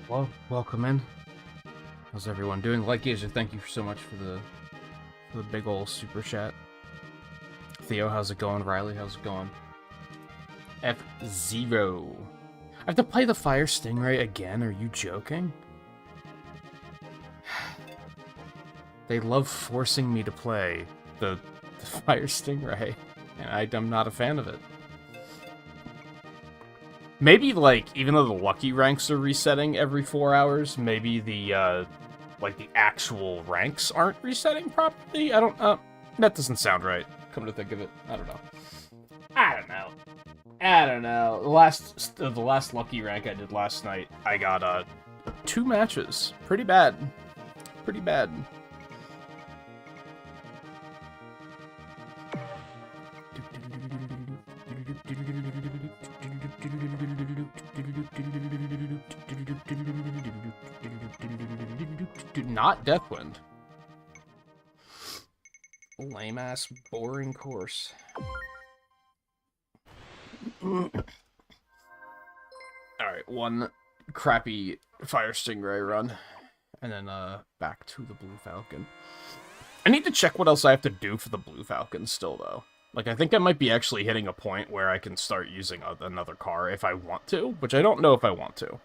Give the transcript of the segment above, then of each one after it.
Well, welcome in. How's everyone doing? Nintagious, thank you so much for the big ol' super chat. Theo, how's it going? Riley, how's it going? F0. I have to play the Fire Stingray again? Are you joking? They love forcing me to play the Fire Stingray, and I'm not a fan of it. Maybe, like, even though the lucky ranks are resetting every 4 hours, maybe the, like, the actual ranks aren't resetting properly? I don't, that doesn't sound right, come to think of it. I don't know. The last lucky rank I did last night, I got, 2 matches. Pretty bad. Pretty bad. Not Deathwind. Lame ass, boring course. Alright, one crappy Fire Stingray run. And then, back to the Blue Falcon. I need to check what else I have to do for the Blue Falcon still, though. Like, I think I might be actually hitting a point where I can start using another car if I want to, which I don't know if I want to.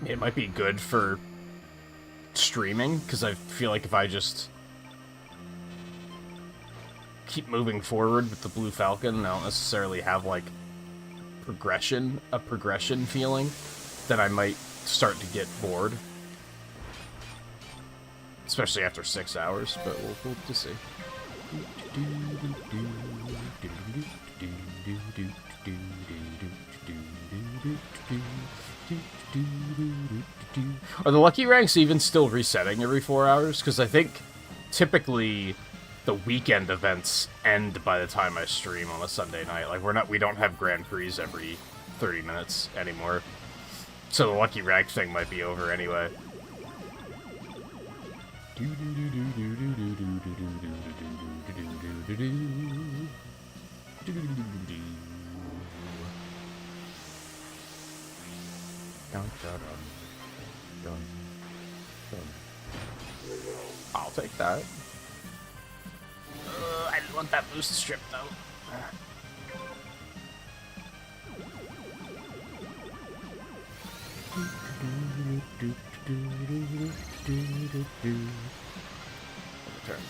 It might be good for streaming, because I feel like if I just keep moving forward with the Blue Falcon, I don't necessarily have, like, a progression feeling, then I might start to get bored. Especially after 6 hours, but we'll just see. Are the lucky ranks even still resetting every 4 hours? Because I think typically the weekend events end by the time I stream on a Sunday night. Like we don't have Grand Prix every 30 minutes anymore. So the lucky rank thing might be over anyway. I'll take that. I didn't want that boost strip though. Turn.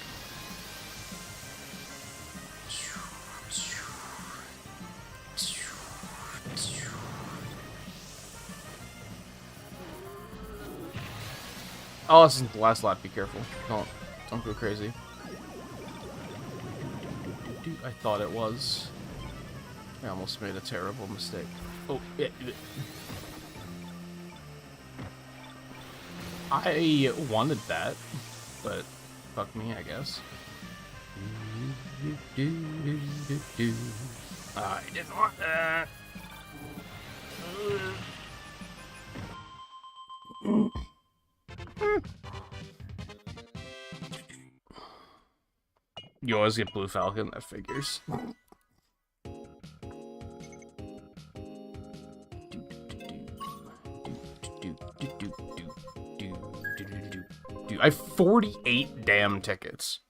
Oh, this isn't the last lap. Be careful. Don't go crazy. I thought it was. I almost made a terrible mistake. Oh, I wanted that, but fuck me, I guess. I didn't want that. You always get Blue Falcon, that figures. I have 48 damn tickets.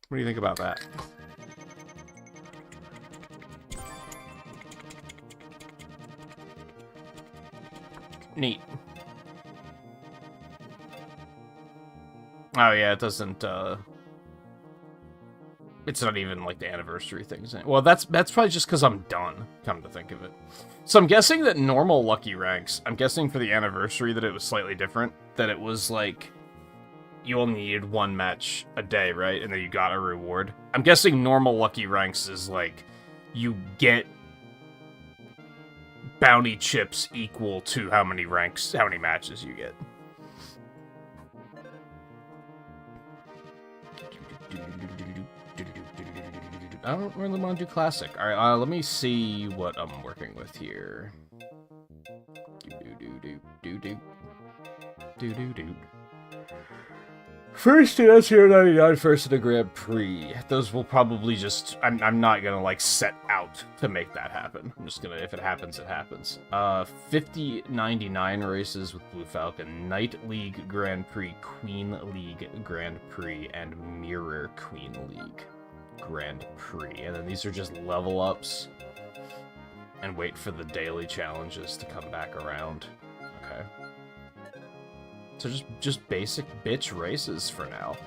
What do you think about that? Neat. Oh yeah, it doesn't, it's not even, like, the anniversary things. Well, that's probably just because I'm done, come to think of it. So I'm guessing that normal lucky ranks, I'm guessing for the anniversary that it was slightly different. That it was, like, you only needed 1 match a day, right? And then you got a reward. I'm guessing normal lucky ranks is, like, you get bounty chips equal to how many matches you get. I don't really want to do classic. Alright, let me see what I'm working with here. First in SR99, first in a Grand Prix. Those will probably just... I'm not gonna, like, set out to make that happen. I'm just gonna... If it happens, it happens. 5099 races with Blue Falcon. Knight League Grand Prix, Queen League Grand Prix, and Mirror Queen League Grand Prix. And then these are just level ups. And wait for the daily challenges to come back around. Okay. So just basic bitch races for now.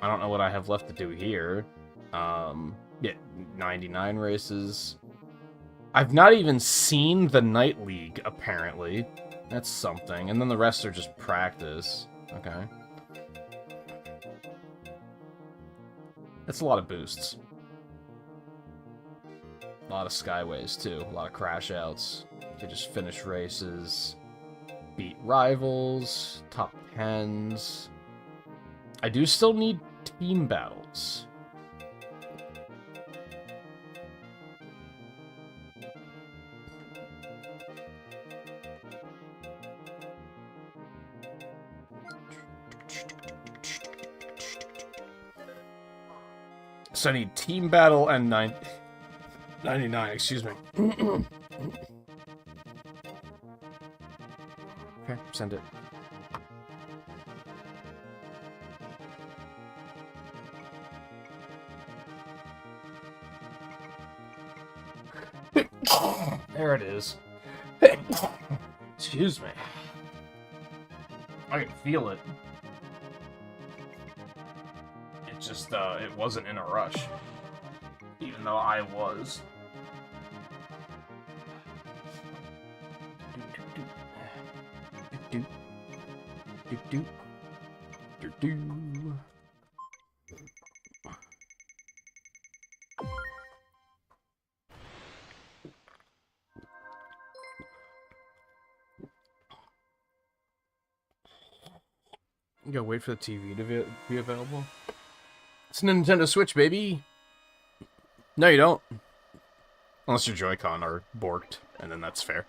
I don't know what I have left to do here. Yeah, 99 races. I've not even seen the Night League, apparently. That's something. And then the rest are just practice. Okay. That's a lot of boosts. A lot of skyways, too. A lot of crash outs. You can just finish races. Beat rivals, top 10s. I do still need team battles. So I need team battle and 99, excuse me. Okay, send it. There it is. Excuse me. I can feel it. It just, it wasn't in a rush. Even though I was. You gotta wait for the TV to be available. It's a Nintendo Switch, baby! No, you don't. Unless your Joy-Con are borked, and then that's fair.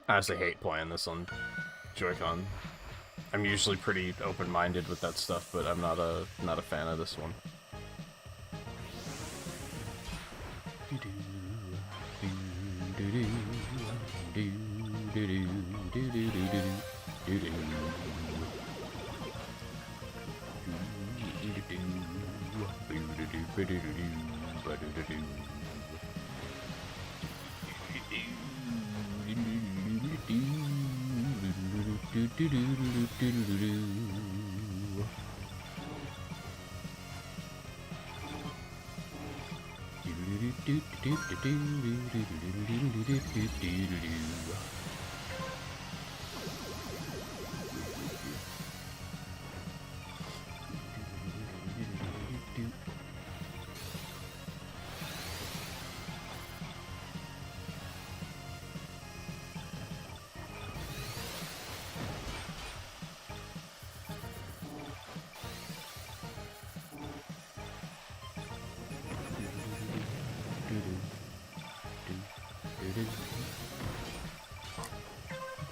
I honestly hate playing this on Joy-Con. I'm usually pretty open-minded with that stuff, but I'm not a fan of this one.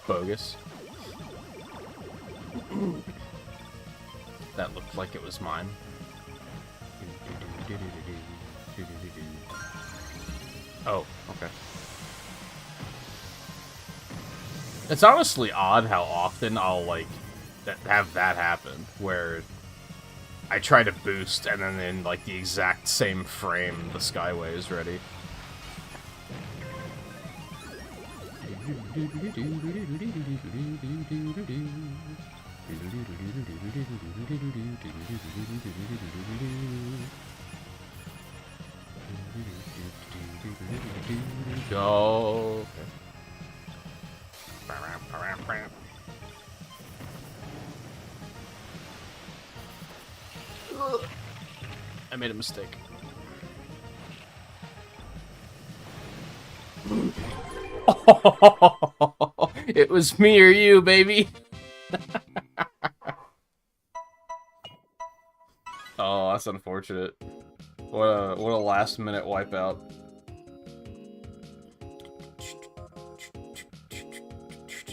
Bogus. That looked like it was mine. Oh, okay. It's honestly odd how often I'll, like, have that happen, where I try to boost, and then in, like, the exact same frame, the Skyway is ready. Go. I made a mistake. It was me or you, baby. Oh, that's unfortunate. What a last minute wipeout.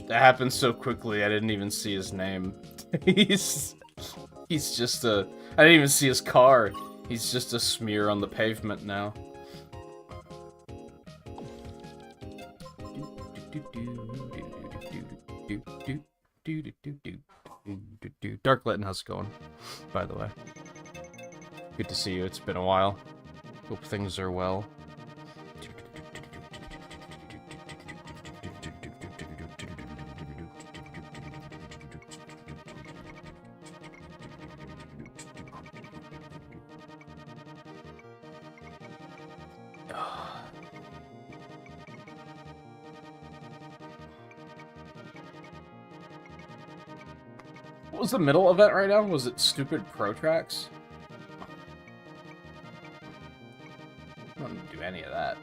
That happened so quickly, I didn't even see his name. He's just a... I didn't even see his car. He's just a smear on the pavement now. Darklet, how's it going, by the way? Good to see you, it's been a while. Hope things are well. What was the middle event right now? Was it stupid pro tracks? I don't do any of that.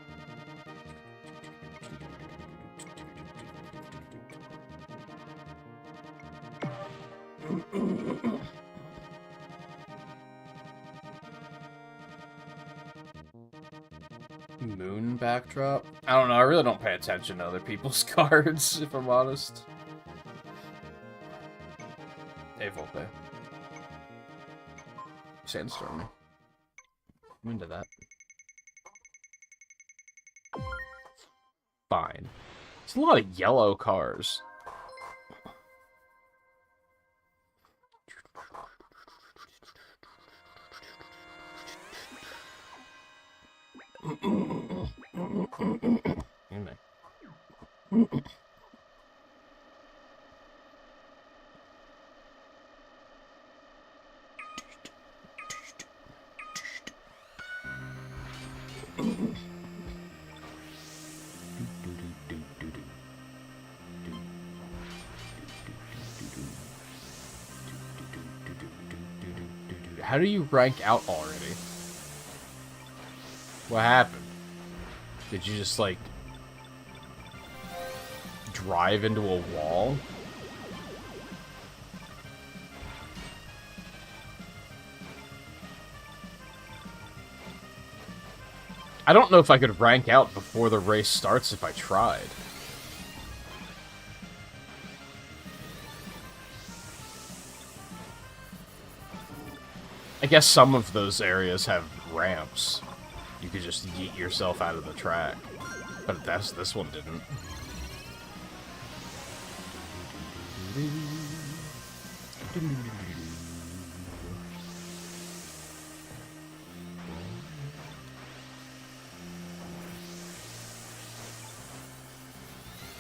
Moon backdrop? I don't know, I really don't pay attention to other people's cards, if I'm honest. Hey, Volpe. Sandstorm. I'm into that. Fine. It's a lot of yellow cars. How do you rank out already? What happened? Did you just, like, drive into a wall? I don't know if I could rank out before the race starts if I tried. I guess some of those areas have ramps. You could just yeet yourself out of the track. But this one didn't.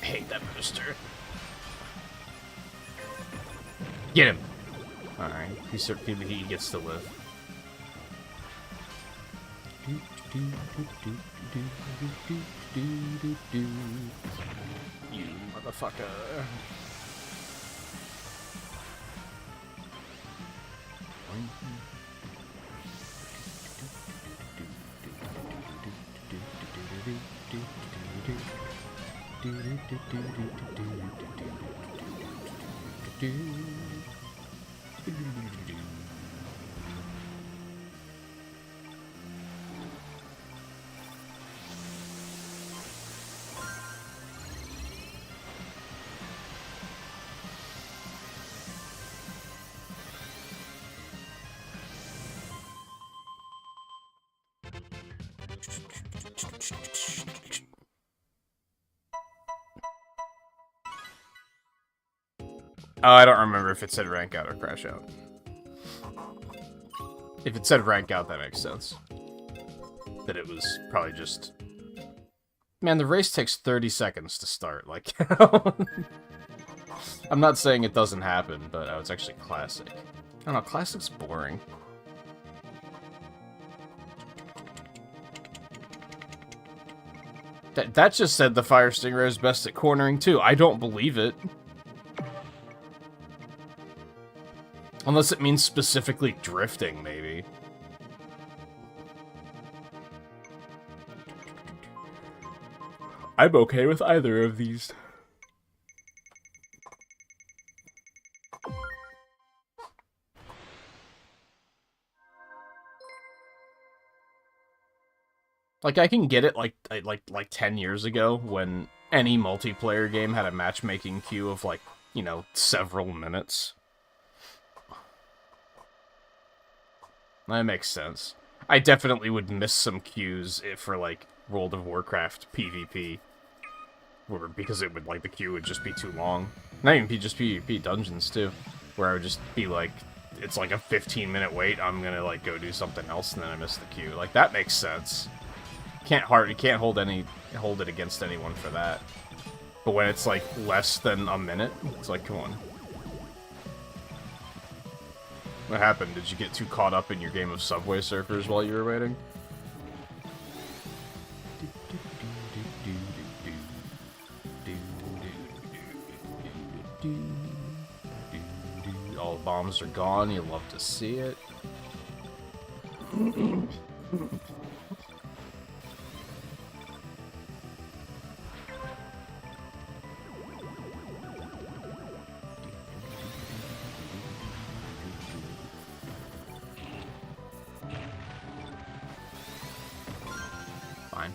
I hate that booster. Get him! Alright, he gets to live. You motherfucker. Oh, I don't remember if it said rank out or crash out. If it said rank out, that makes sense. That it was probably just... Man, the race takes 30 seconds to start, like... I'm not saying it doesn't happen, but oh, it's actually classic. I don't know, classic's boring. That just said the Fire Stingray is best at cornering, too. I don't believe it. Unless it means specifically drifting, maybe. I'm okay with either of these. Like, I can get it like 10 years ago when any multiplayer game had a matchmaking queue of, like, you know, several minutes. That makes sense. I definitely would miss some queues for, like, World of Warcraft PvP. Because it would, like, the queue would just be too long. Not even just PvP, dungeons, too. Where I would just be like, it's like a 15-minute wait, I'm gonna, like, go do something else, and then I miss the queue. Like, that makes sense. You can't hold it against anyone for that. But when it's, like, less than a minute, it's like, come on. What happened? Did you get too caught up in your game of Subway Surfers while you were waiting? All the bombs are gone. You love to see it. Fine.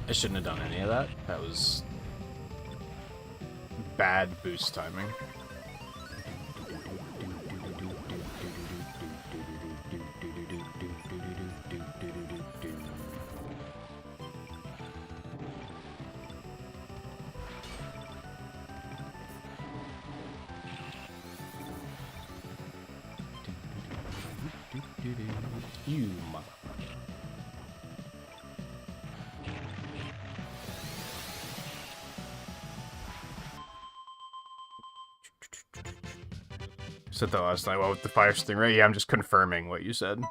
I shouldn't have done any of that. That was bad boost timing. You mother. Said that last night. Well, with the fire stingray, yeah, I'm just confirming what you said.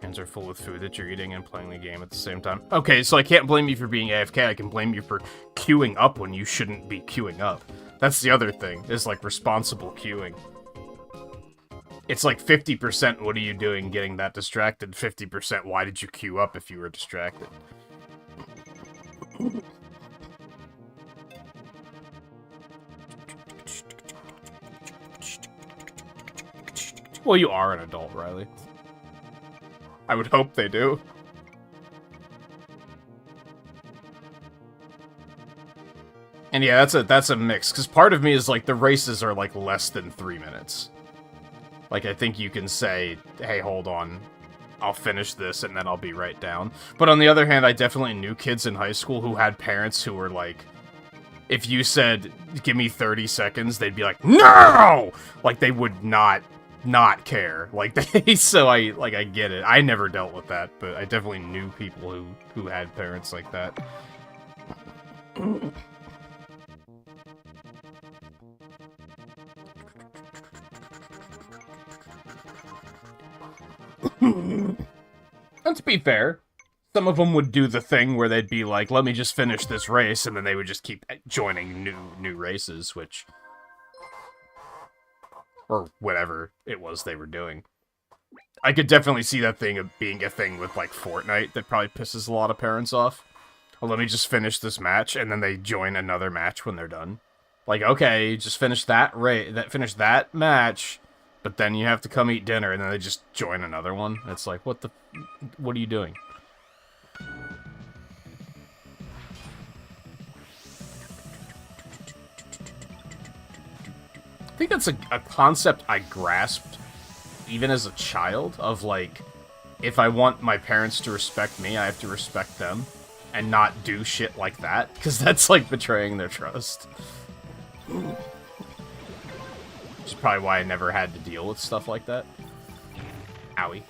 Hands are full with food that you're eating and playing the game at the same time. Okay, so I can't blame you for being AFK. I can blame you for queuing up when you shouldn't be queuing up. That's the other thing, is like responsible queuing. It's like 50% what are you doing getting that distracted, 50% why did you queue up if you were distracted. Well, you are an adult, Riley. I would hope they do. And yeah, that's a mix, because part of me is like, the races are like less than 3 minutes. Like, I think you can say, hey, hold on, I'll finish this and then I'll be right down. But on the other hand, I definitely knew kids in high school who had parents who were like, if you said, give me 30 seconds, they'd be like, no! Like, they would not care. Like, so I get it. I never dealt with that, but I definitely knew people who had parents like that. And to be fair, some of them would do the thing where they'd be like, let me just finish this race, and then they would just keep joining new races, which... or whatever it was they were doing. I could definitely see that thing of being a thing with, like, Fortnite that probably pisses a lot of parents off. Well, let me just finish this match, and then they join another match when they're done. Like, okay, just finish finish that match, but then you have to come eat dinner, and then they just join another one. It's like, what are you doing? I think that's a concept I grasped even as a child, of like, if I want my parents to respect me, I have to respect them, and not do shit like that, because that's like betraying their trust. Which is probably why I never had to deal with stuff like that. Owie.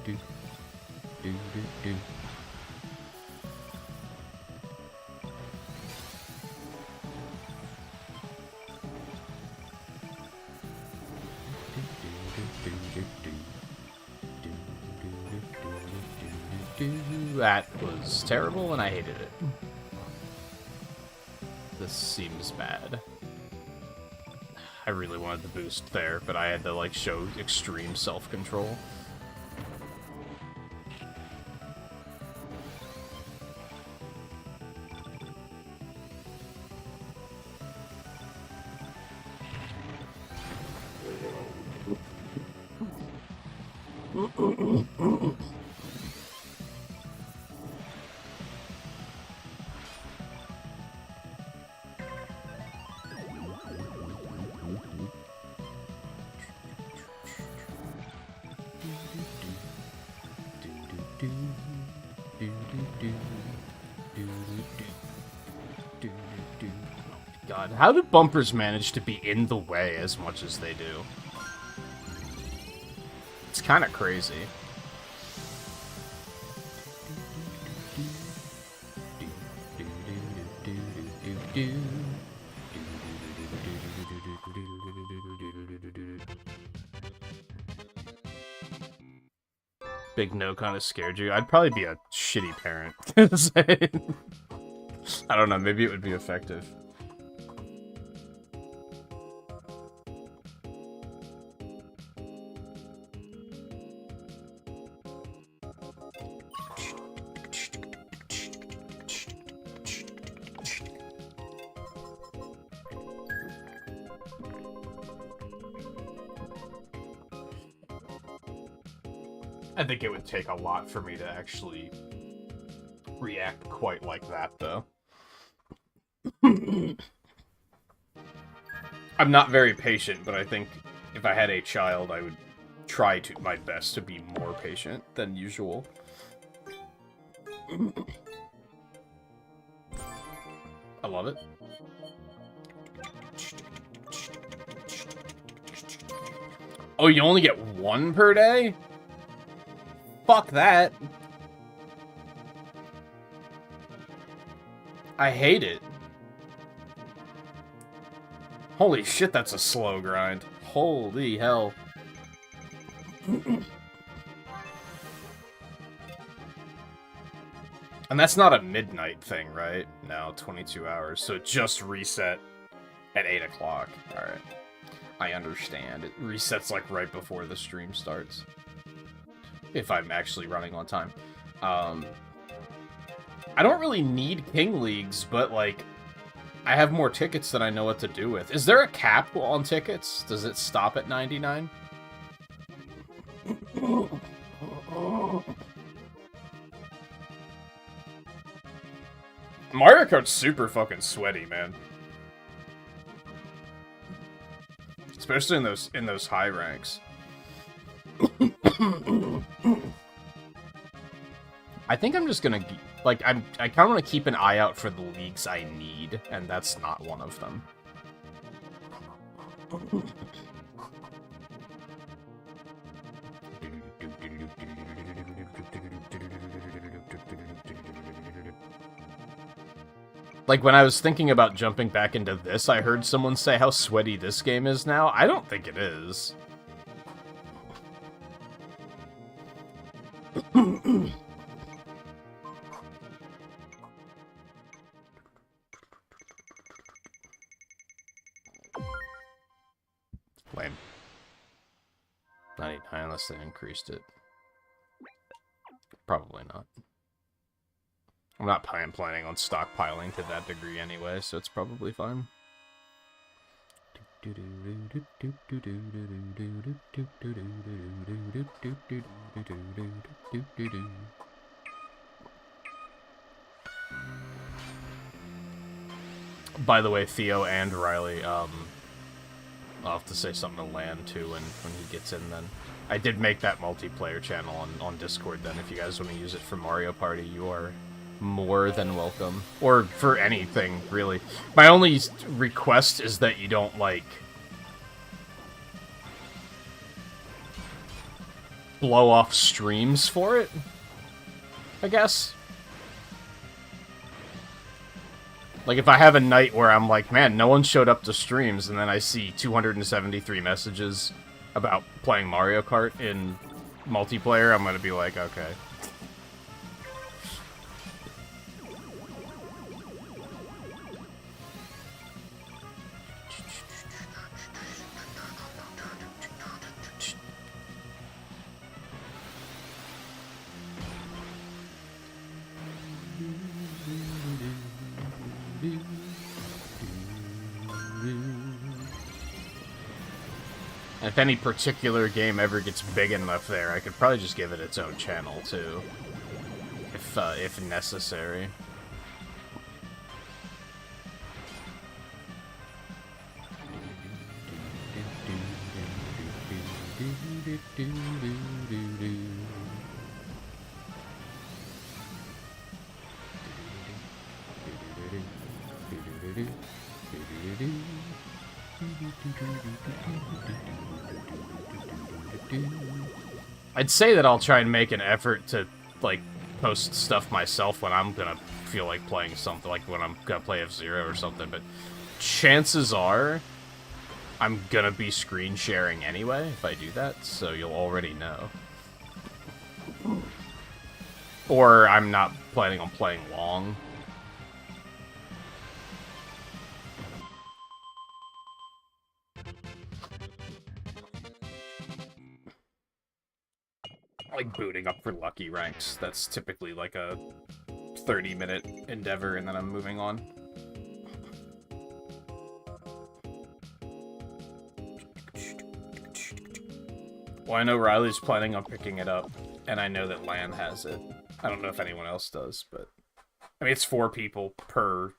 do, do, do. That was terrible, and I hated it. This seems bad. I really wanted the boost there, but I had to, like, show extreme self-control. God, how do bumpers manage to be in the way as much as they do? It's kind of crazy. Big no kind of scared you. I'd probably be a shitty parent. I don't know, maybe it would be effective. I think it would take a lot for me to actually react quite like that, though. I'm not very patient, but I think if I had a child, I would try to my best to be more patient than usual. I love it. Oh, you only get one per day? Fuck that. I hate it. Holy shit, that's a slow grind. Holy hell. And that's not a midnight thing, right? No, 22 hours. So it just reset at 8 o'clock. Alright. I understand. It resets like right before the stream starts. If I'm actually running on time. I don't really need King Leagues, but, like, I have more tickets than I know what to do with. Is there a cap on tickets? Does it stop at 99? Mario Kart's super fucking sweaty, man. Especially in those high ranks. I think I'm just gonna, like, I kind of want to keep an eye out for the leagues I need, and that's not one of them. Like, when I was thinking about jumping back into this, I heard someone say how sweaty this game is now. I don't think it is. Lame. 99 unless they increased it. Probably not. I'm not planning on stockpiling to that degree anyway, so it's probably fine. By the way, Theo and Riley, I'll have to say something to Lan too when he gets in then. I did make that multiplayer channel on Discord then. If you guys want to use it for Mario Party, you are more than welcome. Or for anything, really. My only request is that you don't, like... blow off streams for it, I guess. Like, if I have a night where I'm like, man, no one showed up to streams, and then I see 273 messages about playing Mario Kart in multiplayer, I'm gonna be like, okay. If any particular game ever gets big enough there, I could probably just give it its own channel, too. If necessary. I'd say that I'll try and make an effort to, like, post stuff myself when I'm gonna feel like playing something, like when I'm gonna play F-Zero or something, but chances are I'm gonna be screen sharing anyway if I do that, so you'll already know. Or I'm not planning on playing long. Like booting up for lucky ranks. That's typically like a 30-minute endeavor, and then I'm moving on. Well, I know Riley's planning on picking it up, and I know that Lan has it. I don't know if anyone else does, but... I mean, it's 4 people per...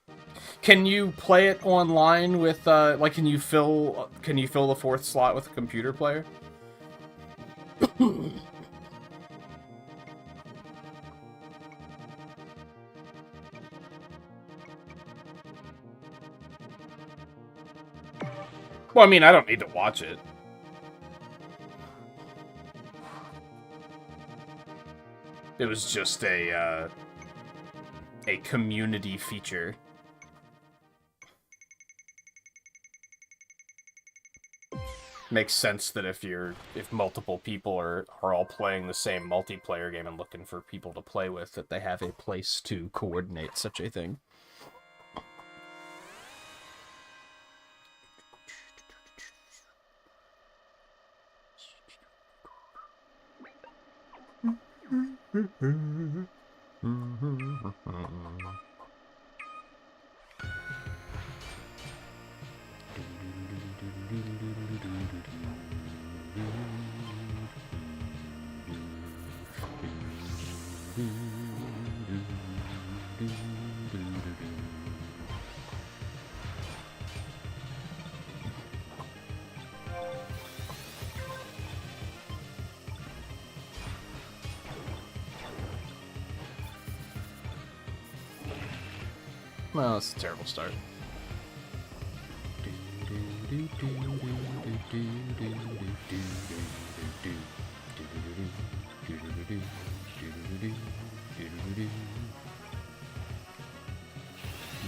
Can you play it online with, like, can you fill the 4th slot with a computer player? Well, I mean, I don't need to watch it. It was just a community feature. Makes sense that if multiple people are all playing the same multiplayer game and looking for people to play with, that they have a place to coordinate such a thing. Well, that's a terrible start.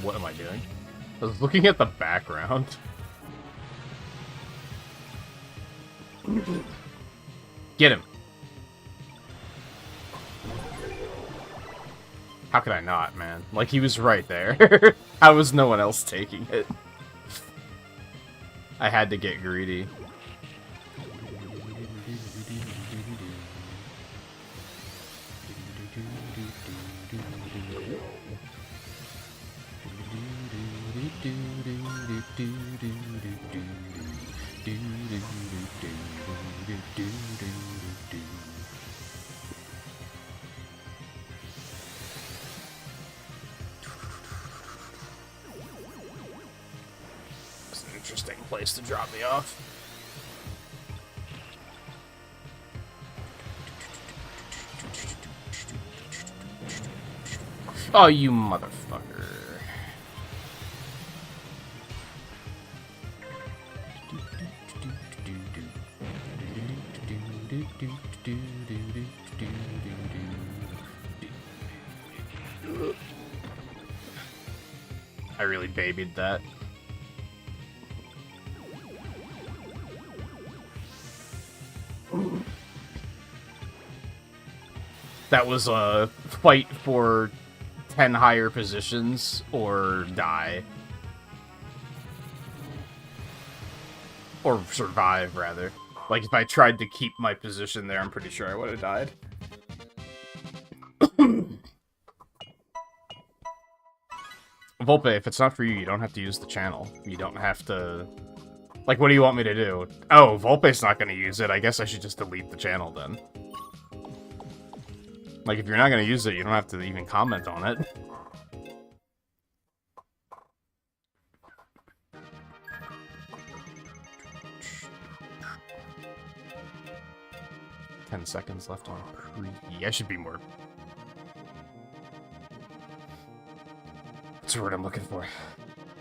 What am I doing? I was looking at the background. Get him. How could I not, man? Like, he was right there. How was no one else taking it? I had to get greedy. It's an interesting place to drop me off. Oh, you motherfucker. I really babied that. That was a fight for 10 higher positions or die. Or survive, rather. Like, if I tried to keep my position there, I'm pretty sure I would have died. Volpe, if it's not for you, you don't have to use the channel. You don't have to... Like, what do you want me to do? Oh, Volpe's not going to use it. I guess I should just delete the channel, then. Like, if you're not going to use it, you don't have to even comment on it. Seconds left on pre. I should be more. What's the word I'm looking for?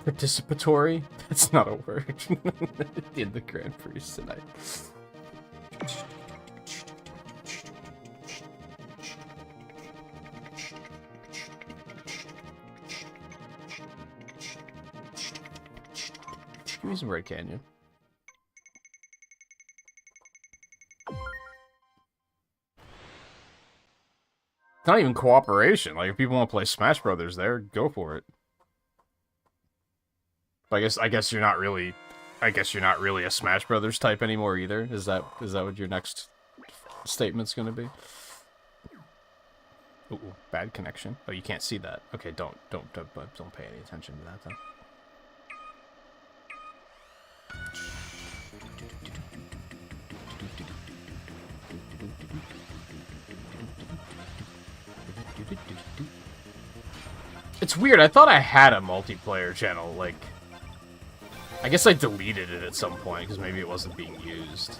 Participatory? That's not a word. In the Grand Prix tonight. Give me some Red Canyon. It's not even cooperation. Like, if people want to play Smash Brothers there, go for it. But I guess you're not really a Smash Brothers type anymore either. Is that what your next statement's gonna be? Ooh, bad connection. Oh, you can't see that. Okay, don't pay any attention to that then. It's weird, I thought I had a multiplayer channel, like... I guess I deleted it at some point, because maybe it wasn't being used.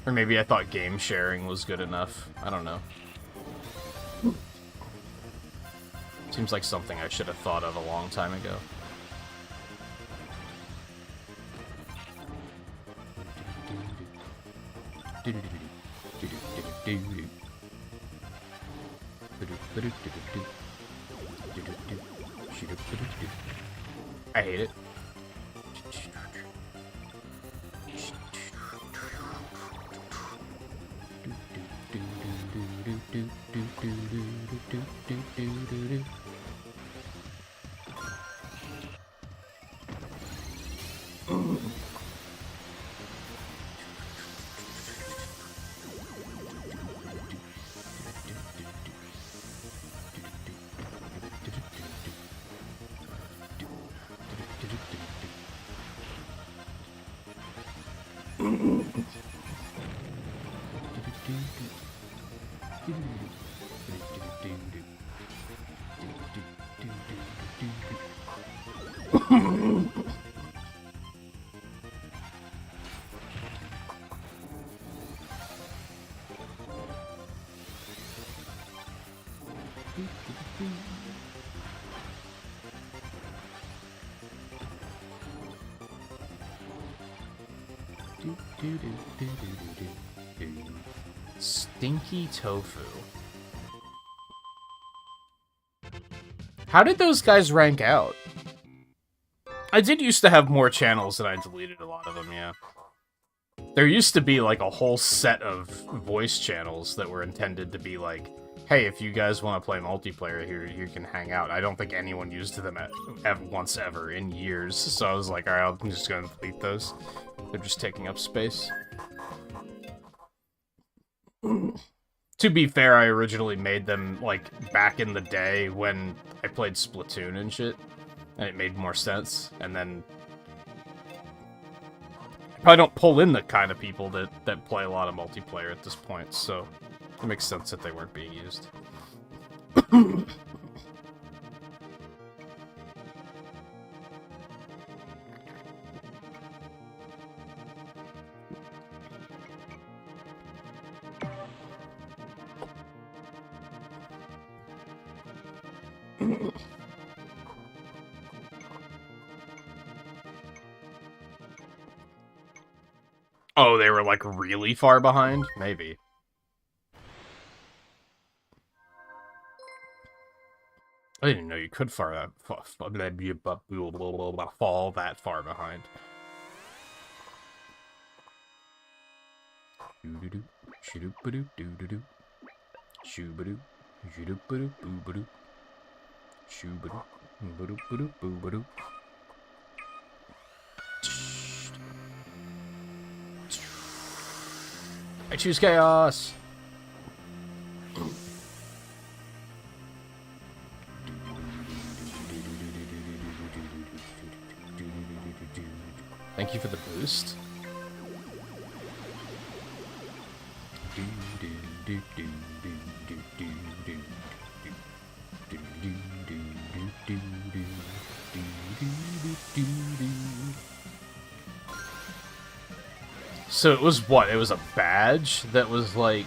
Or maybe I thought game sharing was good enough. I don't know. Seems like something I should have thought of a long time ago. I hate it. Stinky tofu. How did those guys rank out? I did used to have more channels, and I deleted a lot of them, yeah. There used to be, like, a whole set of voice channels that were intended to be like, hey, if you guys want to play multiplayer here, you can hang out. I don't think anyone used them once ever in years, so I was like, alright, I'm just gonna delete those. They're just taking up space. To be fair, I originally made them, like, back in the day when I played Splatoon and shit, and it made more sense, and then... I probably don't pull in the kind of people that play a lot of multiplayer at this point, so it makes sense that they weren't being used. Oh, they were, like, really far behind? Maybe. I didn't know you could fall that far behind. Doo-doo-doo, shoo-doo-ba-doo-doo-doo-doo. Shoo-ba-doo, shoo-doo-ba-doo, boo-ba-doo. Shoo-ba-doo, boo-ba-doo, boo-ba-doo. I choose chaos! Thank you for the boost. So it was what? It was a badge that was like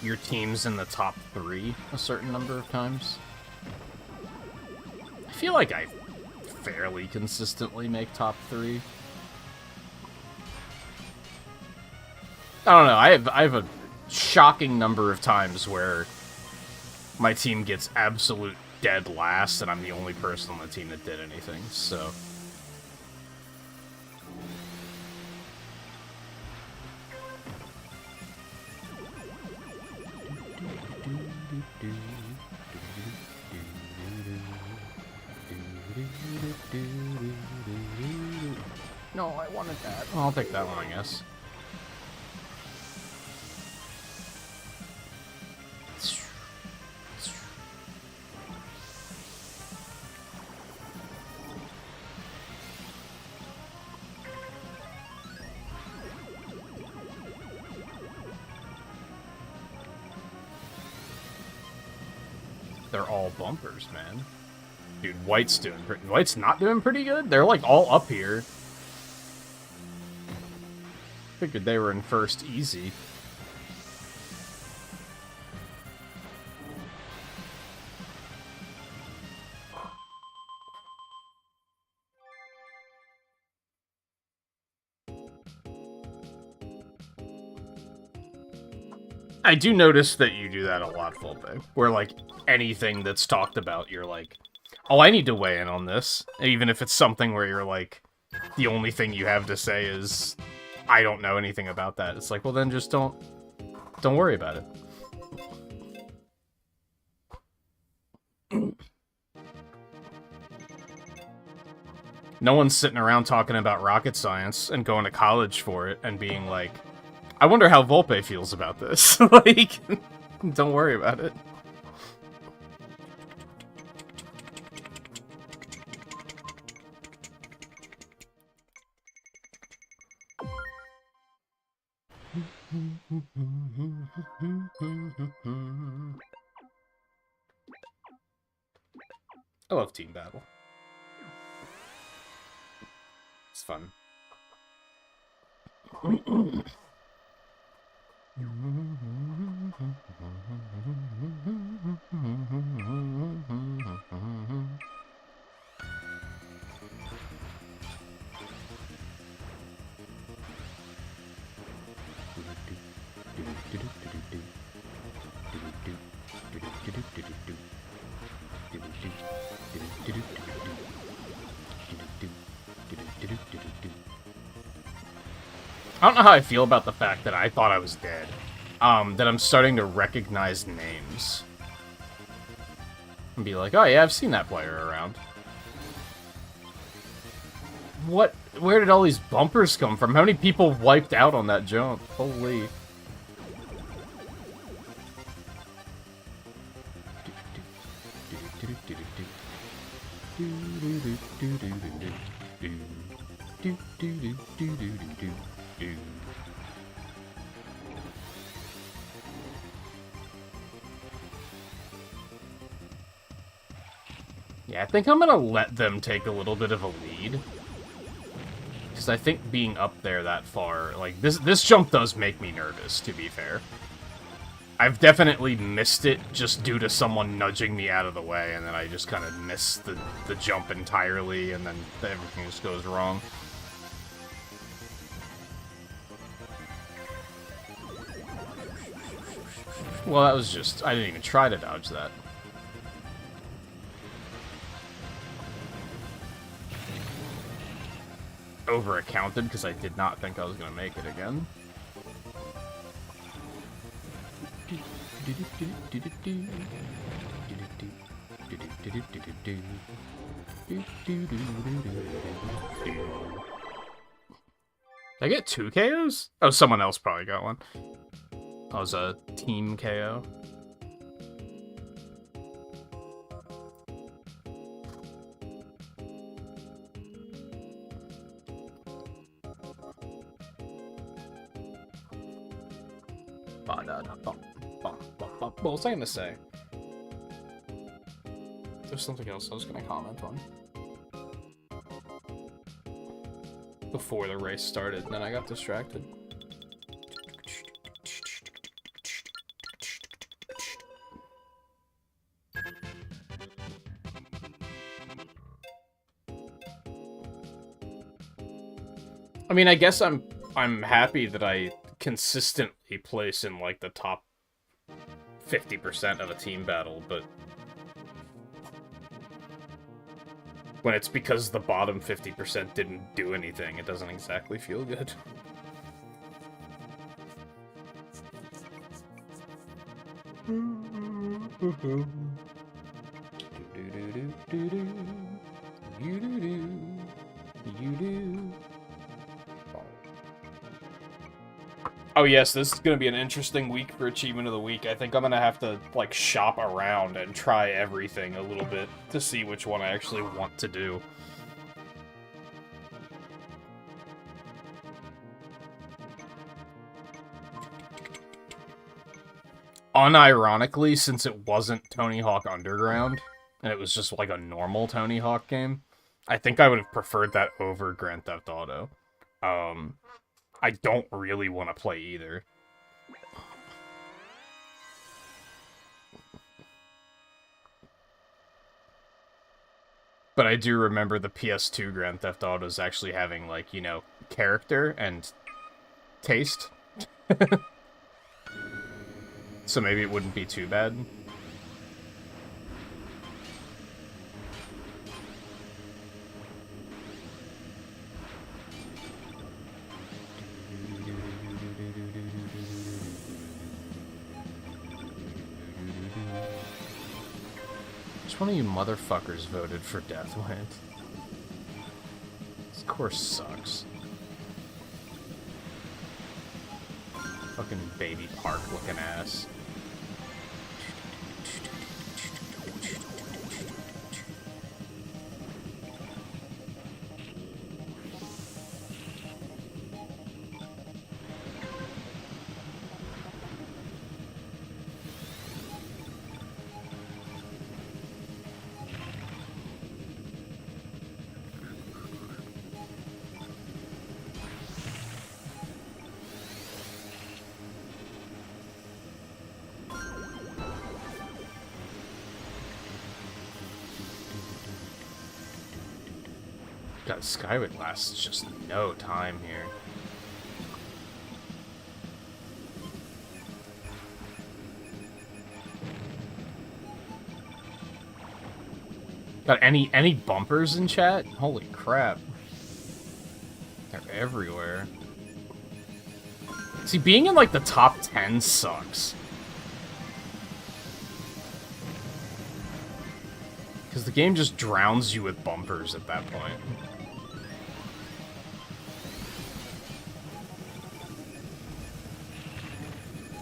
your team's in the top 3 a certain number of times. I feel like I fairly consistently make top 3. I don't know. I have a shocking number of times where my team gets absolute dead last, and I'm the only person on the team that did anything. So. No, I wanted that. Well, I'll take that one, I guess. They're all bumpers, man. Dude, White's not doing pretty good? They're like all up here. Figured they were in first easy. I do notice that you do that a lot, Volpe. Where, like, anything that's talked about, you're like, oh, I need to weigh in on this. Even if it's something where you're like, the only thing you have to say is, I don't know anything about that. It's like, well, then just don't worry about it. No one's sitting around talking about rocket science and going to college for it and being like, I wonder how Volpe feels about this. Like, don't worry about it. I love team battle. It's fun. I don't know how I feel about the fact that I thought I was dead. That I'm starting to recognize names. And be like, oh yeah, I've seen that player around. What? Where did all these bumpers come from? How many people wiped out on that jump? Holy. Yeah, I think I'm gonna let them take a little bit of a lead. Because I think being up there that far, like, this jump does make me nervous, to be fair. I've definitely missed it just due to someone nudging me out of the way, and then I just kind of miss the jump entirely, and then everything just goes wrong. Well, that was just... I didn't even try to dodge that. Over-accounted because I did not think I was going to make it again. Did I get 2 KOs? Oh, someone else probably got one. That was a team KO. What was I gonna say? There's something else I was gonna comment on before the race started, and then I got distracted. I mean, I guess I'm happy that I consistently place in like the top 50% of a team battle, but when it's because the bottom 50% didn't do anything, it doesn't exactly feel good. Oh yes, this is gonna be an interesting week for Achievement of the Week. I think I'm gonna have to, like, shop around and try everything a little bit to see which one I actually want to do. Unironically, since it wasn't Tony Hawk Underground, and it was just like a normal Tony Hawk game, I think I would have preferred that over Grand Theft Auto. I don't really want to play either. But I do remember the PS2 Grand Theft Autos actually having, like, you know, character and taste. So maybe it wouldn't be too bad. Which one of you motherfuckers voted for Deathwind? This course sucks. Fucking baby park looking ass. God, Skyward lasts just no time here. Got any bumpers in chat? Holy crap. They're everywhere. See, being in like the top 10 sucks. Because the game just drowns you with bumpers at that point.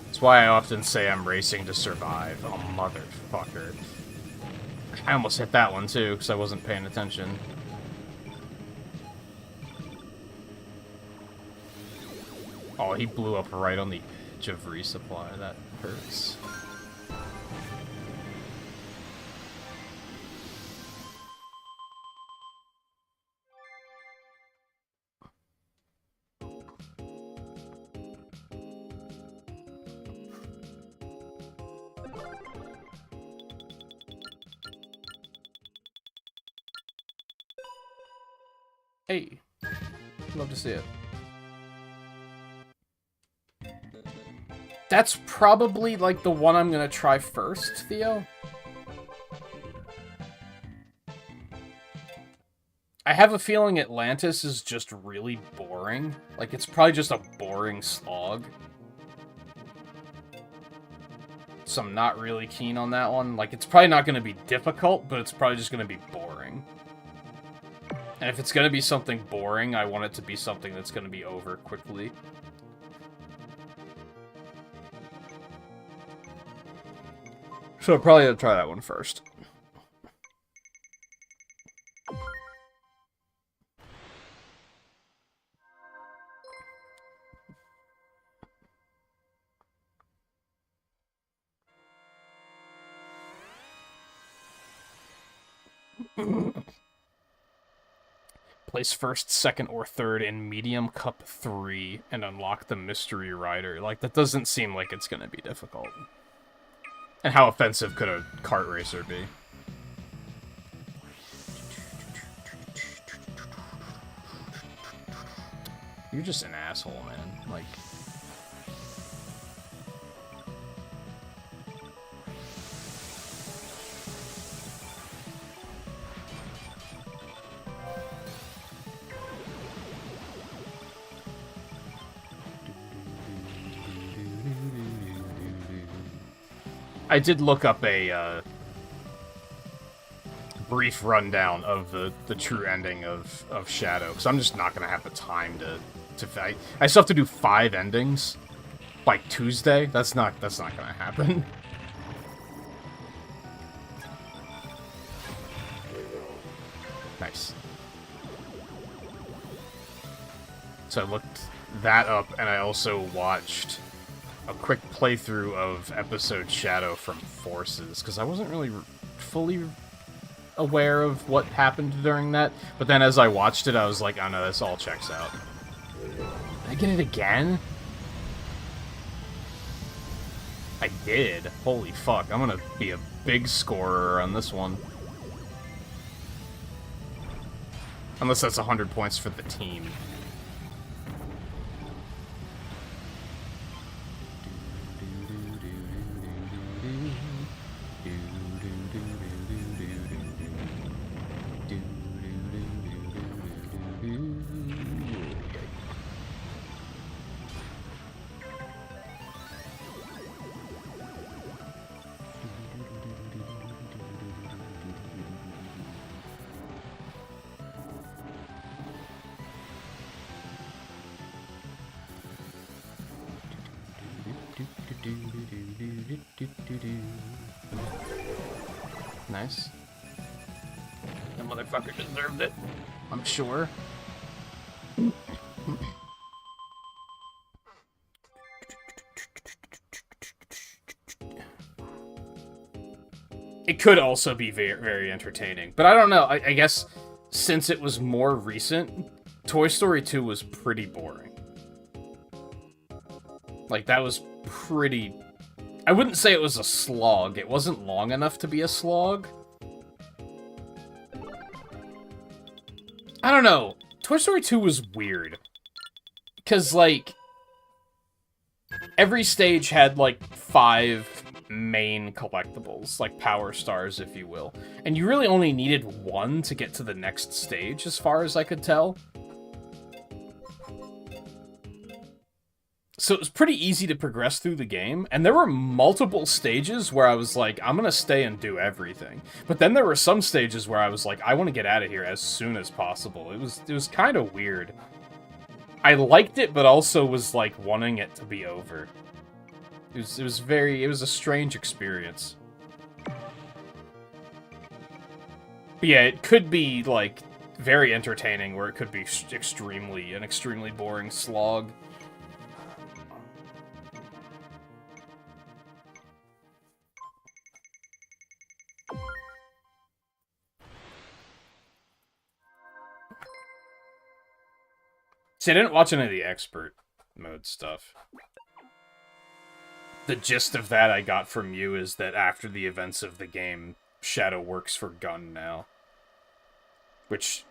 That's why I often say I'm racing to survive. Oh, motherfucker. I almost hit that one, too, because I wasn't paying attention. Oh, he blew up right on the edge of resupply. That hurts. Hey, love to see it. That's probably, like, the one I'm gonna try first, Theo. I have a feeling Atlantis is just really boring. Like, it's probably just a boring slog. So I'm not really keen on that one. Like, it's probably not going to be difficult, but it's probably just going to be boring. And if it's going to be something boring, I want it to be something that's going to be over quickly. So I'll probably try that one first. Place first, second, or third in Medium Cup 3 and unlock the Mystery Rider. Like, that doesn't seem like it's going to be difficult. And how offensive could a kart racer be? You're just an asshole, man. Like... I did look up a brief rundown of the true ending of Shadow, because I'm just not going to have the time to fight. I still have to do 5 endings by Tuesday. That's not going to happen. Nice. So I looked that up, and I also watched a quick playthrough of episode Shadow from Forces, because I wasn't really fully aware of what happened during that. But then as I watched it, I was like, oh no, this all checks out. Did I get it again? I did. Holy fuck, I'm gonna be a big scorer on this one. Unless that's 100 points for the team. Nice. That motherfucker deserved it, I'm sure. It could also be very, very entertaining, but I don't know. I guess since it was more recent, Toy Story 2 was pretty boring. Like, that was pretty... I wouldn't say it was a slog. It wasn't long enough to be a slog. I don't know. Toy Story 2 was weird. Because, like, every stage had, like, 5 main collectibles, like power stars, if you will. And you really only needed 1 to get to the next stage, as far as I could tell. So it was pretty easy to progress through the game, and there were multiple stages where I was like, I'm gonna stay and do everything. But then there were some stages where I was like, I want to get out of here as soon as possible. It was kind of weird. I liked it, but also was like wanting it to be over. It was a strange experience. But yeah, it could be like very entertaining, or it could be an extremely boring slog. See, I didn't watch any of the expert mode stuff. The gist of that I got from you is that after the events of the game, Shadow works for Gun now. Which,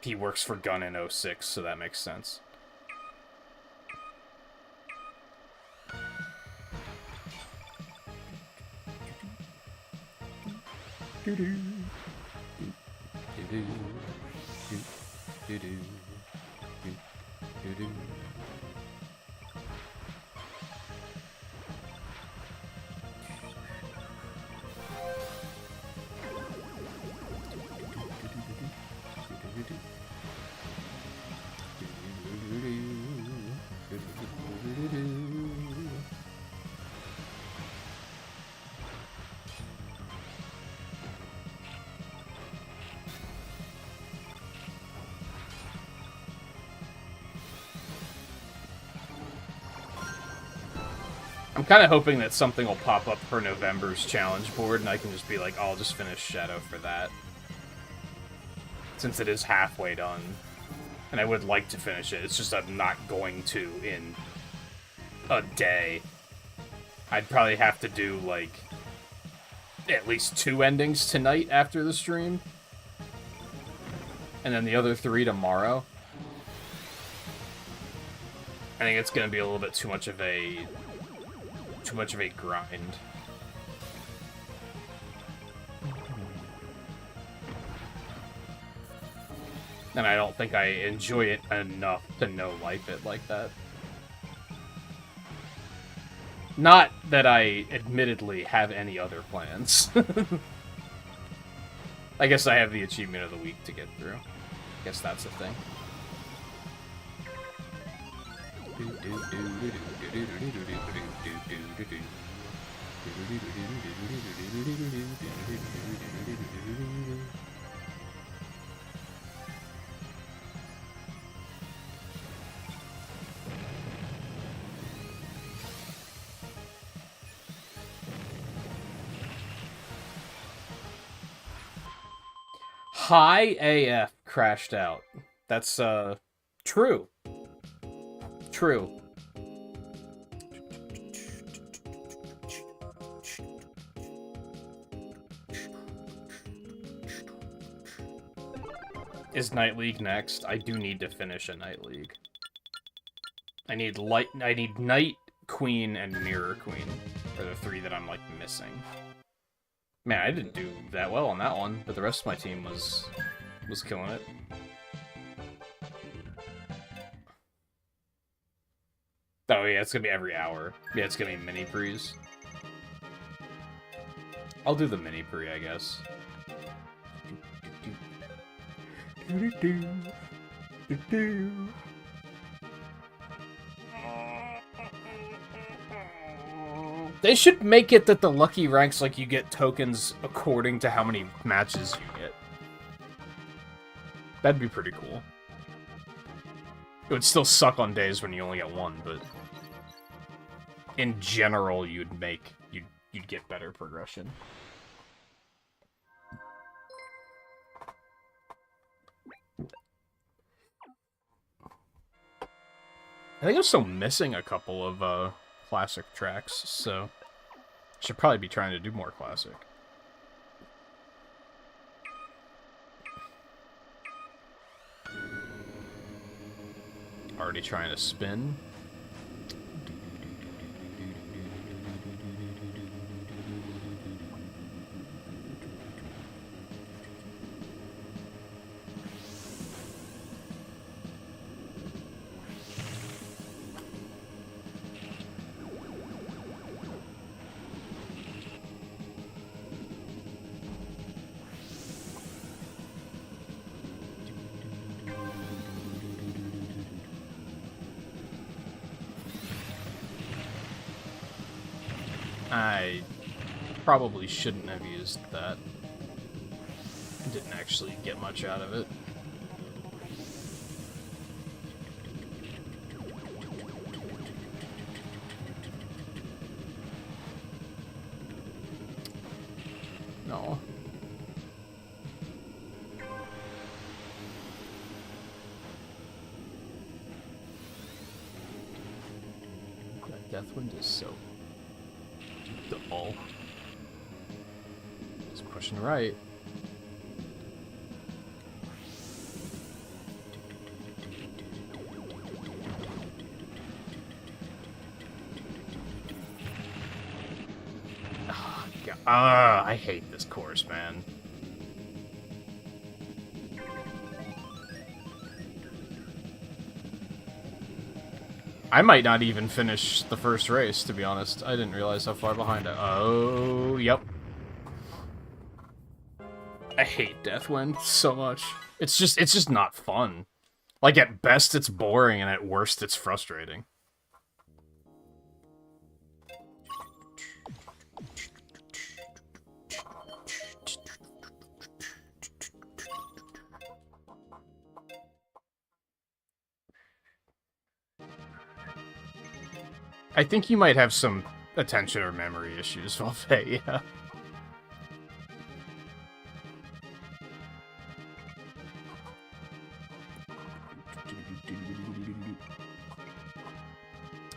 he works for Gun in 06, so that makes sense. I'm kind of hoping that something will pop up for November's challenge board, and I can just be like, oh, I'll just finish Shadow for that. Since it is halfway done. And I would like to finish it, it's just I'm not going to in a day. I'd probably have to do, like, at least 2 endings tonight after the stream. And then the other 3 tomorrow. I think it's going to be a little bit too much of a grind. And I don't think I enjoy it enough to no-life it like that. Not that I admittedly have any other plans. I guess I have the achievement of the week to get through. I guess that's a thing. High AF crashed out. That's, true. True. Is Night League next? I do need to finish a Night League. I need Night, Queen, and Mirror Queen are the 3 that I'm, like, missing. Man, I didn't do that well on that one, but the rest of my team was killing it. Oh yeah, it's gonna be every hour. Yeah, it's gonna be mini pre's. I'll do the mini pre, I guess. They should make it that the lucky ranks, like, you get tokens according to how many matches you get. That'd be pretty cool. It would still suck on days when you only get 1, but in general, you'd get better progression. I think I'm still missing a couple of classic tracks, so I should probably be trying to do more classic. Already trying to spin. I probably shouldn't have used that. Didn't actually get much out of it. No. That Deathwind is so dull. Just pushing right. I hate this course, man. I might not even finish the first race, to be honest. I didn't realize how far behind I... Oh, yep. I hate Deathwind so much. It's just not fun. Like, at best, it's boring, and at worst, it's frustrating. I think you might have some attention or memory issues, Valve, yeah.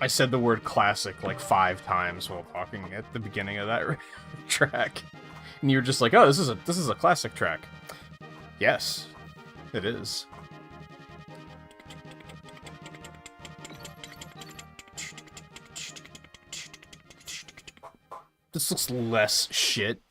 I said the word classic like 5 times while talking at the beginning of that track. And you're just like, oh, this is a classic track. Yes, it is. This looks less shit.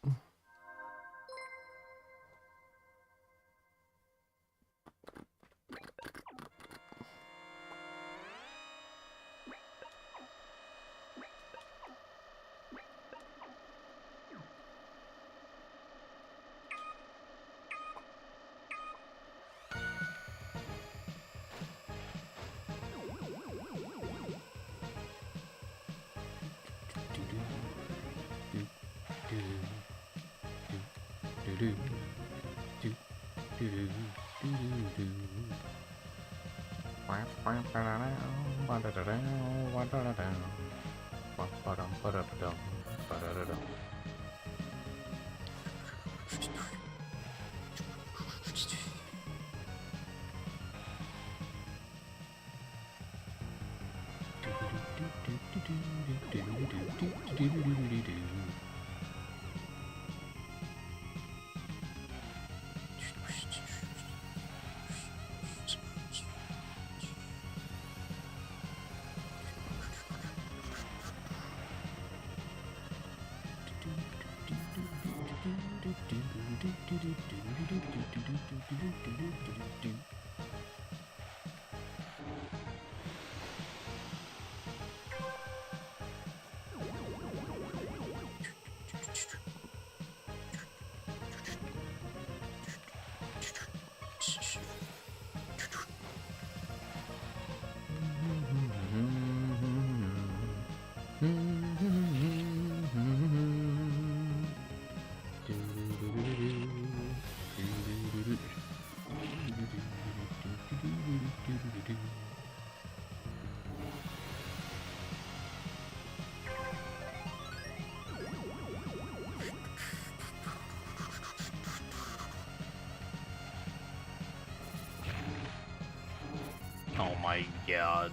Oh my god.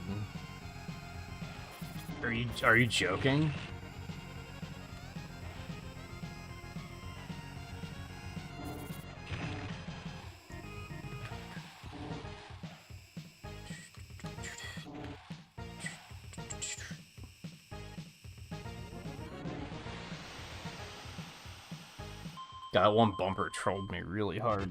Are you joking? That one bumper trolled me really hard.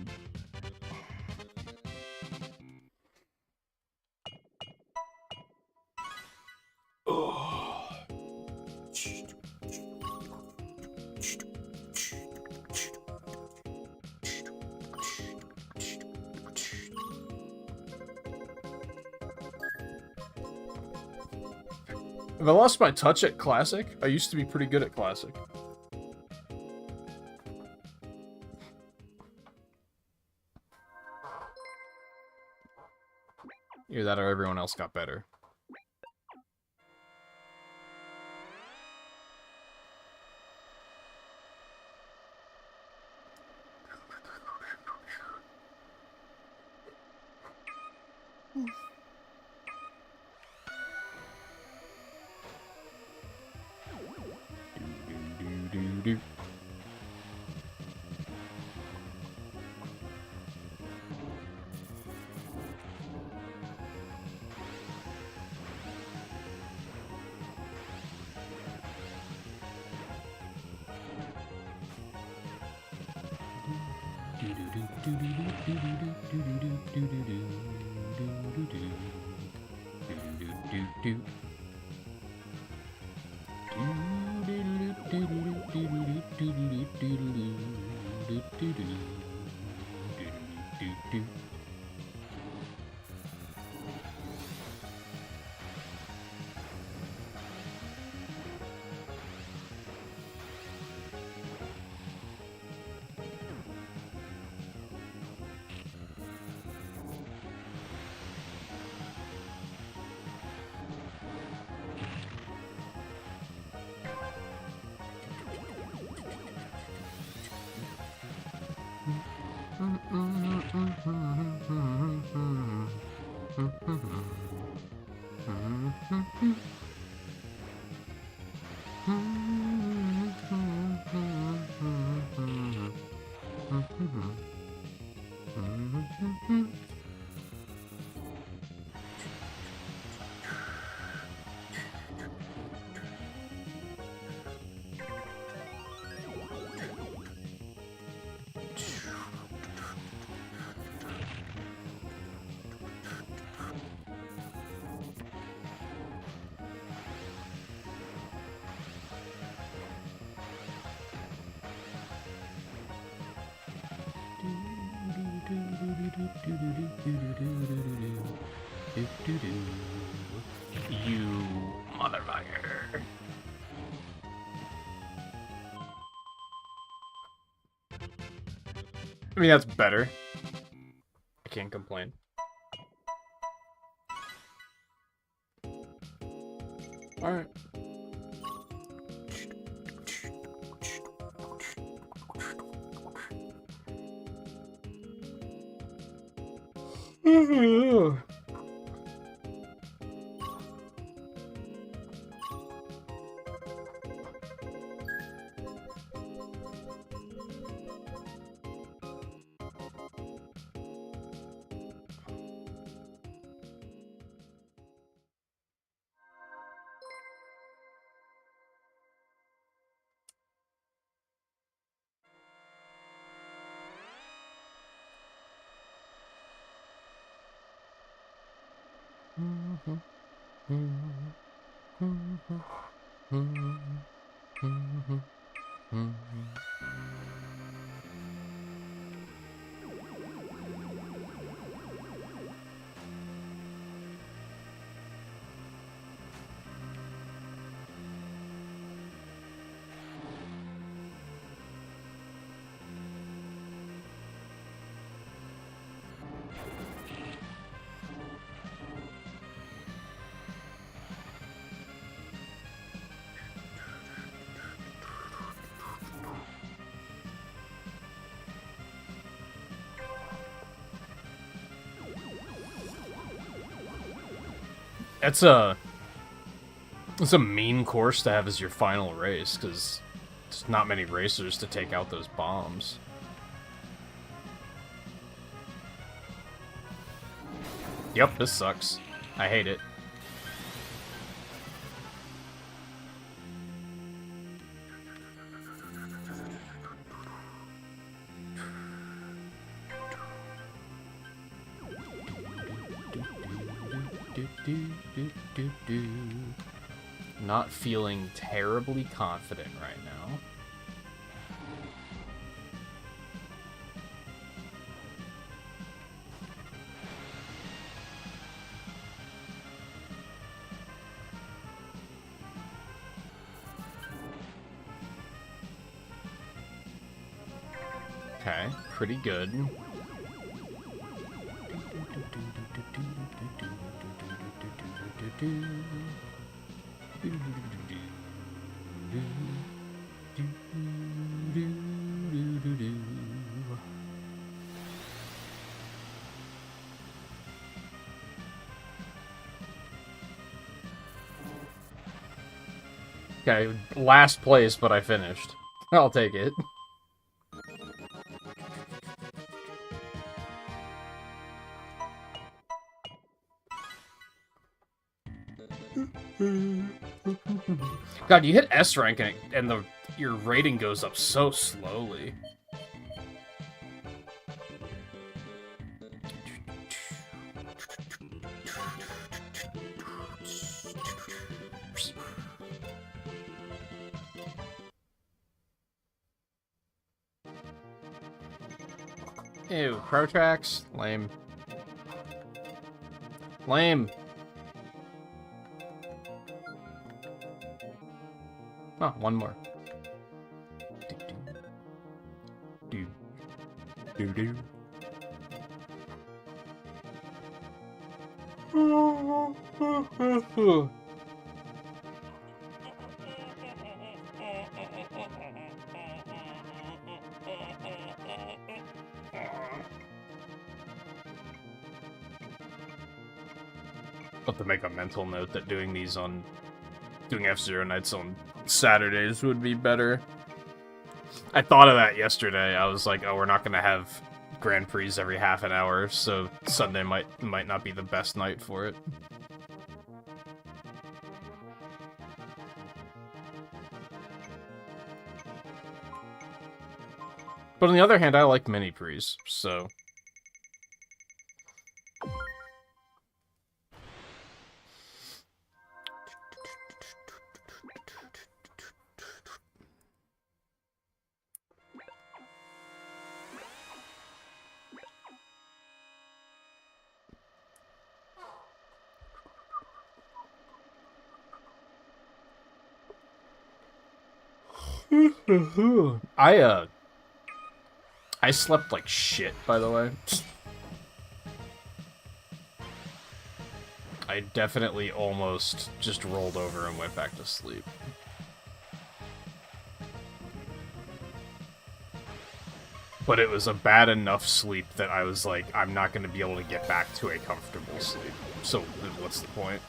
Have I lost my touch at Classic? I used to be pretty good at Classic. Either that or everyone else got better. You motherfucker. I mean, that's better. I can't complain. Alright. It's a mean course to have as your final race, because there's not many racers to take out those bombs. Yep, this sucks. I hate it. Not feeling terribly confident right now. Okay, pretty good. Okay, last place, but I finished. I'll take it. God, you hit S rank and your rating goes up so slowly. Ew, Protrax? Lame. Lame. Oh, one more. Do. Do do. I'll have to make a mental note that doing F-Zero nights on Saturdays would be better. I thought of that yesterday. I was like, oh, we're not gonna have Grand Prix every half an hour, so Sunday might not be the best night for it. But on the other hand, I like mini Prix, so... I slept like shit, by the way. I definitely almost just rolled over and went back to sleep. But it was a bad enough sleep that I was like, I'm not going to be able to get back to a comfortable sleep. So what's the point?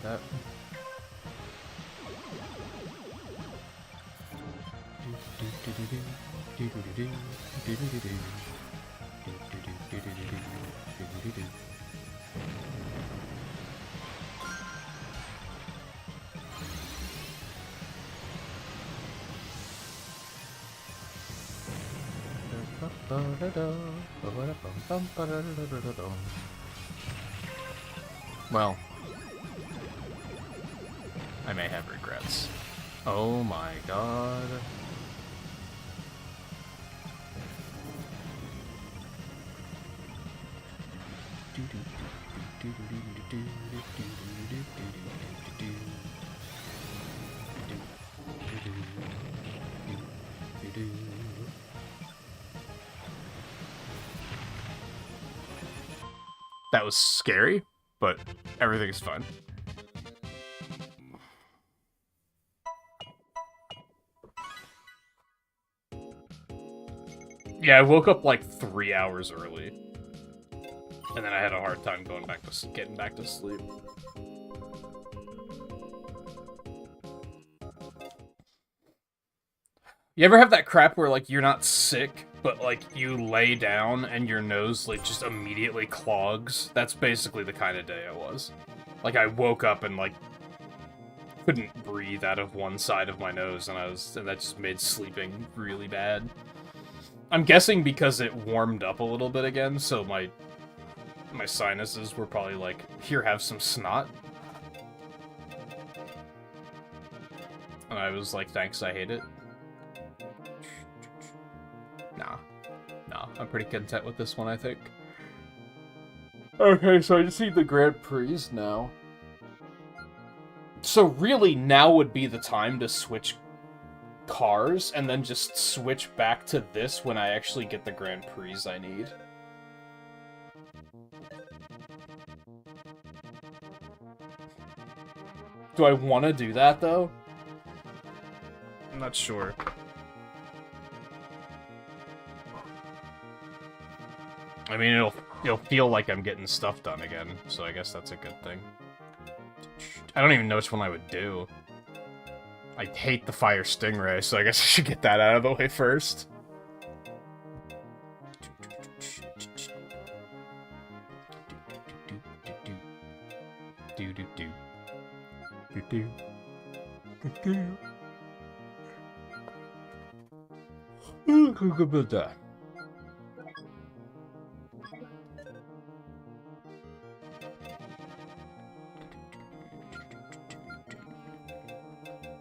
That. Well, I may have regrets. Oh my god. That was scary, but everything's fine. Yeah, I woke up like 3 hours early. And then I had a hard time getting back to sleep. You ever have that crap where, like, you're not sick, but, like, you lay down and your nose, like, just immediately clogs? That's basically the kind of day I was. Like, I woke up and, like, couldn't breathe out of one side of my nose, and that just made sleeping really bad. I'm guessing because it warmed up a little bit again, so my sinuses were probably like, here, have some snot. And I was like, thanks, I hate it. Nah, I'm pretty content with this one, I think. Okay, so I just need the Grand Prix now. So really, now would be the time to switch cars, and then just switch back to this when I actually get the Grand Prix I need. Do I want to do that, though? I'm not sure. I mean, it'll feel like I'm getting stuff done again, so I guess that's a good thing. I don't even know which one I would do. I hate the fire stingray, so I guess I should get that out of the way first.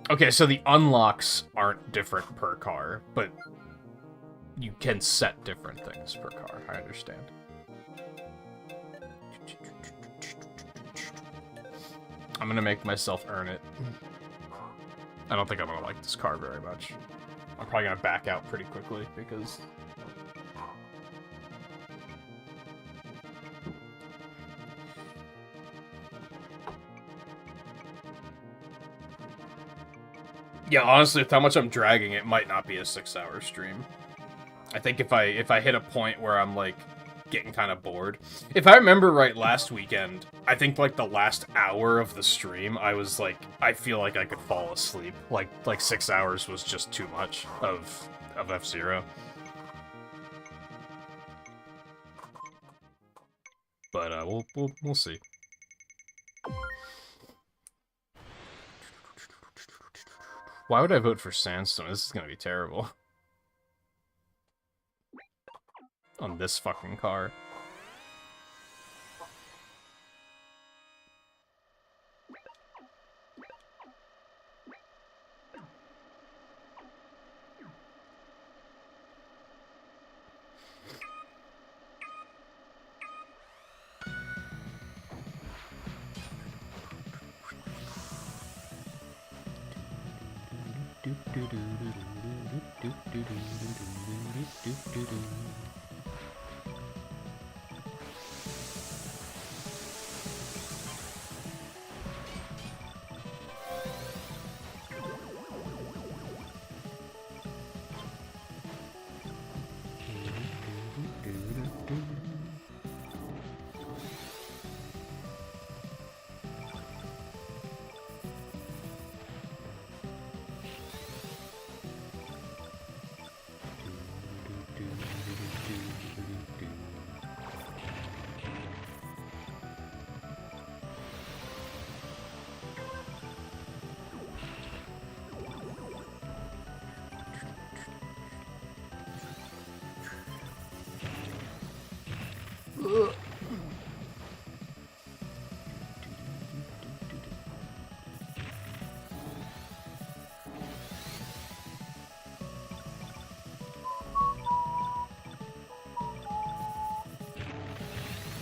Okay, so the unlocks aren't different per car, but you can set different things per car, I understand. I'm gonna make myself earn it. I don't think I'm gonna like this car very much. I'm probably gonna back out pretty quickly, because... Yeah, honestly, with how much I'm dragging, it might not be a 6-hour stream. I think if I hit a point where I'm, like, getting kind of bored... If I remember right, last weekend, I think, like, the last hour of the stream, I was, like, I feel like I could fall asleep. Like 6 hours was just too much of F-Zero. But, we'll see. Why would I vote for Sandstone? This is gonna be terrible. On this fucking car.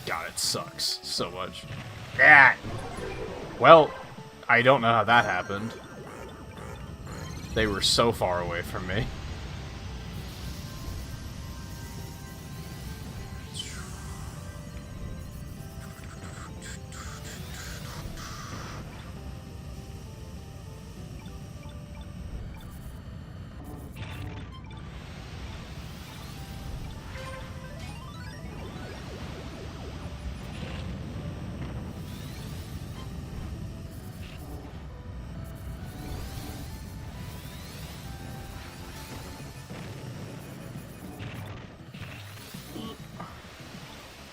God, it sucks so much. Yeah. Well, I don't know how that happened. They were so far away from me.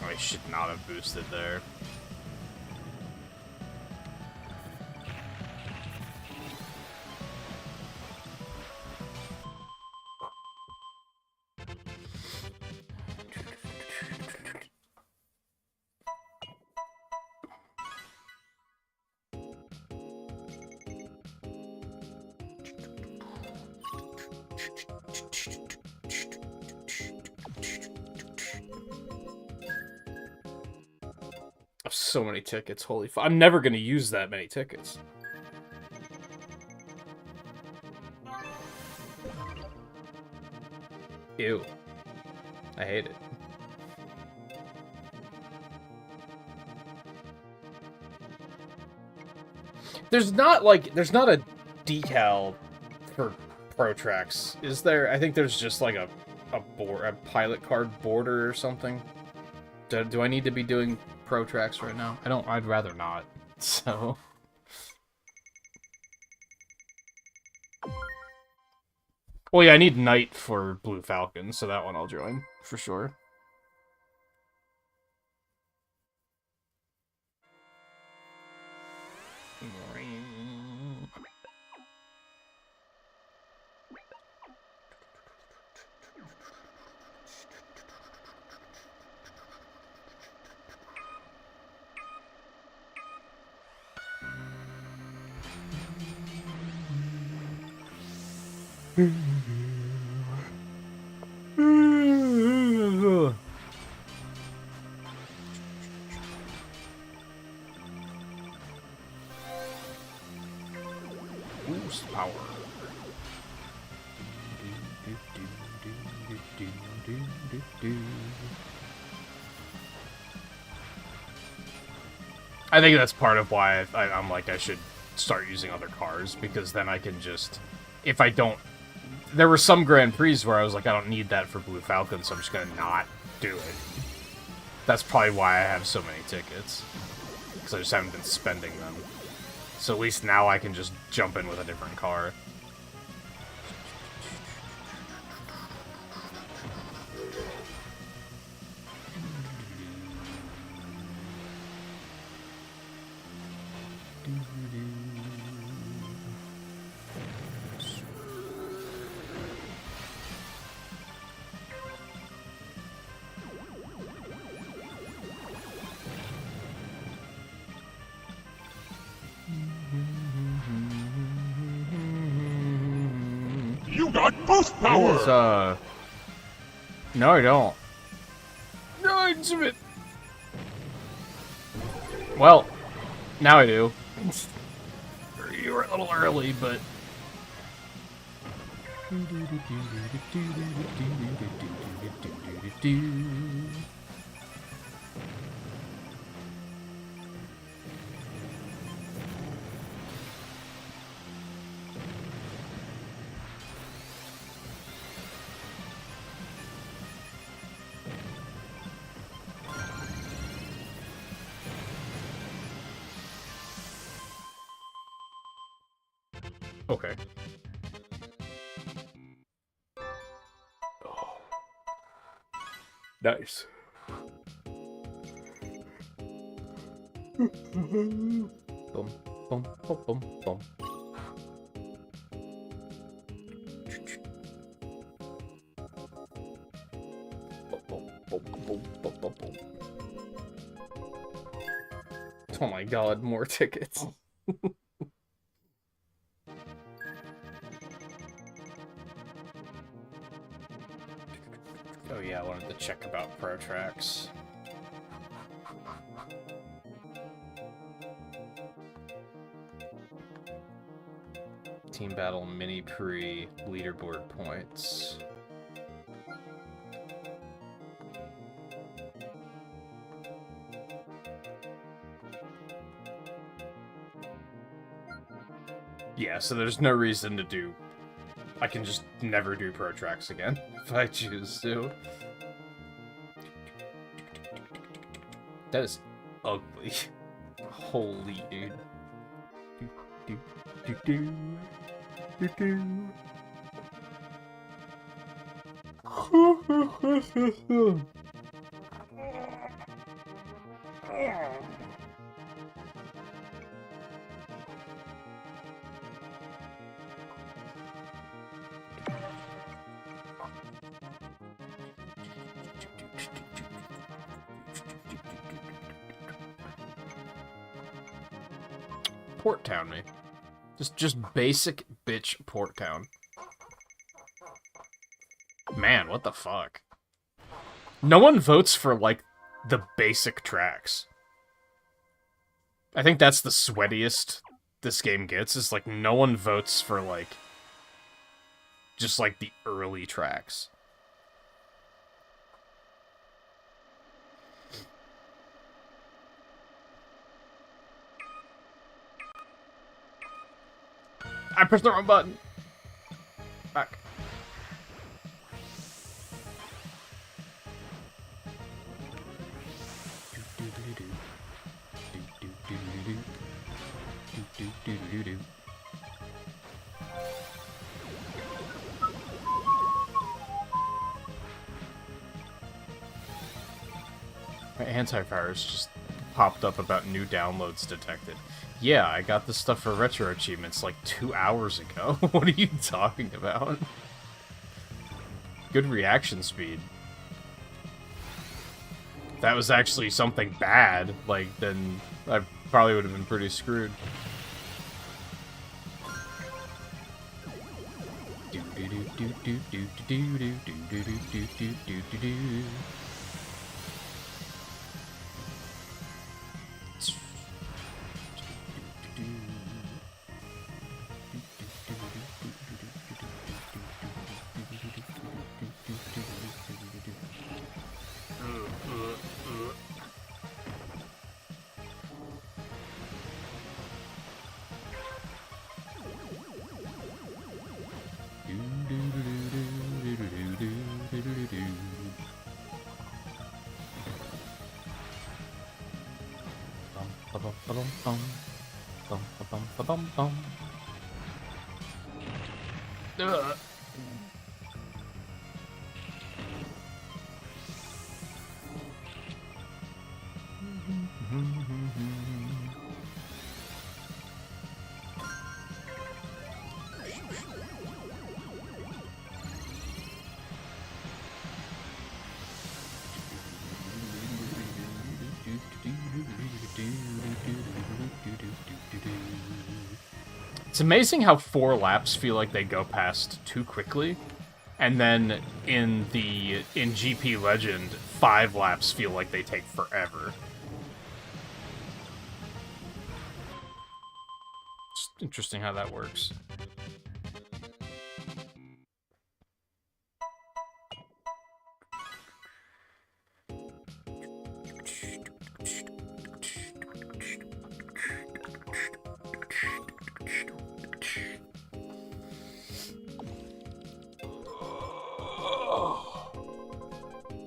I should not have boosted there. So many tickets, holy fuck. I'm never gonna use that many tickets. Ew. I hate it. There's not a decal for Pro Tracks. Is there? I think there's just like a pilot card border or something. Do I need to be doing Pro Tracks right now? I don't. I'd rather not. So. Well, yeah, I need Knight for Blue Falcon, so that one I'll join for sure. Boost power. I think that's part of why I'm like, I should start using other cars, because then I can just, if I don't, there were some Grand Prix where I was like, I don't need that for Blue Falcon, so I'm just gonna not do it. That's probably why I have so many tickets, because I just haven't been spending them. So at least now I can just jump in with a different car. You got boost power! No, I don't. No, it's a bit... Well, now I do. You were a little early, but... Okay. Oh. Nice. Boom, boom, boom, boom, boom. Oh my god, more tickets. Oh yeah, I wanted to check about Pro Tracks. Team Battle Mini Pre leaderboard points. Yeah, so there's no reason to do... I can just never do Pro Tracks again, if I choose to. That is ugly. Holy dude. Port Town me. Just basic bitch Port Town. Man, what the fuck? No one votes for, like, the basic tracks. I think that's the sweatiest this game gets, is, like, no one votes for, like, just, like, the early tracks. I pressed the wrong button. My antivirus just popped up about new downloads detected. Yeah, I got this stuff for retro achievements like 2 hours ago. What are you talking about? Good reaction speed. If that was actually something bad, like, then I probably would have been pretty screwed. It's amazing how 4 laps feel like they go past too quickly, and then in GP Legend, 5 laps feel like they take forever. It's interesting how that works.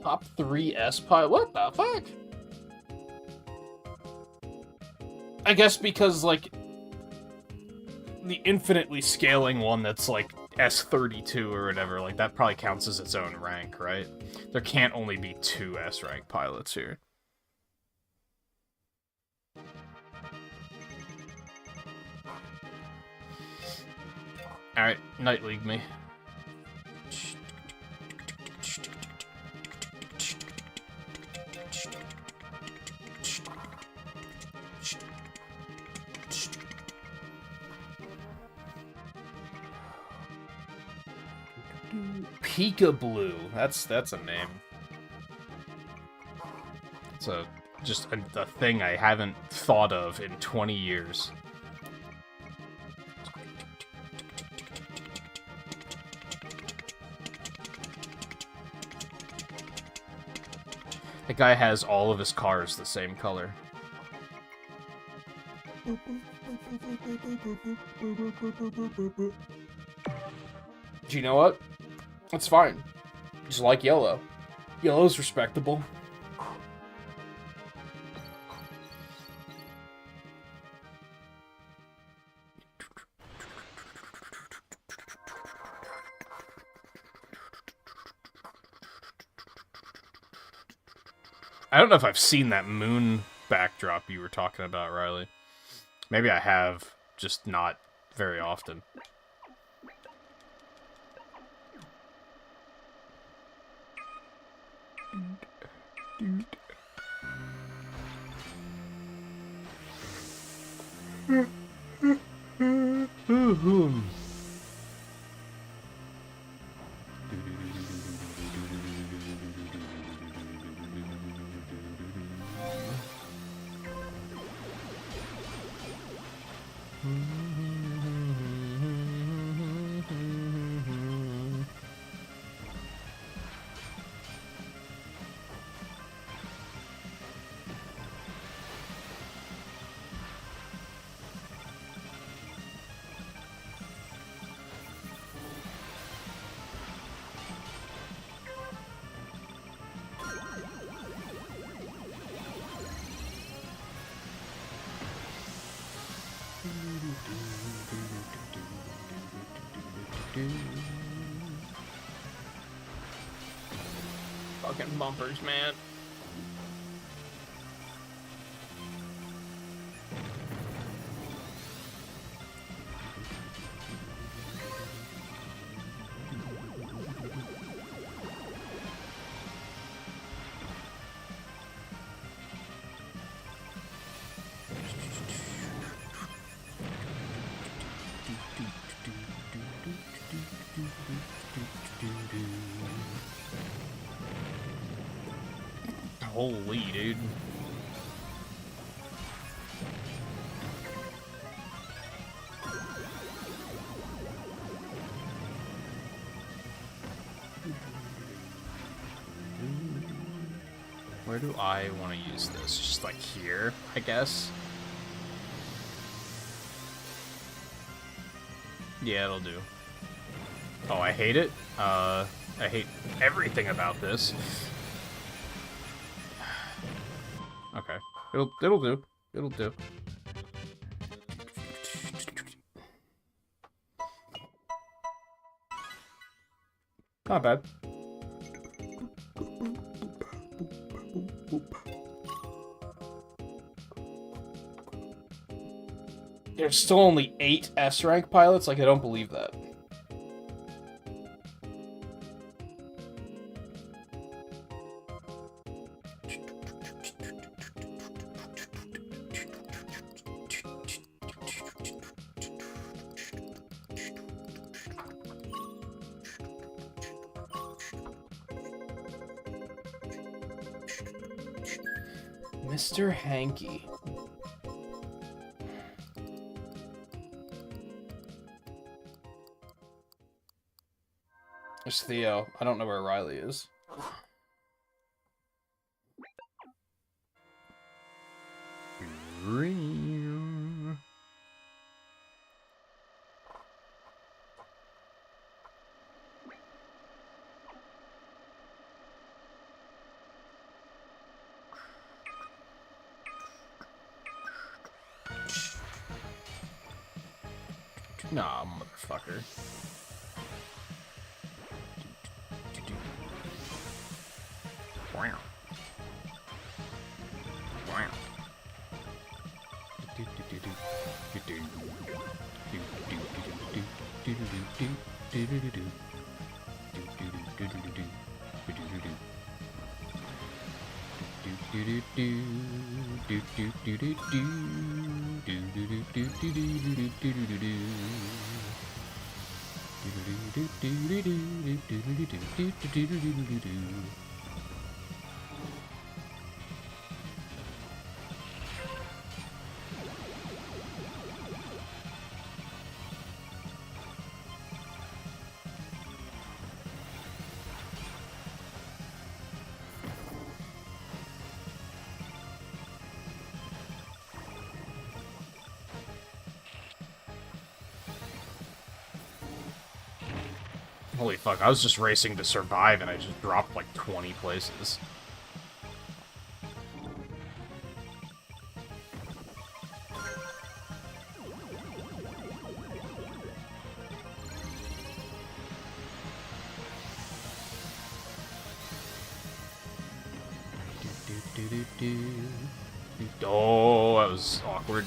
Top 3 S-Pilot? What the fuck? I guess because, like, the infinitely scaling one that's, like, S32 or whatever, like, that probably counts as its own rank, right? There can't only be 2 S-rank pilots here. Alright, Night League me. Peekaboo. That's a name. It's just a thing I haven't thought of in 20 years. The guy has all of his cars the same color. Do you know what? That's fine. Just like yellow. Yellow's respectable. I don't know if I've seen that moon backdrop you were talking about, Riley. Maybe I have, just not very often. Fucking bumpers, man. Holy, dude. Where do I want to use this? Just like here, I guess? Yeah, it'll do. Oh, I hate it. I hate everything about this. Okay. It'll do. It'll do. Not bad. There's still only 8 S-rank pilots? Like, I don't believe that. Mr. Hanky. There's Theo. I don't know where Riley is. Nah, motherfucker. Wow. Wow. Holy fuck, I was just racing to survive and I just dropped like 20 places. Oh, that was awkward.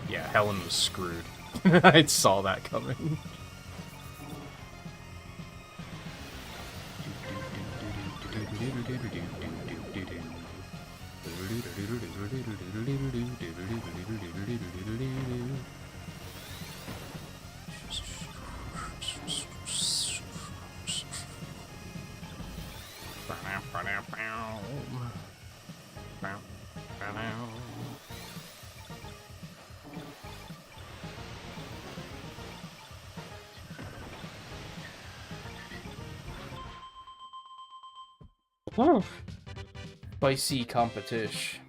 Yeah, Helen was screwed. I saw that coming. Oh. Spicy competition.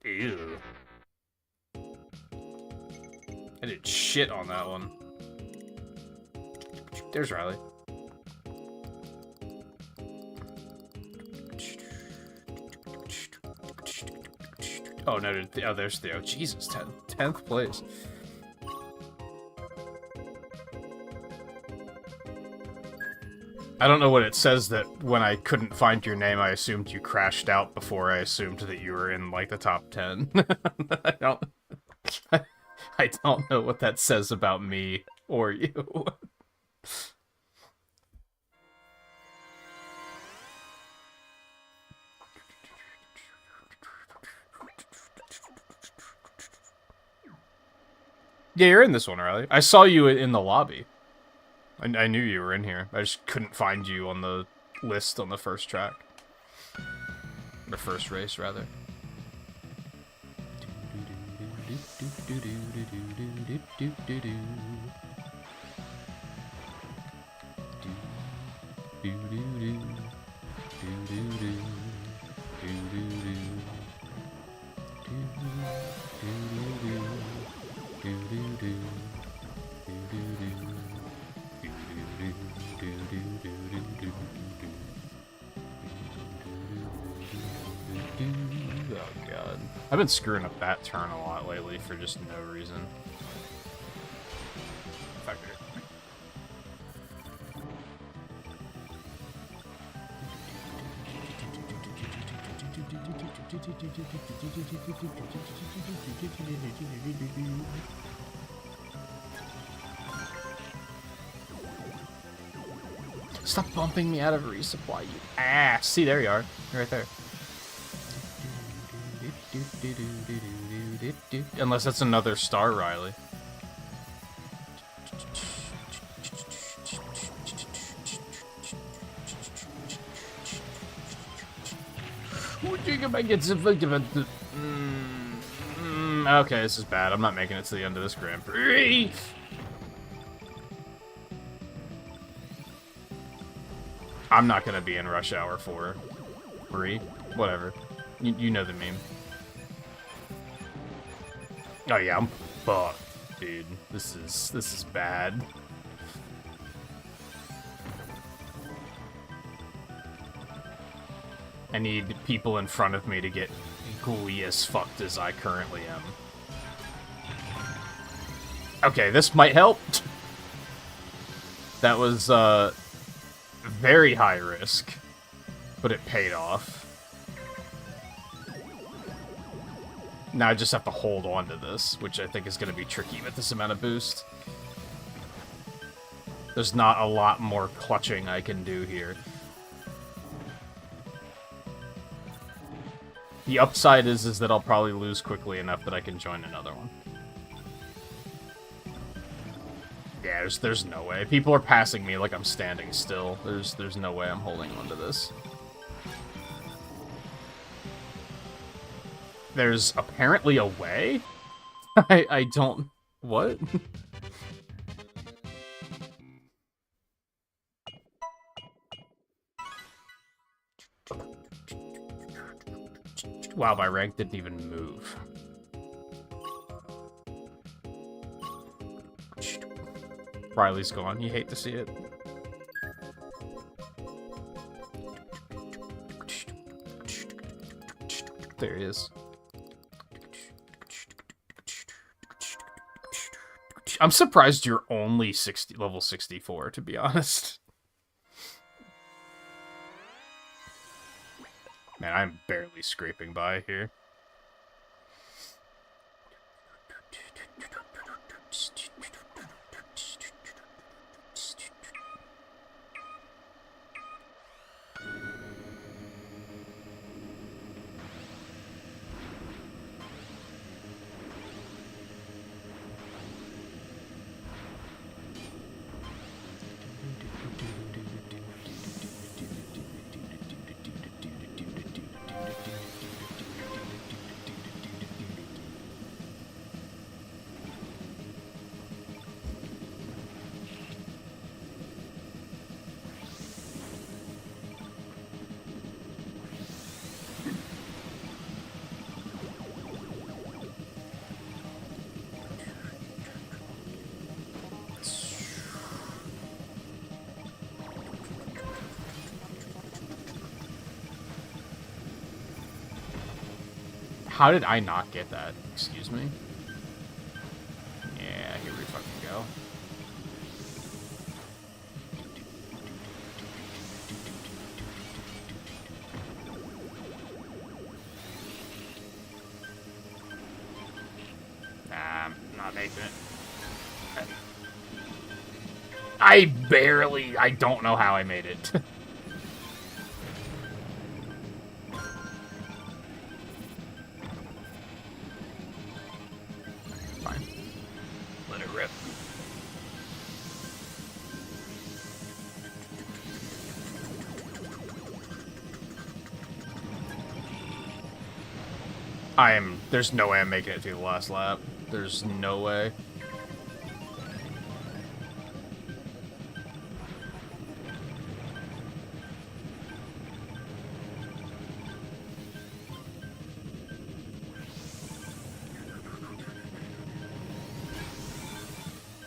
Ew. I did shit on that one. There's Riley. Oh, no, oh, there's Theo. Jesus, 10th place. I don't know what it says that when I couldn't find your name, I assumed you crashed out before I assumed that you were in, like, the top 10. I don't... I don't know what that says about me or you. Yeah, you're in this one, Riley. I saw you in the lobby. I knew you were in here. I just couldn't find you on the list on the first track. The first race, rather. Oh god. I've been screwing up that turn a lot lately for just no reason. Fuck it. Stop bumping me out of resupply, you ass. See, there you are. You're right there. Unless that's another star, Riley. Okay, this is bad. I'm not making it to the end of this Grand Prix. I'm not gonna be in Rush Hour 4. 3? Whatever. You know the meme. Oh yeah, I'm fucked, dude. This is bad. I need people in front of me to get equally as fucked as I currently am. Okay, this might help. That was, very high risk, but it paid off. Now I just have to hold on to this, which I think is going to be tricky with this amount of boost. There's not a lot more clutching I can do here. The upside is that I'll probably lose quickly enough that I can join another one. Yeah, there's no way. People are passing me like I'm standing still. There's no way I'm holding on to this. There's apparently a way? I don't... What? Wow, my rank didn't even move. Riley's gone. You hate to see it. There he is. I'm surprised you're only level 64, to be honest. Man, I'm barely scraping by here. How did I not get that? Excuse me? Yeah, here we fucking go. Nah, I'm not making it. I don't know how I made it. Fine. Let it rip. There's no way I'm making it through the last lap. There's no way.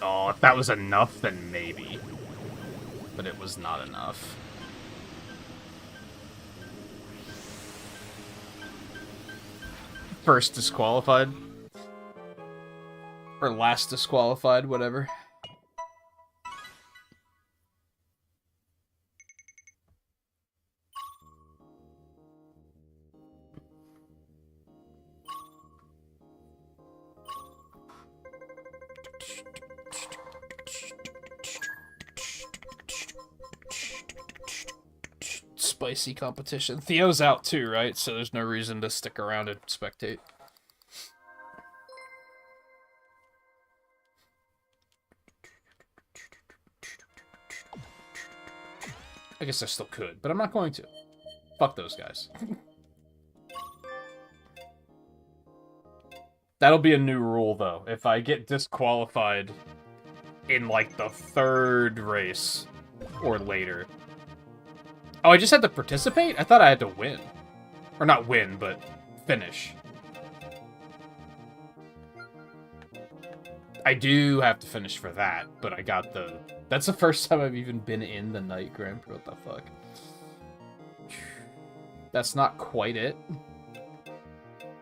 Oh, if that was enough, then maybe. But it was not enough. First disqualified. Or last disqualified, whatever. Spicy competition. Theo's out too, right? So there's no reason to stick around and spectate. I guess I still could, but I'm not going to. Fuck those guys. That'll be a new rule, though. If I get disqualified in, like, the 3rd race or later... Oh, I just had to participate? I thought I had to win. Or not win, but finish. I do have to finish for that, but I got the... That's the first time I've even been in the Night Grand Prix. What the fuck? That's not quite it.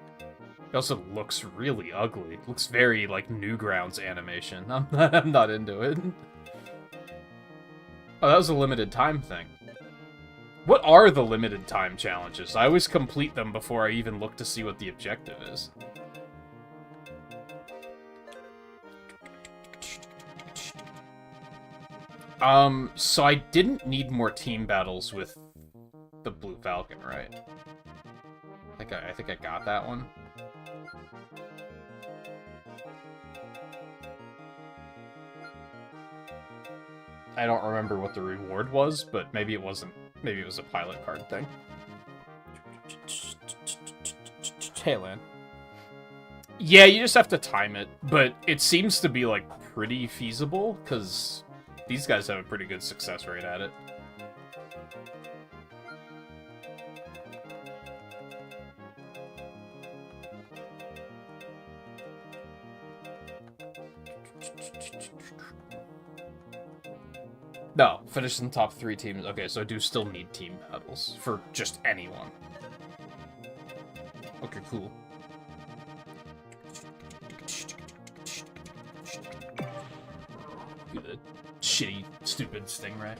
It also looks really ugly. It looks very, like, Newgrounds animation. I'm not into it. Oh, that was a limited time thing. What are the limited time challenges? I always complete them before I even look to see what the objective is. So I didn't need more team battles with the Blue Falcon, right? I think I got that one. I don't remember what the reward was, but maybe it wasn't. Maybe it was a pilot card thing. Hey, Lan. Yeah, you just have to time it, but it seems to be, like, pretty feasible, because these guys have a pretty good success rate at it. No, finish in the top 3 teams. Okay, so I do still need team battles for just anyone. Okay, cool. Do the shitty, stupid stingray.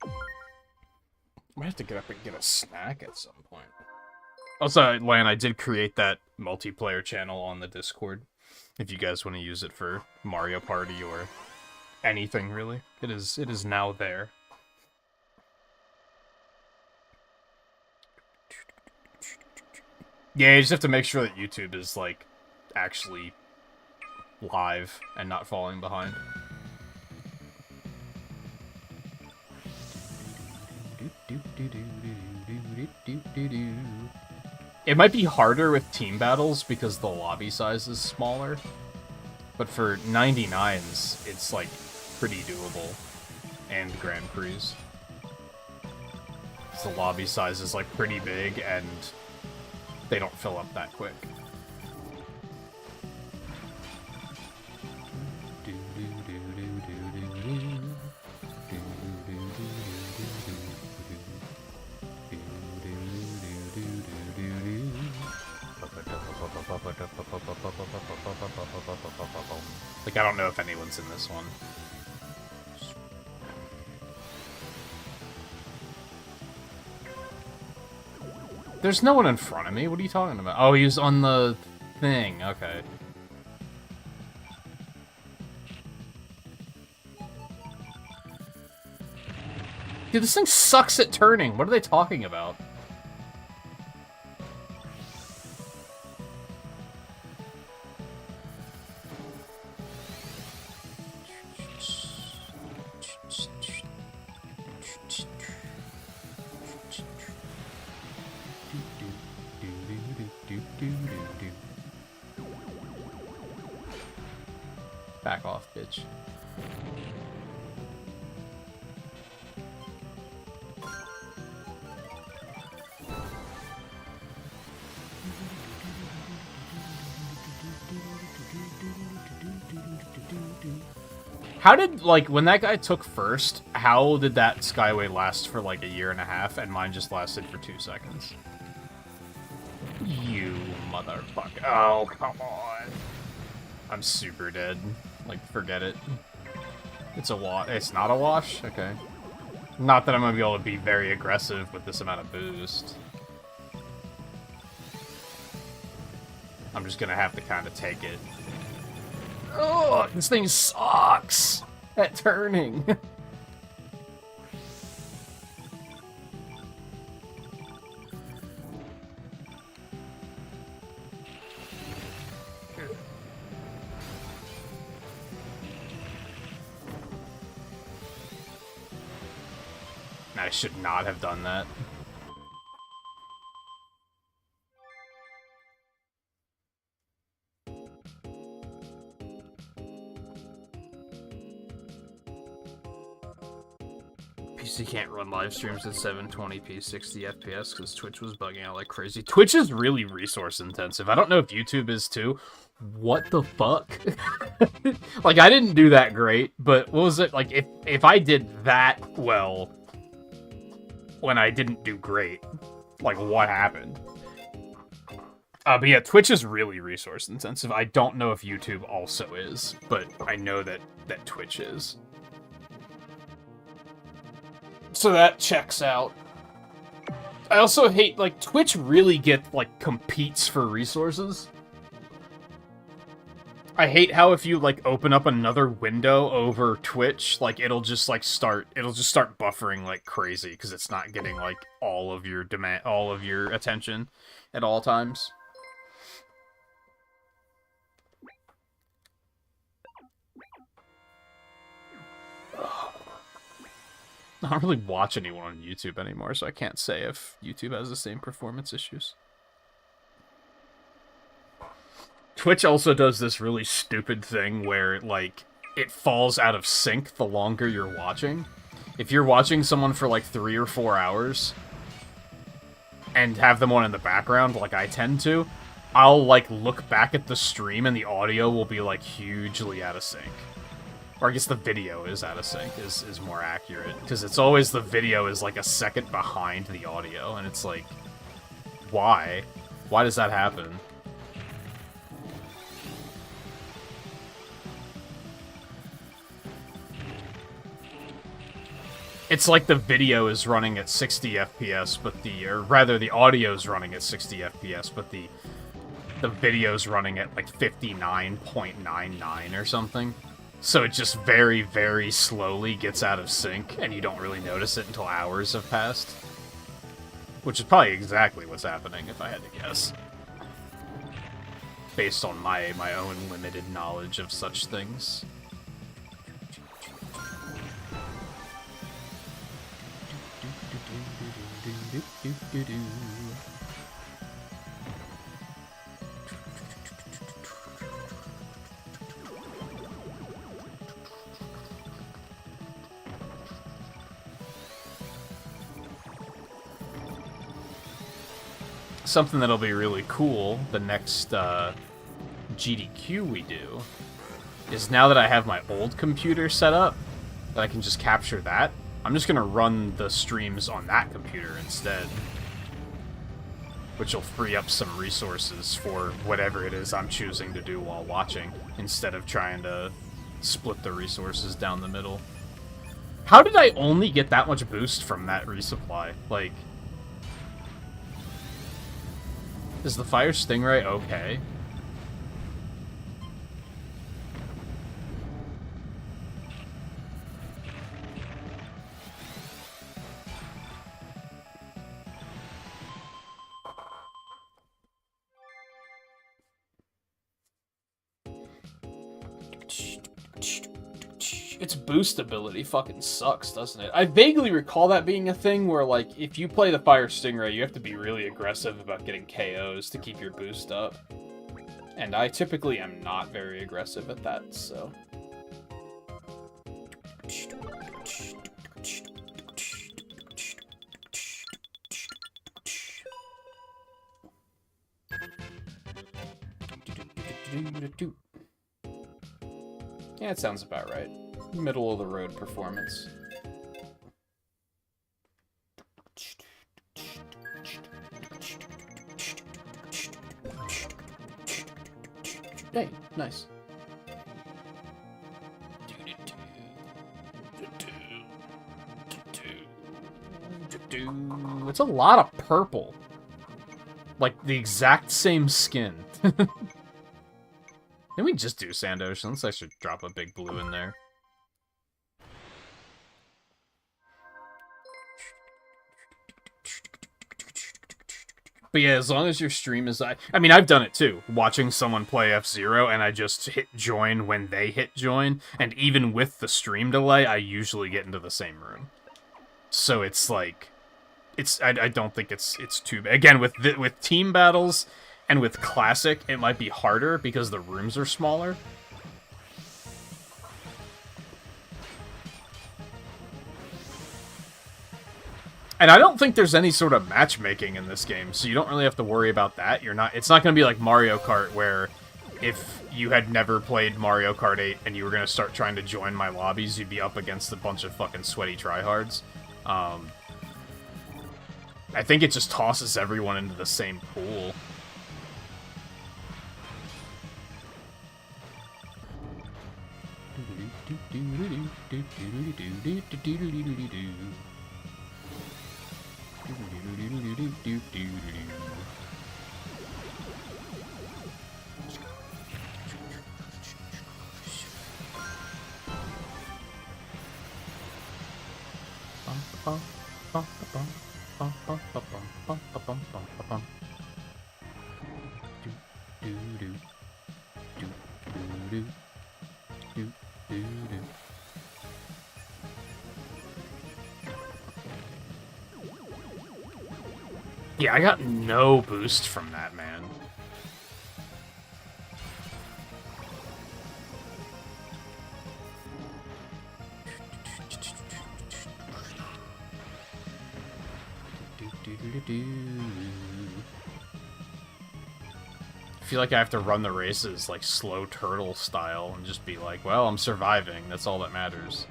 I might have to get up and get a snack at some point. Also, Lan, I did create that multiplayer channel on the Discord. If you guys want to use it for Mario Party or anything, really. It is now there. Yeah, you just have to make sure that YouTube is, like, actually live and not falling behind. It might be harder with team battles because the lobby size is smaller, but for 99s, it's, like, pretty doable, and Grand Prix. The lobby size is, like, pretty big, and they don't fill up that quick. Like, I don't know if anyone's in this one. There's no one in front of me. What are you talking about? Oh, he's on the thing. Okay. Dude, this thing sucks at turning. What are they talking about? Back off, bitch. How did, like, when that guy took first, how did that Skyway last for, like, a year and a half, and mine just lasted for 2 seconds? You motherfucker. Oh, come on. I'm super dead. Like, forget it. It's a wash. It's not a wash? Okay. Not that I'm gonna be able to be very aggressive with this amount of boost. I'm just gonna have to kind of take it. Oh, this thing sucks at turning. I should not have done that. PC can't run live streams at 720p 60 FPS because Twitch was bugging out like crazy. Twitch is really resource intensive. I don't know if YouTube is too. What the fuck? Like, I didn't do that great, but what was it? Like, if I did that well when I didn't do great, like, what happened? But yeah, Twitch is really resource intensive. I don't know if YouTube also is, but I know that Twitch is. So that checks out. I also hate, like, Twitch really competes for resources. I hate how if you, like, open up another window over Twitch, like, it'll just start buffering like crazy because it's not getting, like, all of your attention at all times. I don't really watch anyone on YouTube anymore, so I can't say if YouTube has the same performance issues. Twitch also does this really stupid thing where, like, it falls out of sync the longer you're watching. If you're watching someone for, like, 3 or 4 hours and have them on in the background, like I tend to, I'll, like, look back at the stream and the audio will be, like, hugely out of sync. Or I guess the video is out of sync, is more accurate. Because it's always the video is, like, a second behind the audio, and it's like, why? Why does that happen? It's like the video is running at 60 FPS, but or rather the audio is running at 60 FPS, but the video's running at, like, 59.99 or something. So it just very, very slowly gets out of sync, and you don't really notice it until hours have passed. Which is probably exactly what's happening, if I had to guess. Based on my own limited knowledge of such things. Something that'll be really cool, the next GDQ we do, is now that I have my old computer set up, that I can just capture that, I'm just gonna run the streams on that computer instead. which will free up some resources for whatever it is I'm choosing to do while watching, instead of trying to split the resources down the middle. How did I only get that much boost from that resupply? Like, is the fire stingray okay? Its boost ability fucking sucks, doesn't it? I vaguely recall that being a thing where, like, if you play the Fire Stingray, you have to be really aggressive about getting KOs to keep your boost up. And I typically am not very aggressive at that, so... Yeah, it sounds about right. Middle of the road performance. Hey, nice. It's a lot of purple. Like the exact same skin. Can we just do Sand Oceans? I should drop a big blue in there. But yeah, as long as your stream is... I mean, I've done it too. Watching someone play F-Zero, and I just hit join when they hit join. And even with the stream delay, I usually get into the same room. So it's like... I don't think it's too bad. Again, with team battles and with Classic, it might be harder because the rooms are smaller. And I don't think there's any sort of matchmaking in this game, so you don't really have to worry about that. It's not going to be like Mario Kart, where if you had never played Mario Kart 8 and you were going to start trying to join my lobbies, you'd be up against a bunch of fucking sweaty tryhards. I think it just tosses everyone into the same pool. Yeah, I got no boost from that, man. I feel like I have to run the races like slow turtle style and just be like, well, I'm surviving. That's all that matters.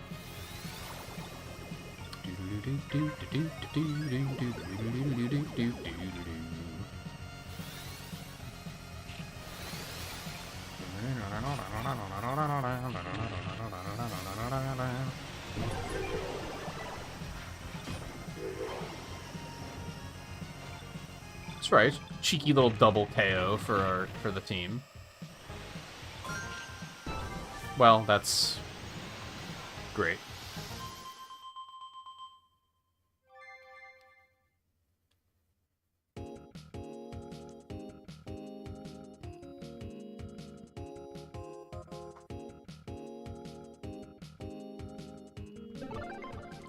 That's right. Cheeky little double KO for the team. Well, that's great.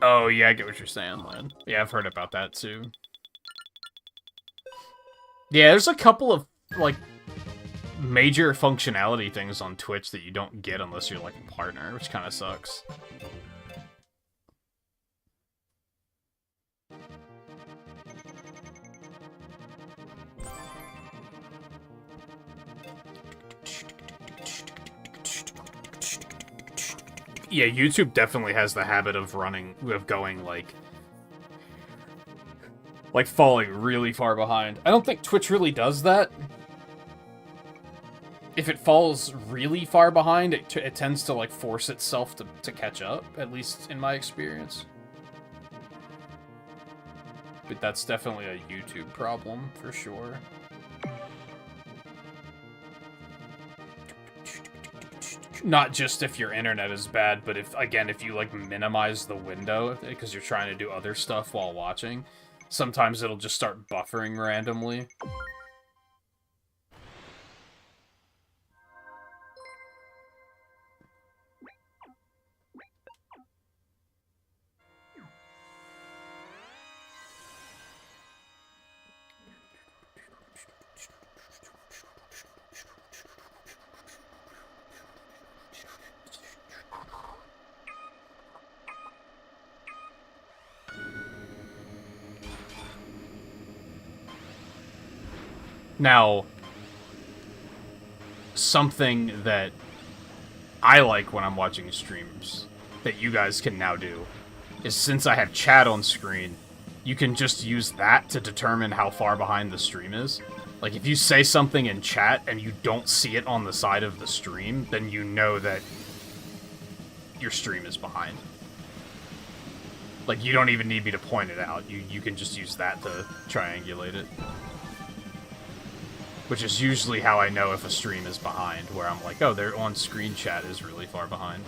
Oh, yeah, I get what you're saying, Lynn. Yeah, I've heard about that, too. Yeah, there's a couple of, like, major functionality things on Twitch that you don't get unless you're, like, a partner, which kind of sucks. Yeah, YouTube definitely has the habit of going, like, Like, falling really far behind. I don't think Twitch really does that. If it falls really far behind, it tends to, like, force itself to catch up, at least in my experience. But that's definitely a YouTube problem, for sure. Not just if your internet is bad, but if you, like, minimize the window, because you're trying to do other stuff while watching, sometimes it'll just start buffering randomly. Now, something that I like when I'm watching streams that you guys can now do is, since I have chat on screen, you can just use that to determine how far behind the stream is. Like, if you say something in chat and you don't see it on the side of the stream, then you know that your stream is behind. Like, you don't even need me to point it out. You can just use that to triangulate it. Which is usually how I know if a stream is behind, where I'm like, oh, their on-screen chat is really far behind.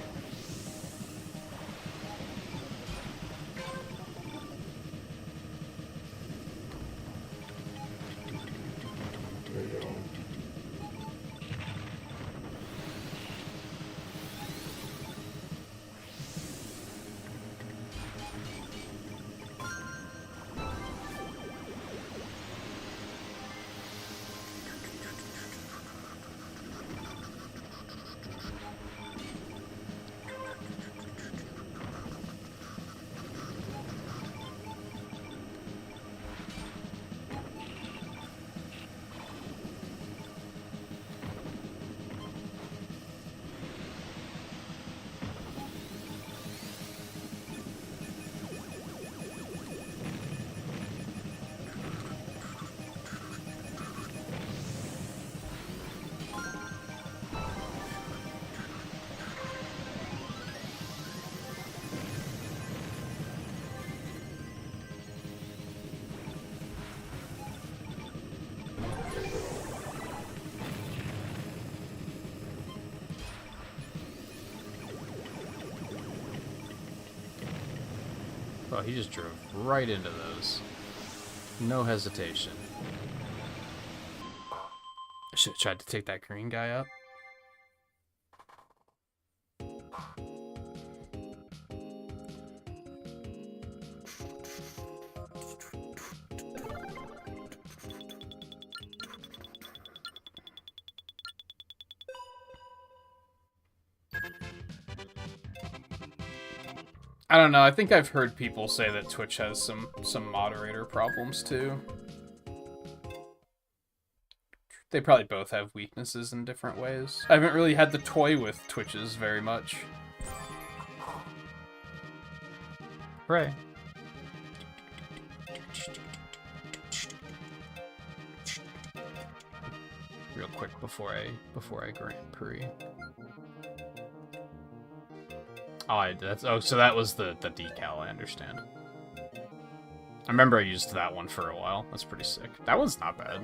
Oh, he just drove right into those. No hesitation. I should have tried to take that green guy up. I don't know, I think I've heard people say that Twitch has some moderator problems too. They probably both have weaknesses in different ways. I haven't really had to toy with Twitches very much. Hooray. Real quick before I Grand Prix. Oh, so that was the decal, I understand. I remember I used that one for a while. That's pretty sick. That one's not bad.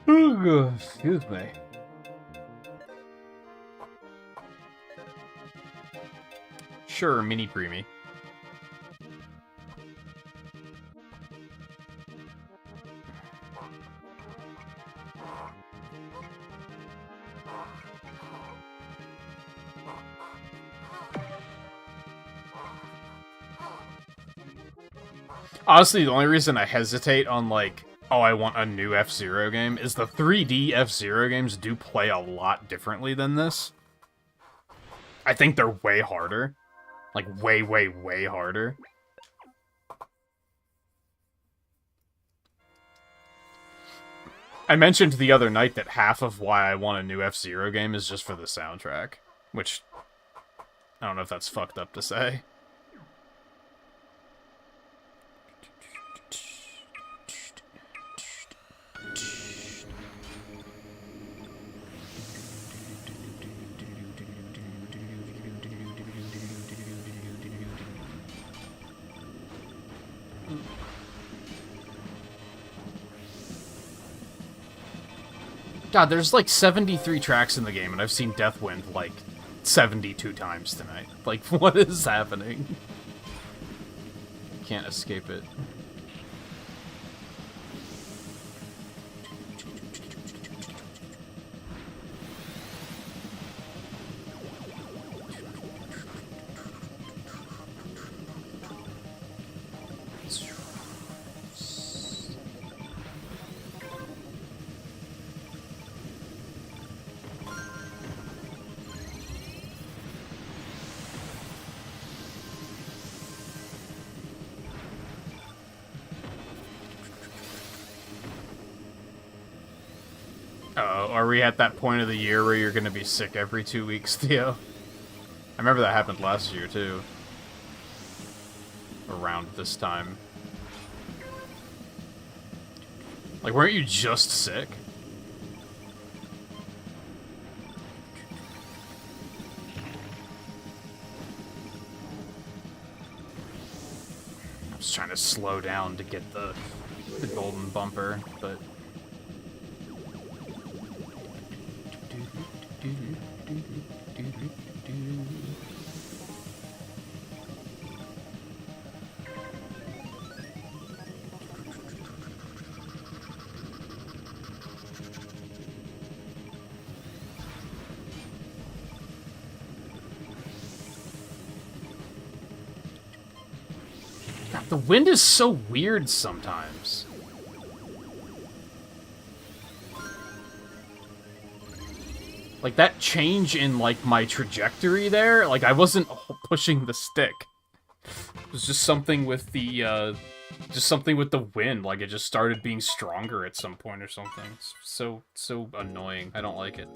Oh, excuse me. Sure, mini preemie. Honestly, the only reason I hesitate on, like, oh, I want a new F-Zero game is the 3D F-Zero games do play a lot differently than this. I think they're way harder. Like, way, way, way harder. I mentioned the other night that half of why I want a new F-Zero game is just for the soundtrack, which I don't know if that's fucked up to say. God, there's like 73 tracks in the game, and I've seen Deathwind like 72 times tonight. Like, what is happening? Can't escape it. Are we at that point of the year where you're gonna be sick every 2 weeks, Theo? I remember that happened last year, too. Around this time. Like, weren't you just sick? I was trying to slow down to get the golden bumper, but... God, the wind is so weird sometimes. Like, that change in, like, my trajectory there, like, I wasn't pushing the stick. It was just something with the, just something with the wind. Like, it just started being stronger at some point or something. It's so annoying. I don't like it.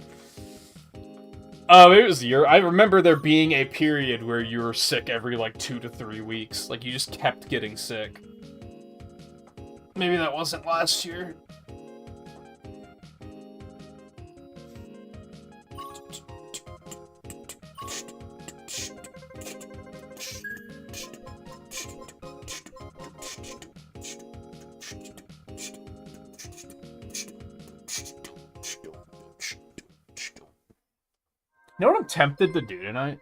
It was I remember there being a period where you were sick every, like, 2 to 3 weeks. Like, you just kept getting sick. Maybe that wasn't last year. You know what I'm tempted to do tonight?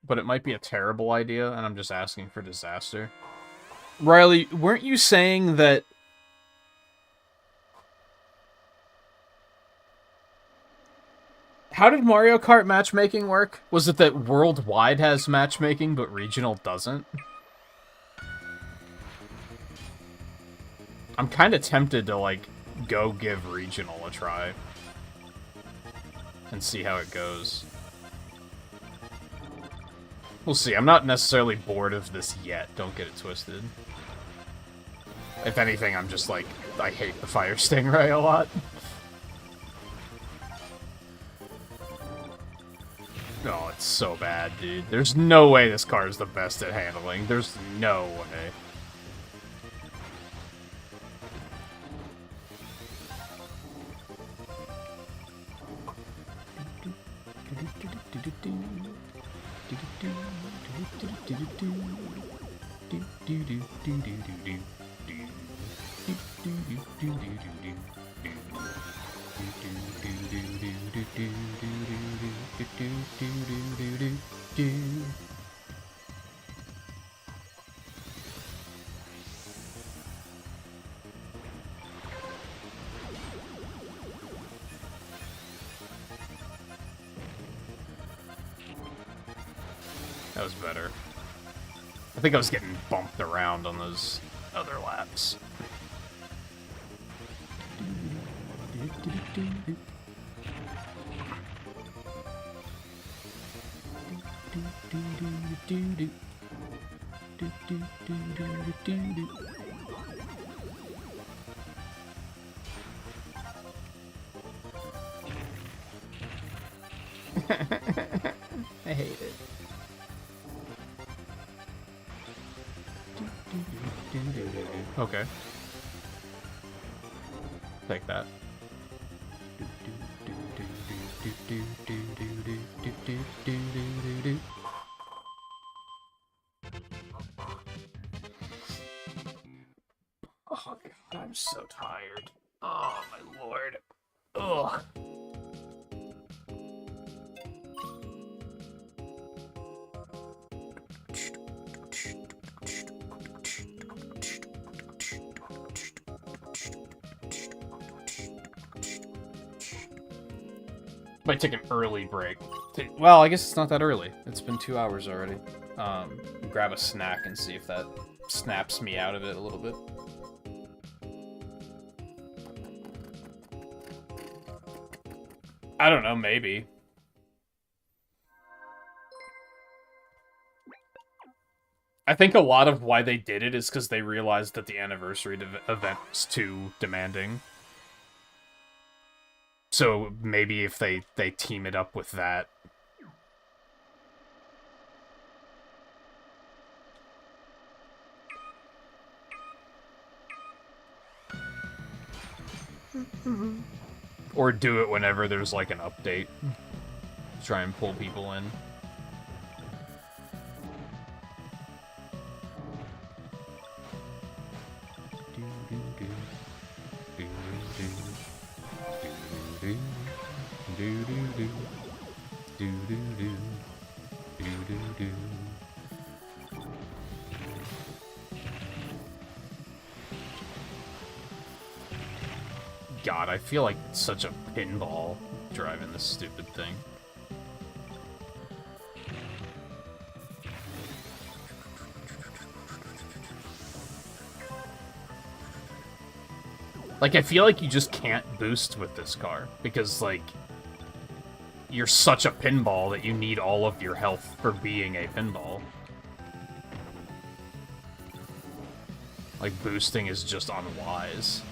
But it might be a terrible idea, and I'm just asking for disaster. Riley, weren't you saying that... How did Mario Kart matchmaking work? Was it that worldwide has matchmaking, but regional doesn't? I'm kind of tempted to, like, go give regional a try. And see how it goes. We'll see. I'm not necessarily bored of this yet. Don't get it twisted. If anything, I'm just like, I hate the Fire Stingray a lot. Oh, it's so bad, dude. There's no way this car is the best at handling. There's no way. That was better. I think I was getting bumped around on those other laps. I hate it. Okay. Take that. Oh god, I'm so tired. Oh my lord. Ugh. Might take an early break. Well, I guess it's not that early. It's been 2 hours already. Grab a snack and see if that snaps me out of it a little bit. I don't know, maybe. I think a lot of why they did it is because they realized that the anniversary event was too demanding. So maybe if they team it up with that. Or do it whenever there's like an update. Try and pull people in. God, I feel like such a pinball driving this stupid thing. Like, I feel like you just can't boost with this car, because, like, you're such a pinball that you need all of your health for being a pinball. Like, boosting is just unwise.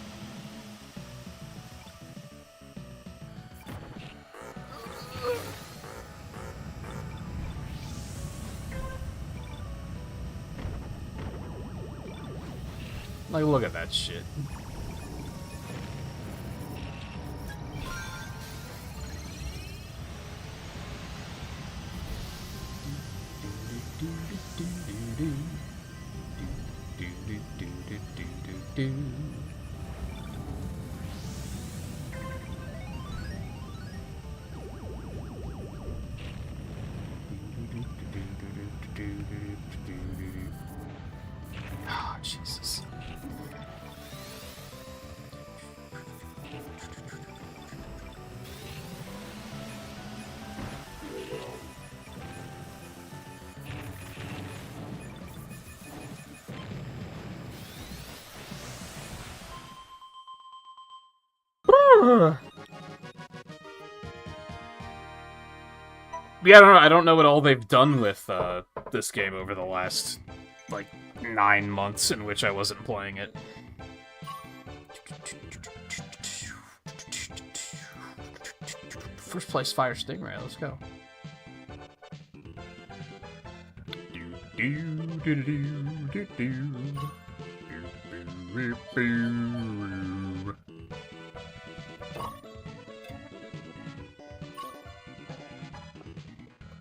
Like, look at that shit. Oh, Jesus. Yeah, I don't know what all they've done with this game over the last, like, 9 months in which I wasn't playing it. First place Fire Stingray, let's go.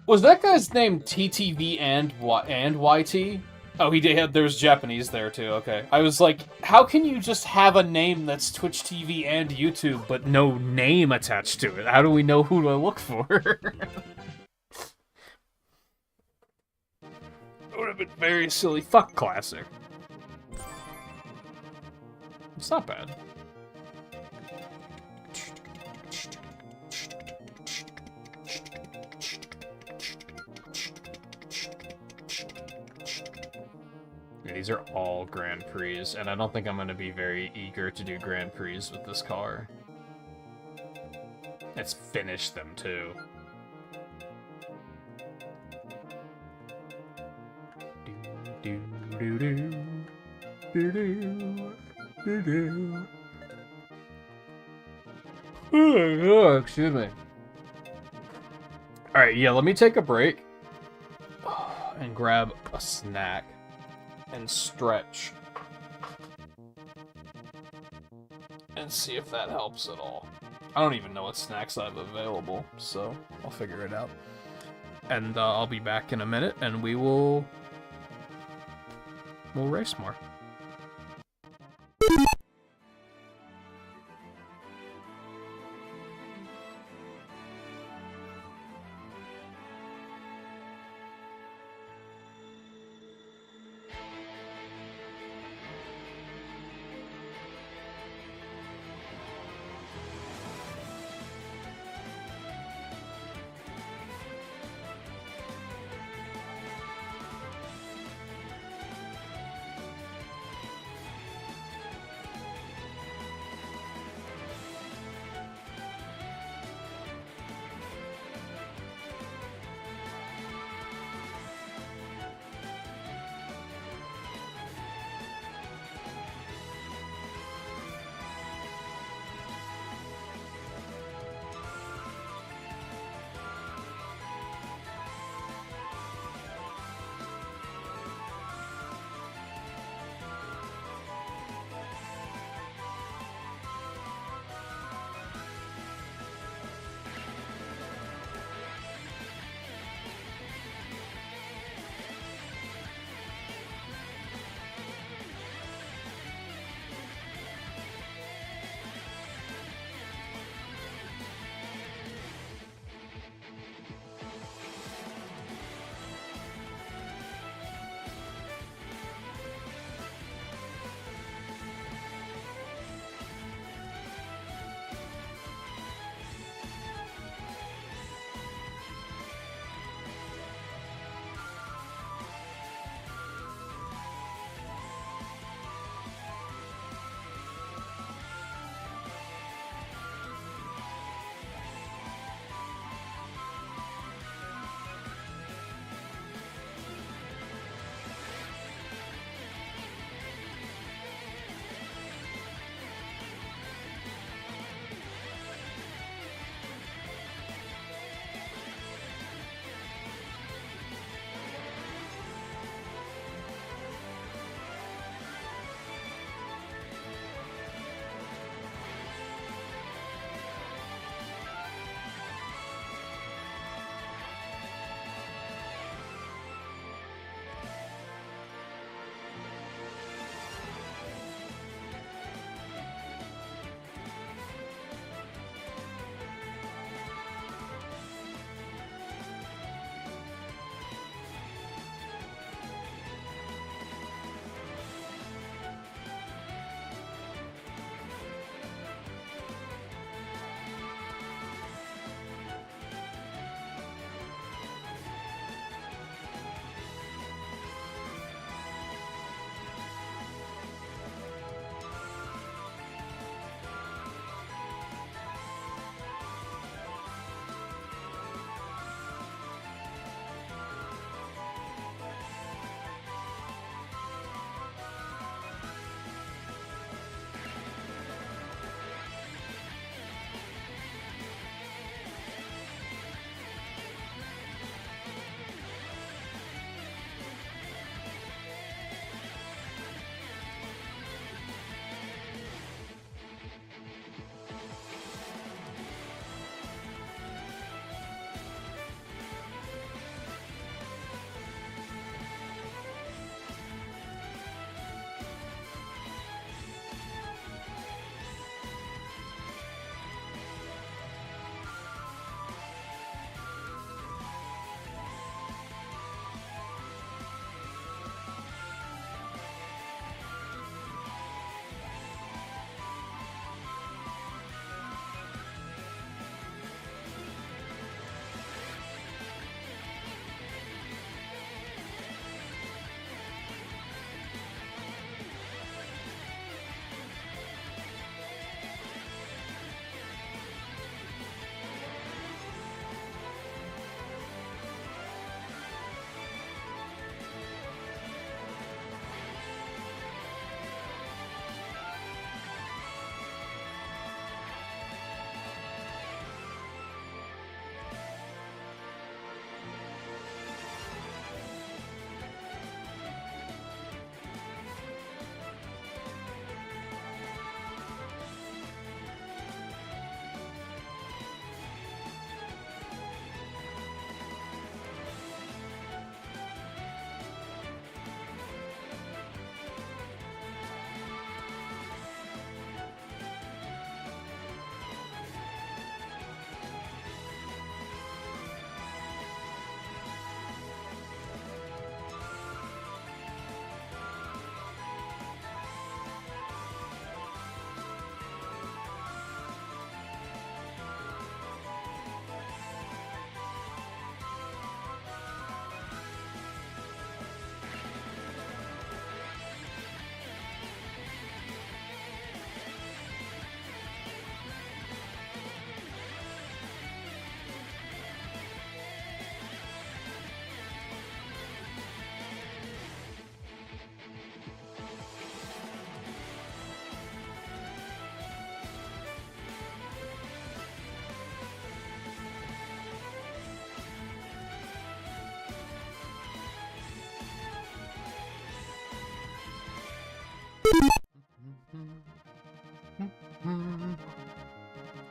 Was that guy's name TTV and YT? Oh, he did. There was Japanese there too. Okay, I was like, how can you just have a name that's Twitch TV and YouTube, but no name attached to it? How do we know who to look for? It would have been very silly. Fuck Classic. It's not bad. These are all Grand Prix, and I don't think I'm going to be very eager to do Grand Prix with this car. Let's finish them, too. Oh, excuse me. Alright, yeah, let me take a break and grab a snack and stretch and see if that helps at all. I don't even know what snacks I have available, so I'll figure it out. And I'll be back in a minute, and we'll race more.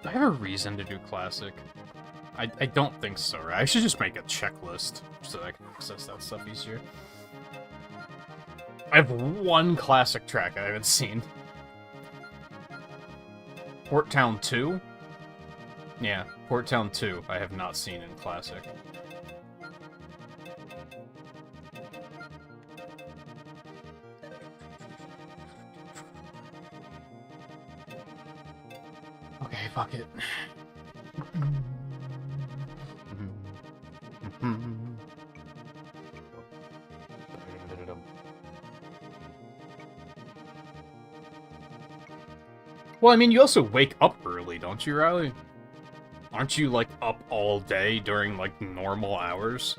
Do I have a reason to do classic? I don't think so, right? I should just make a checklist so that I can access that stuff easier. I have one classic track I haven't seen. Port Town 2? Yeah, Port Town 2 I have not seen in classic. Okay, fuck it. Well, I mean, you also wake up early, don't you, Riley? Aren't you, like, up all day during, like, normal hours?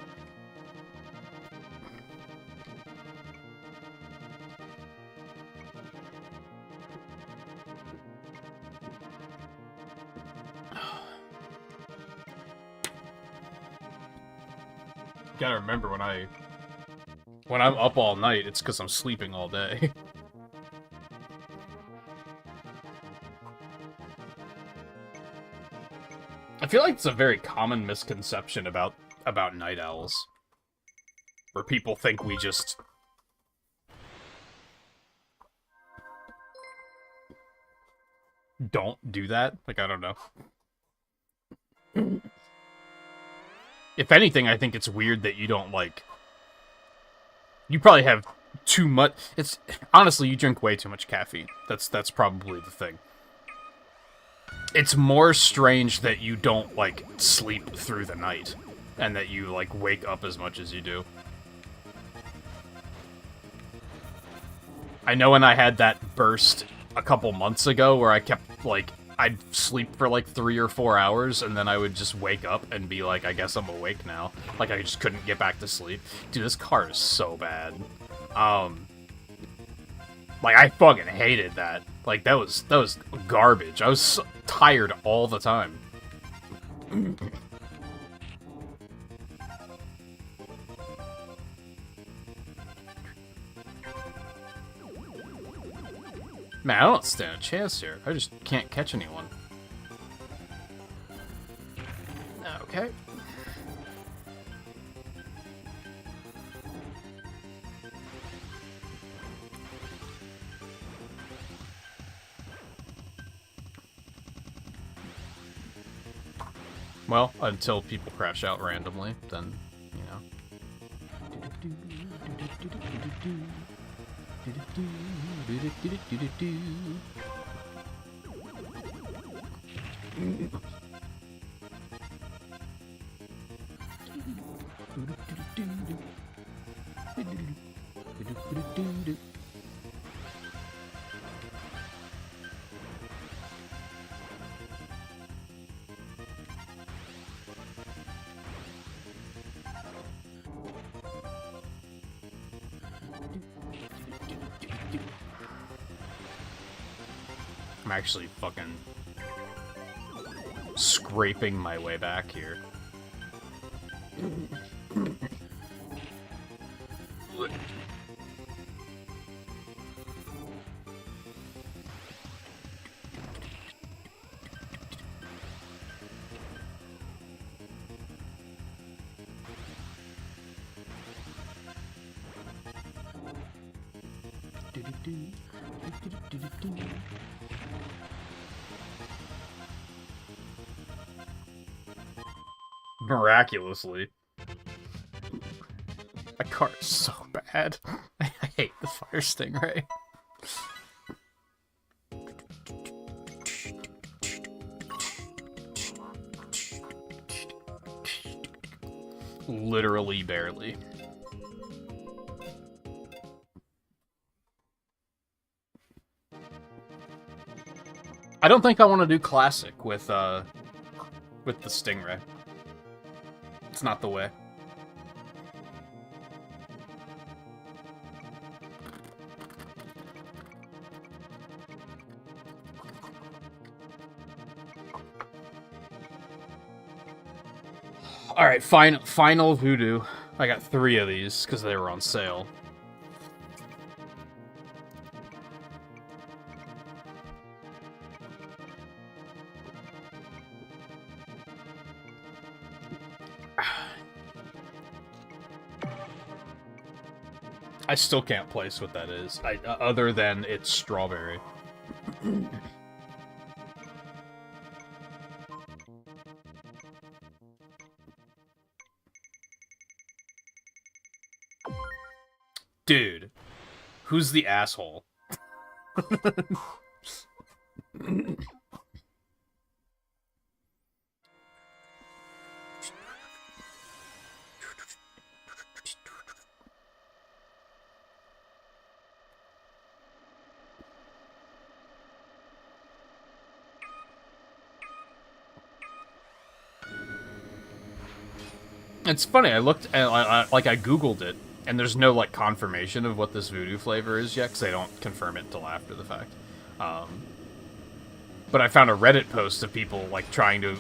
Gotta remember when I'm up all night, it's because I'm sleeping all day. I feel like it's a very common misconception about night owls. Where people think we just... don't do that. Like, I don't know. If anything, I think it's weird that you don't, like... You probably have too much... It's... Honestly, you drink way too much caffeine. That's probably the thing. It's more strange that you don't, like, sleep through the night. And that you, like, wake up as much as you do. I know when I had that burst a couple months ago where I kept, like... I'd sleep for, like, 3 or 4 hours, and then I would just wake up and be like, I guess I'm awake now. Like, I just couldn't get back to sleep. Dude, this car is so bad. Like, I fucking hated that. Like, that was garbage. I was so tired all the time. Man, I don't stand a chance here. I just can't catch anyone. Okay. Well, until people crash out randomly, then, you know. I'm actually fucking scraping my way back here. Miraculously. My car is so bad. I hate the fire stingray. Literally barely. I don't think I want to do classic with the stingray. It's not the way. Alright, final voodoo. I got 3 of these because they were on sale. I still can't place what that is, other than it's strawberry. Dude, who's the asshole? It's funny, I looked, and I Googled it, and there's no, like, confirmation of what this voodoo flavor is yet, because they don't confirm it until after the fact. But I found a Reddit post of people, like, trying to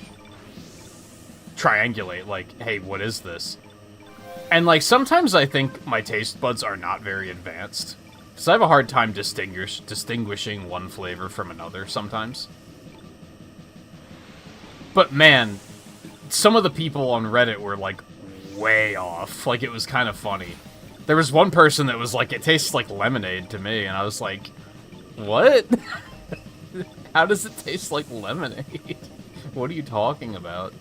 triangulate, like, hey, what is this? And, like, sometimes I think my taste buds are not very advanced, because I have a hard time distinguishing one flavor from another sometimes. But, man, some of the people on Reddit were, like, way off. Like, it was kind of funny. There was one person that was like, it tastes like lemonade to me, and I was like, what? How does it taste like lemonade? What are you talking about?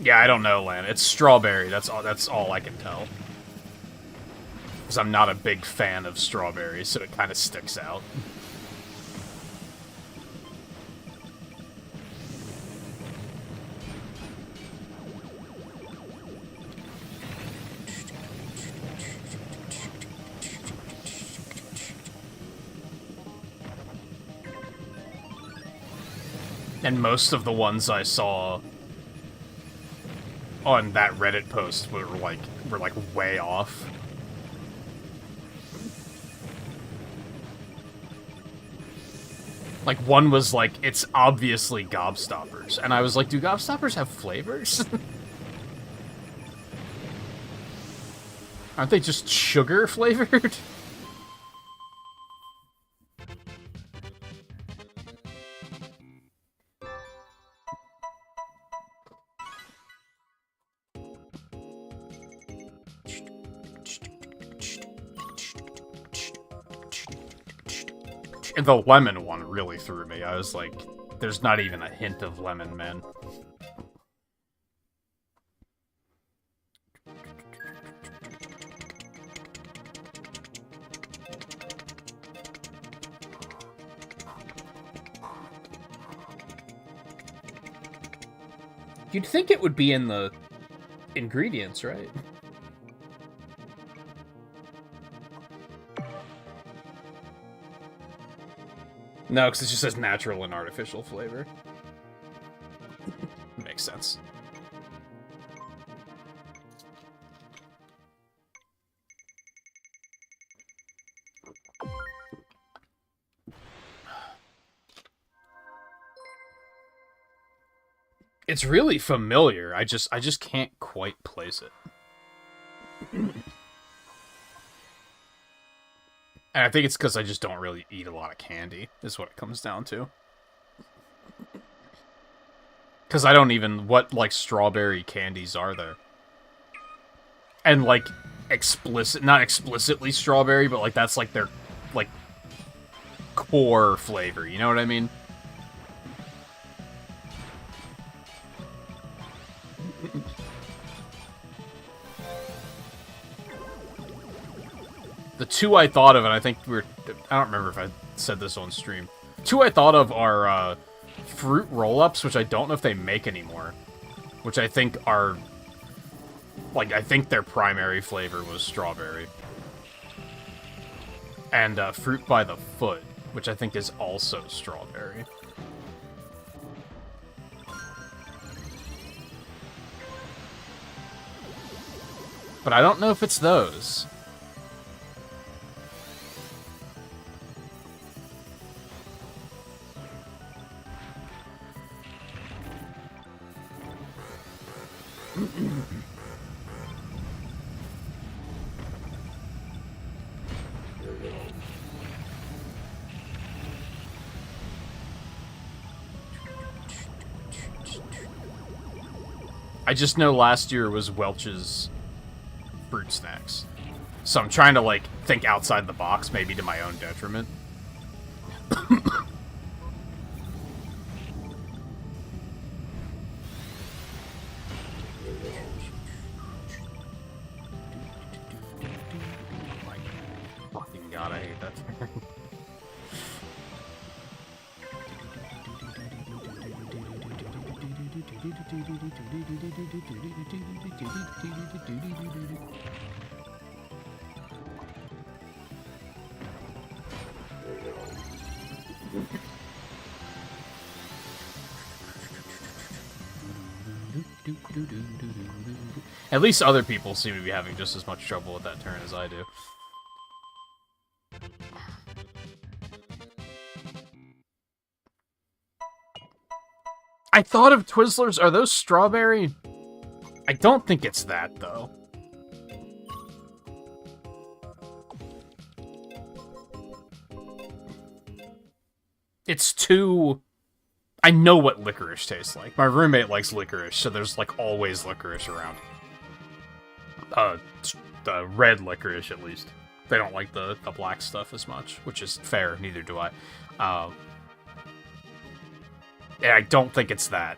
Yeah, I don't know, Lan. It's strawberry. That's all I can tell. Because I'm not a big fan of strawberries, so it kind of sticks out. And most of the ones I saw on that Reddit post were like way off. Like, one was like, it's obviously gobstoppers. And I was like, do gobstoppers have flavors? Aren't they just sugar flavored? And the lemon one really threw me. I was like, there's not even a hint of lemon, man. You'd think it would be in the ingredients, right? No, because it just says natural and artificial flavor. Makes sense. It's really familiar. I just can't quite place it. And I think it's because I just don't really eat a lot of candy, is what it comes down to. Because I don't even... What, like, strawberry candies are there? And, like, not explicitly strawberry, but, like, that's, like, their, like, core flavor, you know what I mean? The two I thought of, and I think I don't remember if I said this on stream. Two I thought of are fruit roll-ups, which I don't know if they make anymore. Which I think are... Like, I think their primary flavor was strawberry. And fruit by the foot, which I think is also strawberry. But I don't know if it's those. I just know last year was Welch's fruit snacks. So I'm trying to, like, think outside the box, maybe to my own detriment. Fucking god, I hate that turn. At least other people seem to be having just as much trouble with that turn as I do. I thought of Twizzlers. Are those strawberry? I don't think it's that, though. It's too... I know what licorice tastes like. My roommate likes licorice, so there's, like, always licorice around. The red licorice, at least. They don't like the black stuff as much, which is fair. Neither do I. And I don't think it's that.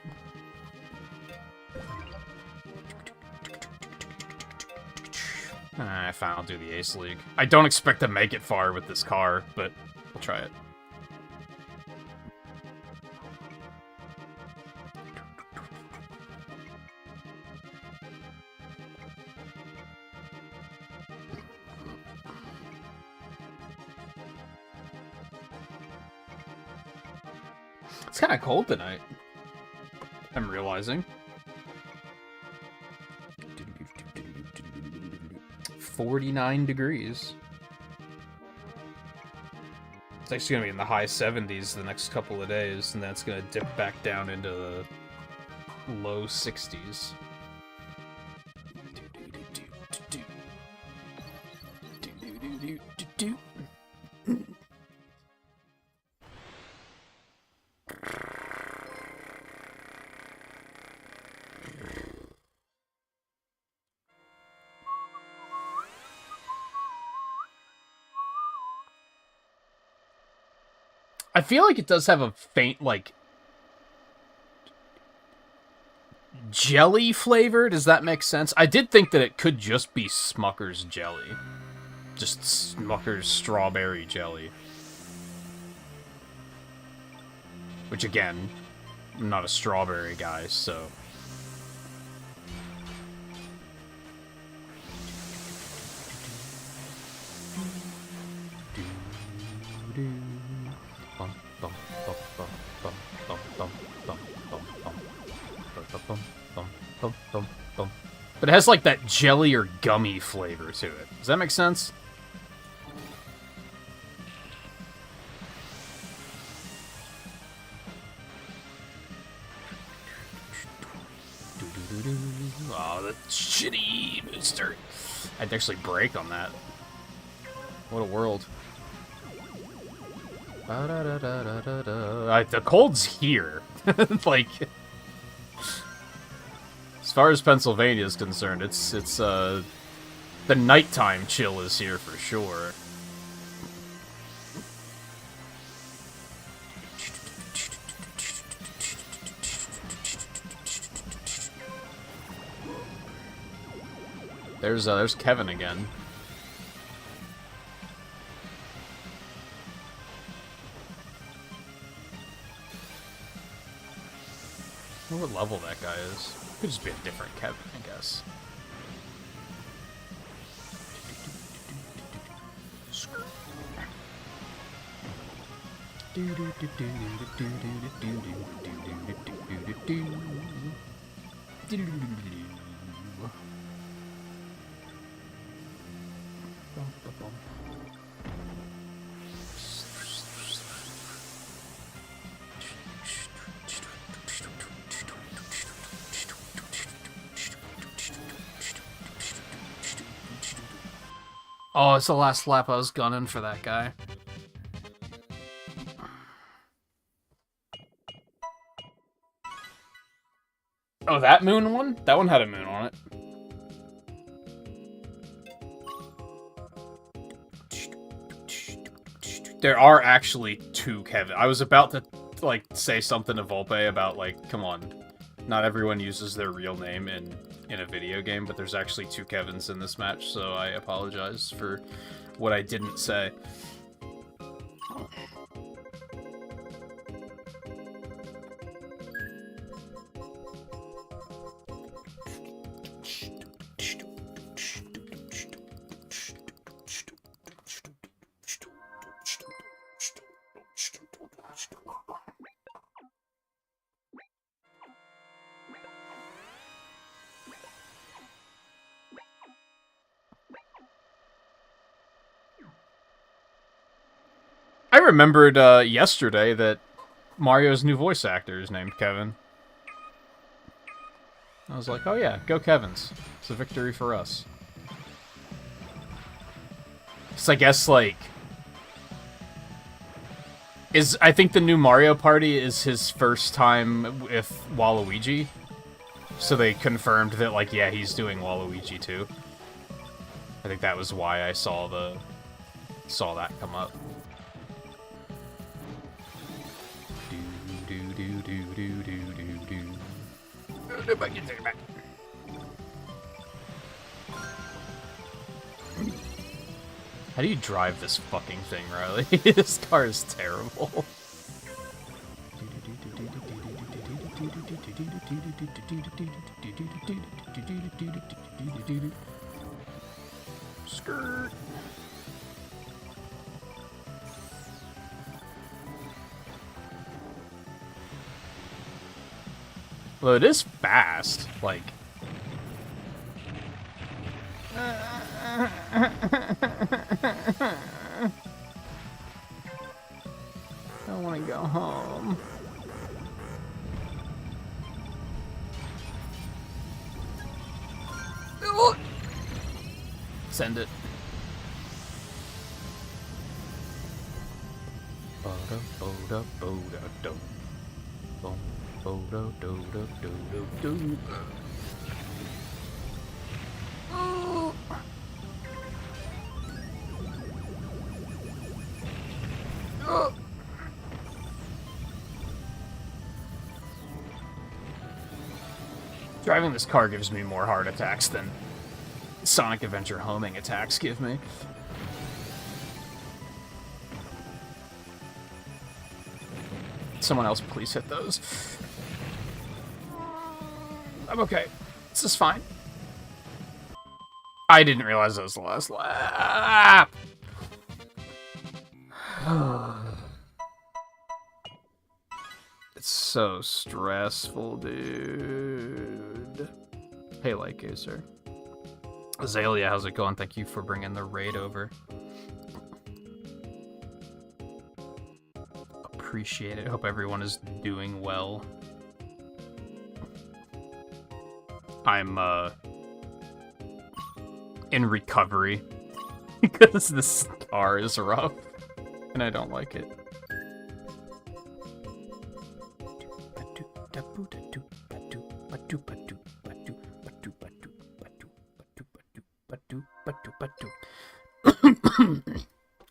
Fine, I'll do the Ace League. I don't expect to make it far with this car, but we'll try it. It's kind of cold tonight, I'm realizing. 49 degrees. It's actually going to be in the high 70s the next couple of days, and then it's going to dip back down into the low 60s. I feel like it does have a faint, like, jelly flavor. Does that make sense? I did think that it could just be Smucker's jelly. Just Smucker's strawberry jelly. Which, again, I'm not a strawberry guy, so... But it has, like, that jelly or gummy flavor to it. Does that make sense? Oh, the shitty booster. I'd actually brake on that. What a world. The cold's here. Like... As far as Pennsylvania is concerned, it's the nighttime chill is here for sure. There's Kevin again. I wonder what level that guy is. Could just be a different Kevin, I guess. Oh, it's the last lap I was gunning for that guy. Oh, that moon one? That one had a moon on it. There are actually two Kevin. I was about to, like, say something to Volpe about, like, come on. Not everyone uses their real name in a video game, but there's actually two Kevins in this match, so I apologize for what I didn't say. I remembered yesterday that Mario's new voice actor is named Kevin. I was like, oh yeah, go Kevins. It's a victory for us. So I guess, like... I think the new Mario Party is his first time with Waluigi. So they confirmed that, like, yeah, he's doing Waluigi too. I think that was why I saw that come up. How do you drive this fucking thing, Riley? This car is terrible. Skirt. Well, it is fast, like... I want to go home. Send it. Driving this car gives me more heart attacks than Sonic Adventure homing attacks give me. Someone else please hit those. I'm okay. This is fine. I didn't realize that was the last lap. It's so stressful, dude. Hey, Lightgazer. Azalea, how's it going? Thank you for bringing the raid over. Appreciate it. Hope everyone is doing well. I'm, in recovery. Because this car is rough. And I don't like it.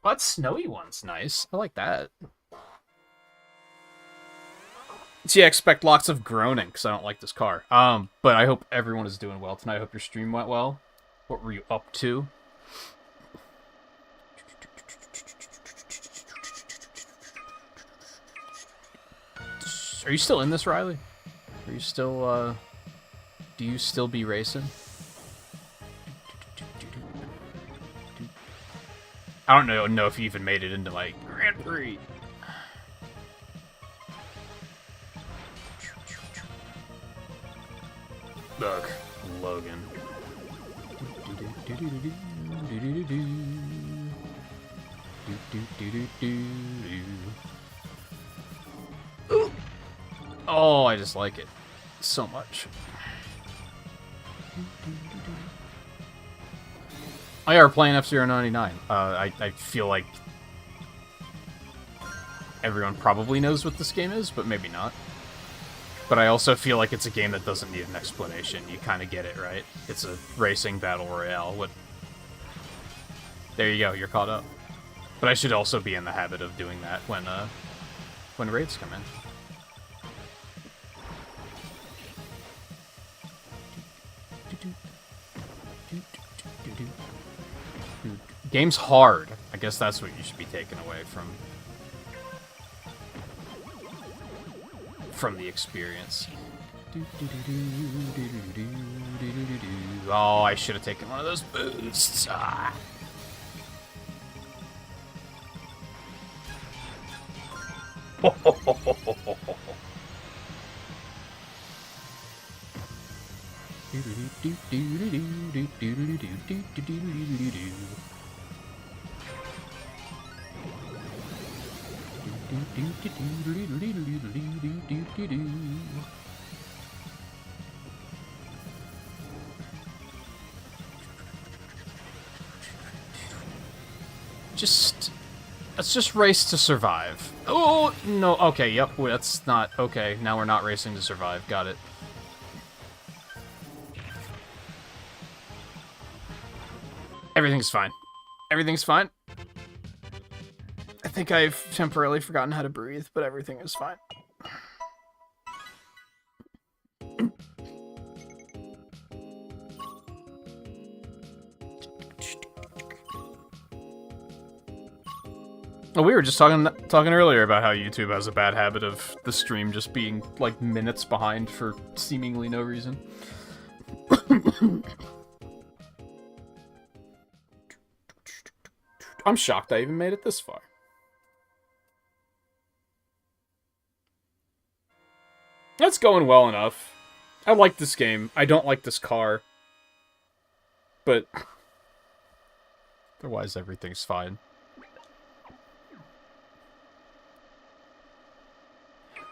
Well, that snowy one's nice. I like that. So yeah, I expect lots of groaning because I don't like this car. But I hope everyone is doing well tonight. I hope your stream went well. What were you up to? Are you still in this, Riley? Are you still, do you still be racing? I don't know if you even made it into my Grand Prix. Look, Logan. Oh, I just like it so much. Oh yeah, we're playing F-Zero 99. I feel like everyone probably knows what this game is, but maybe not. But I also feel like it's a game that doesn't need an explanation. You kind of get it, right? It's a racing battle royale. What? There you go. You're caught up. But I should also be in the habit of doing that when raids come in. Game's hard. I guess that's what you should be taking away from the experience. Oh, I should have taken one of those boosts. Ah. Let's just race to survive. Oh, no, okay, yep, that's not, okay, now we're not racing to survive, got it. Everything's fine. Everything's fine. I think I've temporarily forgotten how to breathe, but everything is fine. Well, we were just talking earlier about how YouTube has a bad habit of the stream just being, like, minutes behind for seemingly no reason. I'm shocked I even made it this far. That's going well enough. I like this game. I don't like this car. But otherwise, everything's fine.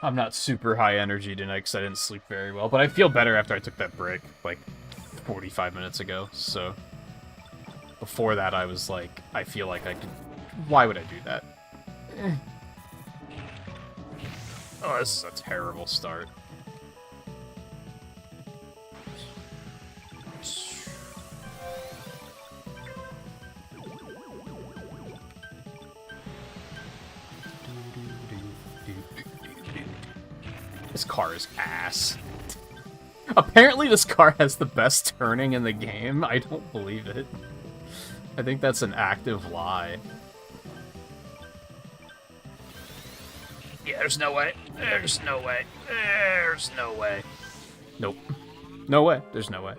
I'm not super high energy tonight because I didn't sleep very well, but I feel better after I took that break, like, 45 minutes ago, so... Before that, I was like, I feel like I could... Why would I do that? Oh, this is a terrible start. This car is ass. Apparently this car has the best turning in the game. I don't believe it. I think that's an active lie. Yeah, there's no way. There's no way. There's no way. Nope. No way. There's no way.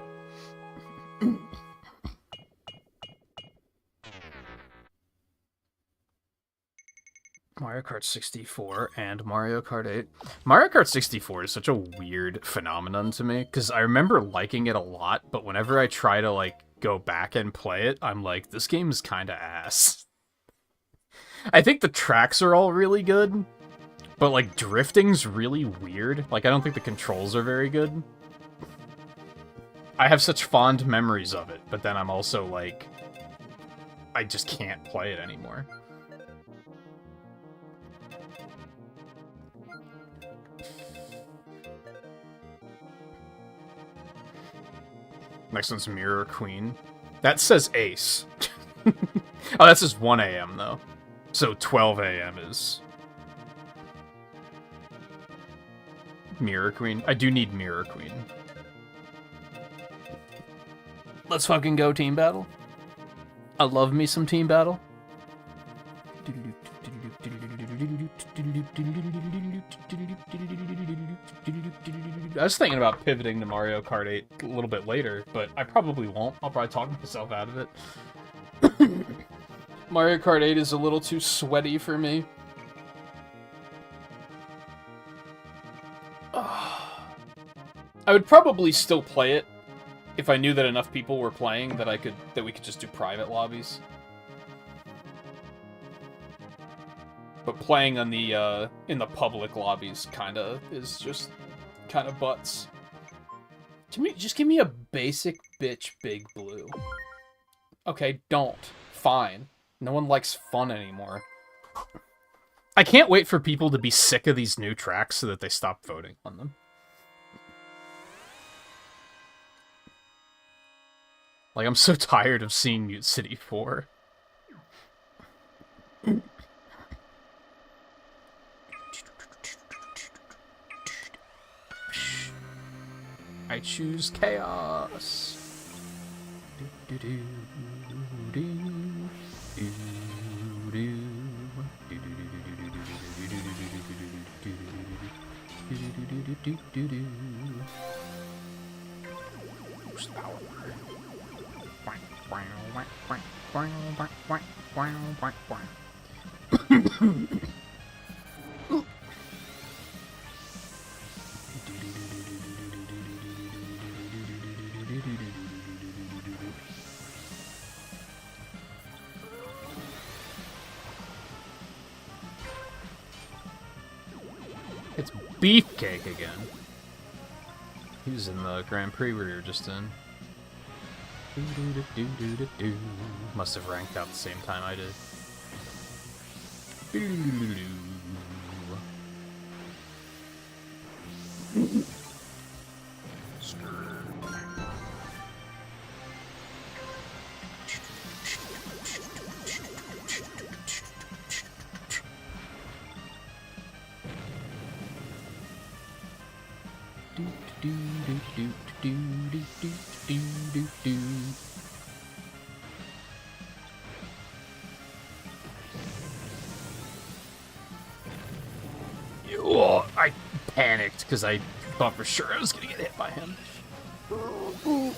Mario Kart 64 and Mario Kart 8. Mario Kart 64 is such a weird phenomenon to me, because I remember liking it a lot, but whenever I try to, like, go back and play it, I'm like, this game is kind of ass. I think the tracks are all really good, but, like, drifting's really weird. Like, I don't think the controls are very good. I have such fond memories of it, but then I'm also, like, I just can't play it anymore. Next one's Mirror Queen. That says Ace. Oh, that says 1 a.m. though. So 12 a.m. is... Mirror Queen. I do need Mirror Queen. Let's fucking go team battle. I love me some team battle. I was thinking about pivoting to Mario Kart 8 a little bit later, but I probably won't. I'll probably talk myself out of it. Mario Kart 8 is a little too sweaty for me. I would probably still play it if I knew that enough people were playing that we could just do private lobbies. But playing on the in the public lobbies is just kind of butts. Just give me a basic bitch big blue. Okay, don't. Fine. No one likes fun anymore. I can't wait for people to be sick of these new tracks so that they stop voting on them. Like, I'm so tired of seeing Mute City 4. I choose chaos. It's Beefcake again. He was in the Grand Prix we were just in. Must have ranked out the same time I did. I panicked because I thought for sure I was gonna get hit by him. Ooh.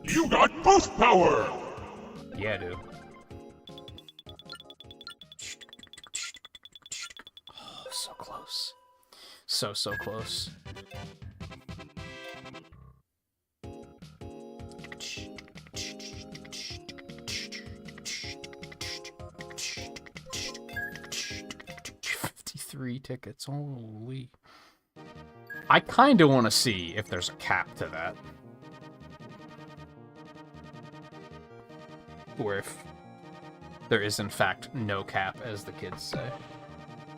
You got boost power! Yeah, dude. Oh, so close. So close. Tickets, holy. I kind of want to see if there's a cap to that. Or if there is in fact no cap, as the kids say.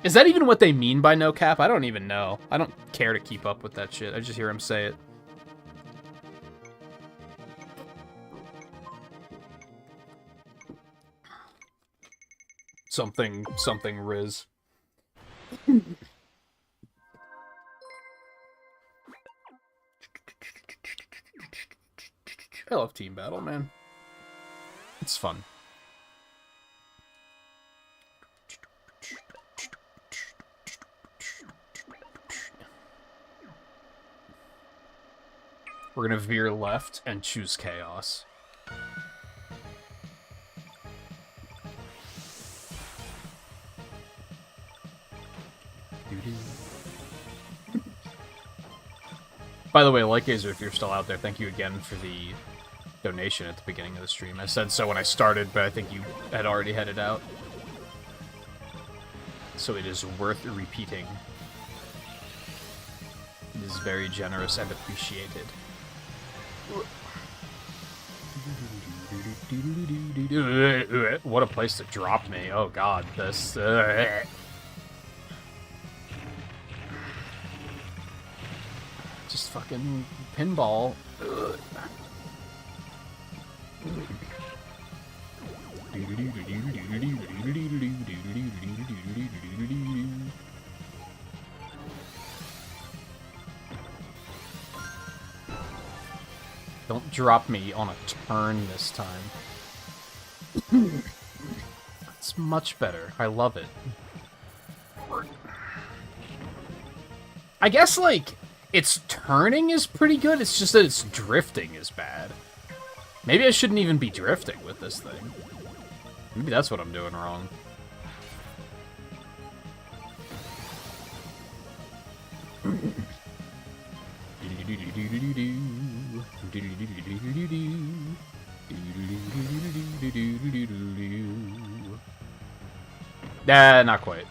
Is that even what they mean by no cap? I don't even know. I don't care to keep up with that shit. I just hear him say it. Something Riz. I love team battle, man. It's fun. We're gonna veer left and choose chaos. By the way, Lightgazer, if you're still out there, thank you again for the donation at the beginning of the stream. I said so when I started, but I think you had already headed out. So it is worth repeating. It is very generous and appreciated. What a place to drop me. Oh god, this... Just fucking pinball. Don't drop me on a turn this time. It's much better. I love it. I guess, like, its turning is pretty good, it's just that its drifting is bad. Maybe I shouldn't even be drifting with this thing. Maybe that's what I'm doing wrong. Nah, not quite.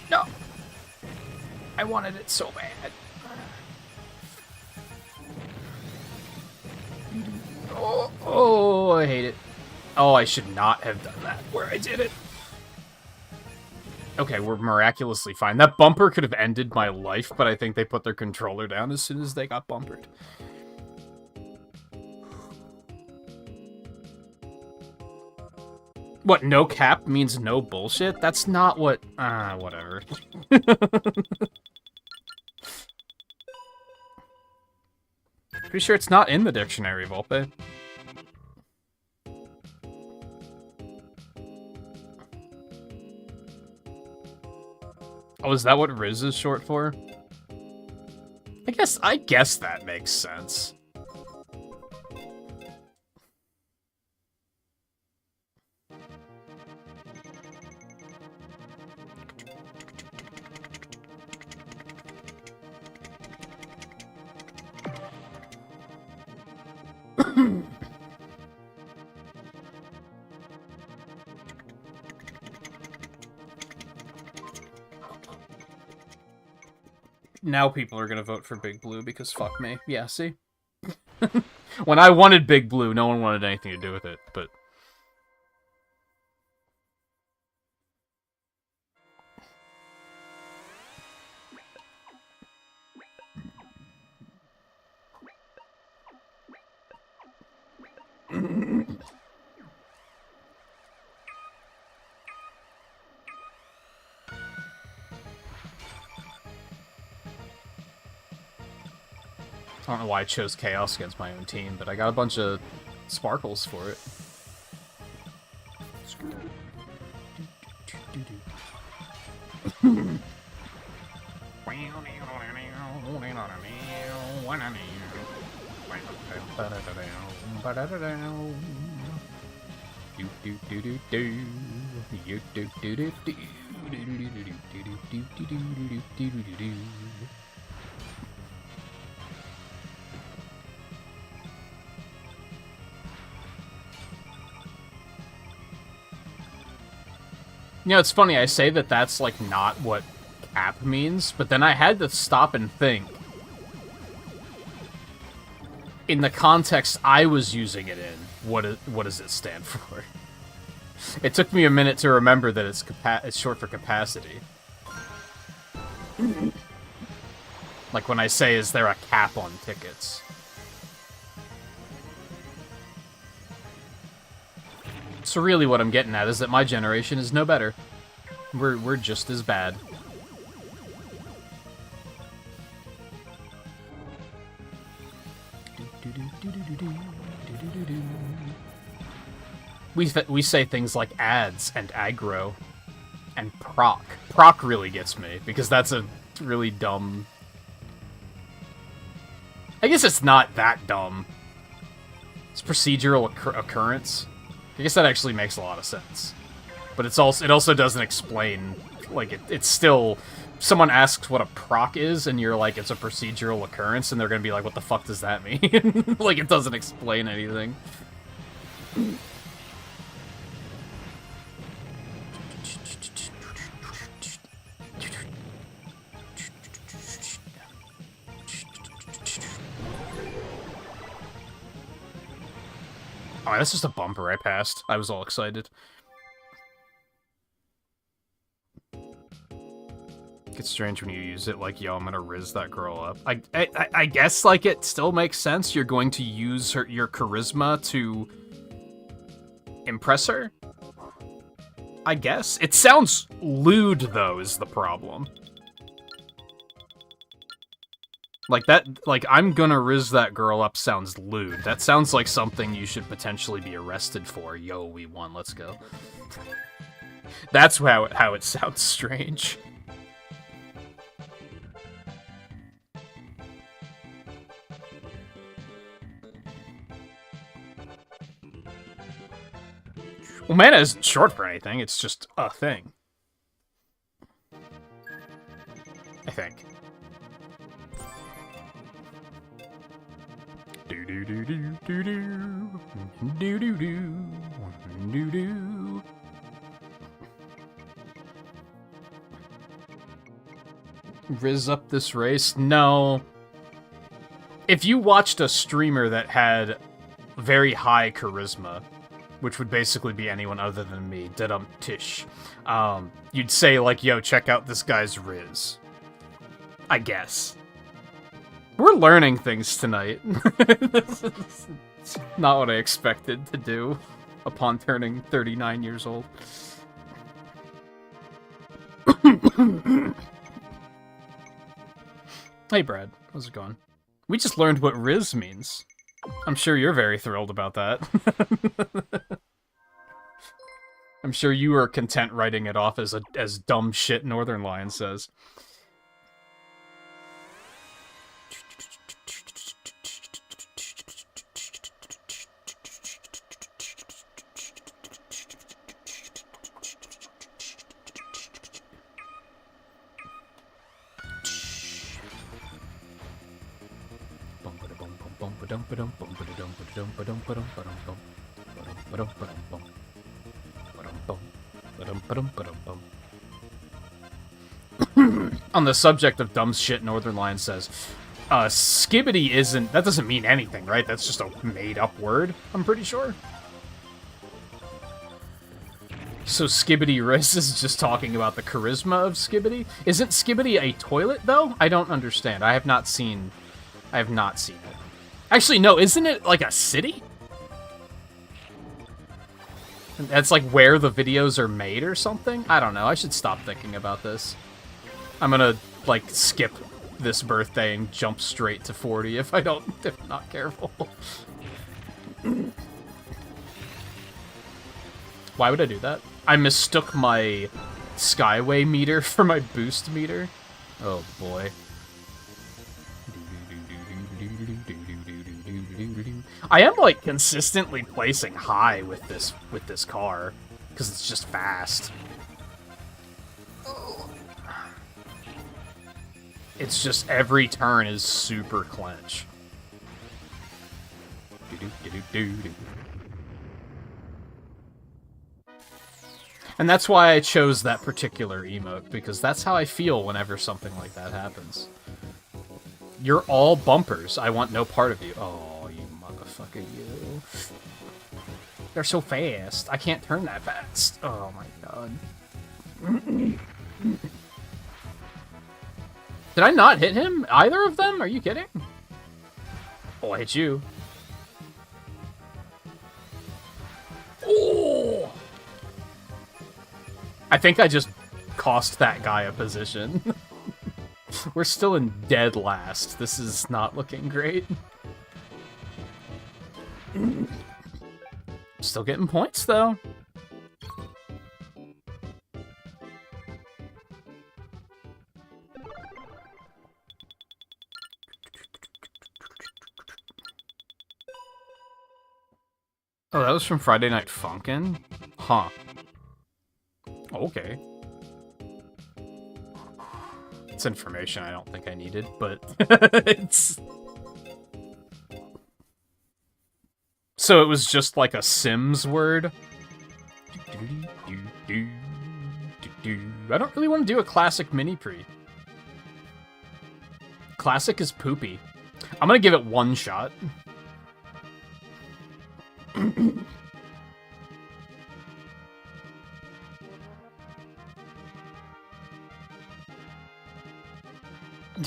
No! I wanted it so bad. Oh, I hate it. Oh, I should not have done that where I did it. Okay, we're miraculously fine. That bumper could have ended my life, but I think they put their controller down as soon as they got bumpered. What, no cap means no bullshit? That's not what... whatever. Pretty sure it's not in the dictionary, Volpe. Oh, is that what Riz is short for? I guess that makes sense. Now people are gonna vote for Big Blue because fuck me. Yeah, see? When I wanted Big Blue, no one wanted anything to do with it, but... I don't know why I chose Chaos against my own team, but I got a bunch of sparkles for it. You know, it's funny, I say that that's, like, not what cap means, but then I had to stop and think. In the context I was using it in, what does it stand for? It took me a minute to remember that it's short for capacity. Like when I say, is there a cap on tickets? So really what I'm getting at is that my generation is no better. We're just as bad. We say things like ads and aggro and proc. Proc really gets me because that's a really dumb... I guess it's not that dumb. It's procedural occurrence. I guess that actually makes a lot of sense. But it also doesn't explain, like, it's still... Someone asks what a proc is, and you're like, it's a procedural occurrence, and they're gonna be like, what the fuck does that mean? Like, it doesn't explain anything. Oh, that's just a bumper I passed. I was all excited. It's strange when you use it like, yo, I'm gonna riz that girl up. I guess, like, it still makes sense. You're going to use your charisma to impress her? I guess. It sounds lewd, though, is the problem. Like, I'm gonna riz that girl up sounds lewd. That sounds like something you should potentially be arrested for. Yo, we won, let's go. That's how it sounds strange. Well, mana isn't short for anything, it's just a thing. I think. Do-do-do-do-do-do. Riz up this race? No. If you watched a streamer that had very high charisma, which would basically be anyone other than me, Tish, you'd say, like, yo, check out this guy's riz. I guess. We're learning things tonight. This is not what I expected to do upon turning 39 years old. Hey, Brad. How's it going? We just learned what riz means. I'm sure you're very thrilled about that. I'm sure you are content writing it off as dumb shit Northern Lion says. On the subject of dumb shit, Northern Lion says, skibbity isn't... That doesn't mean anything, right? That's just a made-up word, I'm pretty sure. So Skibbity Riz is just talking about the charisma of Skibbity? Isn't Skibbity a toilet, though? I don't understand. I have not seen it. Actually, no, isn't it like a city? That's like where the videos are made or something? I don't know. I should stop thinking about this. I'm gonna, like, skip this birthday and jump straight to 40 if I'm not careful. Why would I do that? I mistook my Skyway meter for my boost meter. Oh boy. I am, like, consistently placing high with this car because it's just fast. It's just every turn is super clench. And that's why I chose that particular emote, because that's how I feel whenever something like that happens. You're all bumpers. I want no part of you. Oh, you motherfucker, you. They're so fast. I can't turn that fast. Oh my god. Did I not hit him? Either of them? Are you kidding? Oh, I hit you. Oh! I think I just cost that guy a position. We're still in dead last. This is not looking great. Still getting points, though. Oh, that was from Friday Night Funkin'? Huh. Okay. It's information I don't think I needed, but it's... So it was just like a Sims word? I don't really want to do a classic mini-pre. Classic is poopy. I'm gonna give it one shot.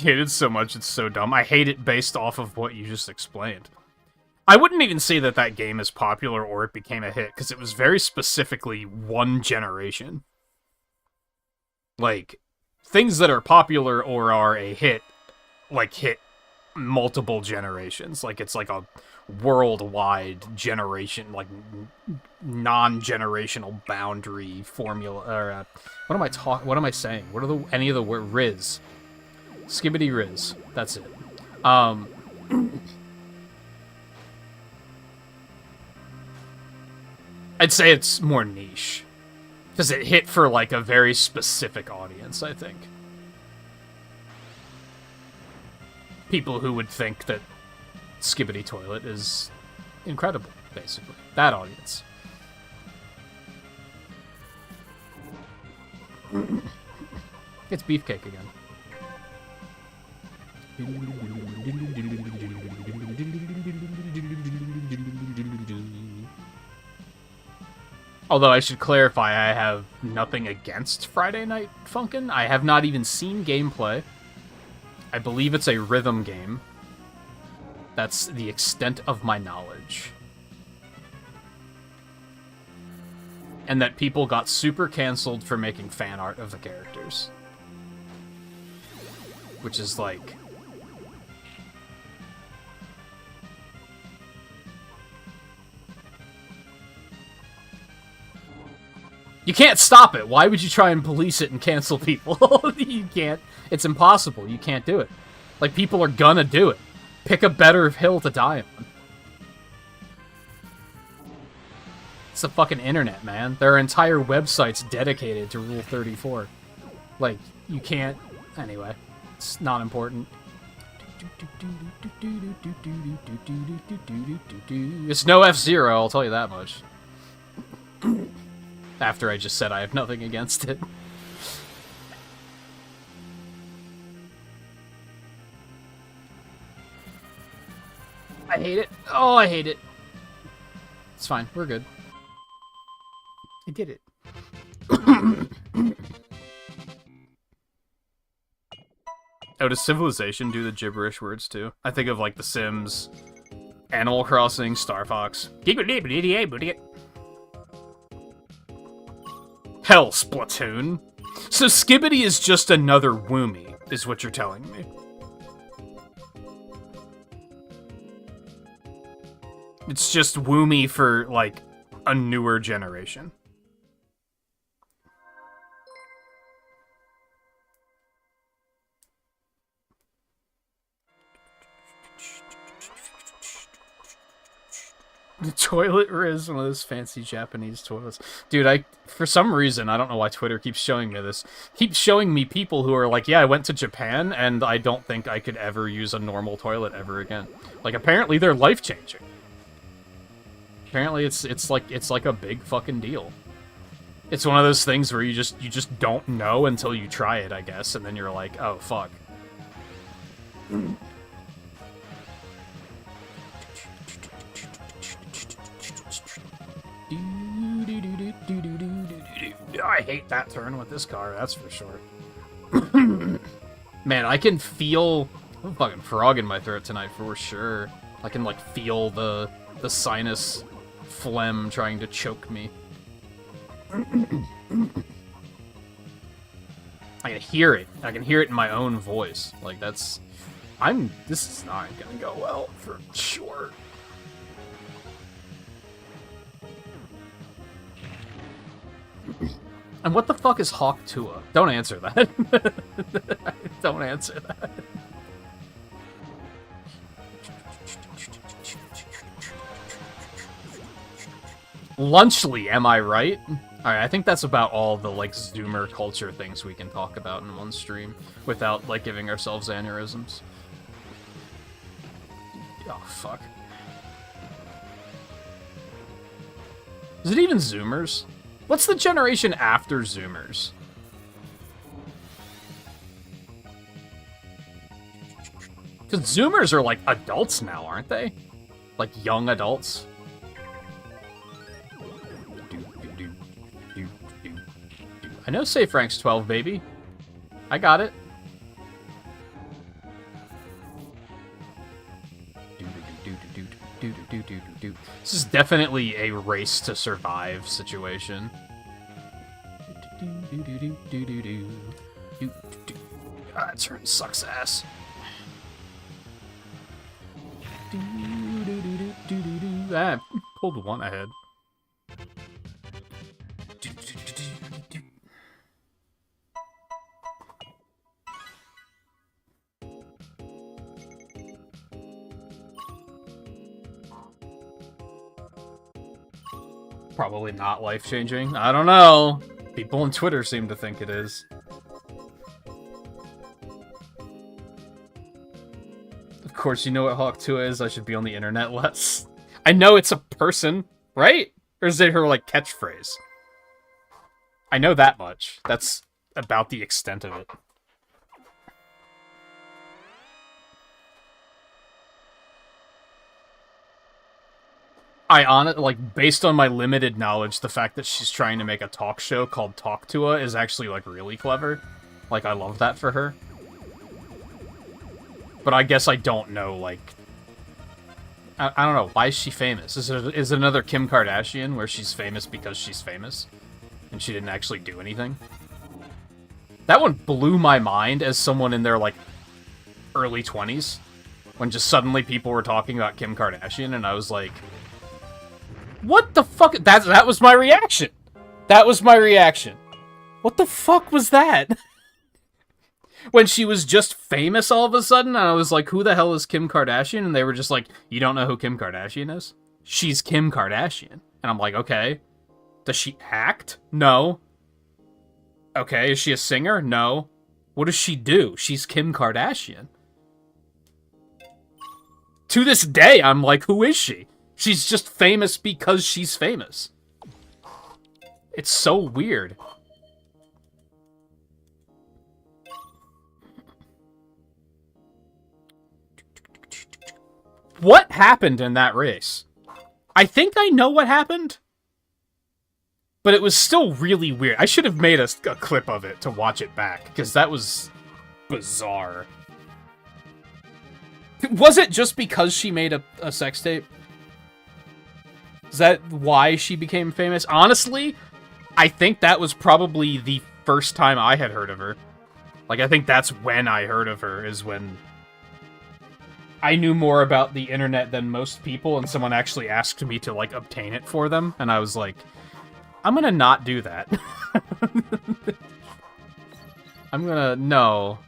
hate it so much, it's so dumb. I hate it based off of what you just explained. I wouldn't even say that that game is popular or it became a hit, because it was very specifically one generation. Like, things that are popular or are a hit, like, hit multiple generations. Like, it's like a worldwide generation, like, non-generational boundary formula, or, what am I saying? What are any of the words? Riz. Skibbity Riz. That's it. I'd say it's more niche. Because it hit for, like, a very specific audience, I think. People who would think that Skibbity Toilet is incredible, basically. That audience. It's Beefcake again. Although I should clarify, I have nothing against Friday Night Funkin'. I have not even seen gameplay. I believe it's a rhythm game. That's the extent of my knowledge. And that people got super canceled for making fan art of the characters. Which is like... You can't stop it. Why would you try and police it and cancel people? You can't. It's impossible. You can't do it. Like, people are gonna do it. Pick a better hill to die on. It's the fucking internet, man. There are entire websites dedicated to Rule 34. Like, you can't... Anyway, it's not important. It's no F-Zero, I'll tell you that much. After I just said I have nothing against it. I hate it. Oh, I hate it. It's fine. We're good. I did it. Oh, does Civilization do the gibberish words too? I think of like The Sims, Animal Crossing, Star Fox. Hell, Splatoon. So Skibbity is just another Woomy, is what you're telling me. It's just Woomy for, like, a newer generation. The toilet is one of those fancy Japanese toilets. Dude, for some reason, I don't know why Twitter keeps showing me this, keeps showing me people who are like, yeah, I went to Japan, and I don't think I could ever use a normal toilet ever again. Like, apparently they're life-changing. Apparently it's like a big fucking deal. It's one of those things where you just don't know until you try it, I guess, and then you're like, oh, fuck. I hate that turn with this car, that's for sure. Man, I can feel a fucking frog in my throat tonight for sure. I can, like, feel the sinus phlegm trying to choke me. I can hear it. I can hear it in my own voice. Like, this is not gonna go well, for sure. And what the fuck is Hawk Tua? Don't answer that. Don't answer that. Lunchly, am I right? Alright, I think that's about all the, like, Zoomer culture things we can talk about in one stream without, like, giving ourselves aneurysms. Oh, fuck. Is it even Zoomers? What's the generation after Zoomers? Because Zoomers are, like, adults now, aren't they? Like, young adults? I know Safe Rank's 12, baby. I got it. definitely a race to survive situation. That turn sucks ass. I pulled one ahead. Probably not life-changing. I don't know. People on Twitter seem to think it is. Of course, you know what Hawk 2 is. I should be on the internet less. I know it's a person, right? Or is it her, like, catchphrase? I know that much. That's about the extent of it. Like, based on my limited knowledge, the fact that she's trying to make a talk show called Talk to Her is actually, like, really clever. Like, I love that for her. But I guess I don't know, like... I don't know, why is she famous? Is it another Kim Kardashian, where she's famous because she's famous? And she didn't actually do anything? That one blew my mind as someone in their, like, early 20s. When just suddenly people were talking about Kim Kardashian, and I was like... What the fuck? That was my reaction. That was my reaction. What the fuck was that? When she was just famous all of a sudden, and I was like, who the hell is Kim Kardashian? And they were just like, you don't know who Kim Kardashian is? She's Kim Kardashian. And I'm like, okay. Does she act? No. Okay, is she a singer? No. What does she do? She's Kim Kardashian. To this day, I'm like, who is she? She's just famous because she's famous. It's so weird. What happened in that race? I think I know what happened. But it was still really weird. I should have made a clip of it to watch it back, because that was bizarre. Was it just because she made a sex tape? Is that why she became famous? Honestly, I think that was probably the first time I had heard of her. Like, I think that's when I heard of her, is when I knew more about the internet than most people, and someone actually asked me to, like, obtain it for them, and I was like, I'm gonna not do that. No.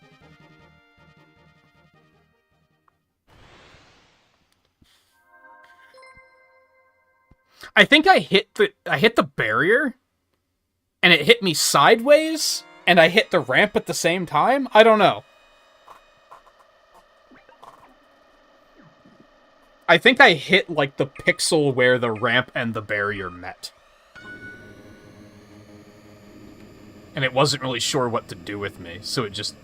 I think I hit the barrier, and it hit me sideways, and I hit the ramp at the same time? I don't know. I think I hit, like, the pixel where the ramp and the barrier met. And it wasn't really sure what to do with me, so it just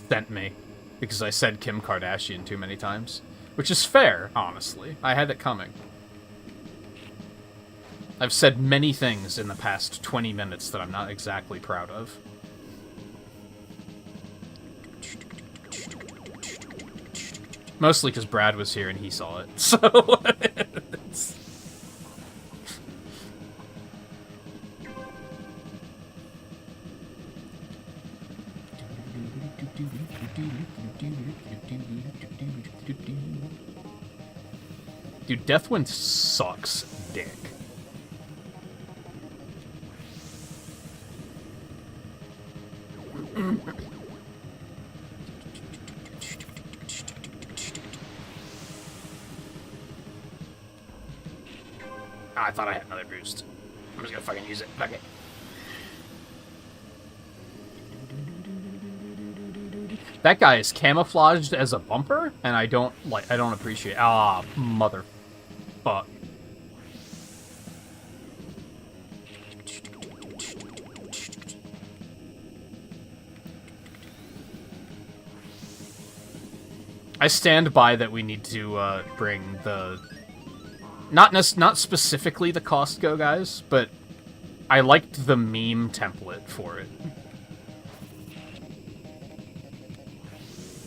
sent me. Because I said Kim Kardashian too many times. Which is fair, honestly. I had it coming. I've said many things in the past 20 minutes that I'm not exactly proud of. Mostly because Brad was here and he saw it, so... Dude, Deathwind sucks dick. I thought I had another boost. I'm just gonna fucking use it. Fuck it. That guy is camouflaged as a bumper, and I don't appreciate. Ah, motherfuck. I stand by that we need to bring the not specifically the Costco guys, but I liked the meme template for it.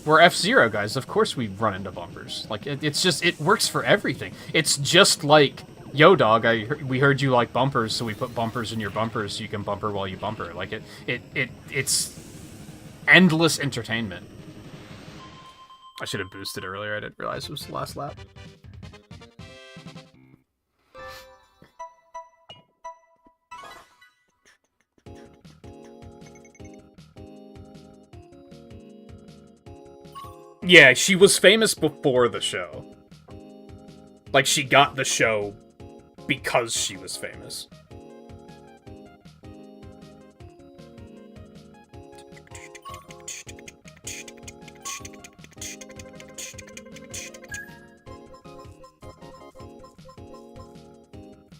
We're F-Zero guys, of course we run into bumpers. Like, it's just, it works for everything. It's just like Yo, dog, we heard you like bumpers, so we put bumpers in your bumpers so you can bumper while you bumper. Like, it's endless entertainment. I should have boosted earlier. I didn't realize it was the last lap. Yeah, she was famous before the show. Like, she got the show because she was famous.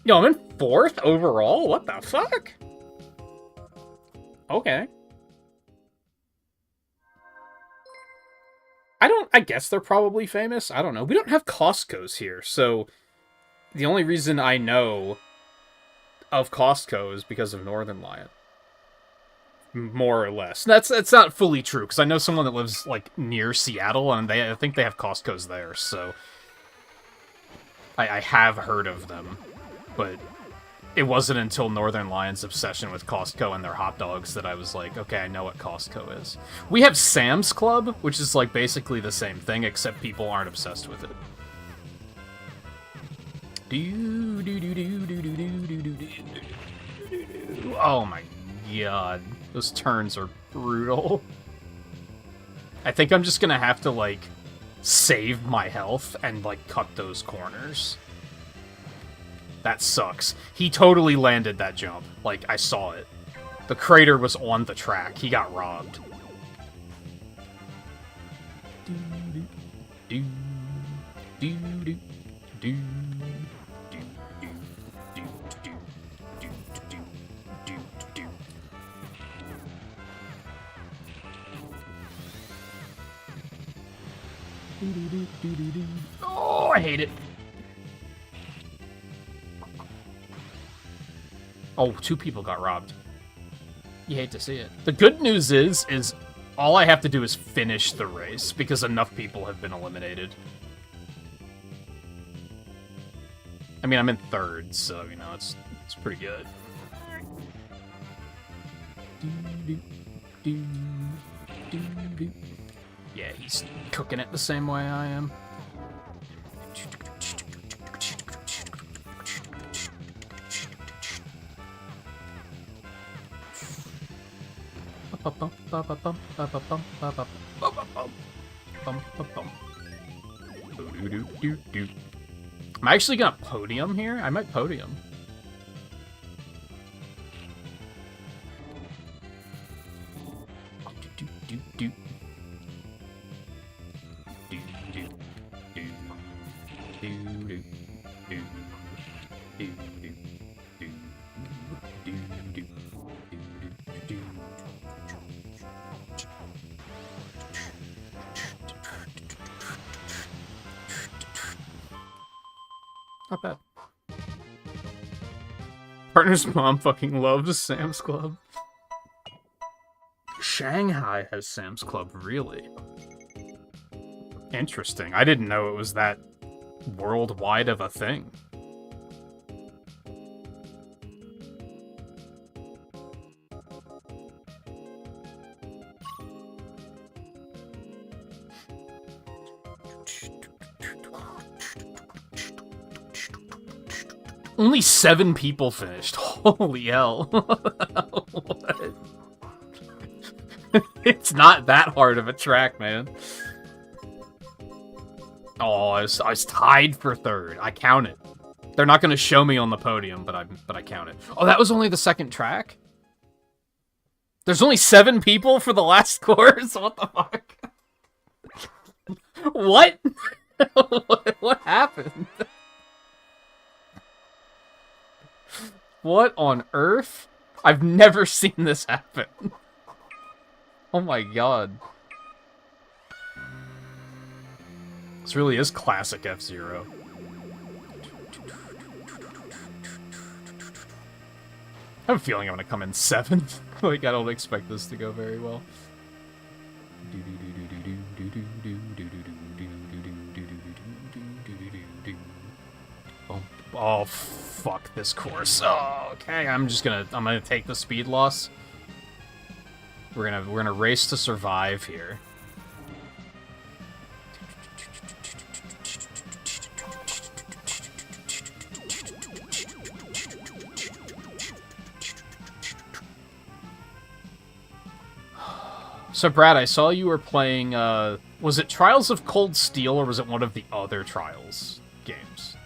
Yo, I'm in 4th overall? What the fuck? Okay. I guess they're probably famous. I don't know. We don't have Costco's here, so the only reason I know of Costco is because of Northern Lion. More or less. That's not fully true, because I know someone that lives, like, near Seattle, and I think they have Costco's there, so I have heard of them, but it wasn't until Northern Lion's obsession with Costco and their hot dogs that I was like, okay, I know what Costco is. We have Sam's Club, which is, like, basically the same thing, except people aren't obsessed with it. Oh my god. Those turns are brutal. I think I'm just gonna have to, like, save my health and, like, cut those corners. That sucks. He totally landed that jump. Like, I saw it. The crater was on the track. He got robbed. Oh, I hate it. Oh, 2 people got robbed. You hate to see it. The good news is all I have to do is finish the race, because enough people have been eliminated. I mean, I'm in 3rd, so, you know, it's pretty good. Yeah, he's cooking it the same way I am. I'm actually gonna podium here. I might podium. Not bad. Partner's mom fucking loves Sam's Club. Shanghai has Sam's Club, really? Interesting. I didn't know it was that worldwide of a thing. Only 7 people finished. Holy hell. What? It's not that hard of a track, man. Oh, I was tied for 3rd. I count it. They're not going to show me on the podium, but I count it. Oh, that was only the 2nd track? There's only 7 people for the last course? What the fuck? What? What happened? What on earth? I've never seen this happen. Oh my god. This really is classic F-Zero. I have a feeling I'm gonna come in 7th. Like, I don't expect this to go very well. Oh, fuck this course. Oh, okay, I'm gonna take the speed loss. We're gonna race to survive here. So, Brad, I saw you were playing, was it Trials of Cold Steel, or was it one of the other Trials games?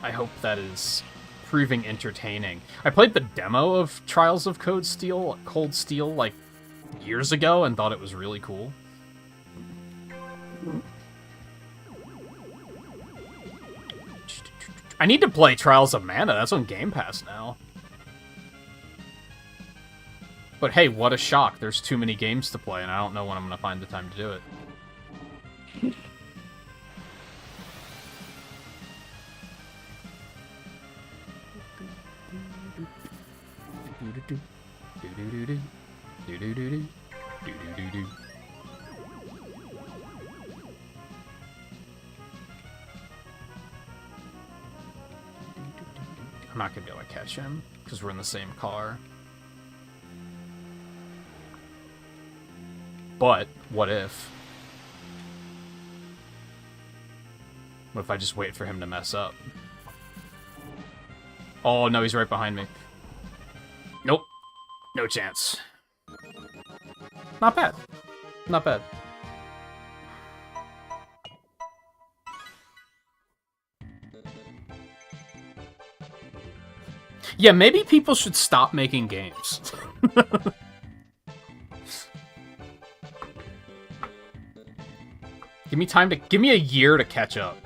I hope that is proving entertaining. I played the demo of Trials of Cold Steel, like, years ago, and thought it was really cool. I need to play Trials of Mana, that's on Game Pass now. But hey, what a shock. There's too many games to play, and I don't know when I'm going to find the time to do it. I'm not going to be able to catch him, because we're in the same car. But, what if? What if I just wait for him to mess up? Oh, no, he's right behind me. Nope. No chance. Not bad. Not bad. Yeah, maybe people should stop making games. Give me a year to catch up.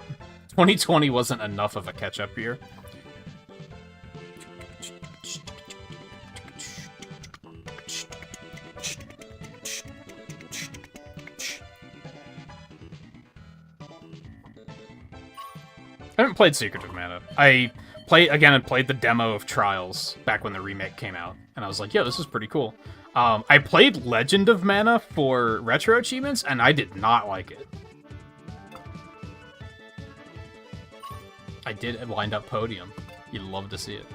2020 wasn't enough of a catch-up year. I haven't played Secret of Mana. I played the demo of Trials back when the remake came out, and I was like, yo, this is pretty cool. I played Legend of Mana for retro achievements, and I did not like it. I did wind up podium. You'd love to see it.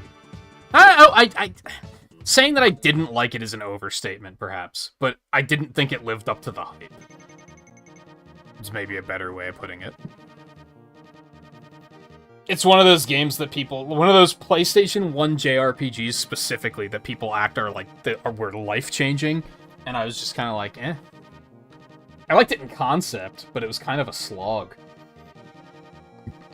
Saying that I didn't like it is an overstatement, perhaps, but I didn't think it lived up to the hype. It's maybe a better way of putting it. It's one of those games that one of those PlayStation 1 JRPGs specifically that people act were life-changing, and I was just kind of like, eh. I liked it in concept, but it was kind of a slog.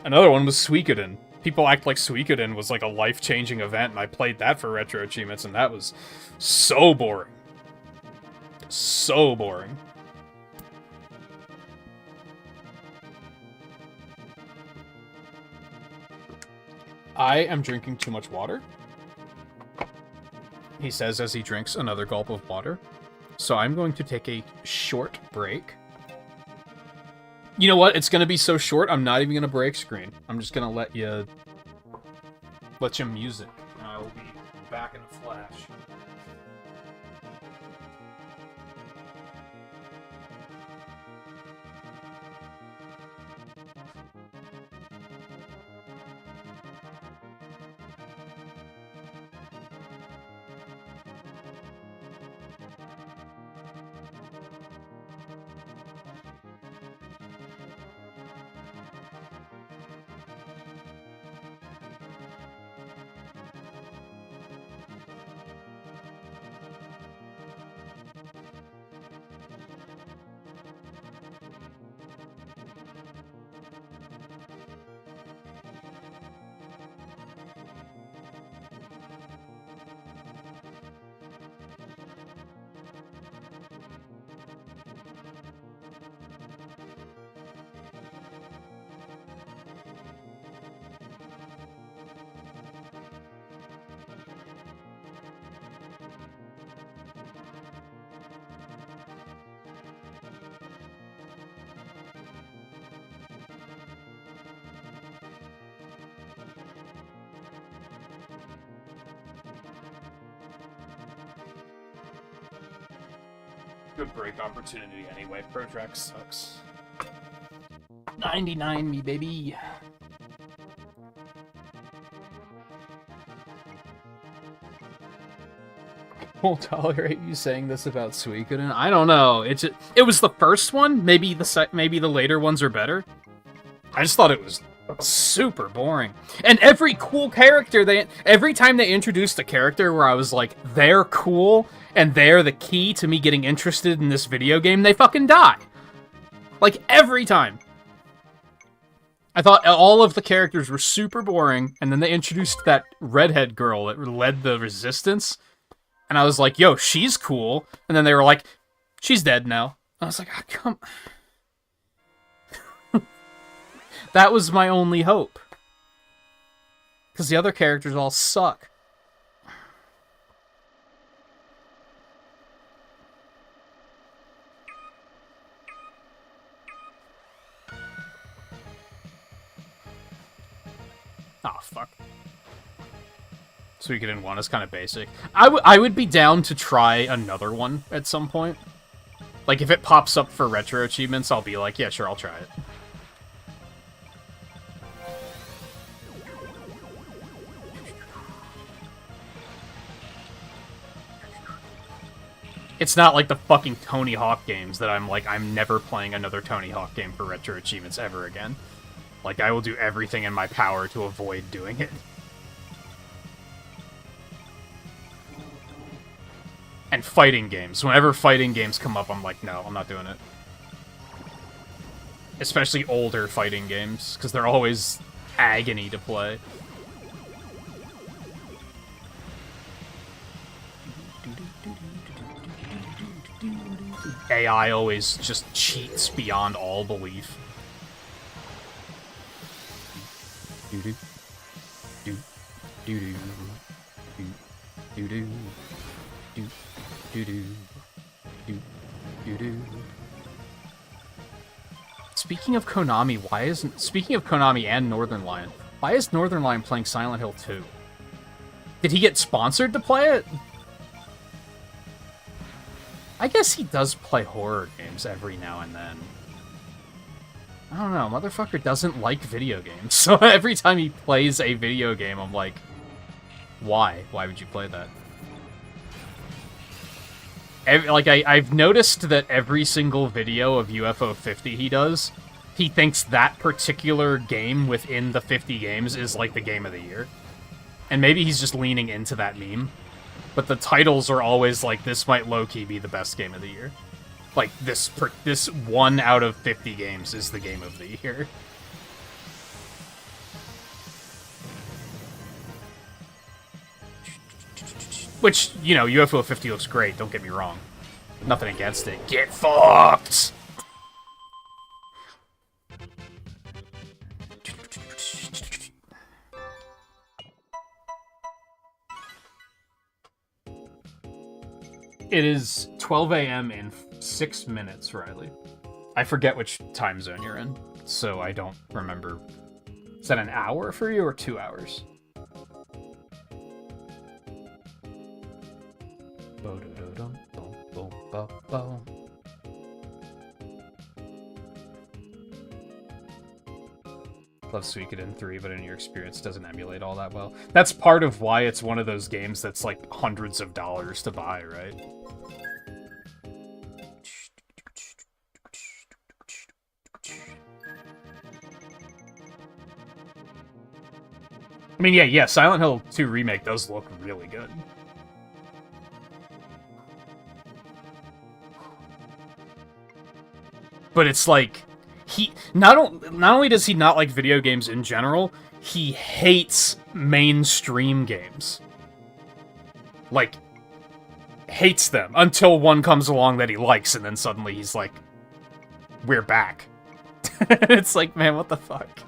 Another one was Suikoden. People act like Suikoden was like a life-changing event, and I played that for retro achievements, and that was so boring. So boring. I am drinking too much water, he says as he drinks another gulp of water. So I'm going to take a short break. You know what? It's going to be so short, I'm not even going to break screen. I'm just going to let you music, and I will be back in a flash. Good break opportunity anyway. Protract sucks. 99 me, baby. Won't tolerate you saying this about Suikoden. I don't know. It was the first one. Maybe the later ones are better. I just thought it was super boring. And every cool character every time they introduced a character where I was like, they're cool and they're the key to me getting interested in this video game, they fucking die. Like every time. I thought all of the characters were super boring, and then they introduced that redhead girl that led the resistance, and I was like, yo, she's cool. And then they were like, she's dead now. I was like, oh, come. That was my only hope. Because the other characters all suck. Oh, fuck. Suikoden 1 is kind of basic. I would be down to try another one at some point. Like, if it pops up for retro achievements, I'll be like, yeah, sure, I'll try it. It's not like the fucking Tony Hawk games that I'm like, I'm never playing another Tony Hawk game for retro achievements ever again. Like, I will do everything in my power to avoid doing it. And fighting games. Whenever fighting games come up, I'm like, no, I'm not doing it. Especially older fighting games, because they're always agony to play. AI always just cheats beyond all belief. Speaking of Konami, speaking of Konami and Northern Lion, why is Northern Lion playing Silent Hill 2? Did he get sponsored to play it? I guess he does play horror games every now and then. I don't know, motherfucker doesn't like video games. So every time he plays a video game, I'm like, why? Why would you play that? I've noticed that every single video of UFO 50 he does, he thinks that particular game within the 50 games is like the game of the year. And maybe he's just leaning into that meme. But the titles are always like, this might low-key be the best game of the year. Like, this 1 out of 50 games is the game of the year. Which, you know, UFO 50 looks great, don't get me wrong. Nothing against it. Get fucked! It is 12 a.m. in 6 minutes, Riley. I forget which time zone you're in, so I don't remember. Is that an hour for you or 2 hours? Love Suikoden 3, but in your experience doesn't emulate all that well. That's part of why it's one of those games that's like hundreds of dollars to buy, right? I mean, yeah, Silent Hill 2 Remake does look really good. But it's like, he not only does he not like video games in general, he hates mainstream games. Like, hates them until one comes along that he likes, and then suddenly he's like, we're back. It's like, man, what the fuck?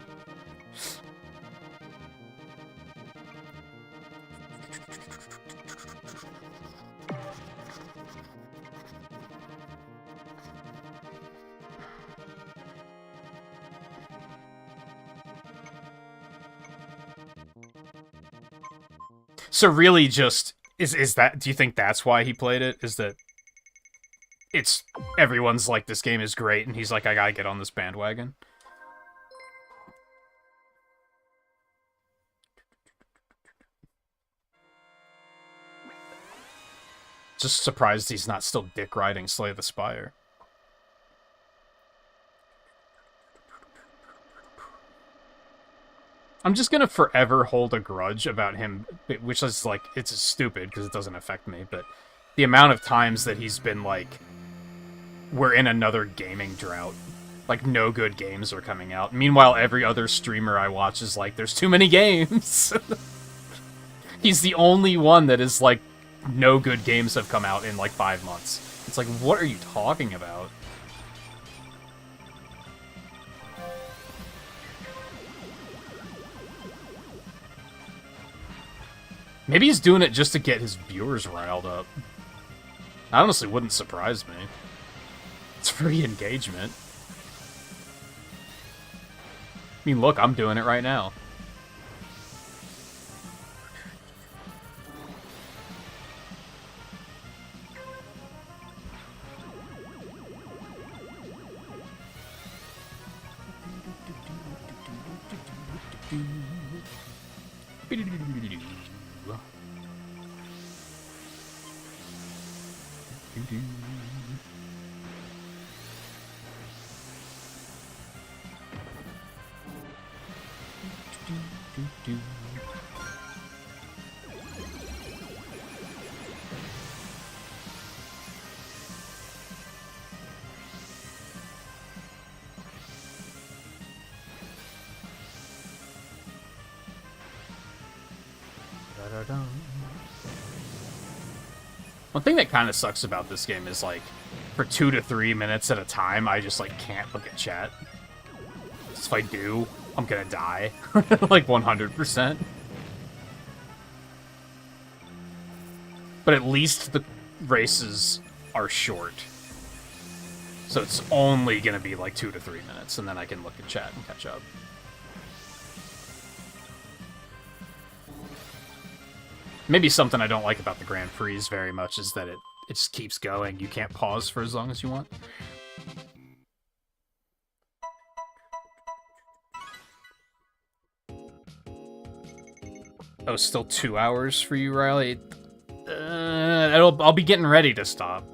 So really just, is that, do you think that's why he played it? Is that it's, everyone's like, this game is great, and he's like, I gotta get on this bandwagon? Just surprised he's not still dick riding Slay the Spire. I'm just gonna forever hold a grudge about him, which is, like, it's stupid because it doesn't affect me, but the amount of times that he's been, like, we're in another gaming drought. Like, no good games are coming out. Meanwhile, every other streamer I watch is like, there's too many games! He's the only one that is, like, no good games have come out in, like, 5 months. It's like, what are you talking about? Maybe he's doing it just to get his viewers riled up. I honestly wouldn't surprise me. It's free engagement. I mean, look, I'm doing it right now. One thing that kind of sucks about this game is, like, for 2 to 3 minutes at a time, I just, like, can't look at chat. If I do, I'm gonna die. Like, 100%. But at least the races are short. So it's only gonna be, like, 2 to 3 minutes, and then I can look at chat and catch up. Maybe something I don't like about the Grand Prix very much is that it just keeps going. You can't pause for as long as you want. Oh, still 2 hours for you, Riley? I'll be getting ready to stop.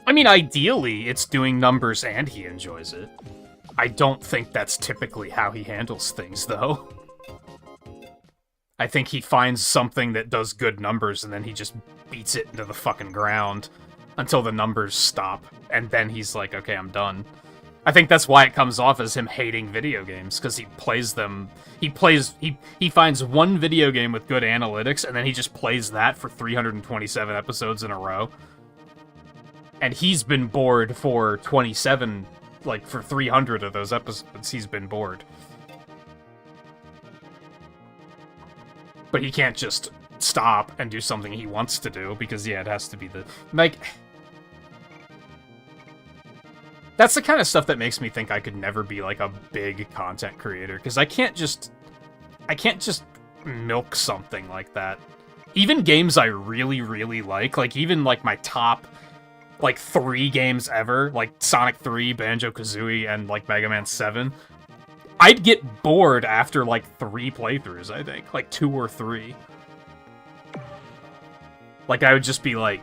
I mean, ideally, it's doing numbers and he enjoys it. I don't think that's typically how he handles things, though. I think he finds something that does good numbers, and then he just beats it into the fucking ground until the numbers stop, and then he's like, okay, I'm done. I think that's why it comes off as him hating video games, because he plays them... He finds one video game with good analytics, and then he just plays that for 327 episodes in a row. And he's been bored for 27, like, for 300 of those episodes, he's been bored. But he can't just stop and do something he wants to do, because, yeah, it has to be the... Like... That's the kind of stuff that makes me think I could never be, like, a big content creator, because I can't just milk something like that. Even games I really, really like even, like, my top... like, 3 games ever, like Sonic 3, Banjo-Kazooie, and, like, Mega Man 7, I'd get bored after, like, 3 playthroughs, I think. Like, 2 or 3. Like, I would just be like...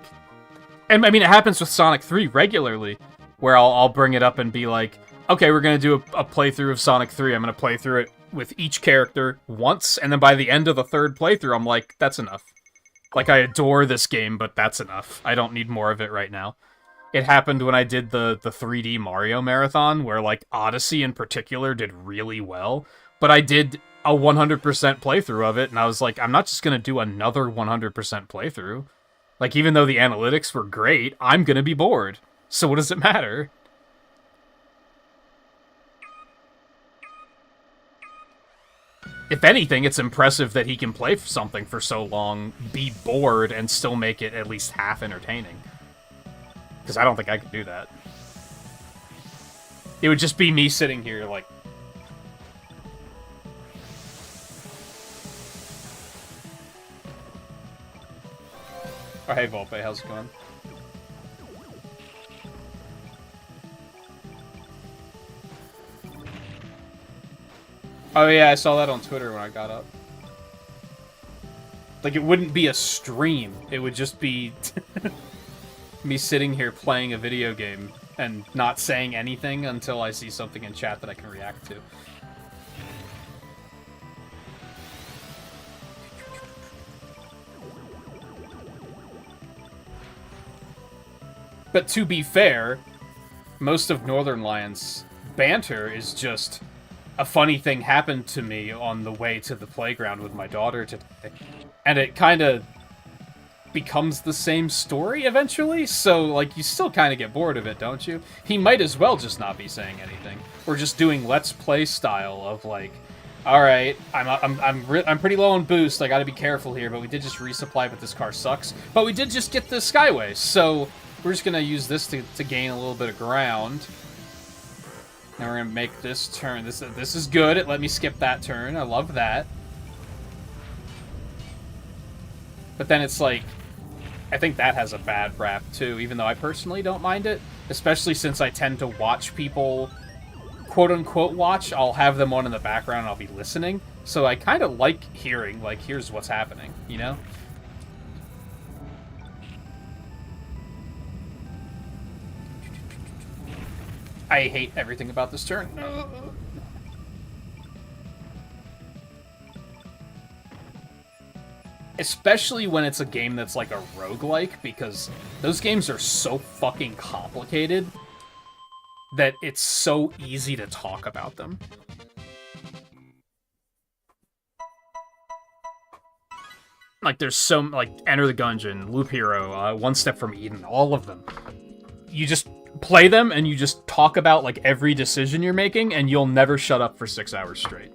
And, I mean, it happens with Sonic 3 regularly, where I'll bring it up and be like, okay, we're gonna do a playthrough of Sonic 3, I'm gonna play through it with each character once, and then by the end of the 3rd playthrough, I'm like, that's enough. Like, I adore this game, but that's enough. I don't need more of it right now. It happened when I did the 3D Mario Marathon, where, like, Odyssey in particular did really well, but I did a 100% playthrough of it, and I was like, I'm not just gonna do another 100% playthrough. Like, even though the analytics were great, I'm gonna be bored. So what does it matter? If anything, it's impressive that he can play something for so long, be bored, and still make it at least half entertaining. Because I don't think I could do that. It would just be me sitting here, like... Oh, hey, Volpe, how's it going? Oh yeah, I saw that on Twitter when I got up. Like, it wouldn't be a stream. It would just be me sitting here playing a video game and not saying anything until I see something in chat that I can react to. But to be fair, most of Northern Lions' banter is just a funny thing happened to me on the way to the playground with my daughter today. And it kind of becomes the same story eventually, so, like, you still kind of get bored of it, don't you? He might as well just not be saying anything. Or just doing Let's Play style of, like, alright, I'm pretty low on boost, I gotta be careful here, but we did just resupply, but this car sucks. But we did just get the Skyway, so we're just gonna use this to gain a little bit of ground. Now we're gonna make this turn. This is good. It let me skip that turn. I love that. But then it's like, I think that has a bad rap too, even though I personally don't mind it. Especially since I tend to watch people, quote-unquote watch. I'll have them on in the background and I'll be listening. So I kind of like hearing, like, here's what's happening, you know? I hate everything about this turn. Especially when it's a game that's like a roguelike, because those games are so fucking complicated that it's so easy to talk about them. Like, there's so, like, Enter the Gungeon, Loop Hero, One Step from Eden, all of them. You just play them and you just talk about, like, every decision you're making, and you'll never shut up for 6 hours straight.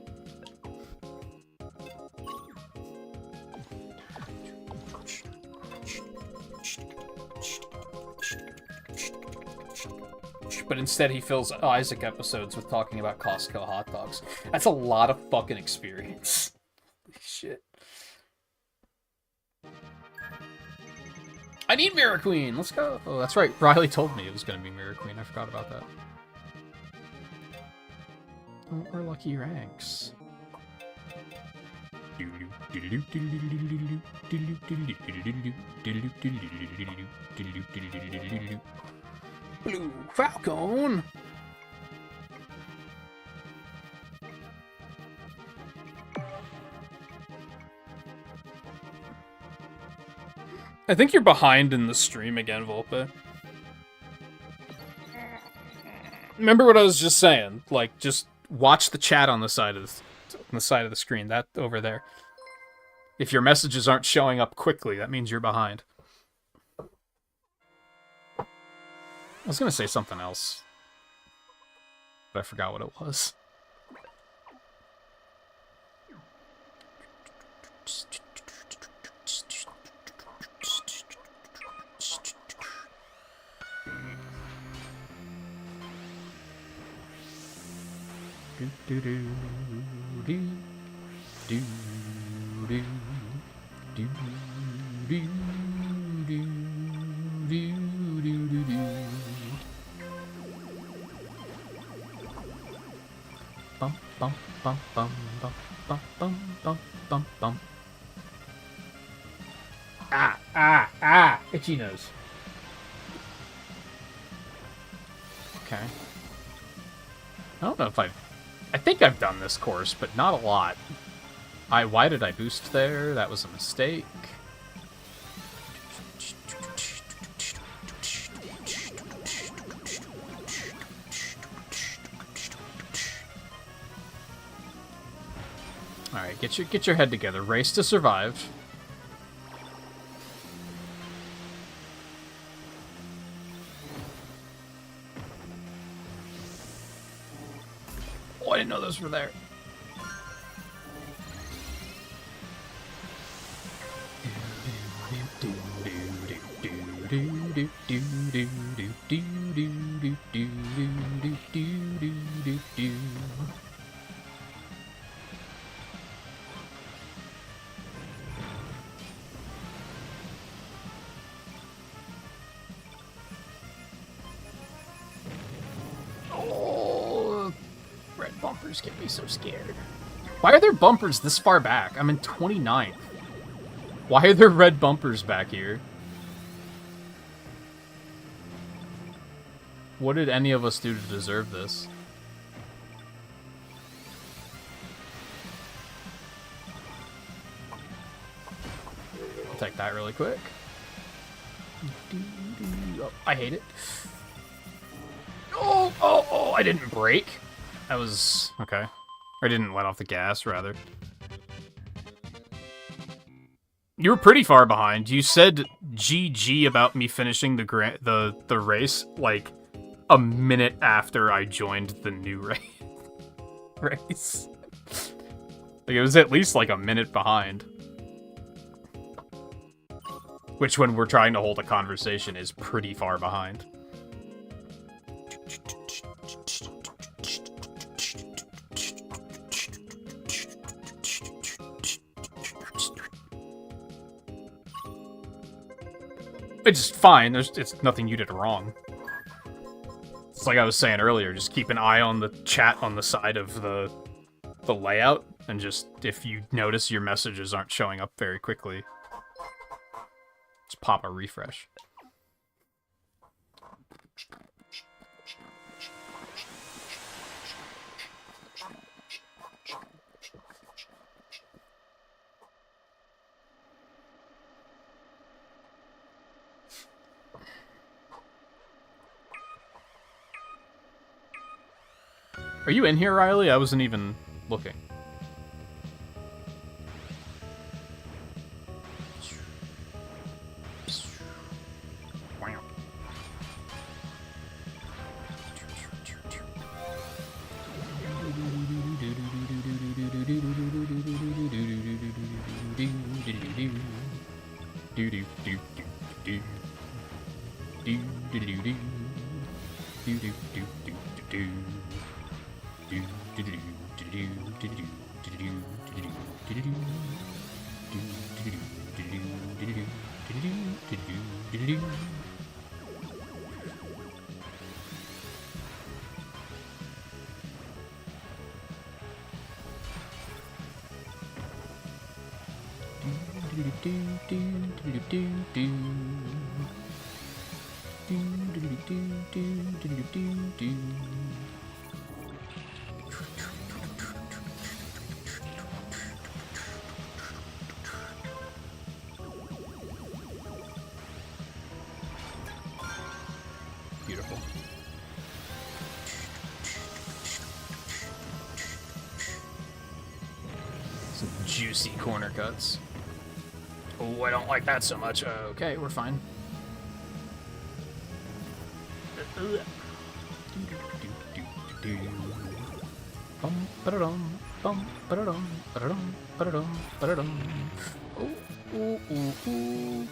But instead he fills Isaac episodes with talking about Costco hot dogs. That's a lot of fucking experience. Holy shit. I need Mirror Queen! Let's go! Oh, that's right. Riley told me it was gonna be Mirror Queen. I forgot about that. Oh, or Lucky Ranks. Blue Falcon! I think you're behind in the stream again, Volpe. Remember what I was just saying? Like, just watch the chat on the side of the screen. That over there. If your messages aren't showing up quickly, that means you're behind. I was gonna say something else, but I forgot what it was. Bum bum bum bum bum bum bum bum bum bum. Ah! Itchy nose. Okay. I don't know if I think I've done this course, but not a lot. Why did I boost there? That was a mistake. All right, get your head together. Race to survive. Oh, I didn't know those were there. Oh, red bumpers get me so scared. Why are there bumpers this far back? I'm in 29th. Why are there red bumpers back here? What did any of us do to deserve this? I'll take that really quick. Oh, I hate it. Oh, I didn't brake. That was... okay. I didn't let off the gas, rather. You were pretty far behind. You said GG about me finishing the race, like, a minute after I joined the new race. Like, it was at least, like, a minute behind. Which, when we're trying to hold a conversation, is pretty far behind. It's fine. It's nothing you did wrong. It's like I was saying earlier. Just keep an eye on the chat on the side of the layout, and just if you notice your messages aren't showing up very quickly, just pop a refresh. Are you in here, Riley? I wasn't even looking. Beautiful. Some juicy corner cuts. Oh, I don't like that so much. Okay, we're fine.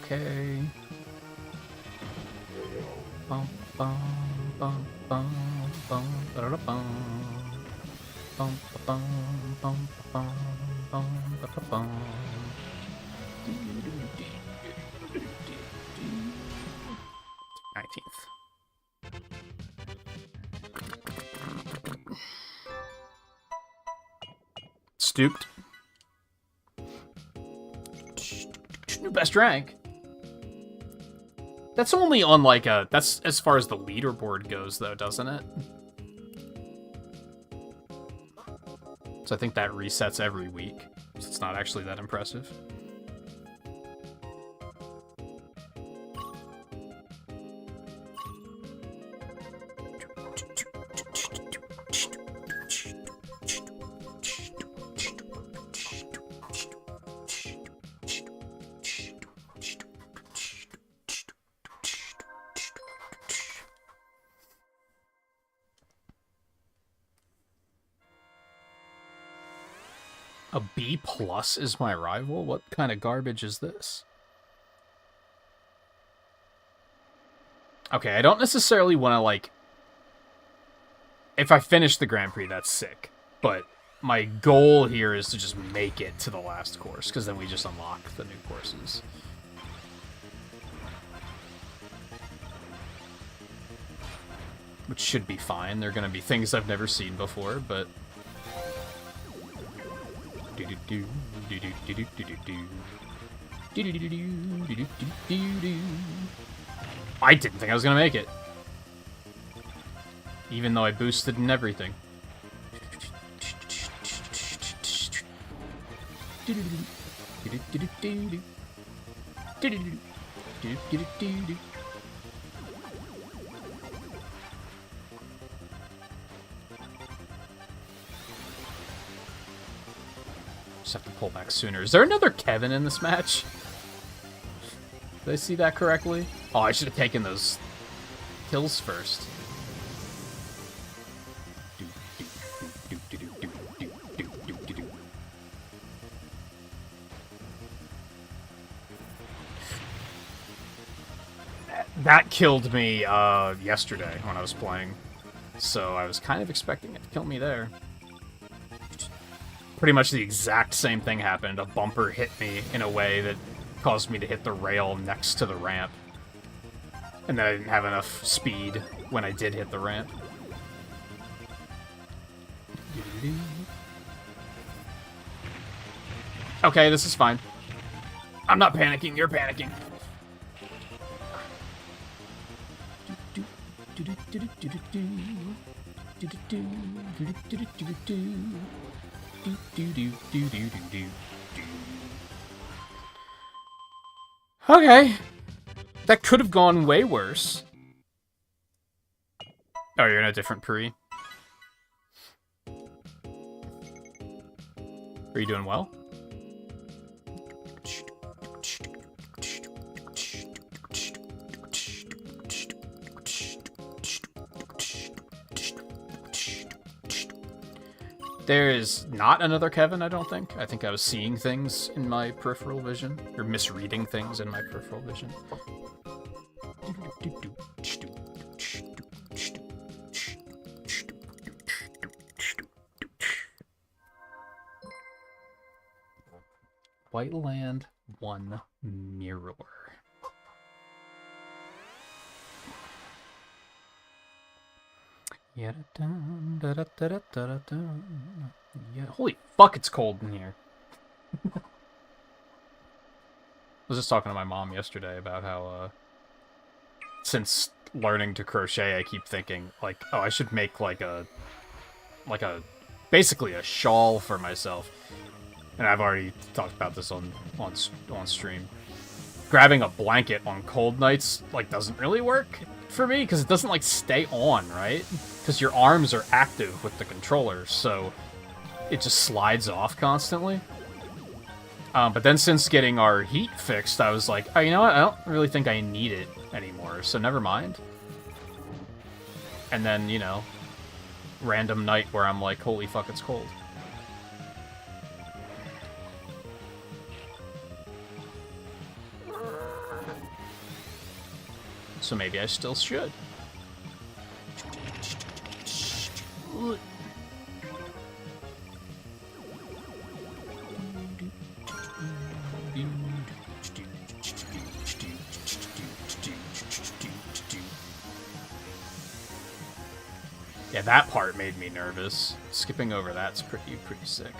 Okay. Bum bum bum bum bum ba-da-da bum bum bum bum bum bum ba-da-da bum. 19th. Stooped. New best rank. That's only on like a... that's as far as the leaderboard goes, though, doesn't it? So I think that resets every week. So it's not actually that impressive. A B+ is my rival? What kind of garbage is this? Okay, I don't necessarily want to, like... if I finish the Grand Prix, that's sick. But my goal here is to just make it to the last course, because then we just unlock the new courses. Which should be fine. They're going to be things I've never seen before, but... I didn't think I was gonna make it. Even though I boosted and everything. Just have to pull back sooner. Is there another Kevin in this match? Did I see that correctly? Oh, I should have taken those kills first. That killed me yesterday when I was playing, so I was kind of expecting it to kill me there. Pretty much the exact same thing happened. A bumper hit me in a way that caused me to hit the rail next to the ramp. And then I didn't have enough speed when I did hit the ramp. Okay, this is fine. I'm not panicking, you're panicking. Okay. That could have gone way worse. Oh, you're in a different pre? Are you doing well? There is not another Kevin, I don't think. I think I was seeing things in my peripheral vision, or misreading things in my peripheral vision. White Land 1 Mirror. Yeah, holy fuck, it's cold in here. I was just talking to my mom yesterday about how, since learning to crochet, I keep thinking, like, oh, I should make, basically a shawl for myself. And I've already talked about this on stream. Grabbing a blanket on cold nights, like, doesn't really work for me, because it doesn't, like, stay on, right? Because your arms are active with the controller, so it just slides off constantly. But then since getting our heat fixed, I was like, oh, you know what? I don't really think I need it anymore, so never mind. And then, you know, random night where I'm like, holy fuck, it's cold. So maybe I still should. Yeah, that part made me nervous. Skipping over that's pretty sick.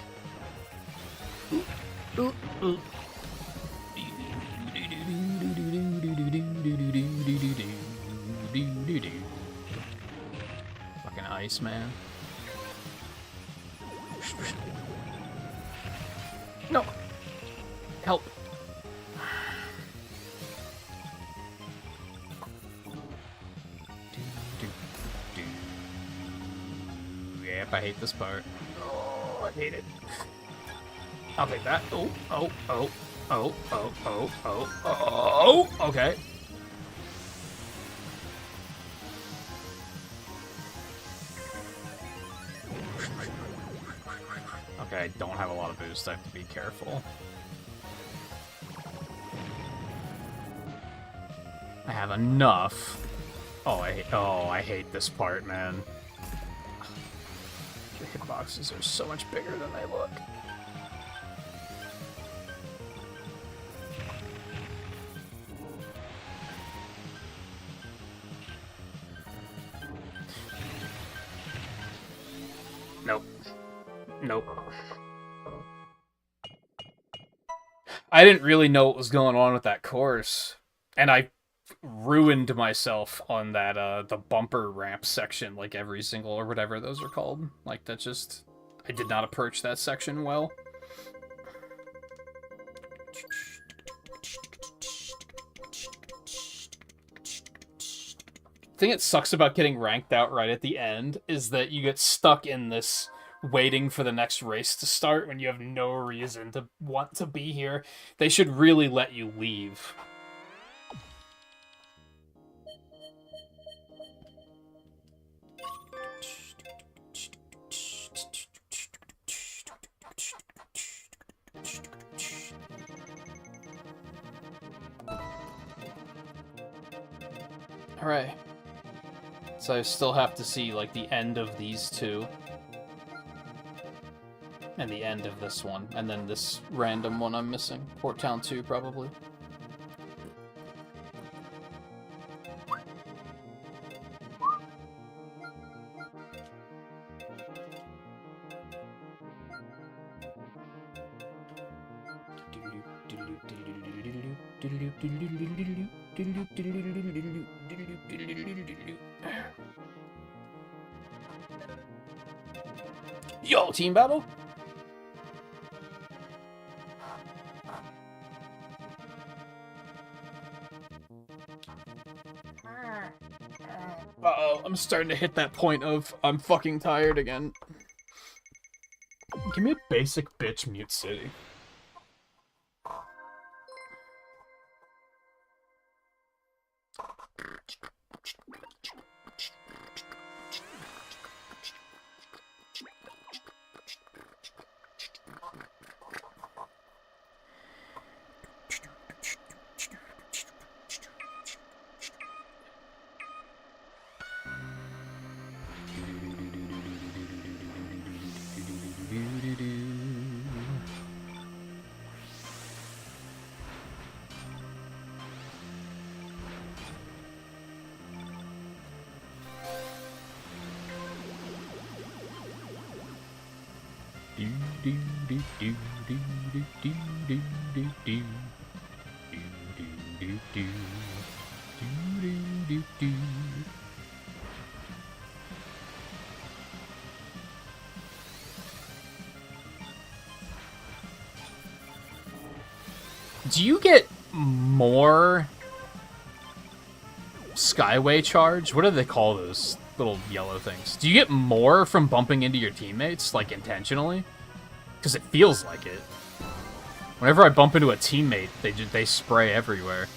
Fucking ice, man. No! Help! Yep, I hate this part. Oh, I hate it. I'll take that. Oh, oh, oh, oh, oh, oh, oh, oh, okay. Okay, I don't have a lot of boost. I have to be careful. I have enough. Oh, I hate this part, man. The hitboxes are so much bigger than they look. Nope. Nope. I didn't really know what was going on with that course, and I ruined myself on that the bumper ramp section, like every single or whatever those are called. Like that just I did not approach that section well. The thing that sucks about getting ranked out right at the end is that you get stuck in this waiting for the next race to start when you have no reason to want to be here. They should really let you leave. Alright. So I still have to see, like, the end of these two. And the end of this one. And then this random one I'm missing. Port Town 2, probably. Yo, team battle? Uh-oh, I'm starting to hit that point of I'm fucking tired again. Give me a basic bitch Mute City. Do you get more Skyway charge? What do they call those little yellow things? Do you get more from bumping into your teammates, like intentionally? Because it feels like it. Whenever I bump into a teammate, they spray everywhere.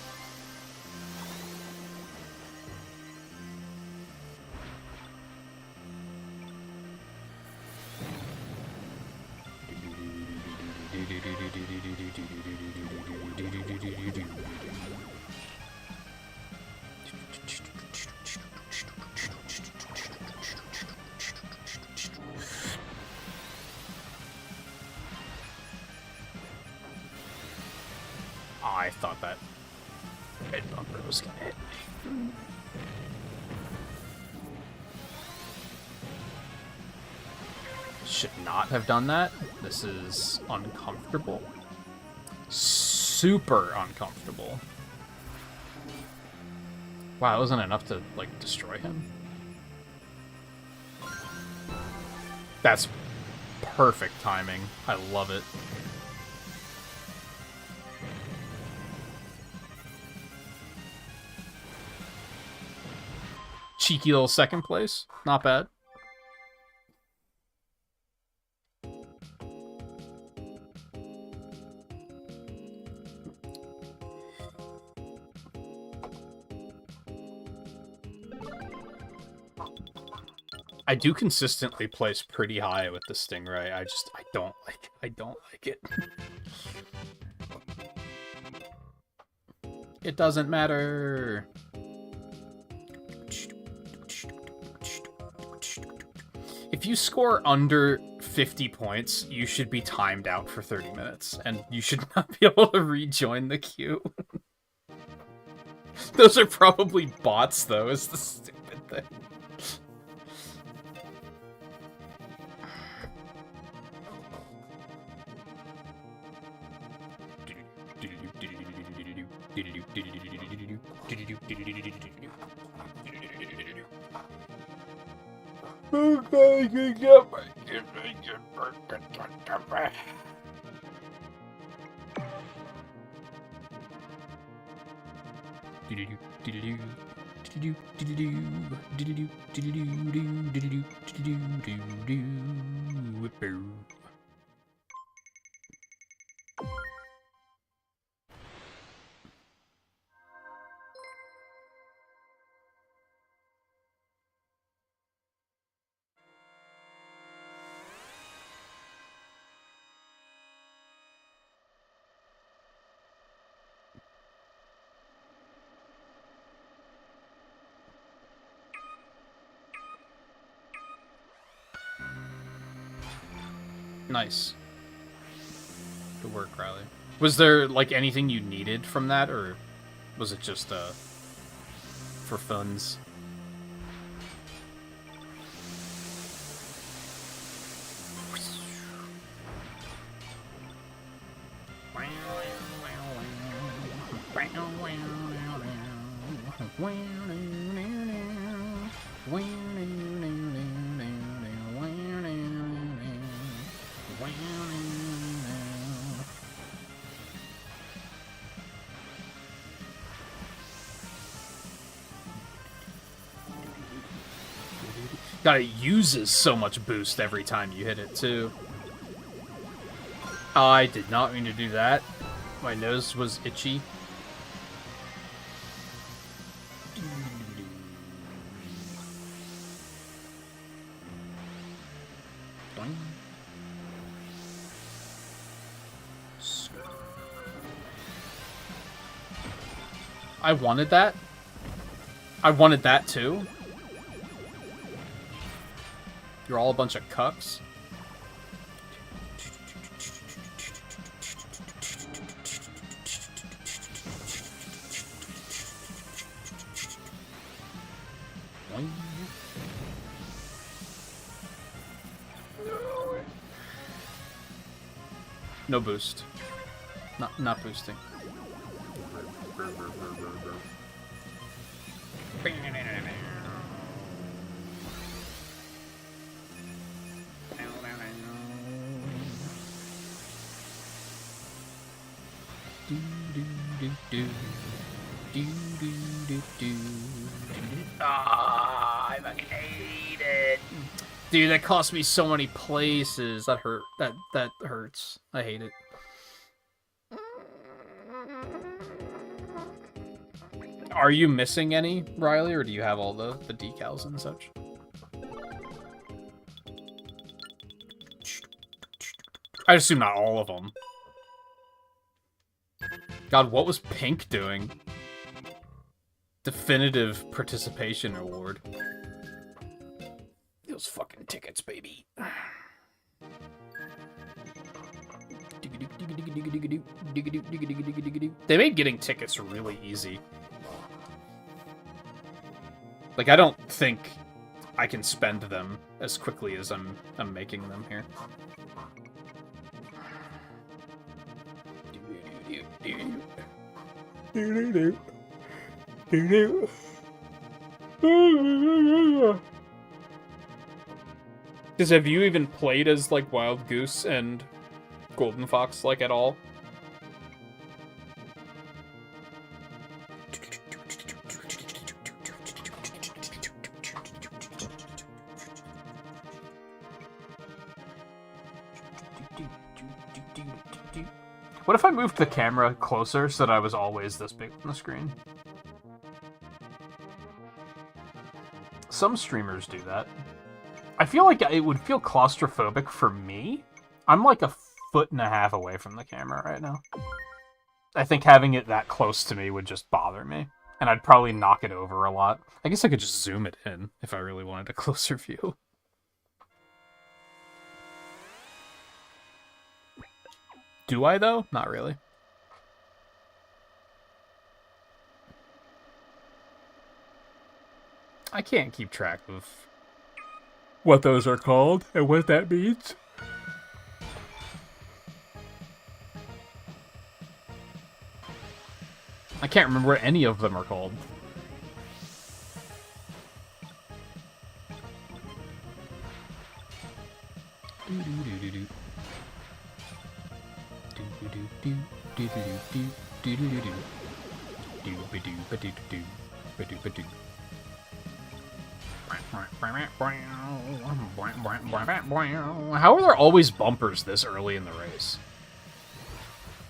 I thought that red bumper was gonna hit me. Should not have done that. This is uncomfortable. Super uncomfortable. Wow, it wasn't enough to, like, destroy him. That's perfect timing. I love it. Cheeky little second place. Not bad. I do consistently place pretty high with the Stingray. I don't like it. It doesn't matter. If you score under 50 points, you should be timed out for 30 minutes, and you should not be able to rejoin the queue. Those are probably bots, though, is the stupid thing. Nice. Good work, Riley. Was there, like, anything you needed from that, or was it just, for funds? God, it uses so much boost every time you hit it, too. I did not mean to do that. My nose was itchy. I wanted that. I wanted that, too. You're all a bunch of cucks. No boost. Not boosting. Ah, I fucking hate it. Dude, that cost me so many places. That hurt. That hurts. I hate it. Are you missing any, Riley, or do you have all the decals and such? I assume not all of them. God, what was Pink doing? Definitive Participation Award. Those fucking tickets, baby. They made getting tickets really easy. Like, I don't think I can spend them as quickly as I'm making them here. Because have you even played as, like, Wild Goose and Golden Fox, like, at all? What if I moved the camera closer so that I was always this big on the screen? Some streamers do that. I feel like it would feel claustrophobic for me. I'm like 1.5 feet away from the camera right now. I think having it that close to me would just bother me. And I'd probably knock it over a lot. I guess I could just zoom it in if I really wanted a closer view. Do I, though? Not really. I can't keep track of what those are called and what that means. I can't remember what any of them are called. How are there always bumpers this early in the race?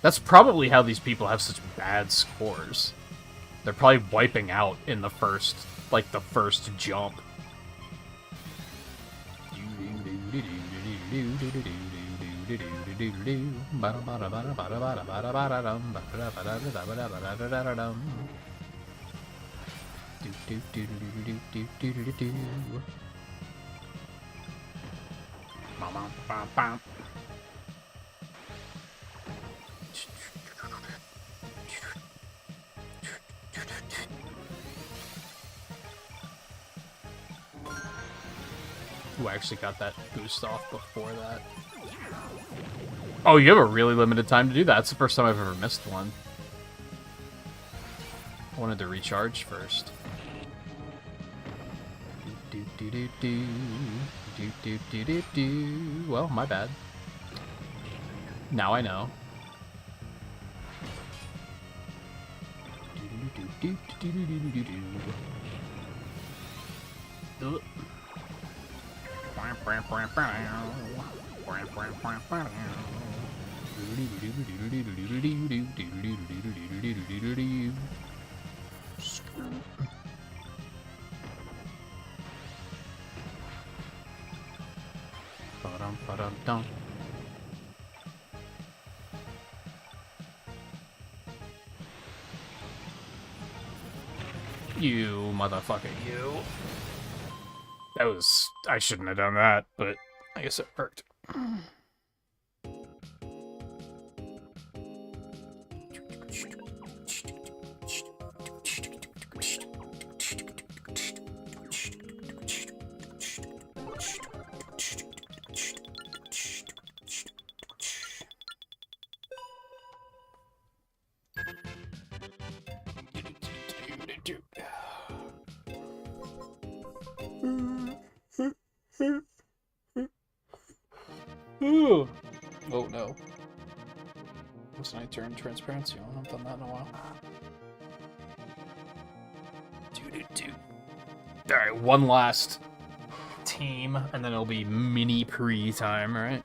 That's probably how these people have such bad scores. They're probably wiping out in the first, like, the first jump. Ooh, I actually got that boost off before that. Oh, you have a really limited time to do that. It's the first time I've ever missed one. I wanted to recharge first. Well, my bad. Now I know. Ba-dum. You motherfucker, you. That was... I shouldn't have done that, but I guess it worked. Ooh. Oh no. Wasn't I turned transparency on? I haven't done that in a while. Alright, one last team, and then it'll be mini pre-time, right?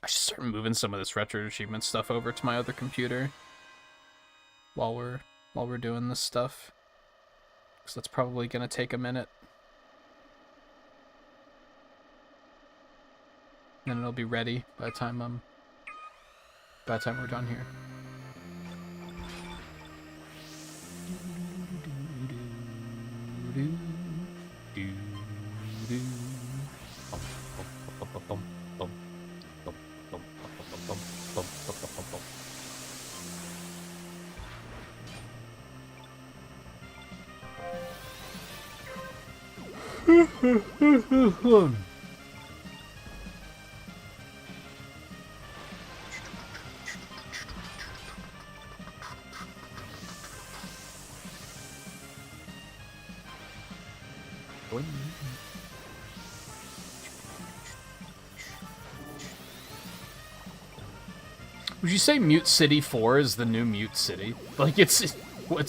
I should start moving some of this retro achievement stuff over to my other computer while we're doing this stuff, because that's probably gonna take a minute. And it'll be ready by the time we're done here. Would you say Mute City 4 is the new Mute City? Like, it's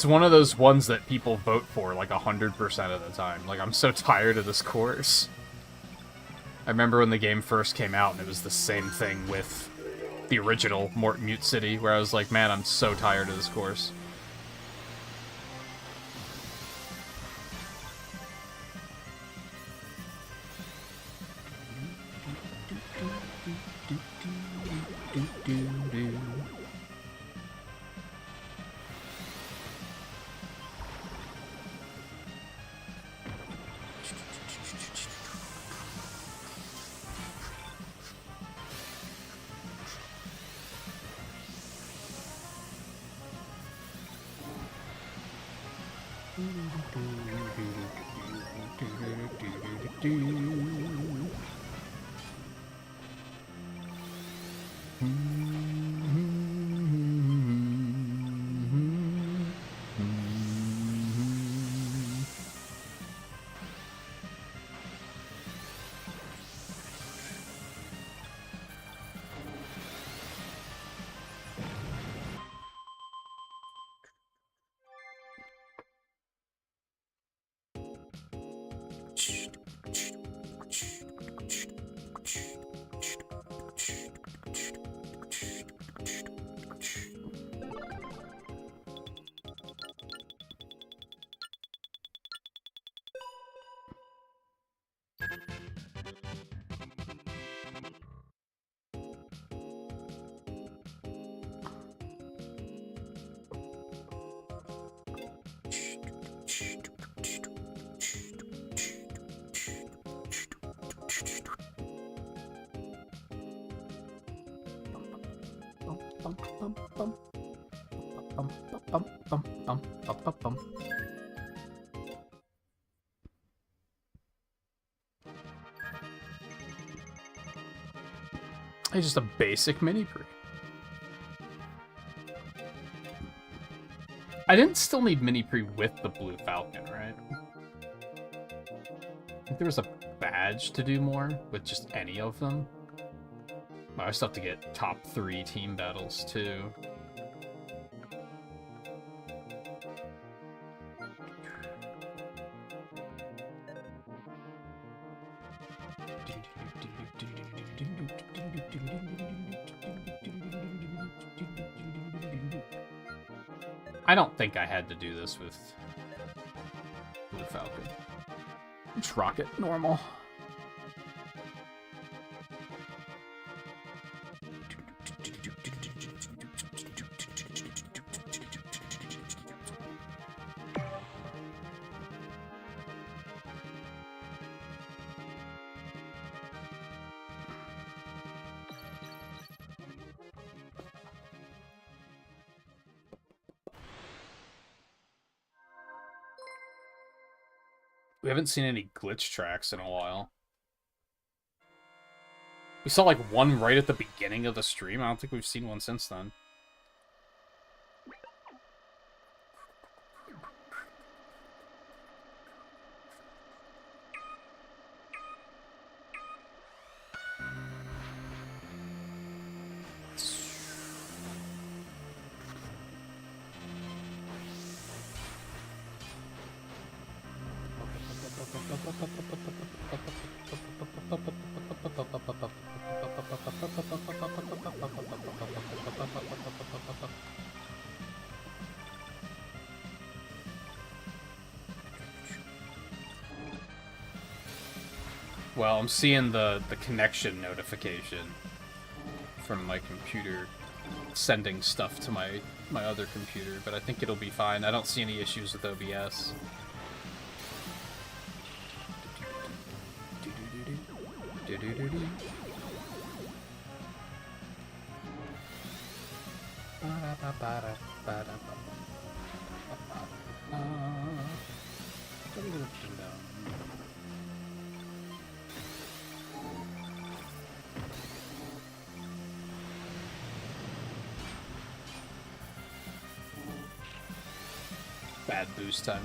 one of those ones that people vote for, like, 100% of the time. Like, I'm so tired of this course. I remember when the game first came out, and it was the same thing with the original Mute City, where I was like, man, I'm so tired of this course. It's just a basic mini pre. I didn't still need mini pre with the Blue Falcon, right? I think there was a badge to do more with just any of them. I still have to get top 3 team battles too. I don't think I had to do this with Blue Falcon. Just rock it normal. We haven't seen any glitch tracks in a while. We saw like one right at the beginning of the stream. I don't think we've seen one since then. Well, I'm seeing the connection notification from my computer sending stuff to my other computer, but I think it'll be fine. I don't see any issues with OBS. Bad boost timing.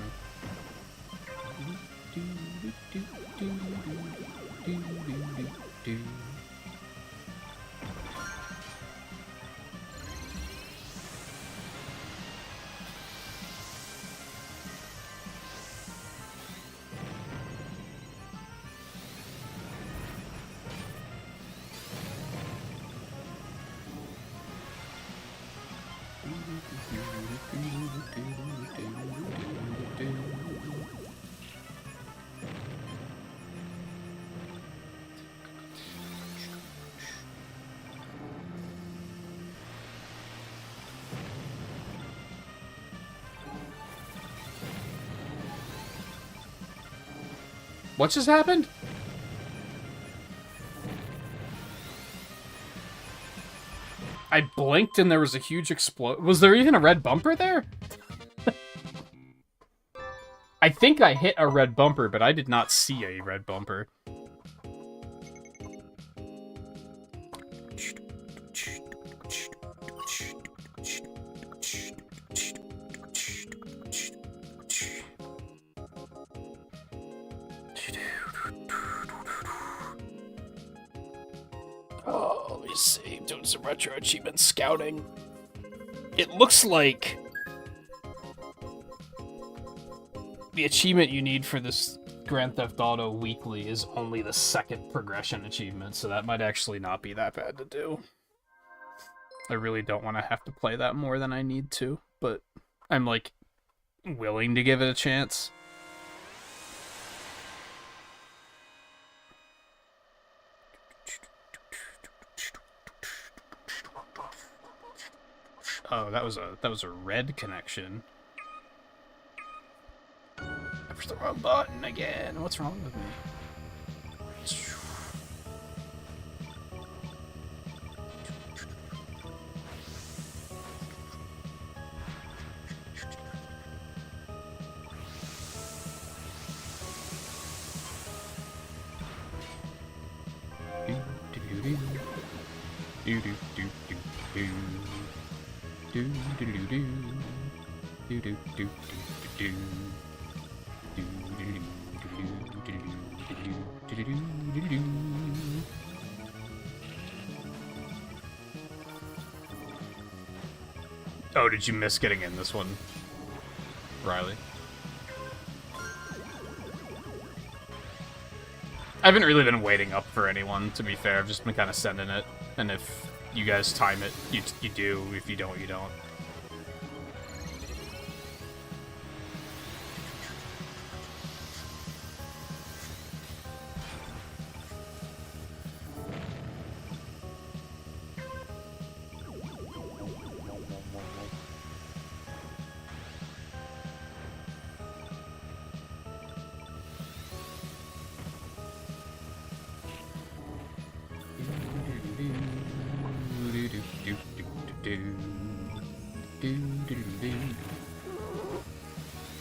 What just happened? I blinked and there was a huge explosion. Was there even a red bumper there? I think I hit a red bumper, but I did not see a red bumper. Oh, let me see. Doing some retro achievement scouting. It looks like the achievement you need for this Grand Theft Auto Weekly is only the second progression achievement, so that might actually not be that bad to do. I really don't want to have to play that more than I need to, but I'm, like, willing to give it a chance. Oh, that was a red connection. I pushed the wrong button again. What's wrong with me? Oh, did you miss getting in this one, Riley? I haven't really been waiting up for anyone, to be fair. I've just been kind of sending it, and if you guys time it, you do. If you don't, you don't.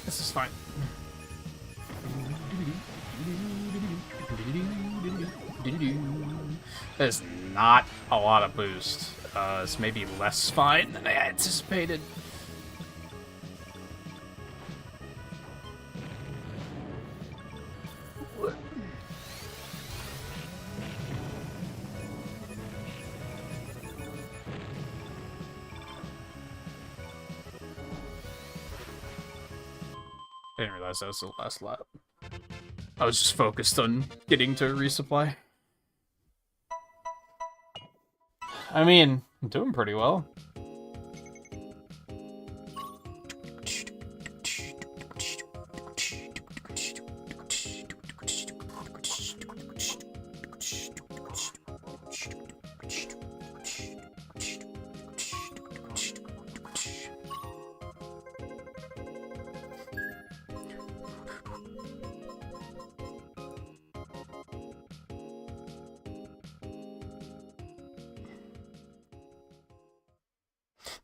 This is fine. That is not a lot of boost. It's maybe less fine than I anticipated. I didn't realize that was the last lap. I was just focused on getting to resupply. I mean, I'm doing pretty well.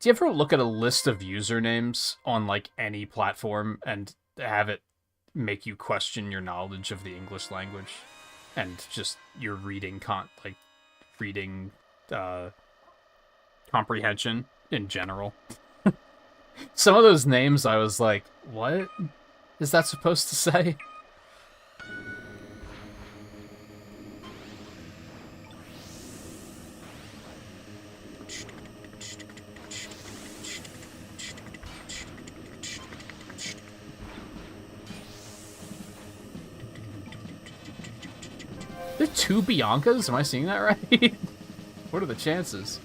Do you ever look at a list of usernames on, like, any platform and have it make you question your knowledge of the English language? And just your reading, comprehension in general? Some of those names I was like, what is that supposed to say? There are 2 Biancas? Am I seeing that right? What are the chances?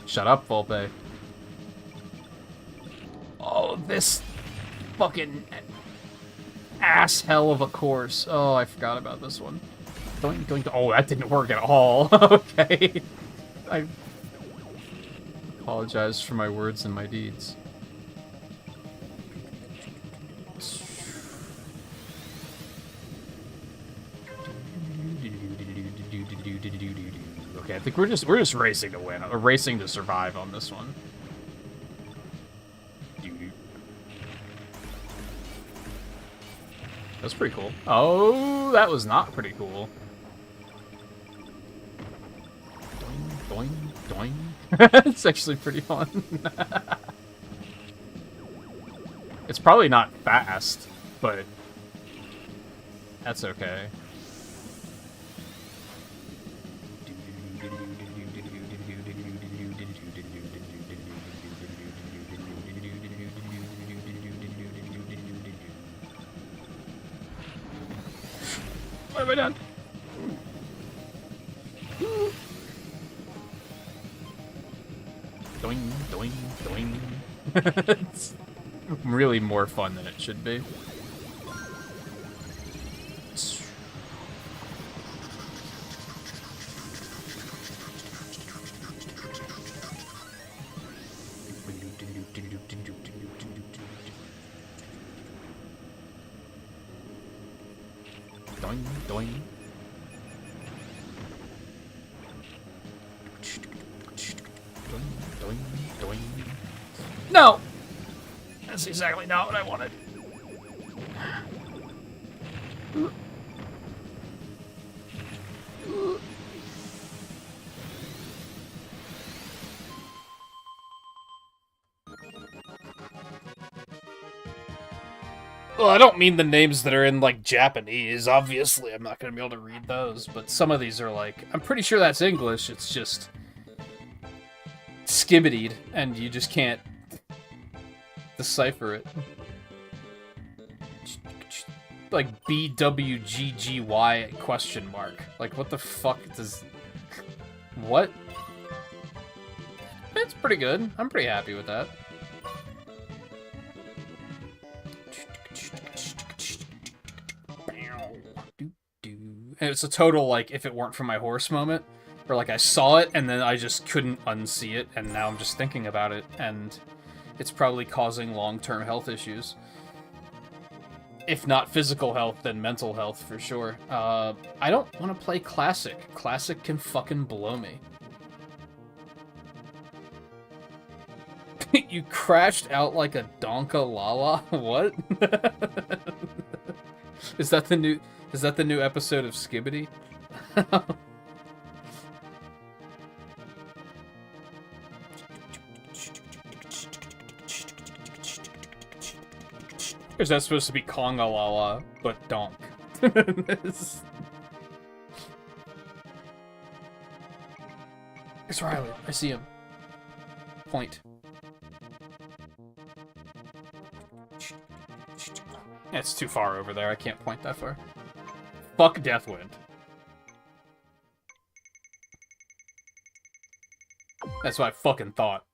Shut up, Volpe. Oh, this fucking ass hell of a course. Oh, I forgot about this one. Oh, that didn't work at all. Okay. I apologize for my words and my deeds. Okay, I think we're just racing to win, or racing to survive on this one. That's pretty cool. Oh, that was not pretty cool. Doing, doing, doing. It's actually pretty fun. It's probably not fast, but that's okay. What have I done? Doing, doing, doing. It's really more fun than it should be. Doing, doing. Doing, doing. No! That's exactly not what I wanted. Well, I don't mean the names that are in, like, Japanese. Obviously, I'm not going to be able to read those, but some of these are, like... I'm pretty sure that's English, it's just... skibbitied, and you just can't decipher it. Like, BWGGY question mark. Like, what the fuck does... What? It's pretty good. I'm pretty happy with that. And it's a total, like, if it weren't for my horse moment, where, like, I saw it, and then I just couldn't unsee it, and now I'm just thinking about it, and it's probably causing long-term health issues. If not physical health, then mental health, for sure. I don't want to play Classic. Classic can fucking blow me. You crashed out like a Donka Lala? What? Is that the new episode of Skibbity? Is that supposed to be Konga Lala, but donk? It's Riley. I see him. Point. Yeah, it's too far over there. I can't point that far. Fuck Deathwind. That's what I fucking thought.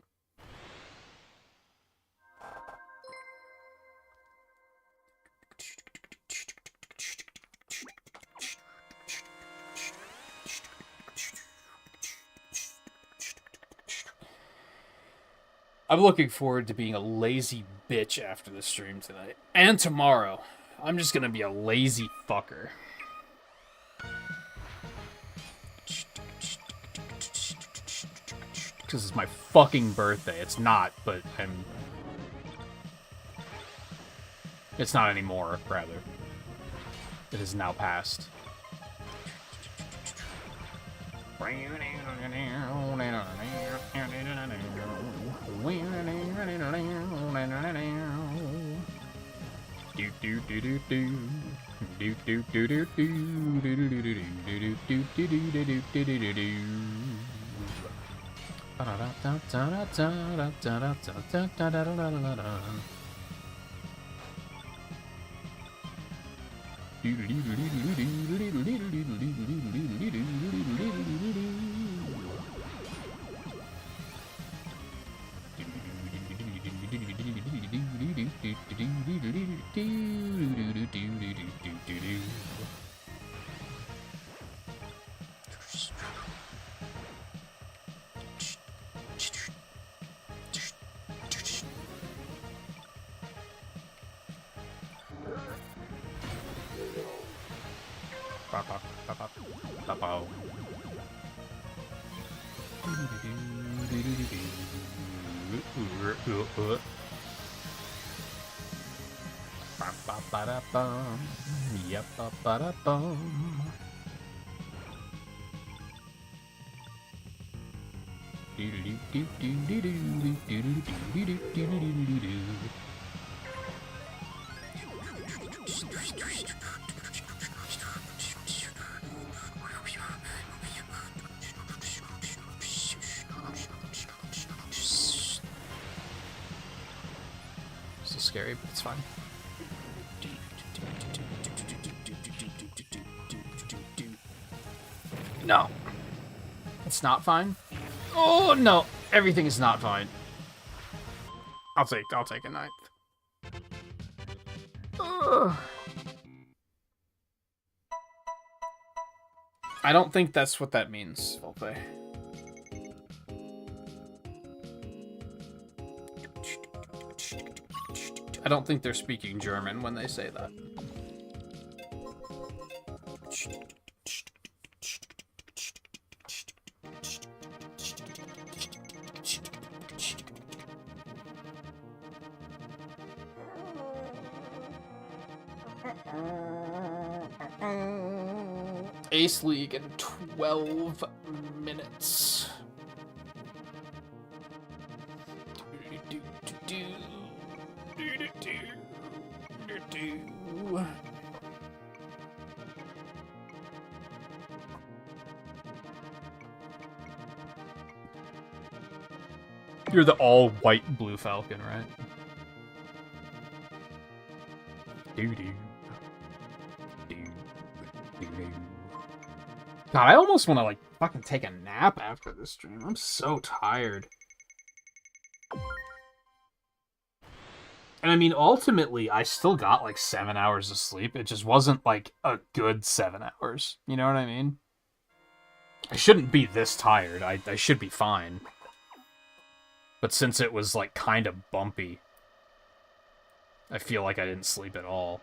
I'm looking forward to being a lazy bitch after the stream tonight. And tomorrow. I'm just gonna be a lazy fucker. Because it's my fucking birthday. It's not, but I'm... It's not anymore, rather. It is now past. Ba-ba-ba-da-bum. Yep, ba-ba-da-bum. Still scary, but it's fine. No. It's not fine? Oh, no. Everything is not fine. I'll take a ninth. Ugh. I don't think that's what that means, Volpe. I don't think they're speaking German when they say that. Ace League in 12 minutes. You're the all-white Blue Falcon, right? God, I almost want to, like, fucking take a nap after this stream. I'm so tired. And I mean, ultimately, I still got, like, 7 hours of sleep. It just wasn't, like, a good 7 hours. You know what I mean? I shouldn't be this tired. I should be fine. But since it was, like, kind of bumpy, I feel like I didn't sleep at all.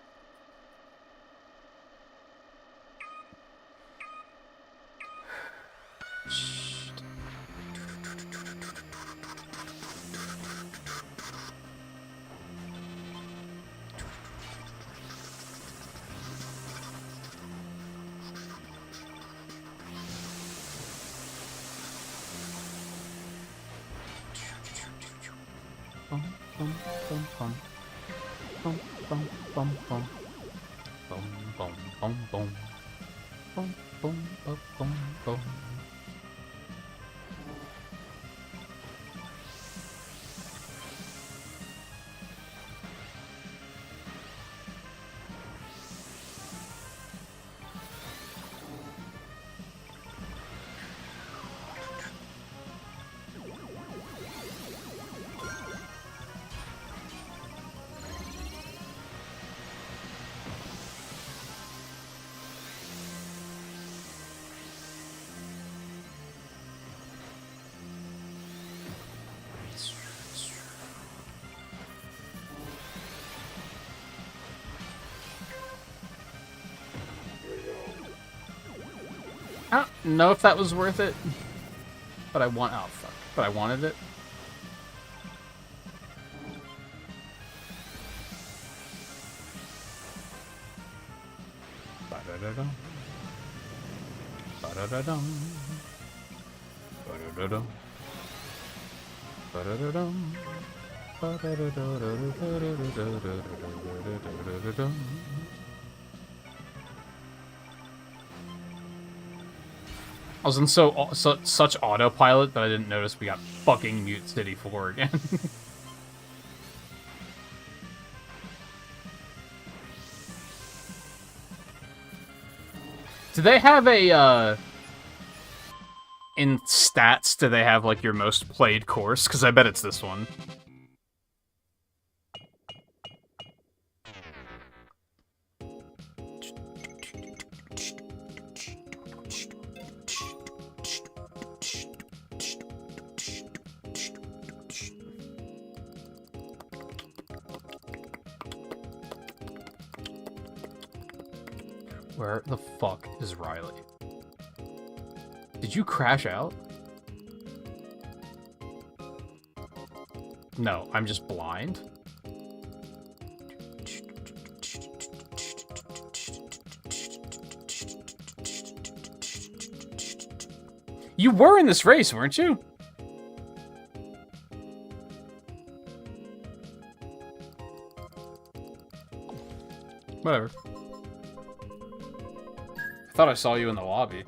I don't know if that was worth it, but I want. Oh fuck! But I wanted it. Ba-da-da-dum. Ba-da-da-dum. Ba-da-da-dum. Ba-da-da-dum. Ba-da-da-da-da-da-da-da-da-da-da-da-da-da-da-da-da-da. I was in such autopilot that I didn't notice we got fucking Mute City 4 again. Do they have a, in stats, do they have, like, your most played course? Because I bet it's this one. Where the fuck is Riley? Did you crash out? No, I'm just blind. You were in this race, weren't you? Whatever. I thought I saw you in the lobby.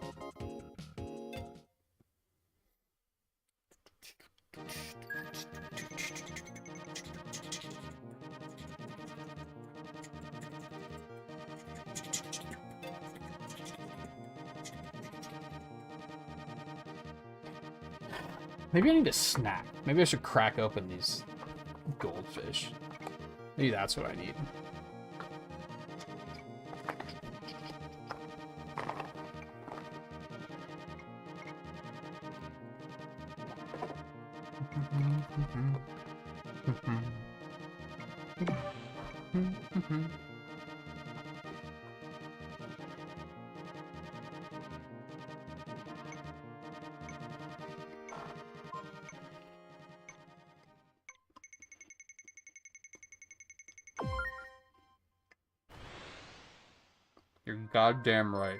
Maybe I need a snack. Maybe I should crack open these goldfish. Maybe that's what I need. You're goddamn right.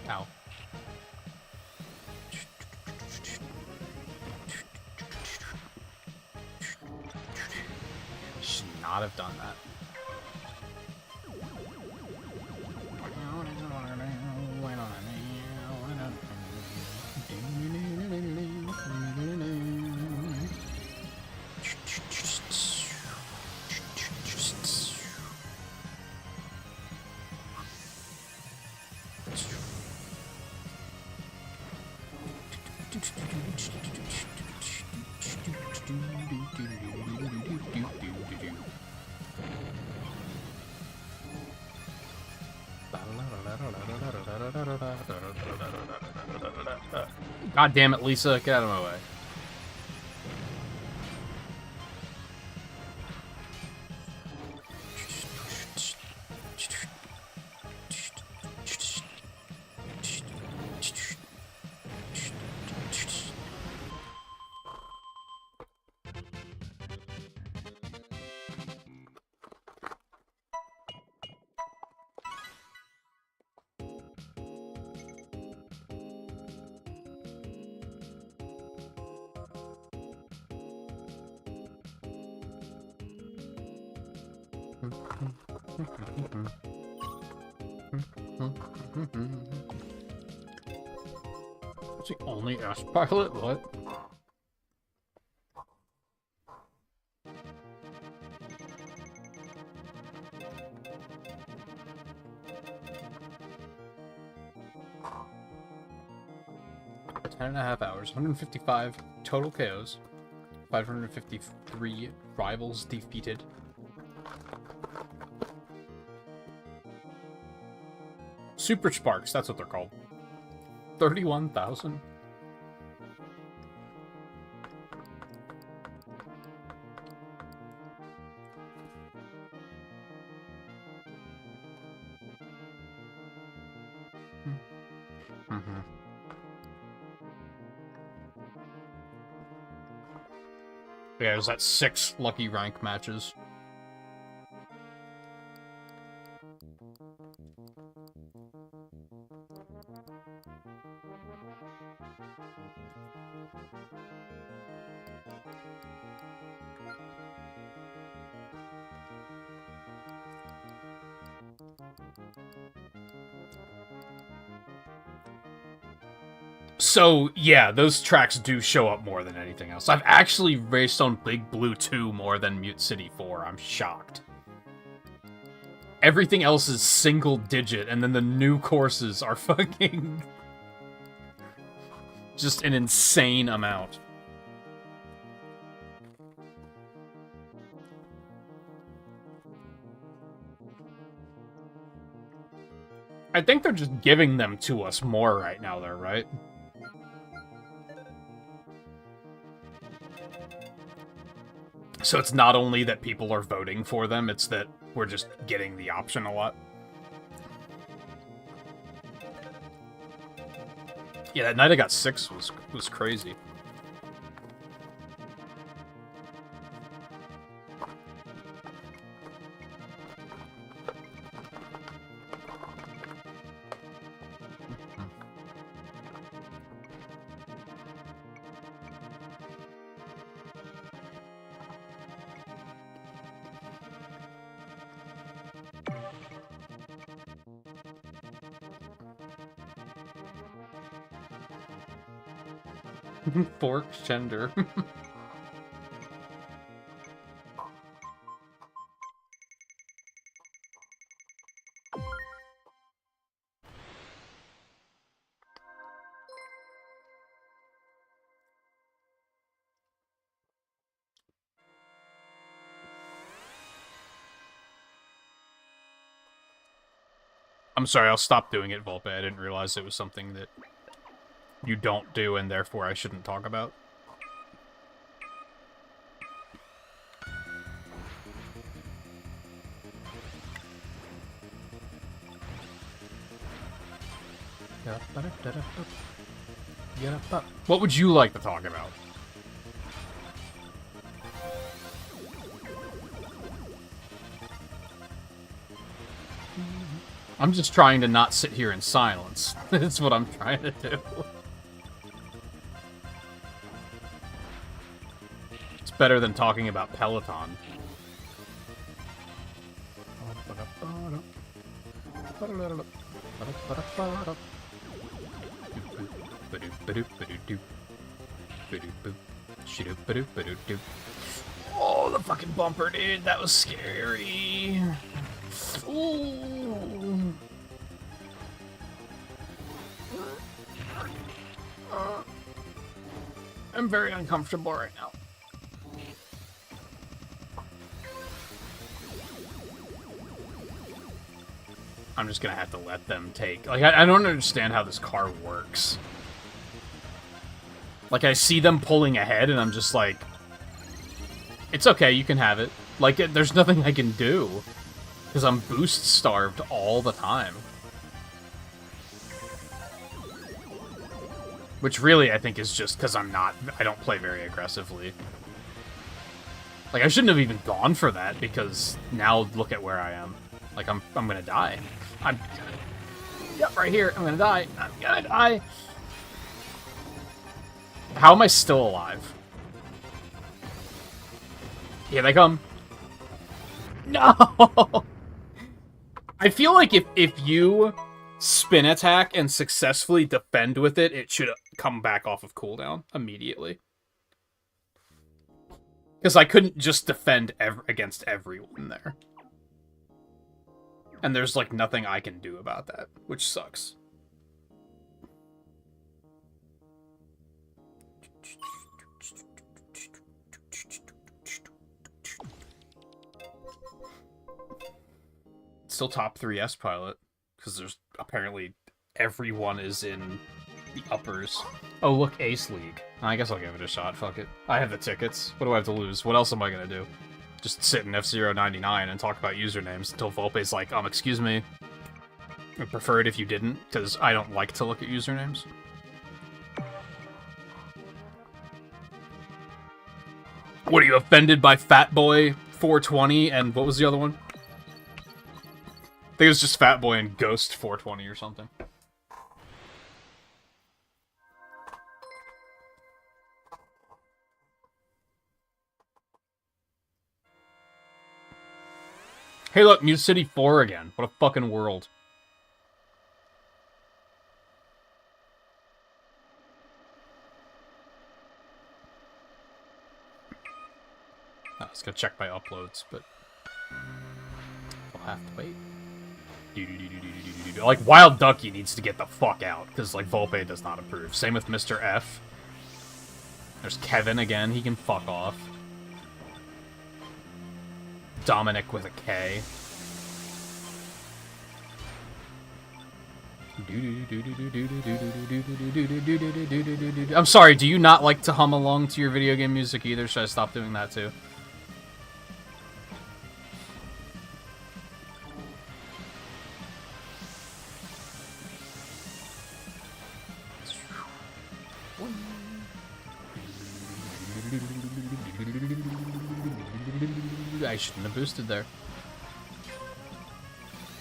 Ow. Should not have done that. God damn it, Lisa, get out of my way. It's the only S pilot? What? Ten and a half hours, 155 total KOs, 553 rivals defeated. Super Sparks, that's what they're called. 31,000. Yeah, it was at 6 lucky rank matches. So, yeah, those tracks do show up more than anything else. I've actually raced on Big Blue 2 more than Mute City 4. I'm shocked. Everything else is single digit, and then the new courses are fucking... just an insane amount. I think they're just giving them to us more right now, though, right? So it's not only that people are voting for them, it's that we're just getting the option a lot. Yeah, that night I got 6 was crazy. Fork gender. I'm sorry, I'll stop doing it, Volpe. I didn't realize it was something that you don't do, and therefore I shouldn't talk about. What would you like to talk about? I'm just trying to not sit here in silence. That's what I'm trying to do. It's better than talking about Peloton. Oh, the fucking bumper, dude. That was scary. Ooh. I'm very uncomfortable right now. I'm just gonna have to let them take... Like, I don't understand how this car works. Like, I see them pulling ahead, and I'm just like... It's okay, you can have it. Like, there's nothing I can do. Because I'm boost-starved all the time. Which really, I think, is just because I don't play very aggressively. Like, I shouldn't have even gone for that, because now look at where I am. Like, I'm gonna die. I'm gonna... Yep, right here. I'm gonna die. I'm gonna die. How am I still alive? Here they come. No! I feel like if you spin attack and successfully defend with it, it should come back off of cooldown immediately. Because I couldn't just defend against everyone there. And there's, like, nothing I can do about that, which sucks. Still top 3S pilot, because there's apparently everyone is in the uppers. Oh, look, Ace League. I guess I'll give it a shot, fuck it. I have the tickets. What do I have to lose? What else am I gonna do? Just sit in F-Zero 99 and talk about usernames until Volpe's like, excuse me. I'd prefer it if you didn't, because I don't like to look at usernames. What are you offended by Fat Boy 420 and what was the other one? I think it was just Fat Boy and Ghost 420 or something. Hey look, Muse City 4 again. What a fucking world. I was gonna check my uploads, but I'll have to wait. Like, Wild Ducky needs to get the fuck out, because, like, Volpe does not approve. Same with Mr. F. There's Kevin again, he can fuck off. Dominic with a K. I'm sorry, do you not like to hum along to your video game music either? Should I stop doing that too? I shouldn't have boosted there.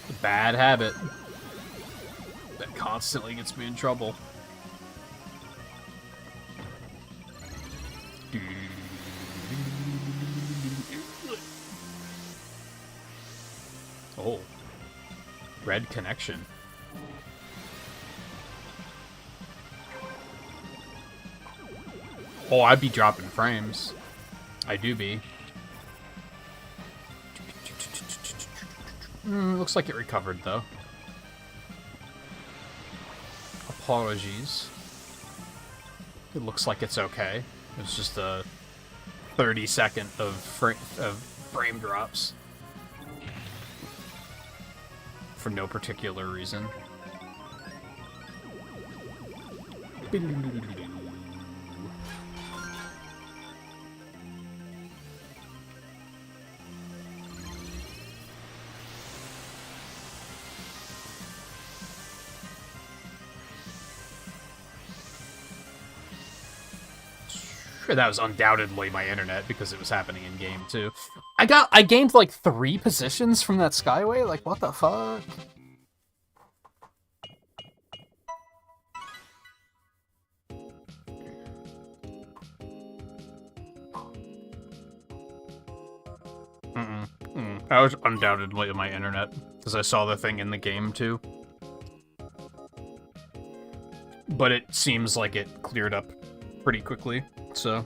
A bad habit that constantly gets me in trouble. Oh. Red connection. Oh, I'd be dropping frames. I do be. Looks like it recovered, though. Apologies. It looks like it's okay. It's just a 30-second of frame drops. For no particular reason. That was undoubtedly my internet because it was happening in game too. I gained like 3 positions from that Skyway. Like, what the fuck? That was undoubtedly my internet because I saw the thing in the game too. But it seems like it cleared up pretty quickly. So,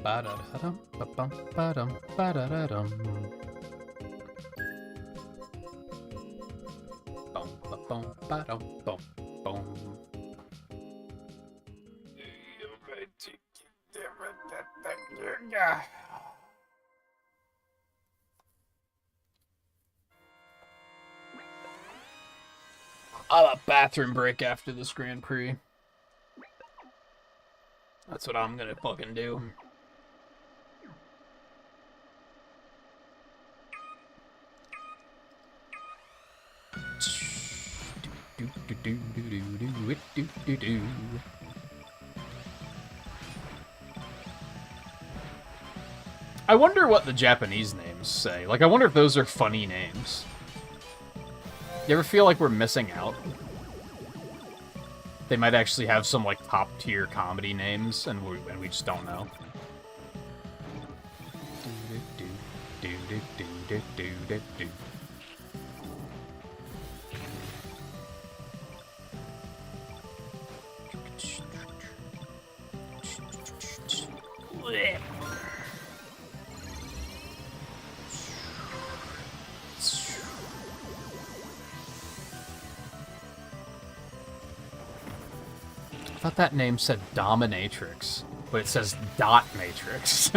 ba-da-da-dum, ba-bum, ba-dum, ba-da-da-dum. Bum, ba-bum, ba-dum, bum, bum. I'll have a bathroom break after this Grand Prix. That's what I'm gonna fucking do. I wonder what the Japanese names say. Like, I wonder if those are funny names. You ever feel like we're missing out? They might actually have some, like, top-tier comedy names, and we just don't know. I thought that name said Dominatrix, but it says Dot Matrix.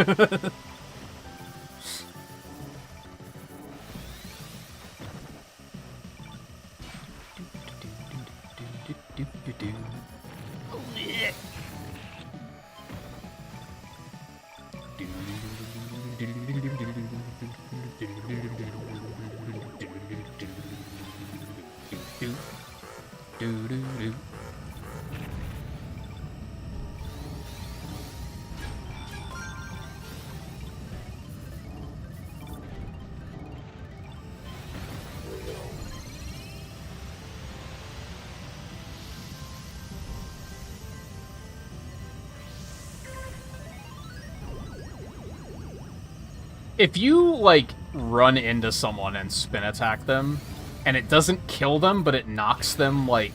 If you, like, run into someone and spin attack them, and it doesn't kill them, but it knocks them, like,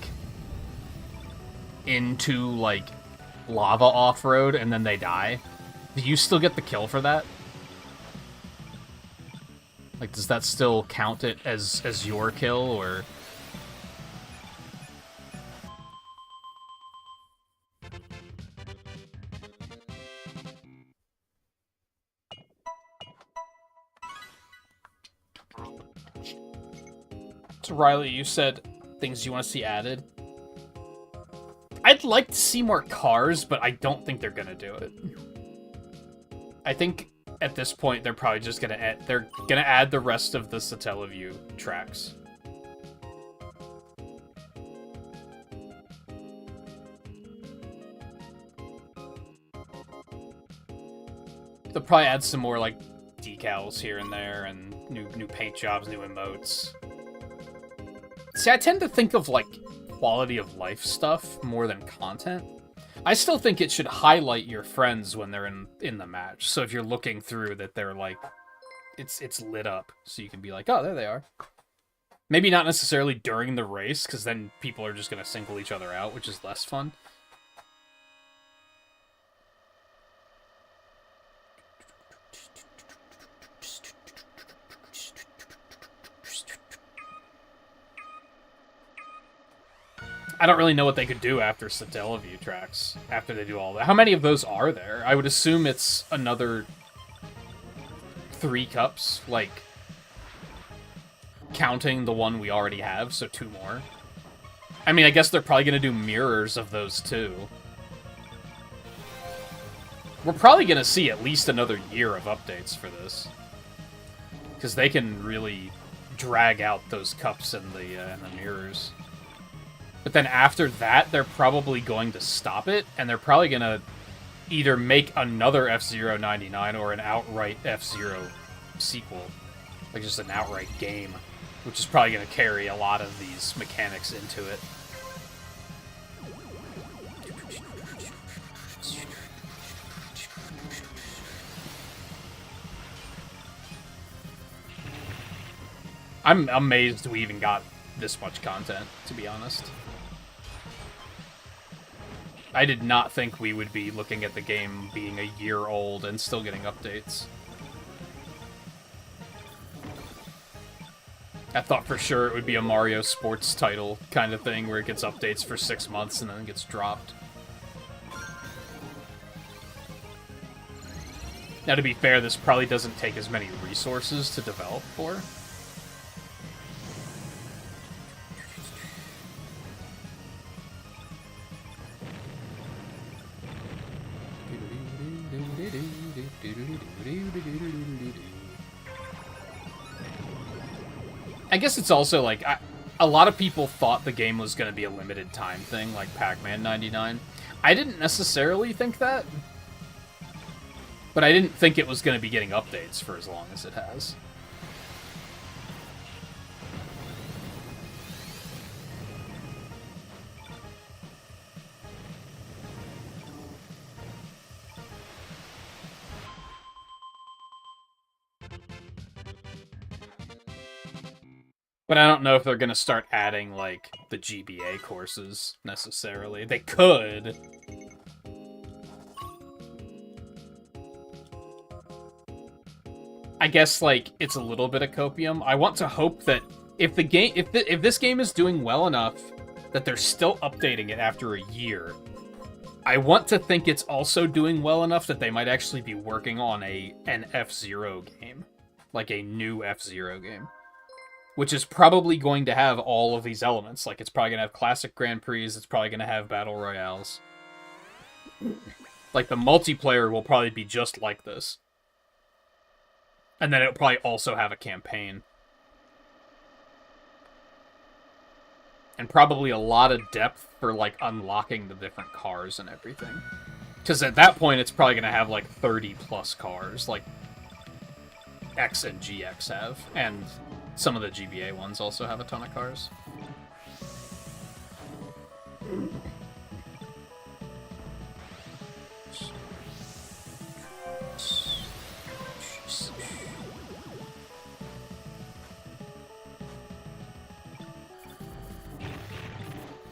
into, like, lava off-road, and then they die, do you still get the kill for that? Like, does that still count it as your kill, or... So Riley, you said things you want to see added. I'd like to see more cars, but I don't think they're gonna do it. I think at this point they're probably just gonna add the rest of the Satellaview tracks. They'll probably add some more like decals here and there, and new paint jobs, new emotes. See, I tend to think of, like, quality of life stuff more than content. I still think it should highlight your friends when they're in the match. So if you're looking through that they're, like, it's lit up. So you can be like, oh, there they are. Maybe not necessarily during the race, because then people are just going to single each other out, which is less fun. I don't really know what they could do after Satellaview tracks, after they do all that. How many of those are there? I would assume it's another 3 cups, like, counting the one we already have, so 2 more. I mean, I guess they're probably going to do mirrors of those too. We're probably going to see at least another year of updates for this. Because they can really drag out those cups and the mirrors. But then after that, they're probably going to stop it, and they're probably going to either make another F-Zero 99 or an outright F-Zero sequel. Like, just an outright game, which is probably going to carry a lot of these mechanics into it. I'm amazed we even got this much content, to be honest. I did not think we would be looking at the game being a year old and still getting updates. I thought for sure it would be a Mario sports title kind of thing where it gets updates for 6 months and then gets dropped. Now, to be fair, this probably doesn't take as many resources to develop for. I guess it's also, like, a lot of people thought the game was going to be a limited time thing, like Pac-Man 99. I didn't necessarily think that, but I didn't think it was going to be getting updates for as long as it has. But I don't know if they're going to start adding, like, the GBA courses, necessarily. They could. I guess, like, it's a little bit of copium. I want to hope that if the game, if this game is doing well enough that they're still updating it after a year, I want to think it's also doing well enough that they might actually be working on an F-Zero game. Like, a new F-Zero game. Which is probably going to have all of these elements. Like, it's probably going to have classic Grand Prix, it's probably going to have Battle Royales. Like, the multiplayer will probably be just like this. And then it'll probably also have a campaign. And probably a lot of depth for, like, unlocking the different cars and everything. Because at that point, it's probably going to have, like, 30-plus cars, like X and GX have. And some of the GBA ones also have a ton of cars.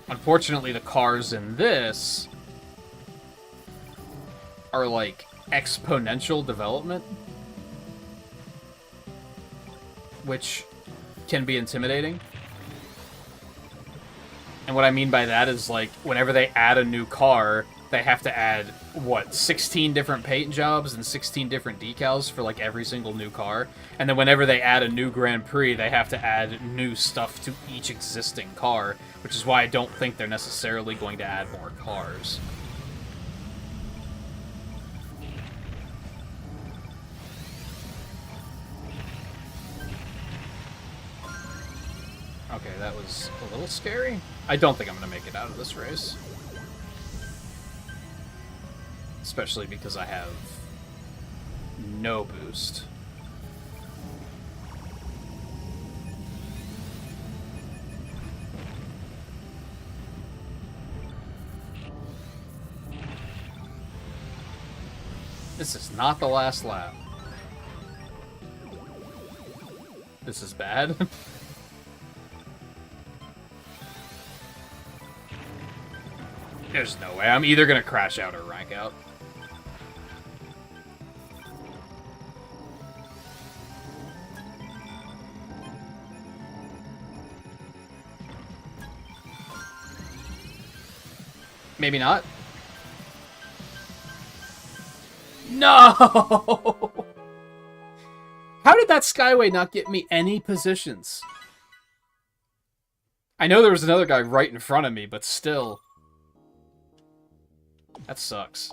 Unfortunately, the cars in this are like exponential development, which can be intimidating. And what I mean by that is, like, whenever they add a new car, they have to add, what, 16 different paint jobs and 16 different decals for, like, every single new car. And then whenever they add a new Grand Prix, they have to add new stuff to each existing car, which is why I don't think they're necessarily going to add more cars. Okay, that was a little scary. I don't think I'm going to make it out of this race. Especially because I have no boost. This is not the last lap. This is bad. There's no way. I'm either gonna crash out or rank out. Maybe not. No! How did that Skyway not get me any positions? I know there was another guy right in front of me, but still. That sucks.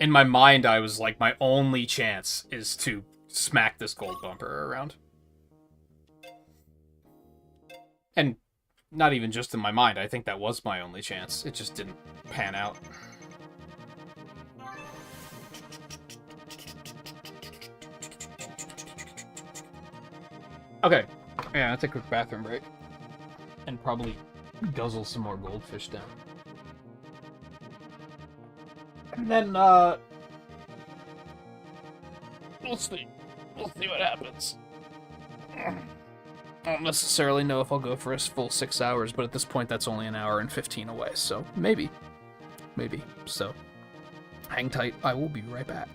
In my mind, I was like, my only chance is to smack this gold bumper around. And not even just in my mind, I think that was my only chance. It just didn't pan out. Okay. Yeah, I'll take a quick bathroom break. And probably guzzle some more goldfish down. And then, we'll see. We'll see what happens. I don't necessarily know if I'll go for a full 6 hours, but at this point that's only an hour and 15 away, so maybe. Maybe. So, hang tight. I will be right back.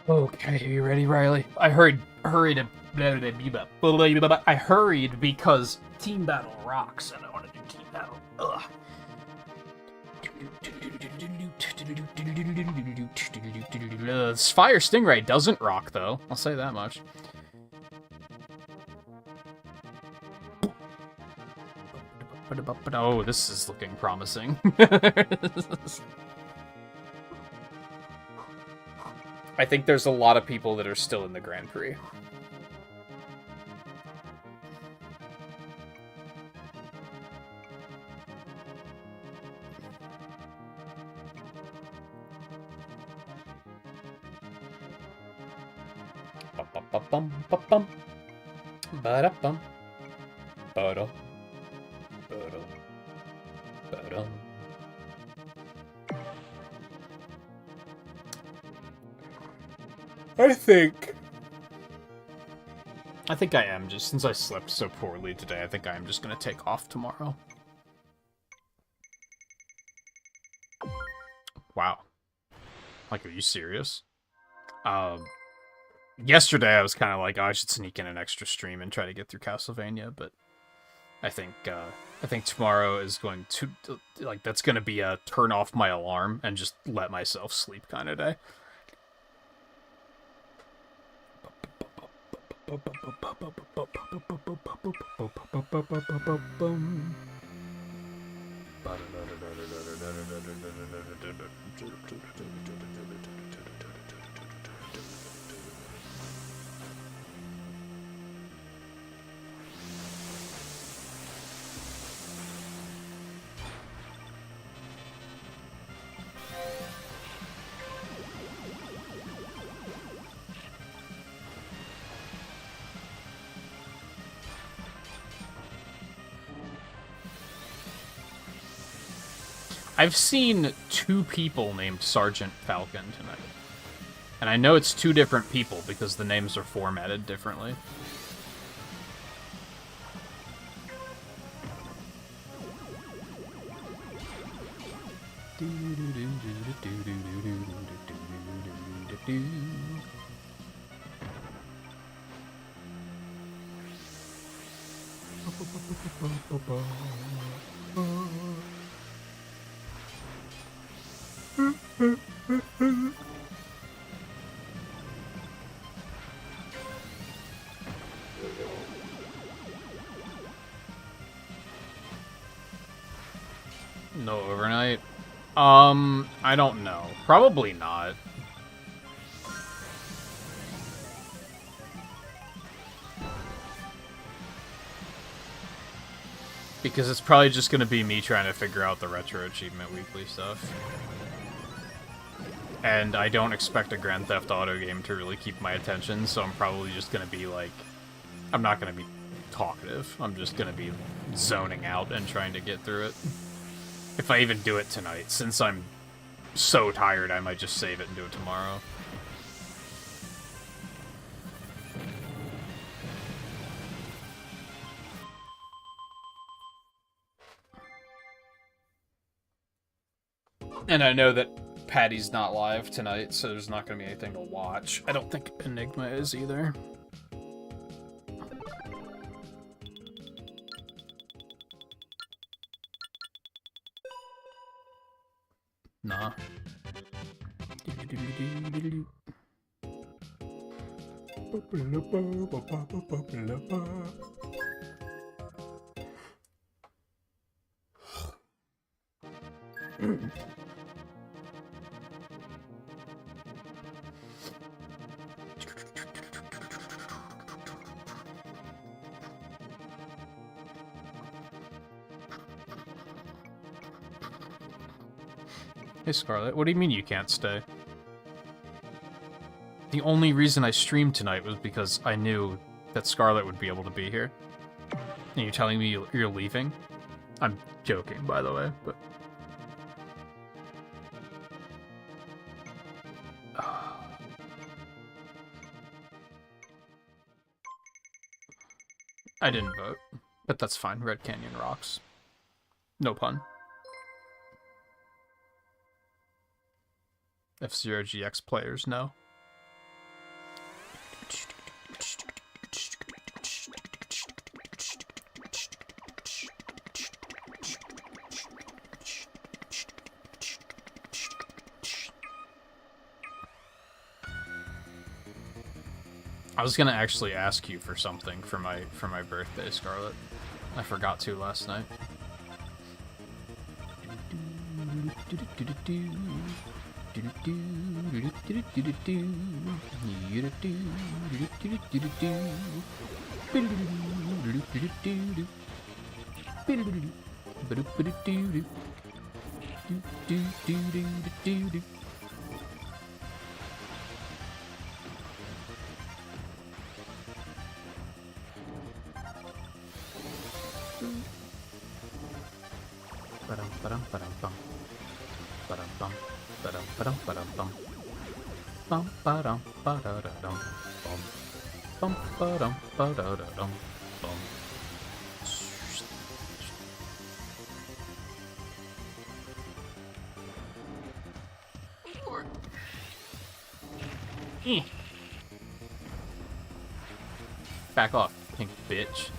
Okay, are you ready, Riley? I hurried because team battle rocks, and I want to do team battle. Ugh. Fire Stingray doesn't rock, though. I'll say that much. Oh, this is looking promising. I think there's a lot of people that are still in the Grand Prix. Bum bum bum ba bum ba I think I am, just since I slept so poorly today, I think I am just gonna take off tomorrow. Wow. Like, are you serious? Yesterday I was kind of like, oh, I should sneak in an extra stream and try to get through Castlevania, but I think tomorrow is going to, like, that's gonna be a turn off my alarm and just let myself sleep kind of day. I've seen 2 people named Sergeant Falcon tonight. And I know it's 2 different people because the names are formatted differently. No overnight? I don't know. Probably not. Because it's probably just gonna be me trying to figure out the Retro Achievement Weekly stuff. And I don't expect a Grand Theft Auto game to really keep my attention, so I'm probably just gonna be like... I'm not gonna be talkative. I'm just gonna be zoning out and trying to get through it. If I even do it tonight, since I'm so tired, I might just save it and do it tomorrow. And I know that Patty's not live tonight, so there's not going to be anything to watch. I don't think Enigma is either. Nah. Hey, Scarlet, what do you mean you can't stay? The only reason I streamed tonight was because I knew that Scarlet would be able to be here. And you're telling me you're leaving? I'm joking, by the way, but... I didn't vote, but that's fine. Red Canyon rocks. No pun. F-Zero GX players, no. I was gonna actually ask you for something for my birthday, Scarlet. I forgot to last night. Back off, pink bitch.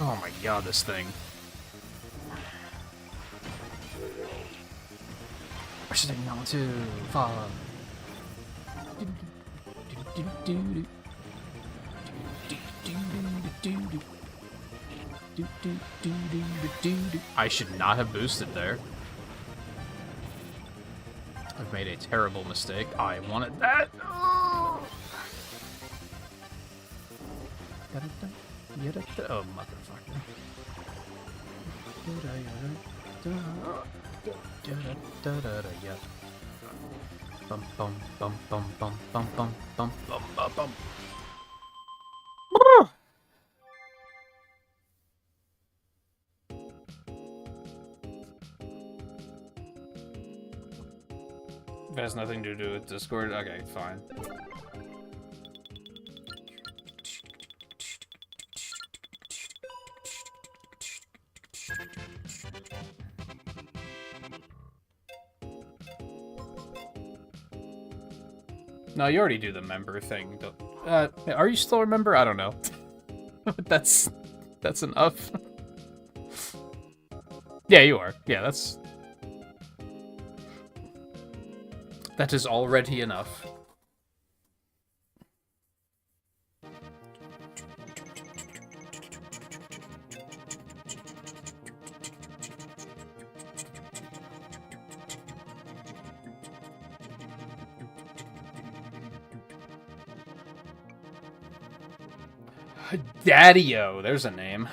Oh my god, this thing. I should have known to fall. I should not have boosted there. I've made a terrible mistake. I wanted that. Oh, motherfucker. Bum bum bum bum bum bum bum bum bum bum bum. It has nothing to do with Discord? Okay, fine. No, you already do the member thing. Are you still a member? I don't know. That's enough. Yeah, you are. Yeah, that is already enough. Daddy-o, there's a name.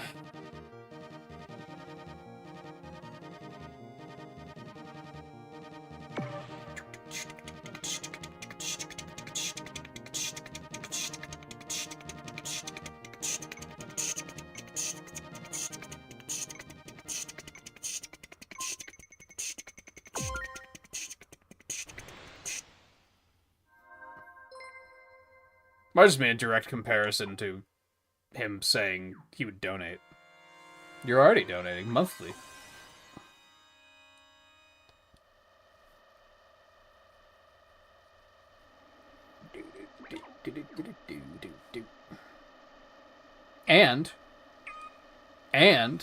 I just made a direct comparison to him saying he would donate. You're already donating monthly. And I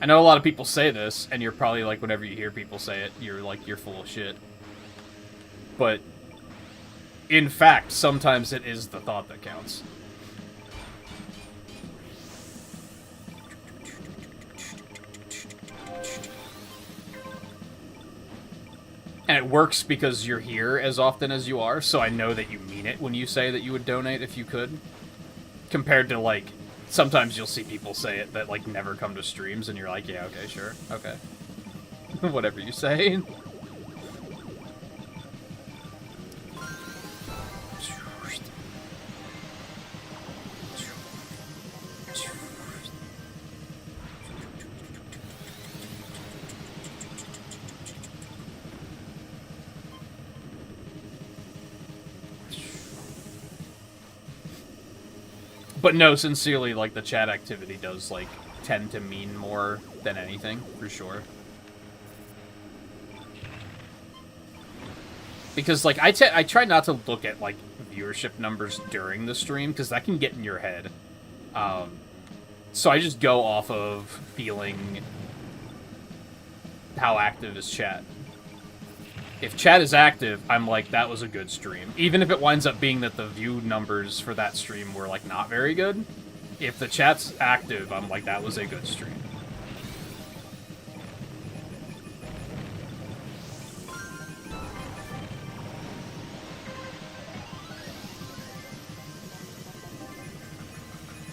know a lot of people say this, and you're probably like, whenever you hear people say it, you're like, you're full of shit. But in fact, sometimes it is the thought that counts. And it works because you're here as often as you are, so I know that you mean it when you say that you would donate if you could. Compared to, like, sometimes you'll see people say it that, like, never come to streams, and you're like, yeah, okay, sure, okay. Whatever you say. But no, sincerely, like, the chat activity does, like, tend to mean more than anything, for sure. Because, like, I try not to look at, like, viewership numbers during the stream, because that can get in your head. So I just go off of feeling how active is chat. If chat is active, I'm like, that was a good stream. Even if it winds up being that the view numbers for that stream were, like, not very good. If the chat's active, I'm like, that was a good stream.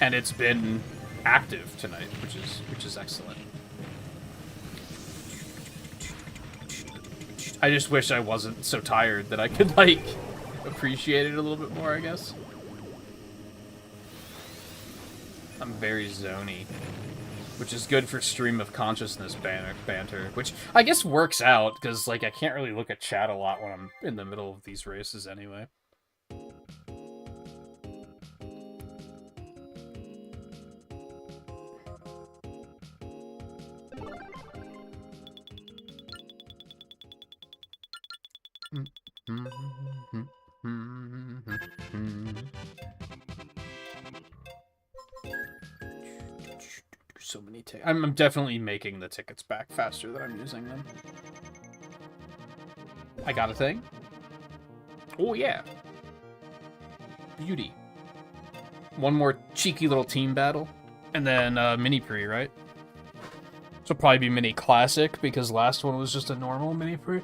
And it's been active tonight, which is excellent. I just wish I wasn't so tired that I could, like, appreciate it a little bit more, I guess. I'm very zony, which is good for stream of consciousness banter, which I guess works out, because, like, I can't really look at chat a lot when I'm in the middle of these races anyway. So many tickets. I'm definitely making the tickets back faster than I'm using them. I got a thing? Oh, yeah. Beauty. One more cheeky little team battle. And then mini pre, right? So probably be mini classic, because last one was just a normal mini pre.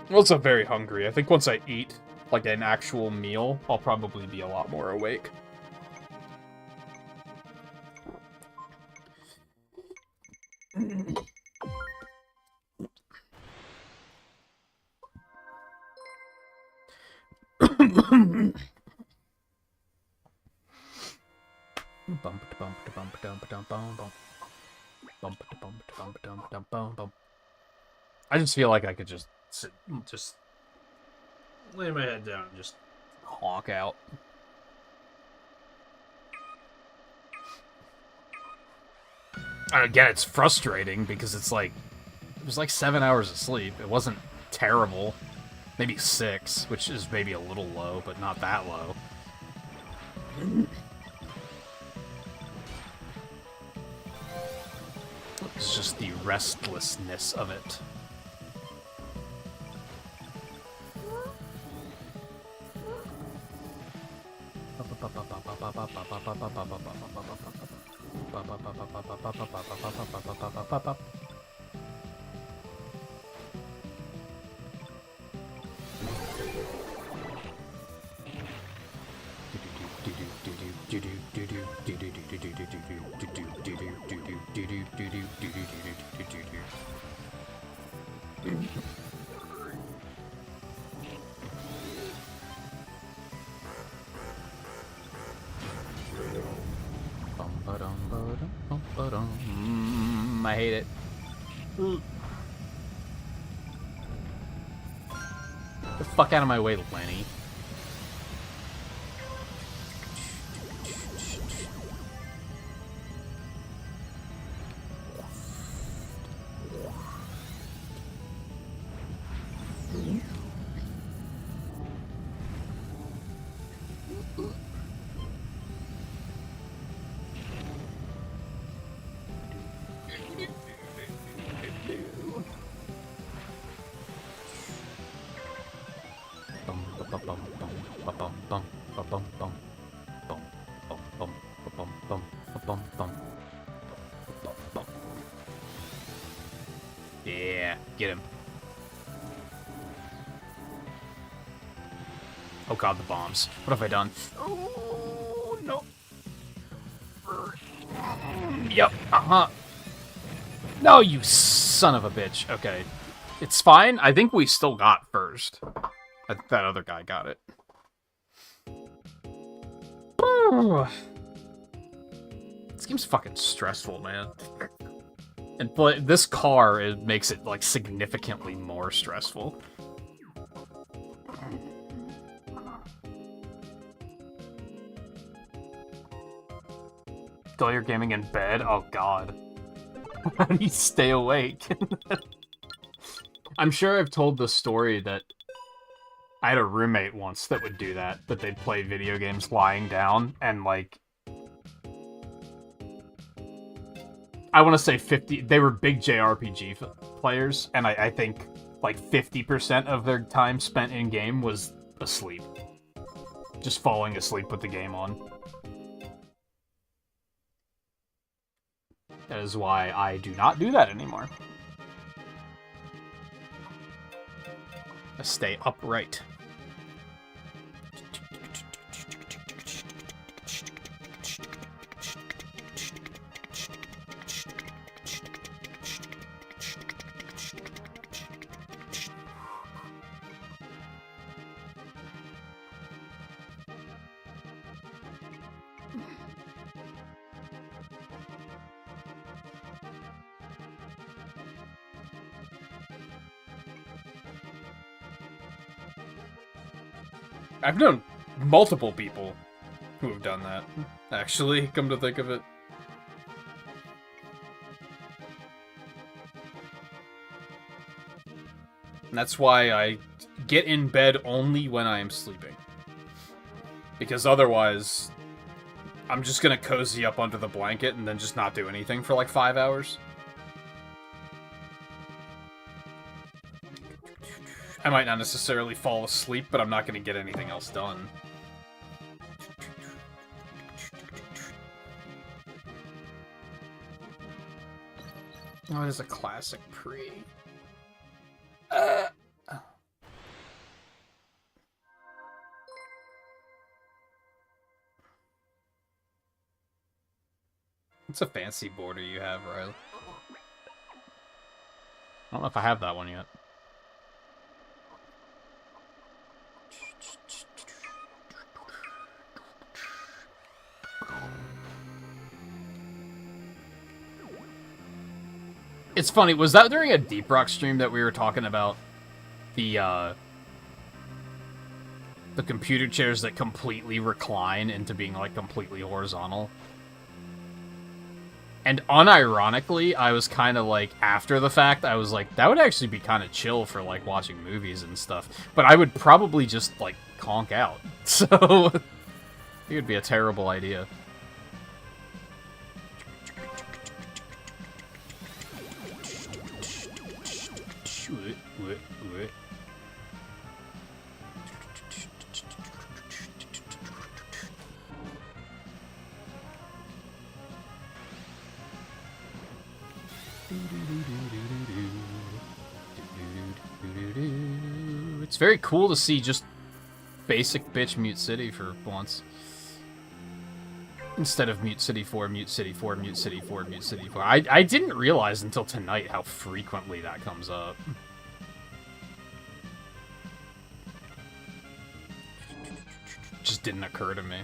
I'm also very hungry. I think once I eat, like, an actual meal, I'll probably be a lot more awake. I just feel like I could just sit, just lay my head down and just honk out. And again, it's frustrating because it's like, it was like 7 hours of sleep. It wasn't terrible. Maybe 6, which is maybe a little low, but not that low. It's just the restlessness of it. I hate it. Get the fuck out of my way, Lenny. Yeah, get him. Oh god, the bombs. What have I done? Oh, no. Yep, uh-huh. No, you son of a bitch. Okay. It's fine. I think we still got first. I think that other guy got it. This game's fucking stressful, man. And this car, it makes it, like, significantly more stressful. Do all your gaming in bed? Oh god. How do you stay awake? I'm sure I've told the story that I had a roommate once that would do that they'd play video games lying down, and, like, I want to say 50, they were big JRPG players, and I think, like, 50% of their time spent in-game was asleep. Just falling asleep with the game on. That is why I do not do that anymore. I stay upright. I've known multiple people who have done that, actually, come to think of it. And that's why I get in bed only when I am sleeping. Because otherwise, I'm just gonna cozy up under the blanket and then just not do anything for like 5 hours. I might not necessarily fall asleep, but I'm not going to get anything else done. Oh, it is a classic pre. It's a fancy border you have, Riley. I don't know if I have that one yet. It's funny, was that during a Deep Rock stream that we were talking about the computer chairs that completely recline into being, like, completely horizontal? And unironically, I was kind of like, after the fact, I was like, that would actually be kind of chill for, like, watching movies and stuff. But I would probably just, like, conk out. So, it would be a terrible idea. It's very cool to see just basic bitch Mute City for once. Instead of Mute City 4, Mute City 4, Mute City 4, Mute City 4. I didn't realize until tonight how frequently that comes up. Just didn't occur to me.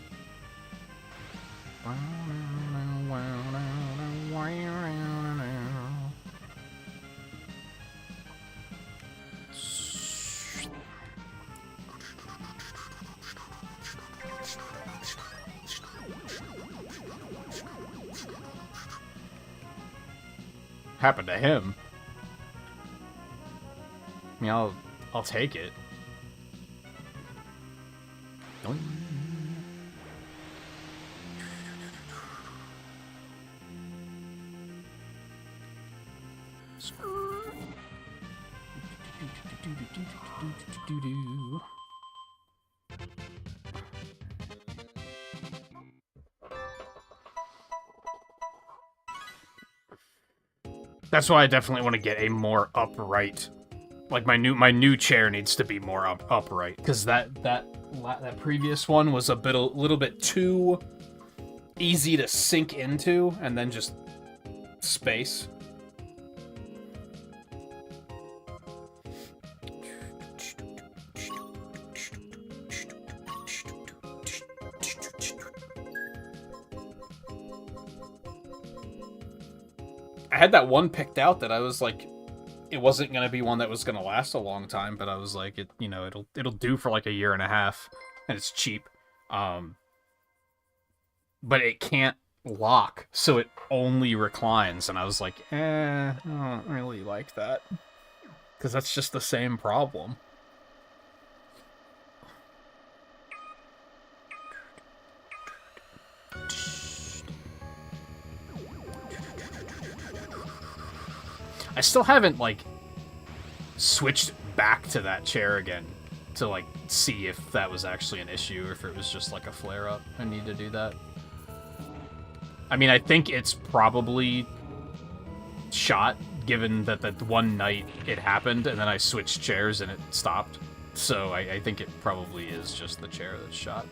Happened to him. I mean, I'll take it. Don't. That's why I definitely want to get a more upright, like my new chair needs to be more upright, because that previous one was a little bit too easy to sink into and then just space. I had that one picked out that I was like, it wasn't gonna be one that was gonna last a long time, but I was like, it'll do for like a year and a half, and it's cheap. But it can't lock, so it only reclines, and I was like, I don't really like that. Because that's just the same problem. I still haven't, like, switched back to that chair again to, like, see if that was actually an issue or if it was just, like, a flare-up. I need to do that. I mean, I think it's probably shot, given that that one night it happened, and then I switched chairs and it stopped. So I think it probably is just the chair that's shot.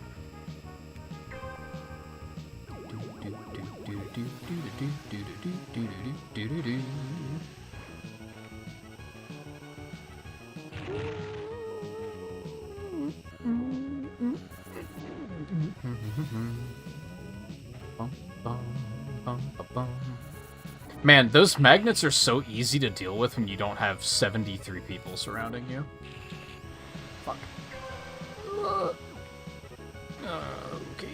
Man, those magnets are so easy to deal with when you don't have 73 people surrounding you. Fuck. Okay.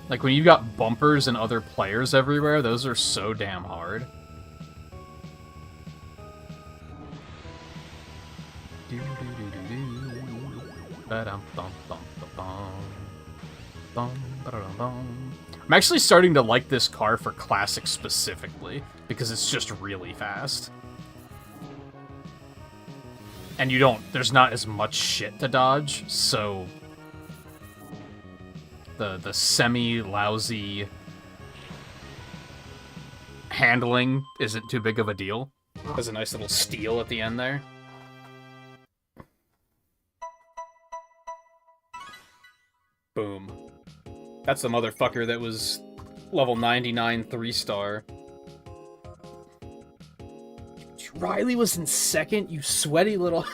Like, when you've got bumpers and other players everywhere, those are so damn hard. I'm actually starting to like this car for classic specifically, because it's just really fast. And there's not as much shit to dodge, so the semi-lousy handling isn't too big of a deal. There's a nice little steal at the end there. Boom. That's the motherfucker that was level 99 3-star. Riley was in second, you sweaty little...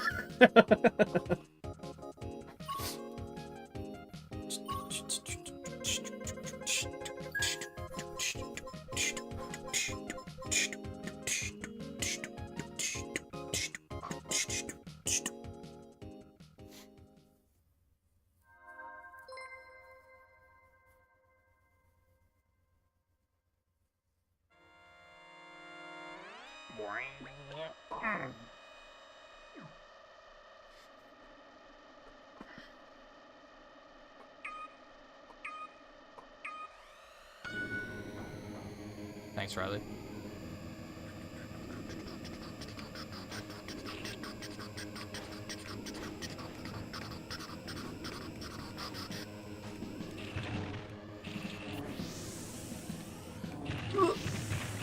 Thanks, Riley.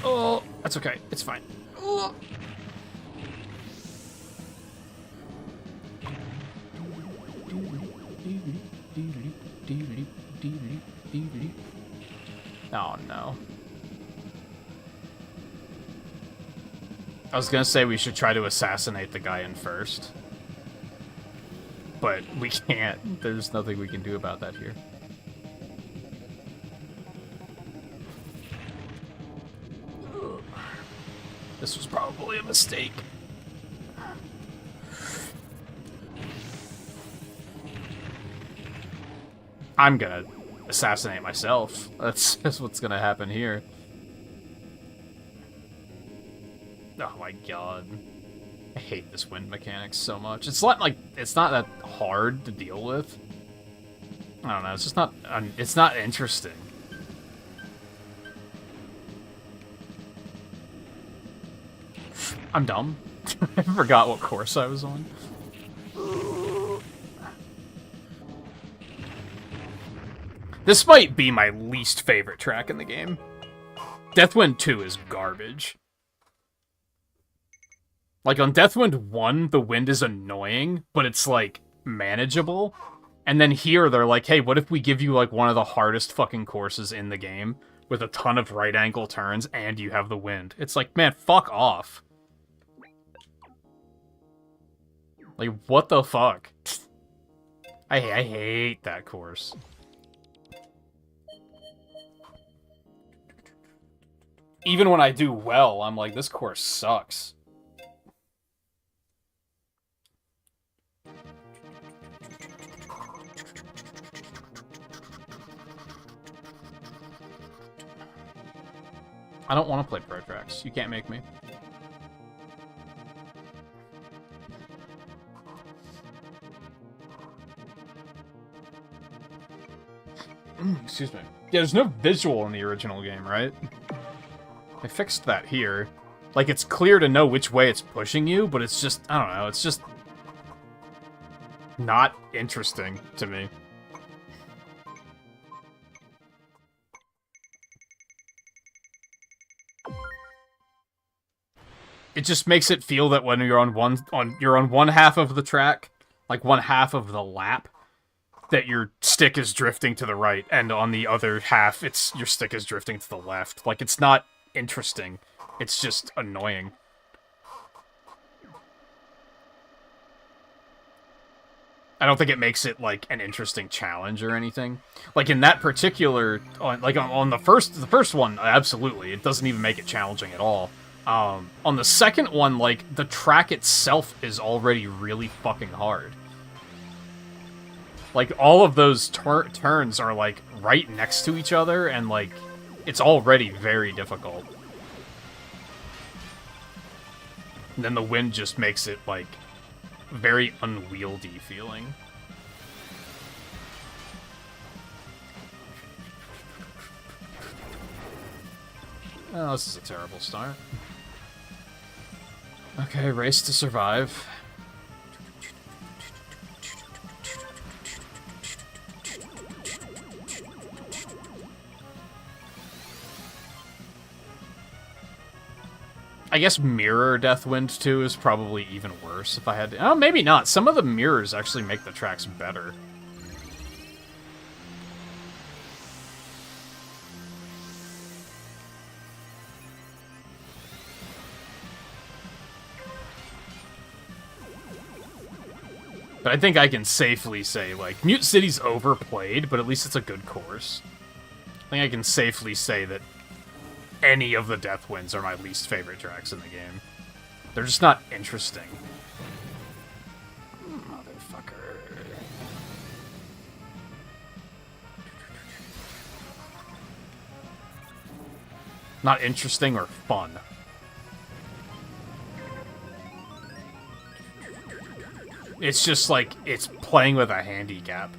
Oh, that's okay. It's fine. Oh. Oh, no. I was gonna say we should try to assassinate the guy in first. But we can't. There's nothing we can do about that here. This was probably a mistake. I'm gonna assassinate myself. That's what's gonna happen here. Oh my god. I hate this wind mechanic so much. It's not that hard to deal with. I don't know, it's just not it's not interesting. I'm dumb. I forgot what course I was on. This might be my least favorite track in the game. Deathwind 2 is garbage. Like, on Deathwind 1, the wind is annoying, but it's, like, manageable. And then here, they're like, hey, what if we give you, like, one of the hardest fucking courses in the game with a ton of right-angle turns and you have the wind? It's like, man, fuck off. Like, what the fuck? I hate that course. Even when I do well, I'm like, this course sucks. I don't want to play Pro Tracks. You can't make me. Excuse me. Yeah, there's no visual in the original game, right? I fixed that here. Like, it's clear to know which way it's pushing you, but it's just, I don't know, it's just not interesting to me. It just makes it feel that when you're on one half of the track, like one half of the lap, that your stick is drifting to the right, and on the other half, your stick is drifting to the left. Like, it's not interesting. It's just annoying. I don't think it makes it, like, an interesting challenge or anything. Like, in that particular, on the first one, absolutely. It doesn't even make it challenging at all. On the second one, like, the track itself is already really fucking hard. Like, all of those turns are, like, right next to each other, and, like, it's already very difficult. And then the wind just makes it, like, very unwieldy feeling. Oh, this is a terrible start. Okay, race to survive. I guess Mirror Deathwind 2 is probably even worse if I had to... Oh, maybe not. Some of the mirrors actually make the tracks better. But I think I can safely say, like, Mute City's overplayed, but at least it's a good course. I think I can safely say that any of the Deathwinds are my least favorite tracks in the game. They're just not interesting. Motherfucker. Not interesting or fun. It's just like, it's playing with a handicap.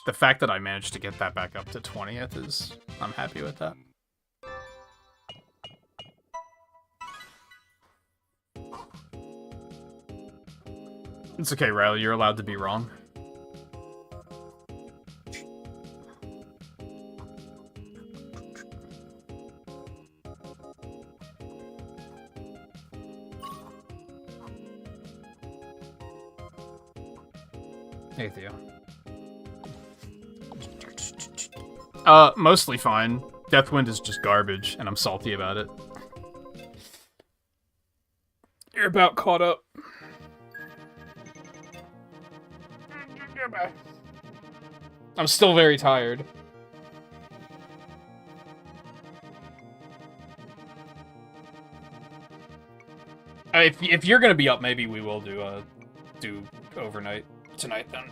The fact that I managed to get that back up to 20th is... I'm happy with that. It's okay, Riley, you're allowed to be wrong. Hey, Theo. Mostly fine. Deathwind is just garbage, and I'm salty about it. You're about caught up. I'm still very tired. If you're gonna be up, maybe we will do overnight tonight then.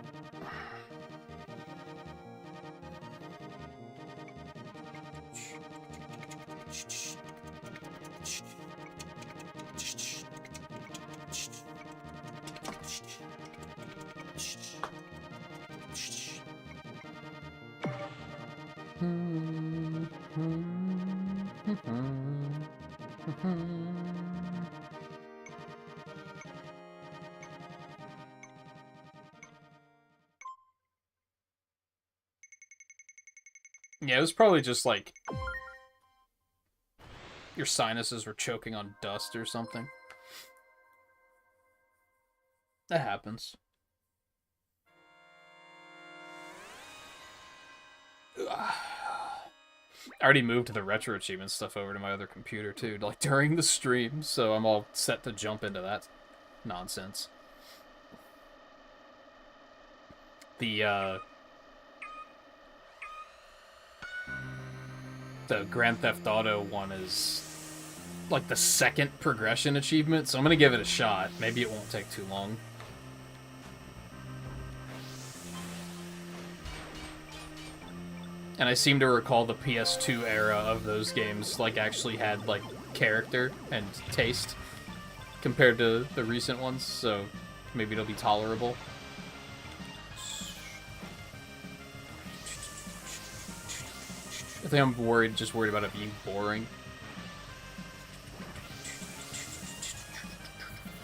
Yeah, it was probably just, like, Your sinuses were choking on dust or something. That happens. I already moved the retro achievement stuff over to my other computer too, like during the stream, so I'm all set to jump into that nonsense. The Grand Theft Auto one is like the second progression achievement, so I'm gonna give it a shot. Maybe it won't take too long. And I seem to recall the PS2 era of those games, like, actually had, like, character and taste compared to the recent ones, so maybe it'll be tolerable. I think I'm just worried about it being boring.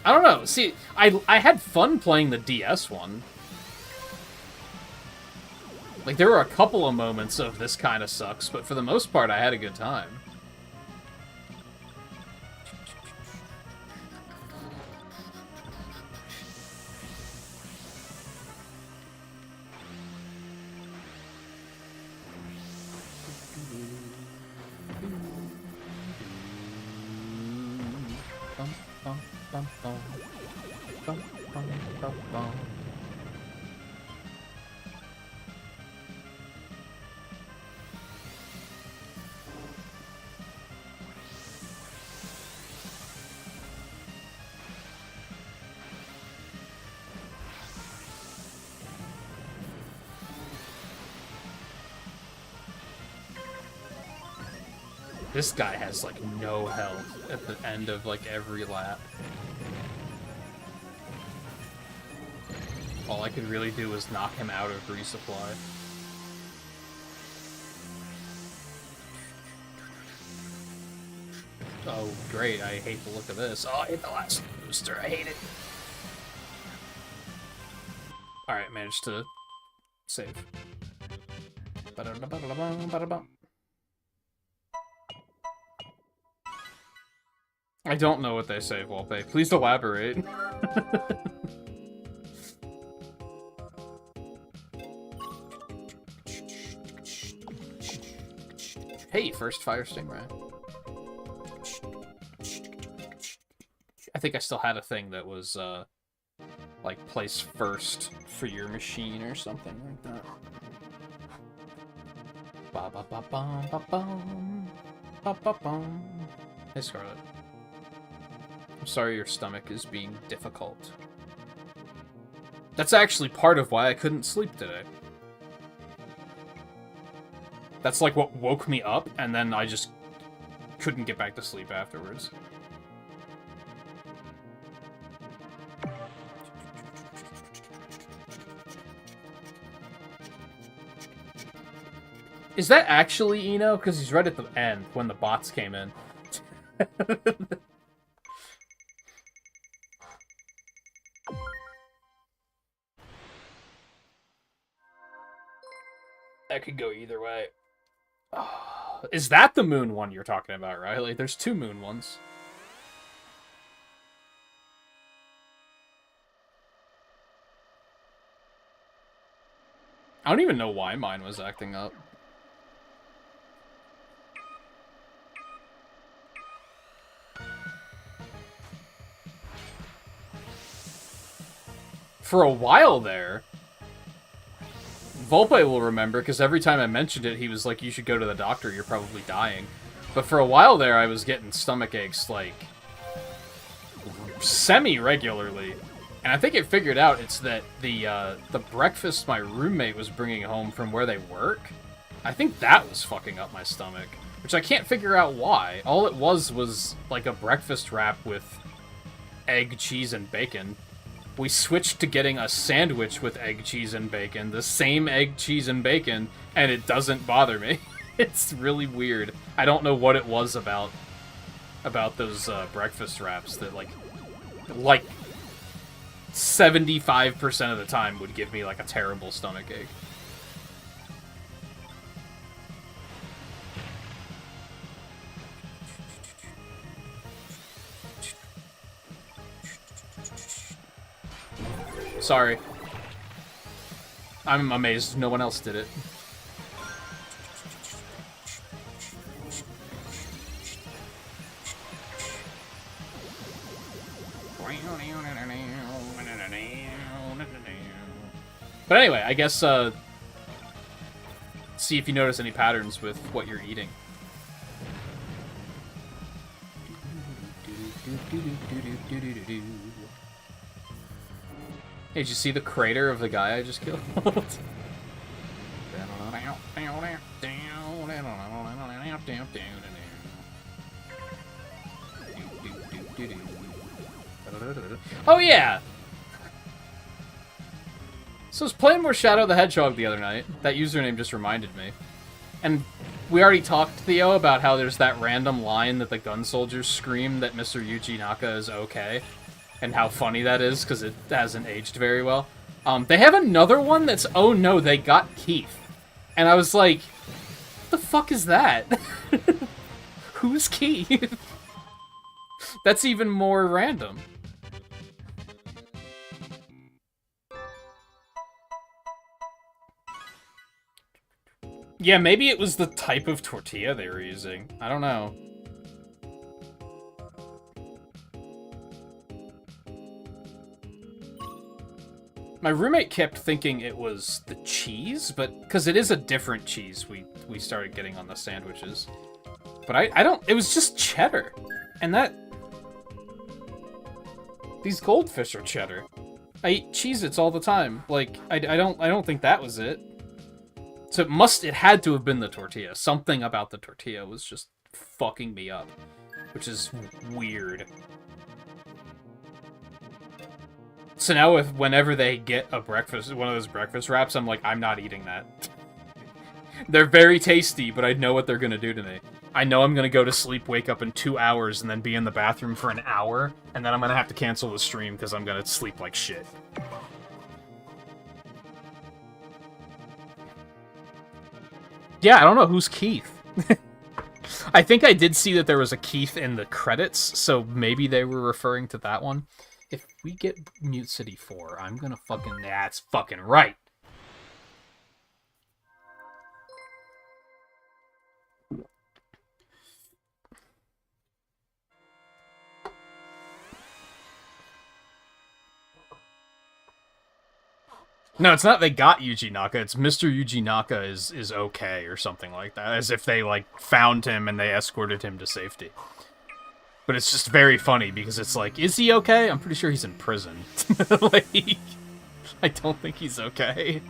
I don't know. See, I had fun playing the DS one. Like, there were a couple of moments of this kind of sucks, but for the most part, I had a good time. This guy has, like, no health at the end of, like, every lap. All I could really do was knock him out of resupply. Oh, great. I hate the look of this. Oh, I hate the last booster. I hate it. Alright, managed to save. I don't know what they say, Volpe. Please elaborate. Hey, first fire stingray. I think I still had a thing that was, like, place first for your machine or something like that. Ba-ba-ba-bum, ba-bum. Hey, Scarlet. I'm sorry your stomach is being difficult. That's actually part of why I couldn't sleep today. That's like what woke me up, and then I just couldn't get back to sleep afterwards. Is that actually Eno? Because he's right at the end when the bots came in. That could go either way. Oh, is that the moon one you're talking about, right? Like, there's two moon ones. I don't even know why mine was acting up. For a while there, Volpe will remember, because every time I mentioned it, he was like, you should go to the doctor, you're probably dying. But for a while there, I was getting stomach aches, like, semi-regularly. And I think it figured out it's that the breakfast my roommate was bringing home from where they work, I think that was fucking up my stomach. Which I can't figure out why. All it was like a breakfast wrap with egg, cheese, and bacon. We switched to getting a sandwich with egg, cheese, and bacon. The same egg, cheese, and bacon, and it doesn't bother me. It's really weird. I don't know what it was about those breakfast wraps that, like 75% of the time would give me, like, a terrible stomach ache. Sorry. I'm amazed no one else did it. But anyway, I guess, see if you notice any patterns with what you're eating. Hey, did you see the crater of the guy I just killed? Oh, yeah! So I was playing more Shadow the Hedgehog the other night. That username just reminded me. And we already talked, Theo, about how there's that random line that the gun soldiers scream that Mr. Yuji Naka is okay. And how funny that is, because it hasn't aged very well. They have another one that's, oh no, they got Keith. And I was like, what the fuck is that? Who's Keith? That's even more random. Yeah, maybe it was the type of tortilla they were using. I don't know. My roommate kept thinking it was the cheese, but because it is a different cheese we started getting on the sandwiches. But I don't, it was just cheddar. And that, these goldfish are cheddar. I eat Cheez-Its all the time. Like, I don't think that was it. So it had to have been the tortilla. Something about the tortilla was just fucking me up. Which is weird. So now whenever they get a breakfast, one of those breakfast wraps, I'm like, I'm not eating that. They're very tasty, but I know what they're gonna do to me. I know I'm gonna go to sleep, wake up in 2 hours, and then be in the bathroom for an hour, and then I'm gonna have to cancel the stream because I'm gonna sleep like shit. Yeah, I don't know who's Keith. I think I did see that there was a Keith in the credits, so maybe they were referring to that one. If we get Mute City 4, I'm gonna fucking... That's fucking right! No, it's not they got Yuji Naka, it's Mr. Yuji Naka is okay, or something like that. As if they, like, found him and they escorted him to safety. But it's just very funny, because it's like, is he okay? I'm pretty sure he's in prison. Like, I don't think he's okay.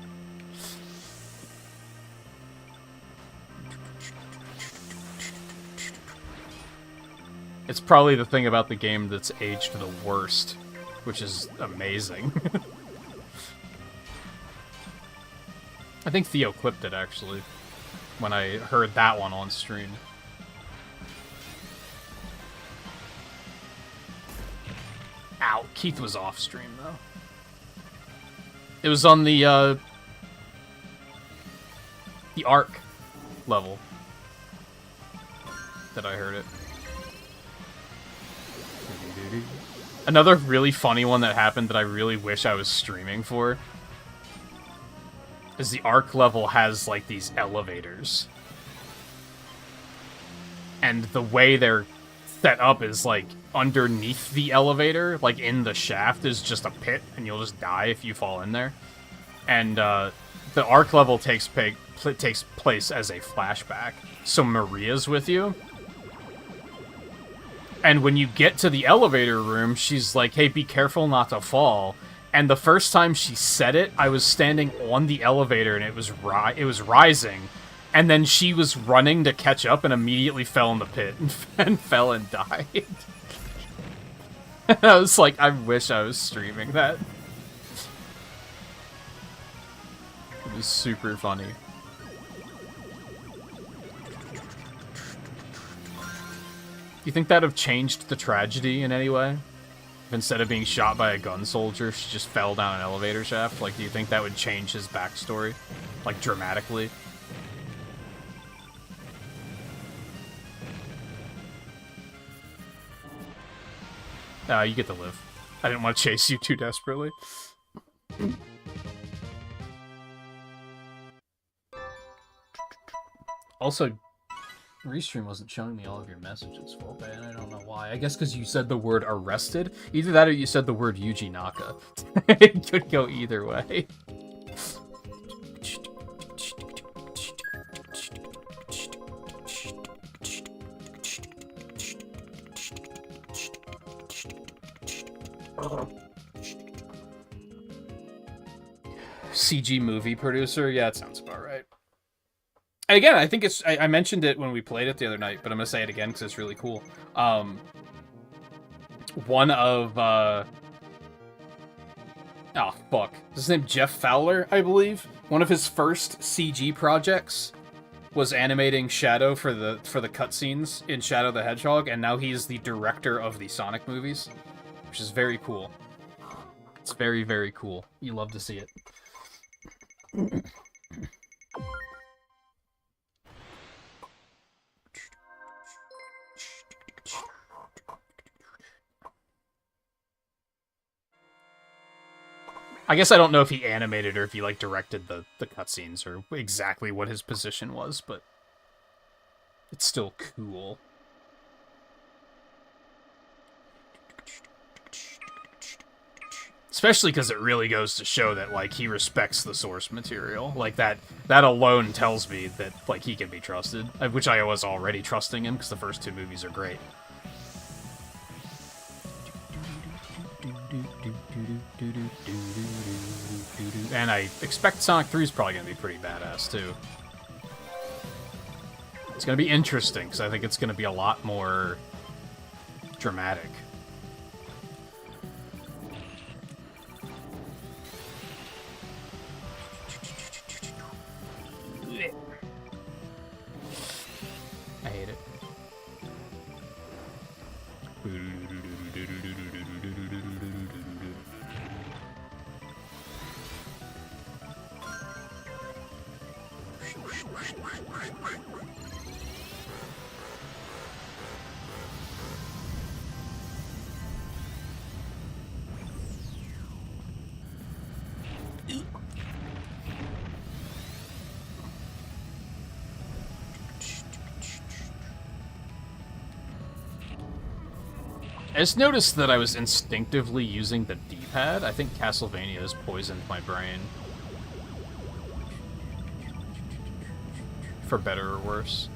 It's probably the thing about the game that's aged the worst, which is amazing. I think Theo clipped it, actually, when I heard that one on stream. Ow, Keith was off stream, though. It was on the Ark level that I heard it. Another really funny one that happened that I really wish I was streaming for is the Ark level has, like, these elevators. And the way they're set up is, like, underneath the elevator, like, in the shaft, is just a pit, and you'll just die if you fall in there. And, the Ark level takes place as a flashback. So Maria's with you. And when you get to the elevator room, she's like, hey, be careful not to fall. And the first time she said it, I was standing on the elevator and it was rising. And then she was running to catch up and immediately fell in the pit and fell and died. I was like, I wish I was streaming that. It was super funny. You think that'd have changed the tragedy in any way? If instead of being shot by a gun soldier, she just fell down an elevator shaft? Like, do you think that would change his backstory? Like, dramatically? You get to live. I didn't want to chase you too desperately. Also, Restream wasn't showing me all of your messages, Fobe, and I don't know why. I guess because you said the word arrested. Either that or you said the word Yuji Naka. It could go either way. CG movie producer? Yeah, that sounds about right. And again, I think it's... I mentioned it when we played it the other night, but I'm going to say it again because it's really cool. One of... Oh, fuck. Is his name Jeff Fowler, I believe? One of his first CG projects was animating Shadow for the cutscenes in Shadow the Hedgehog, and now he's the director of the Sonic movies, which is very cool. It's very, very cool. You love to see it. I guess I don't know if he animated or if he, like, directed the cutscenes or exactly what his position was, but it's still cool. Especially because it really goes to show that, like, he respects the source material. Like, that alone tells me that, like, he can be trusted. Which I was already trusting him, because the first two movies are great. And I expect Sonic 3 is probably going to be pretty badass, too. It's going to be interesting, because I think it's going to be a lot more dramatic. I hate it. I just noticed that I was instinctively using the D-pad. I think Castlevania has poisoned my brain. For better or worse.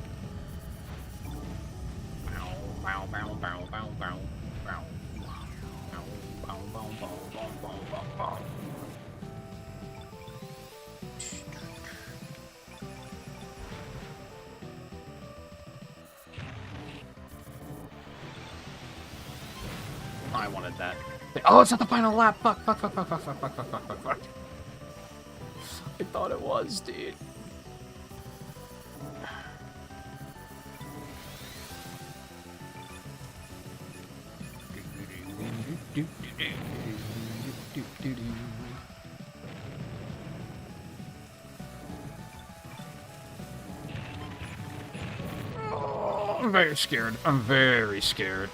I wanted that. Oh, it's not the final lap! Fuck. I thought it was, dude. Oh, I'm very scared. I'm very scared.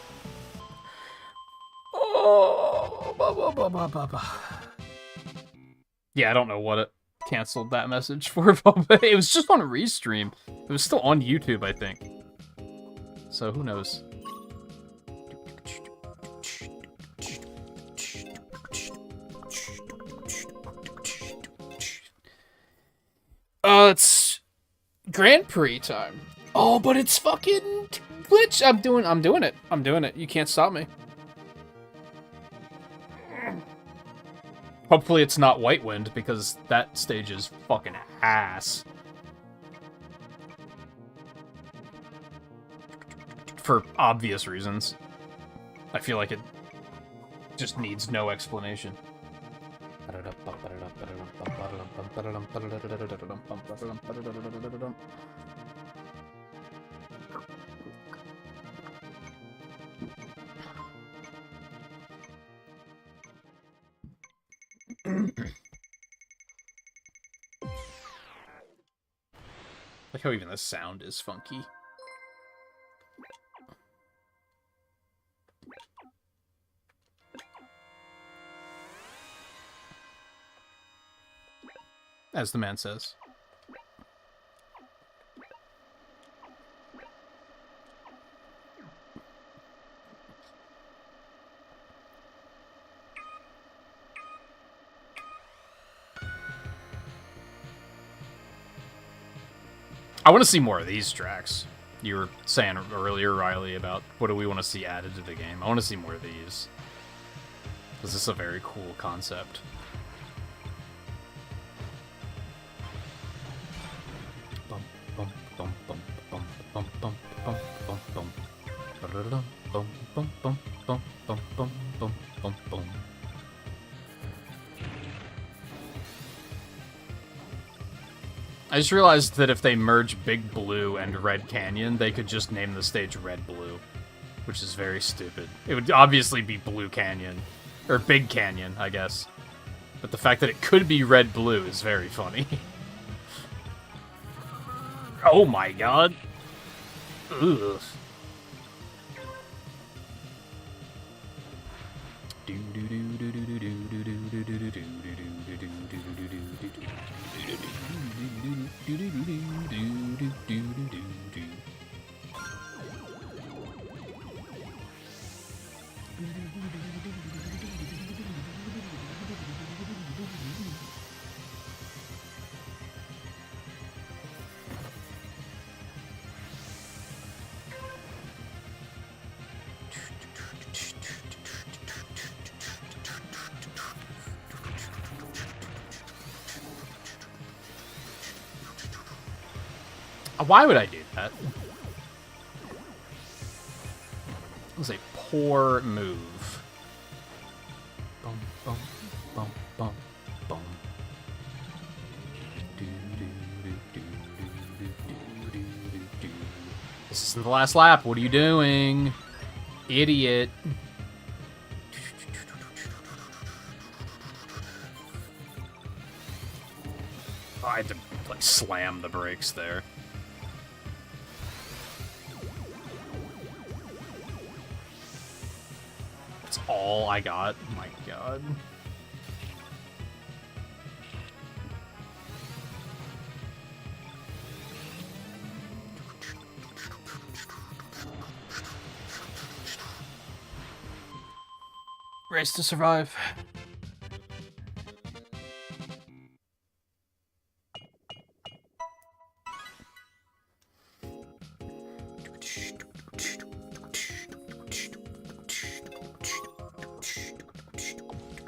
Yeah, I don't know what it canceled that message for, but it was just on Restream. It was still on YouTube, I think. So who knows? It's Grand Prix time. Oh, but it's fucking glitch. I'm doing it. You can't stop me. Hopefully it's not White Wind, because that stage is fucking ass. For obvious reasons. I feel like it just needs no explanation. Like how even the sound is funky. as the man says. I want to see more of these tracks. You were saying earlier, Riley, about what do we want to see added to the game. I want to see more of these. Because this is a very cool concept. Bum, bum, bum, bum, bum, bum, bum, bum, bum, bum. Ba-da-da-dum, bum, bum, bum, bum, bum, bum, bum, bum, bum. I just realized that if they merge Big Blue and Red Canyon, they could just name the stage Red Blue, which is very stupid. It would obviously be Blue Canyon, or Big Canyon, I guess. But the fact that it could be Red Blue is very funny. Oh my god. Ugh. Why would I do that? It was a poor move. Bum, bum, bum, bum, bum. This isn't the last lap. What are you doing? Idiot. Oh, I had to like slam the brakes there. That's all I got. Oh my god. Race to survive.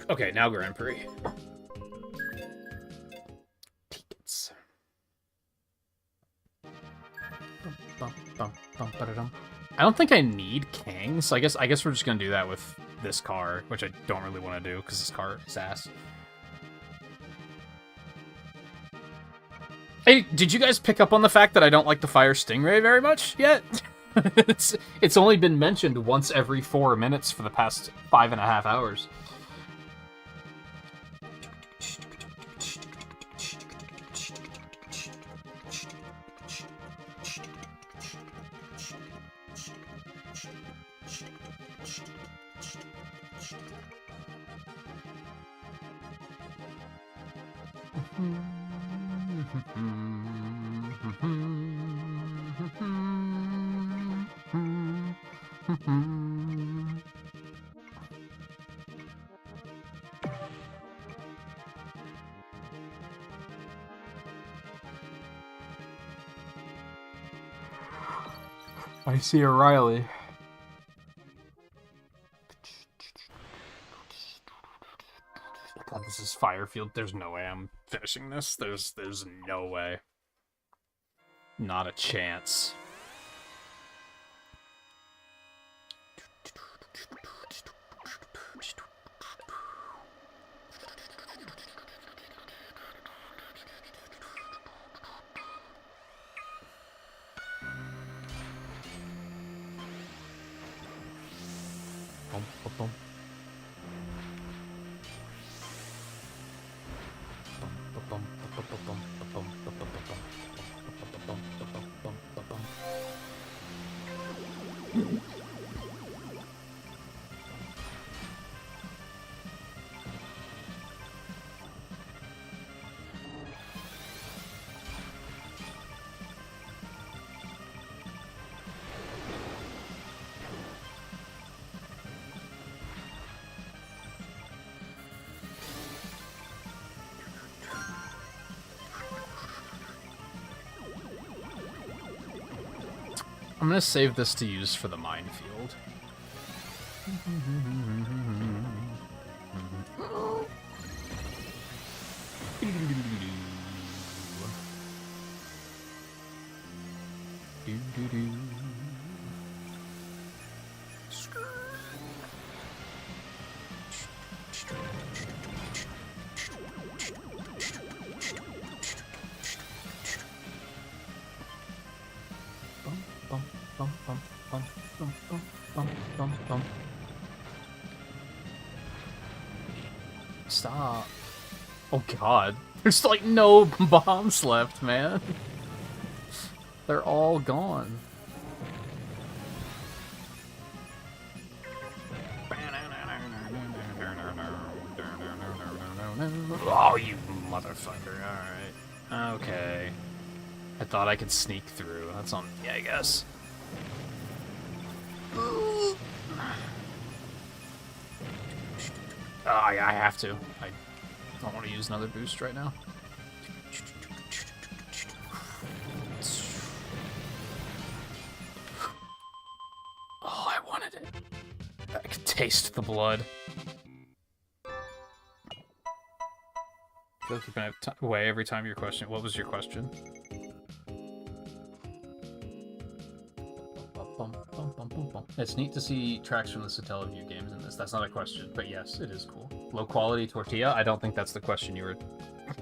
Okay, now Grand Prix. Tickets. I don't think I need Kings. I guess we're just gonna do that with this car, which I don't really want to do because this car is ass. Hey, did you guys pick up on the fact that I don't like the Fire Stingray very much yet? It's only been mentioned once every 4 minutes for the past 5.5 hours. I see O'Reilly. God, this is Firefield. There's no way I'm finishing this. There's no way. Not a chance. I'm gonna save this to use for the minefield. Stop. Oh god. There's like no bombs left, man. They're all gone. Oh, you motherfucker. Alright. Okay. I thought I could sneak through. That's on me, I guess. I have to. I don't want to use another boost right now. Oh, I wanted it. I could taste the blood. I feel like you're gonna have away every time your question. What was your question? It's neat to see tracks from the Satellaview games in this. That's not a question, but yes, it is cool. Low quality tortilla? I don't think that's the question you were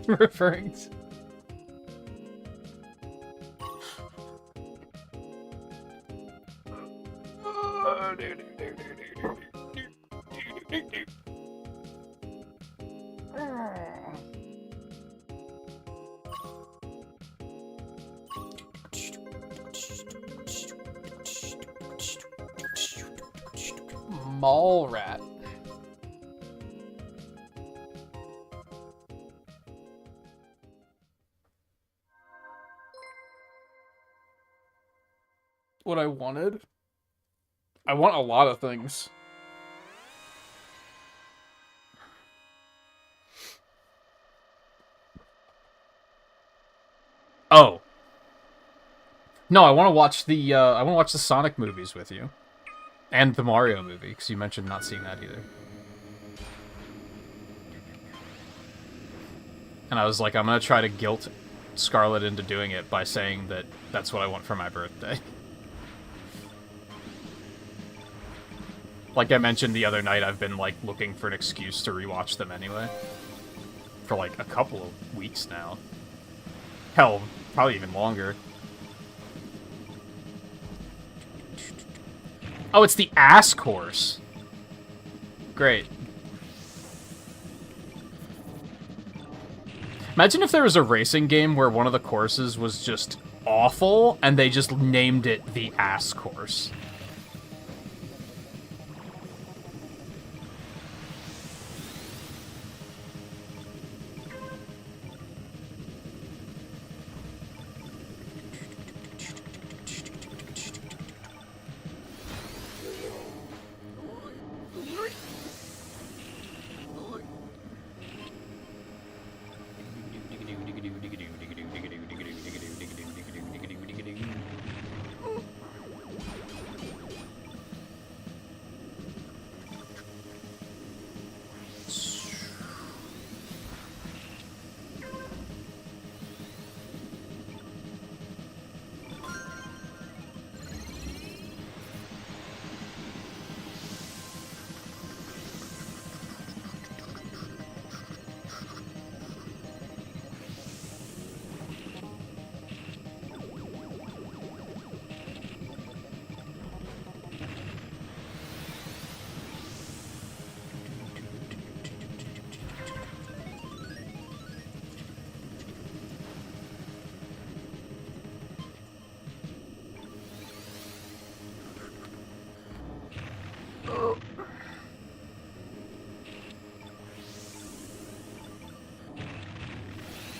referring to. Mall rat. What I wanted? I want a lot of things. Oh. No, I want to watch the Sonic movies with you. And the Mario movie, because you mentioned not seeing that either. And I was like, I'm going to try to guilt Scarlett into doing it by saying that that's what I want for my birthday. Like I mentioned the other night, I've been, like, looking for an excuse to rewatch them anyway. For, like, a couple of weeks now. Hell, probably even longer. Oh, it's the ass course. Great. Imagine if there was a racing game where one of the courses was just awful, and they just named it the ass course.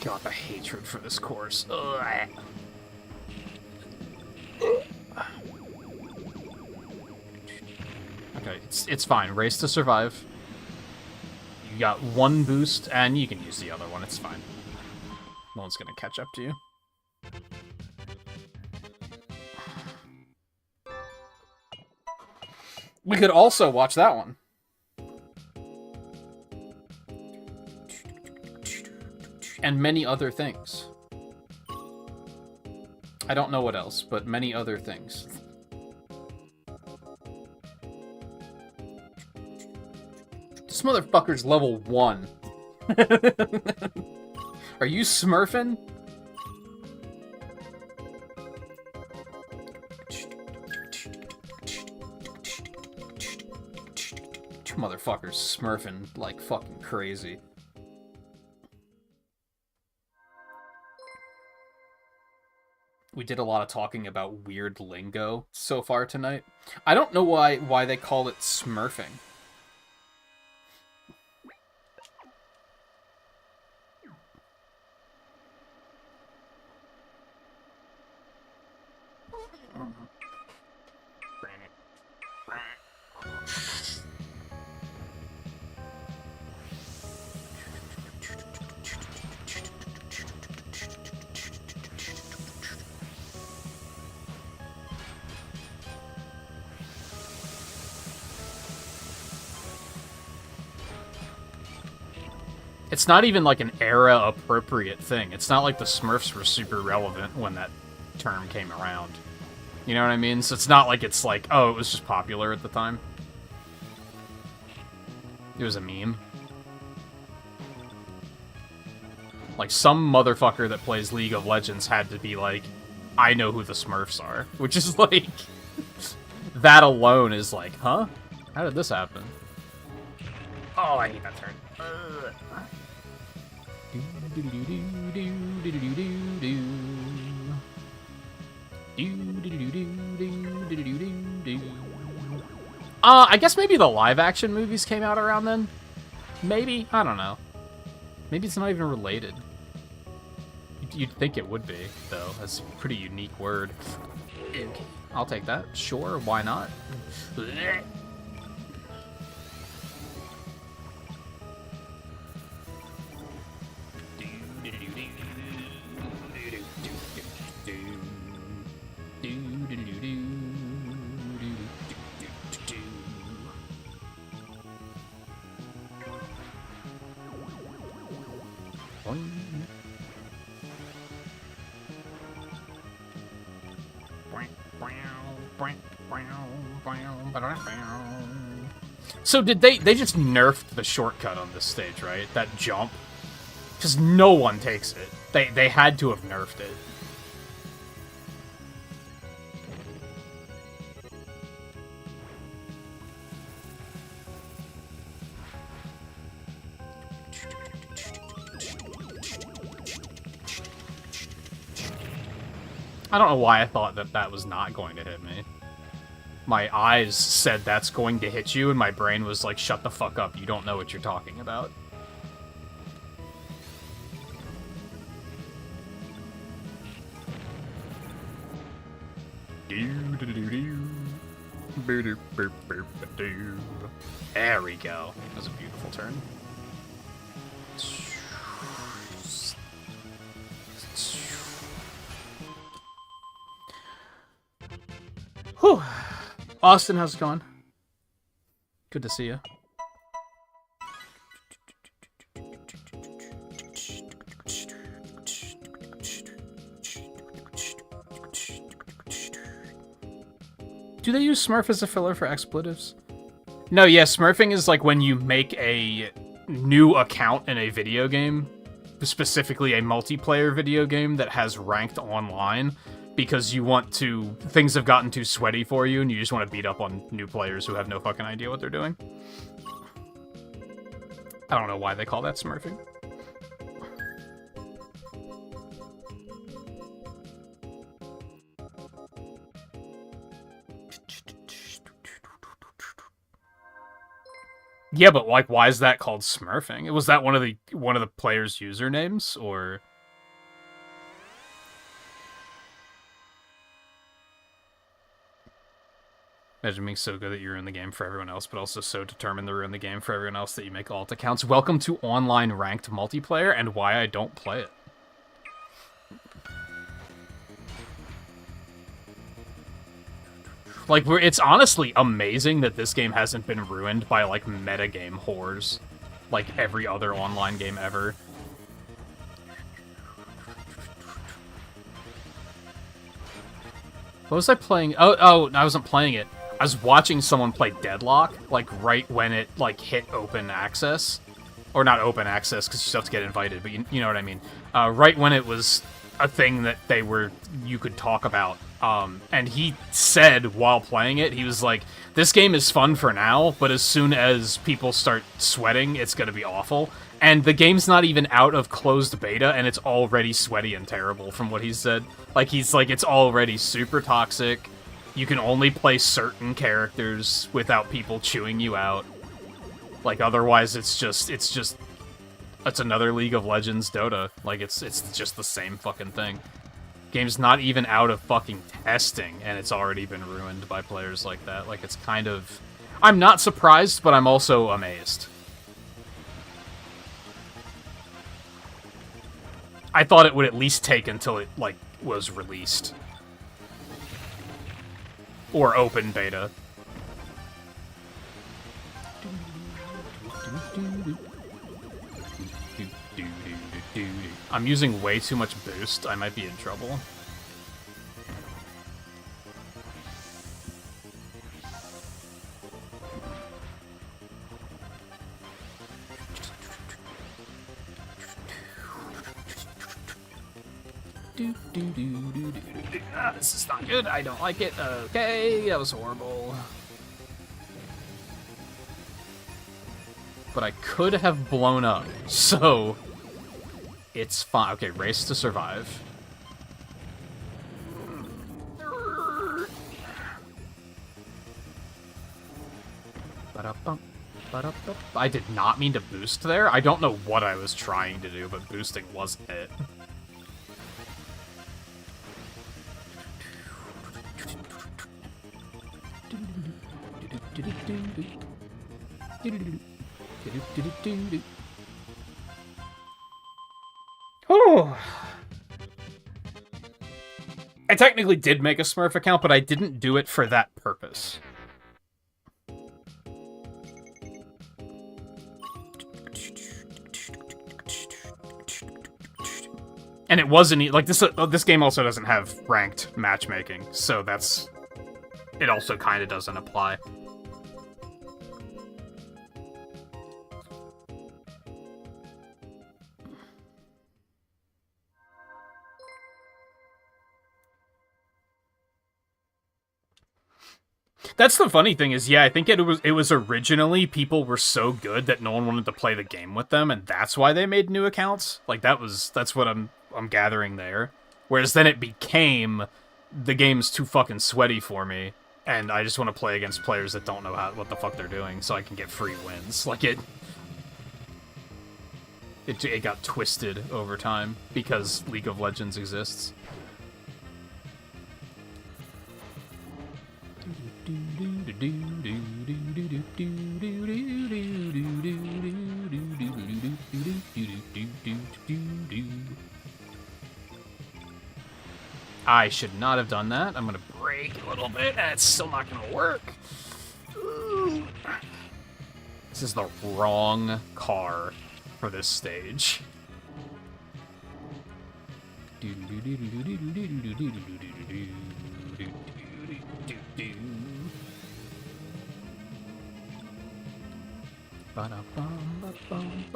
God, the hatred for this course. Ugh. Okay, it's fine. Race to survive. You got one boost, and you can use the other one. It's fine. No one's gonna catch up to you. We could also watch that one. And many other things. I don't know what else, but many other things. This motherfucker's level 1. Are you smurfing? You motherfuckers smurfing like fucking crazy. We did a lot of talking about weird lingo so far tonight. I don't know why they call it smurfing. It's not even like an era-appropriate thing. It's not like the Smurfs were super relevant when that term came around. You know what I mean? So it's not like it's like, oh, it was just popular at the time. It was a meme. Like, some motherfucker that plays League of Legends had to be like, I know who the Smurfs are. Which is like... that alone is like, huh? How did this happen? Oh, I hate that turn. I guess maybe the live-action movies came out around then? Maybe? I don't know. Maybe it's not even related. You'd think it would be, though. That's a pretty unique word. I'll take that. Sure, why not? So did they just nerfed the shortcut on this stage, right? That jump? Because no one takes it. They had to have nerfed it. I don't know why I thought that was not going to hit me. My eyes said that's going to hit you, and my brain was like, shut the fuck up, you don't know what you're talking about. There we go. That was a beautiful turn. Whew. Austin, how's it going? Good to see you. Do they use Smurf as a filler for expletives? No, yeah, smurfing is like when you make a new account in a video game, specifically a multiplayer video game that has ranked online, because you want to... things have gotten too sweaty for you, and you just want to beat up on new players who have no fucking idea what they're doing. I don't know why they call that smurfing. Yeah, but like, why is that called smurfing? Was that one of the players' usernames, or? Imagine being so good that you ruin the game for everyone else, but also so determined to ruin the game for everyone else that you make alt accounts. Welcome to online ranked multiplayer, and why I don't play it. Like, it's honestly amazing that this game hasn't been ruined by, like, metagame whores. Like every other online game ever. What was I playing? Oh, I wasn't playing it. I was watching someone play Deadlock, like, right when it, like, hit open access. Or not open access, because you still have to get invited, but you know what I mean. Right when it was a thing that you could talk about. And he said while playing it, he was like, this game is fun for now, but as soon as people start sweating, it's gonna be awful. And the game's not even out of closed beta, and it's already sweaty and terrible from what he said. Like, he's like, it's already super toxic. You can only play certain characters without people chewing you out. Like, otherwise it's another League of Legends Dota. Like, it's just the same fucking thing. Game's not even out of fucking testing, and it's already been ruined by players like that. Like, it's kind of... I'm not surprised, but I'm also amazed. I thought it would at least take until it, like, was released. Or open beta. I'm using way too much boost. I might be in trouble. This is not good. I don't like it. Okay, that was horrible. But I could have blown up, so... It's fine. Okay, race to survive. I did not mean to boost there. I don't know what I was trying to do, but boosting wasn't it. Oh. I technically did make a Smurf account, but I didn't do it for that purpose. And it wasn't like this game also doesn't have ranked matchmaking, so that's it also kind of doesn't apply. That's the funny thing is, yeah, I think it was originally people were so good that no one wanted to play the game with them, and that's why they made new accounts. Like that's what I'm gathering there. Whereas then it became the game's too fucking sweaty for me, and I just want to play against players that don't know what the fuck they're doing, so I can get free wins. Like it got twisted over time because League of Legends exists. I should not have done that. I'm gonna brake a little bit. That's still not gonna work. This is the wrong car for this stage.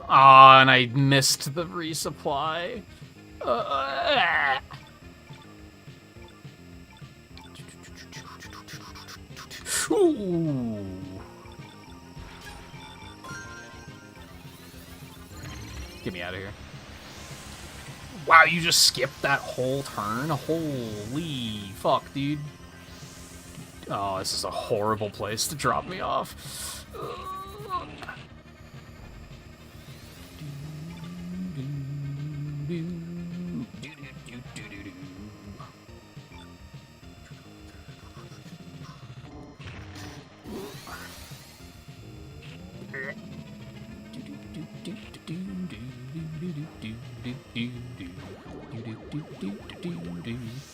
Ah, and I missed the resupply. Ooh. Get me out of here. Wow, you just skipped that whole turn? Holy fuck, dude. Oh, this is a horrible place to drop me off.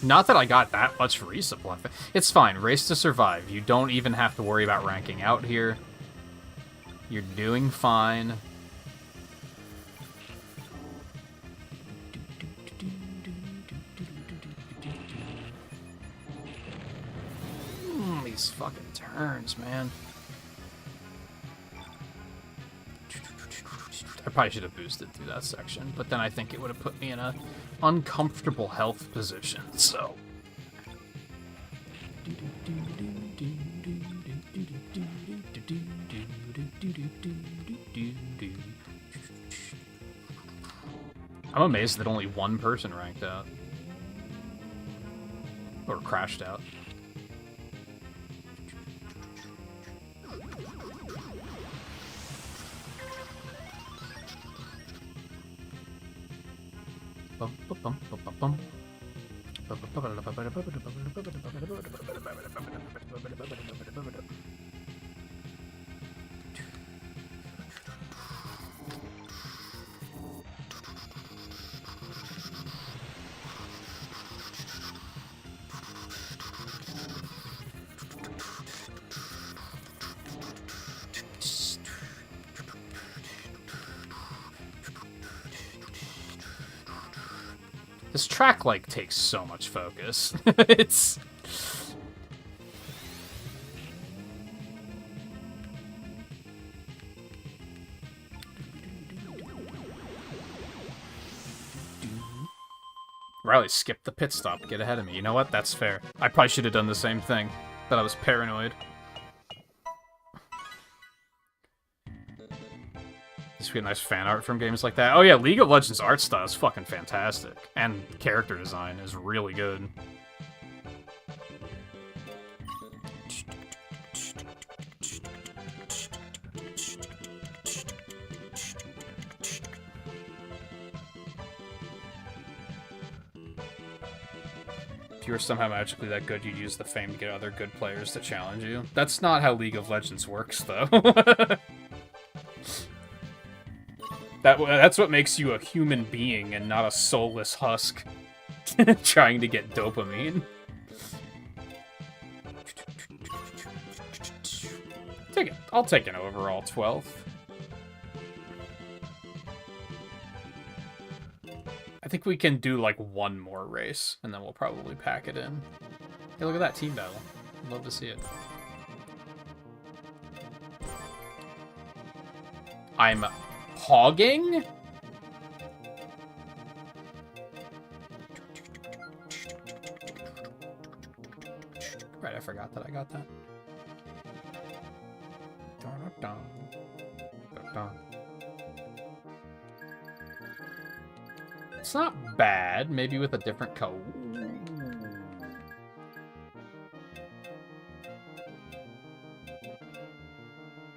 Not that I got that much resupply. It's fine. Race to survive. You don't even have to worry about ranking out here. You're doing fine. These fucking turns, man. I probably should have boosted through that section, but then I think it would have put me in a uncomfortable health position, so... I'm amazed that only one person ranked out. Or crashed out. This track, like, takes so much focus. It's... Riley skipped the pit stop to get ahead of me. You know what? That's fair. I probably should have done the same thing. But I was paranoid. This would be a nice fan art from games like that. Oh yeah, League of Legends art style is fucking fantastic. And character design is really good. If you were somehow magically that good, you'd use the fame to get other good players to challenge you. That's not how League of Legends works, though. That's what makes you a human being and not a soulless husk trying to get dopamine. I'll take an overall 12th. I think we can do like one more race, and then we'll probably pack it in. Hey, look at that team battle. I'd love to see it. I'm hogging? Right, I forgot that I got that. It's not bad, maybe with a different color.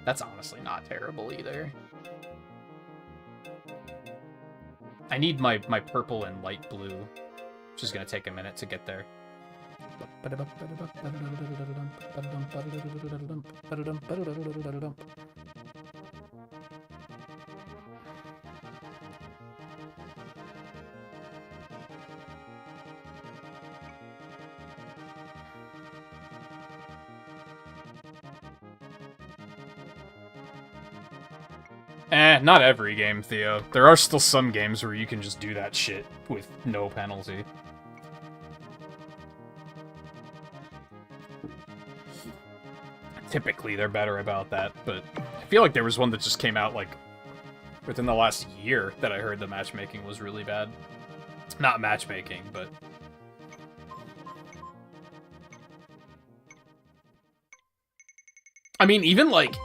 That's honestly not terrible either. I need my purple and light blue, which is going to take a minute to get there. Not every game, Theo. There are still some games where you can just do that shit with no penalty. Typically, they're better about that, but I feel like there was one that just came out, like, within the last year that I heard the matchmaking was really bad. Not matchmaking, but... I mean, even, like,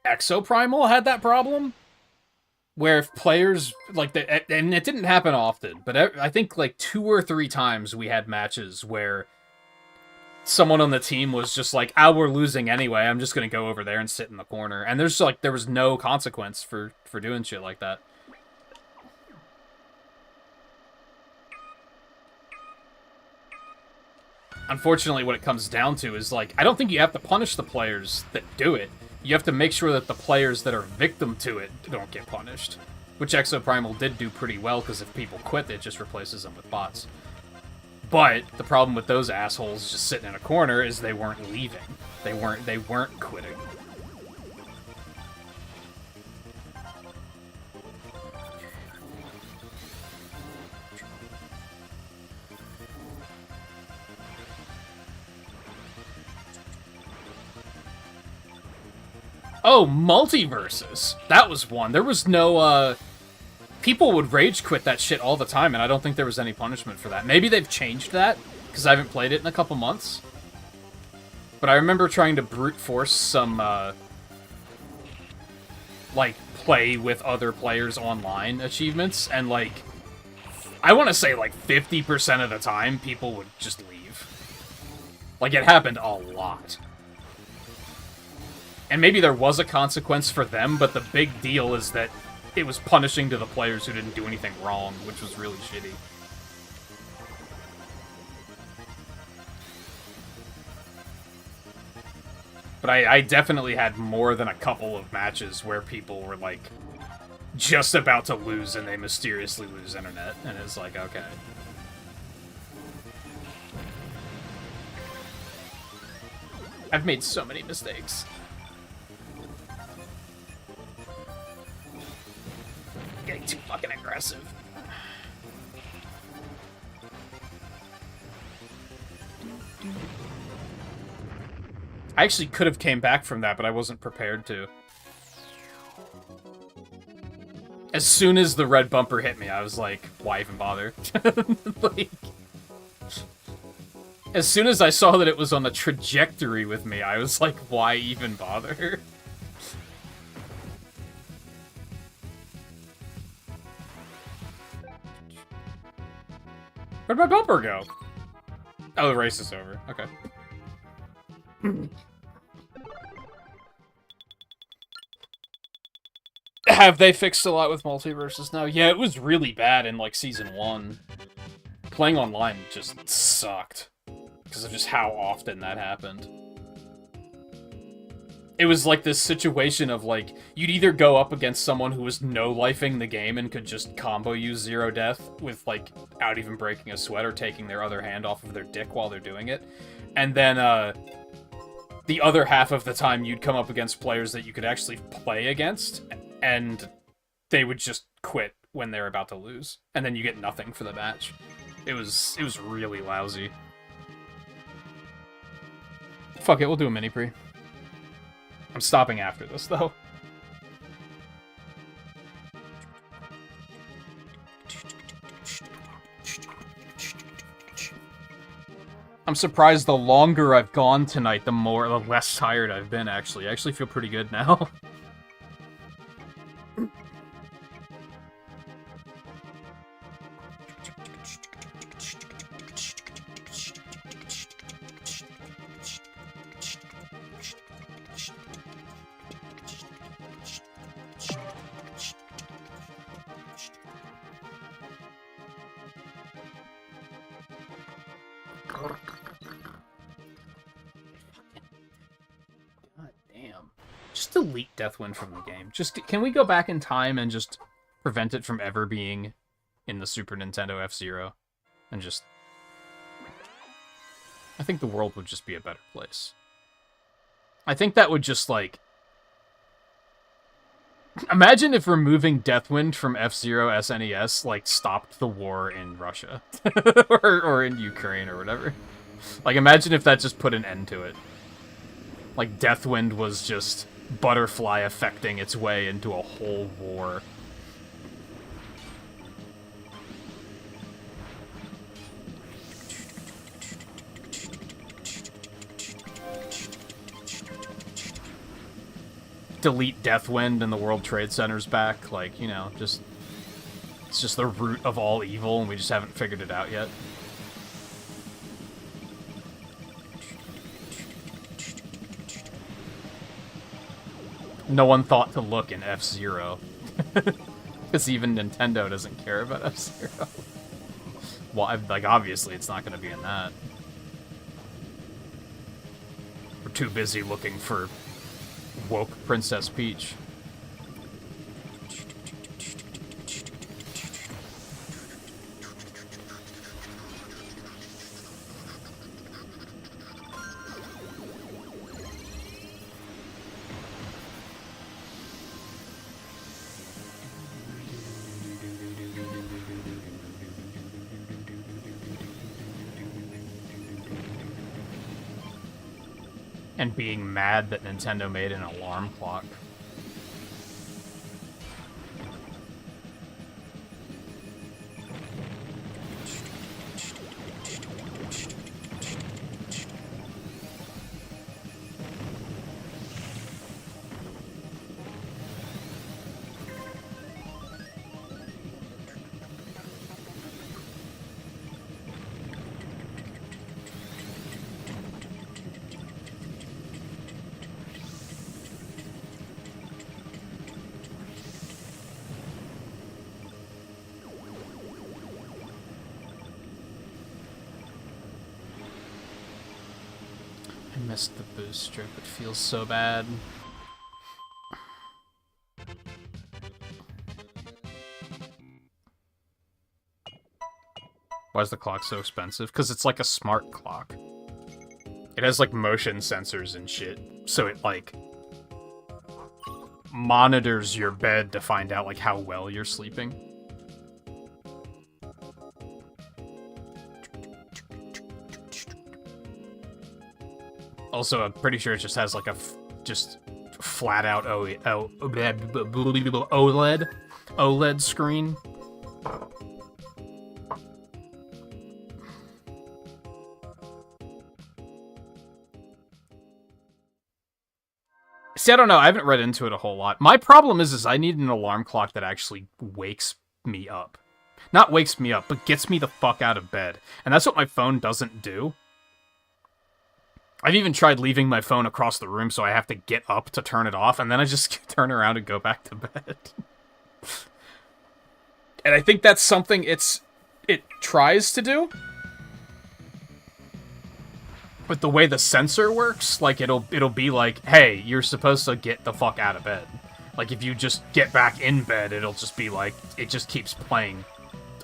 Exoprimal had that problem. Where if players, like, and it didn't happen often, but I think, like, 2 or 3 times we had matches where someone on the team was just like, "Ah, we're losing anyway, I'm just gonna go over there and sit in the corner." And there's, like, there was no consequence for doing shit like that. Unfortunately, what it comes down to is, like, I don't think you have to punish the players that do it. You have to make sure that the players that are victim to it don't get punished. Which Exoprimal did do pretty well, because if people quit, it just replaces them with bots. But the problem with those assholes just sitting in a corner is they weren't leaving. They weren't quitting. Oh, multiverses. That was one. There was no, people would rage quit that shit all the time, and I don't think there was any punishment for that. Maybe they've changed that, because I haven't played it in a couple months. But I remember trying to brute force some, like, play with other players online achievements, and, like, I want to say, like, 50% of the time, people would just leave. Like, it happened a lot. And maybe there was a consequence for them, but the big deal is that it was punishing to the players who didn't do anything wrong, which was really shitty. But I definitely had more than a couple of matches where people were, like, just about to lose and they mysteriously lose internet. And it's like, okay. I've made so many mistakes. Getting too fucking aggressive. I actually could have came back from that, but I wasn't prepared to. As soon as the red bumper hit me, I was like, why even bother? Like, as soon as I saw that it was on a trajectory with me, I was like, why even bother? Where'd my bumper go? Oh, the race is over. Okay. Have they fixed a lot with multiverses now? Yeah, it was really bad in, like, Season 1. Playing online just sucked. Because of just how often that happened. It was like this situation of, like, you'd either go up against someone who was no-lifing the game and could just combo you 0 death with, like, out even breaking a sweat or taking their other hand off of their dick while they're doing it. And then, the other half of the time you'd come up against players that you could actually play against, and they would just quit when they're about to lose. And then you get nothing for the match. It was really lousy. Fuck it, we'll do a mini-pre. I'm stopping after this, though. I'm surprised the longer I've gone tonight, the less tired I've been, actually. I actually feel pretty good now. Delete Deathwind from the game. Can we go back in time and just prevent it from ever being in the Super Nintendo F-Zero? And just... I think the world would just be a better place. I think that would just, like... Imagine if removing Deathwind from F-Zero SNES, like, stopped the war in Russia. or in Ukraine or whatever. Like, imagine if that just put an end to it. Like, Deathwind was just... Butterfly affecting its way into a whole war. Delete Deathwind and the World Trade Center's back, like, you know, just... It's just the root of all evil and we just haven't figured it out yet. No one thought to look in F-Zero. Because even Nintendo doesn't care about F-Zero. Well, like, obviously it's not going to be in that. We're too busy looking for woke Princess Peach. and being mad that Nintendo made an alarm clock. I missed the boost strip. It feels so bad. Why is the clock so expensive? Because it's like a smart clock. It has like motion sensors and shit. So it like monitors your bed to find out like how well you're sleeping. Also, I'm pretty sure it just has like a just flat out OLED screen. See, I don't know. I haven't read into it a whole lot. My problem is I need an alarm clock that actually wakes me up. Not wakes me up, but gets me the fuck out of bed. And that's what my phone doesn't do. I've even tried leaving my phone across the room so I have to get up to turn it off, and then I just turn around and go back to bed. And I think that's something it tries to do. With the way the sensor works, like it'll be like, hey, you're supposed to get the fuck out of bed. Like if you just get back in bed, it'll just be like, it just keeps playing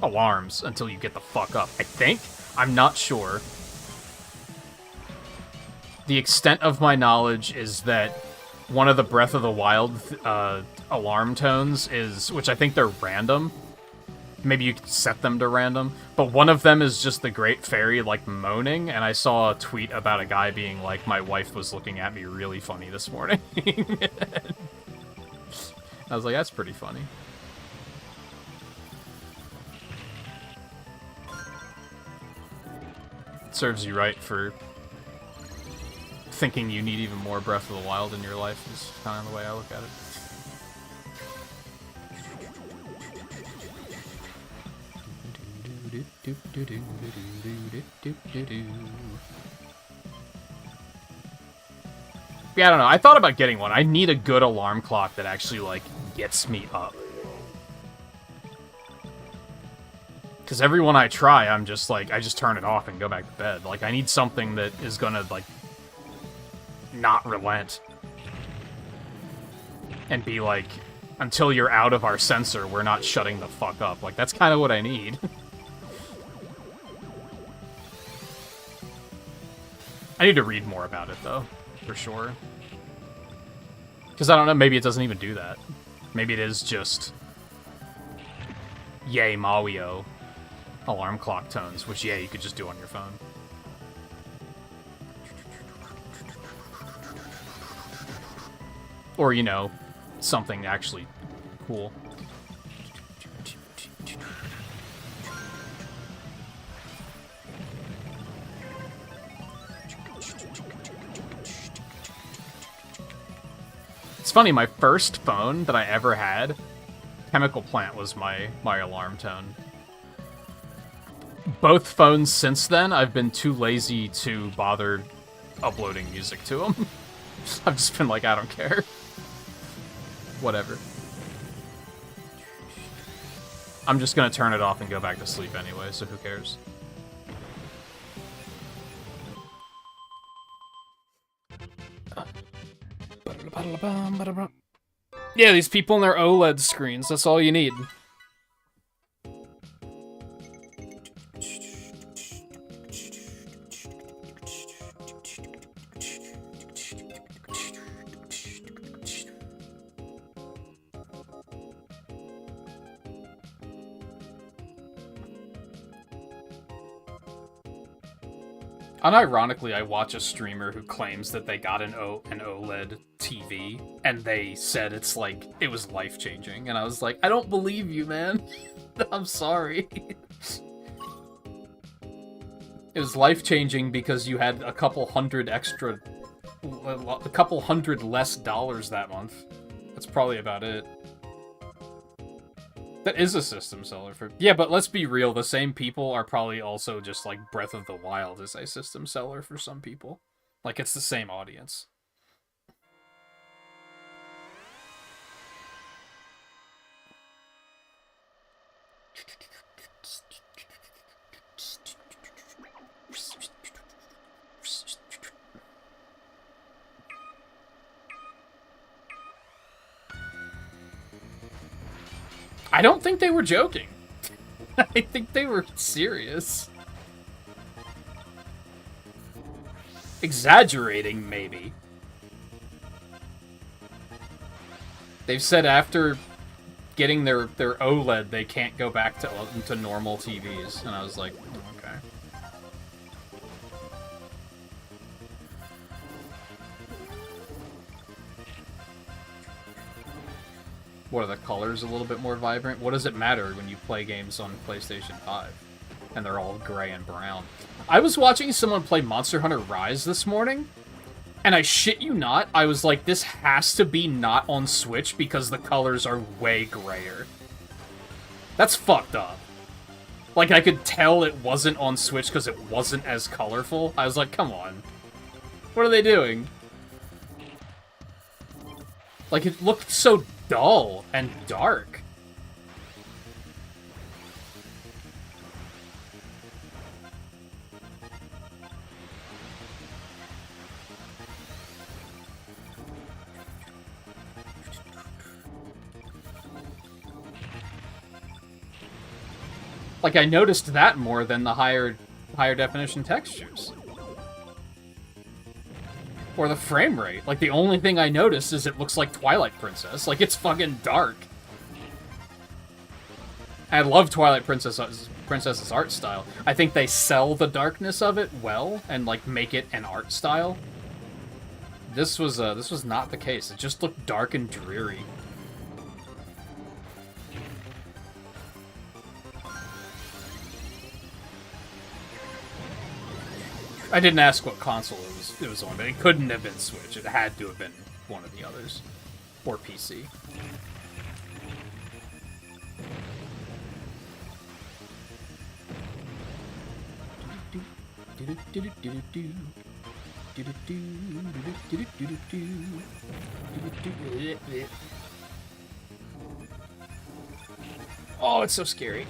alarms until you get the fuck up. I think? I'm not sure. The extent of my knowledge is that one of the Breath of the Wild alarm tones is, which I think they're random. Maybe you can set them to random. But one of them is just the Great Fairy, like, moaning, and I saw a tweet about a guy being like, my wife was looking at me really funny this morning. I was like, that's pretty funny. It serves you right for thinking you need even more Breath of the Wild in your life is kind of the way I look at it. Yeah, I don't know. I thought about getting one. I need a good alarm clock that actually, like, gets me up. Because every one I try, I'm just like, I just turn it off and go back to bed. Like, I need something that is gonna, like, not relent. And be like, until you're out of our sensor, we're not shutting the fuck up. Like, that's kind of what I need. I need to read more about it, though, for sure. Because I don't know, maybe it doesn't even do that. Maybe it is just yay Mawio alarm clock tones, which, yeah, you could just do on your phone. Or, you know, something actually cool. It's funny, my first phone that I ever had, Chemical Plant was my alarm tone. Both phones since then, I've been too lazy to bother uploading music to them. I've just been like, I don't care. Whatever. I'm just gonna turn it off and go back to sleep anyway, so who cares? Yeah, these people and their OLED screens, that's all you need. Unironically, I watch a streamer who claims that they got an OLED TV, and they said it's like, it was life-changing, and I was like, I don't believe you, man. I'm sorry. It was life-changing because you had a couple hundred less dollars that month. That's probably about it. That is a system seller for... Yeah, but let's be real, the same people are probably also just like Breath of the Wild is a system seller for some people. Like, it's the same audience. I don't think they were joking. I think they were serious. Exaggerating, maybe. They've said after getting their OLED, they can't go back to normal TVs. And I was like, okay. What, are the colors a little bit more vibrant? What does it matter when you play games on PlayStation 5? And they're all gray and brown. I was watching someone play Monster Hunter Rise this morning, and I shit you not, I was like, this has to be not on Switch because the colors are way grayer. That's fucked up. Like, I could tell it wasn't on Switch because it wasn't as colorful. I was like, come on. What are they doing? Like, it looked so dull and dark. Like, I noticed that more than the higher definition textures. Or the frame rate. Like, the only thing I noticed is it looks like Twilight Princess. Like, it's fucking dark. I love Twilight Princess's art style. I think they sell the darkness of it well and, like, make it an art style. This was not the case. It just looked dark and dreary. I didn't ask what console it was on, but it couldn't have been Switch. It had to have been one of the others. Or PC. Oh, it's so scary.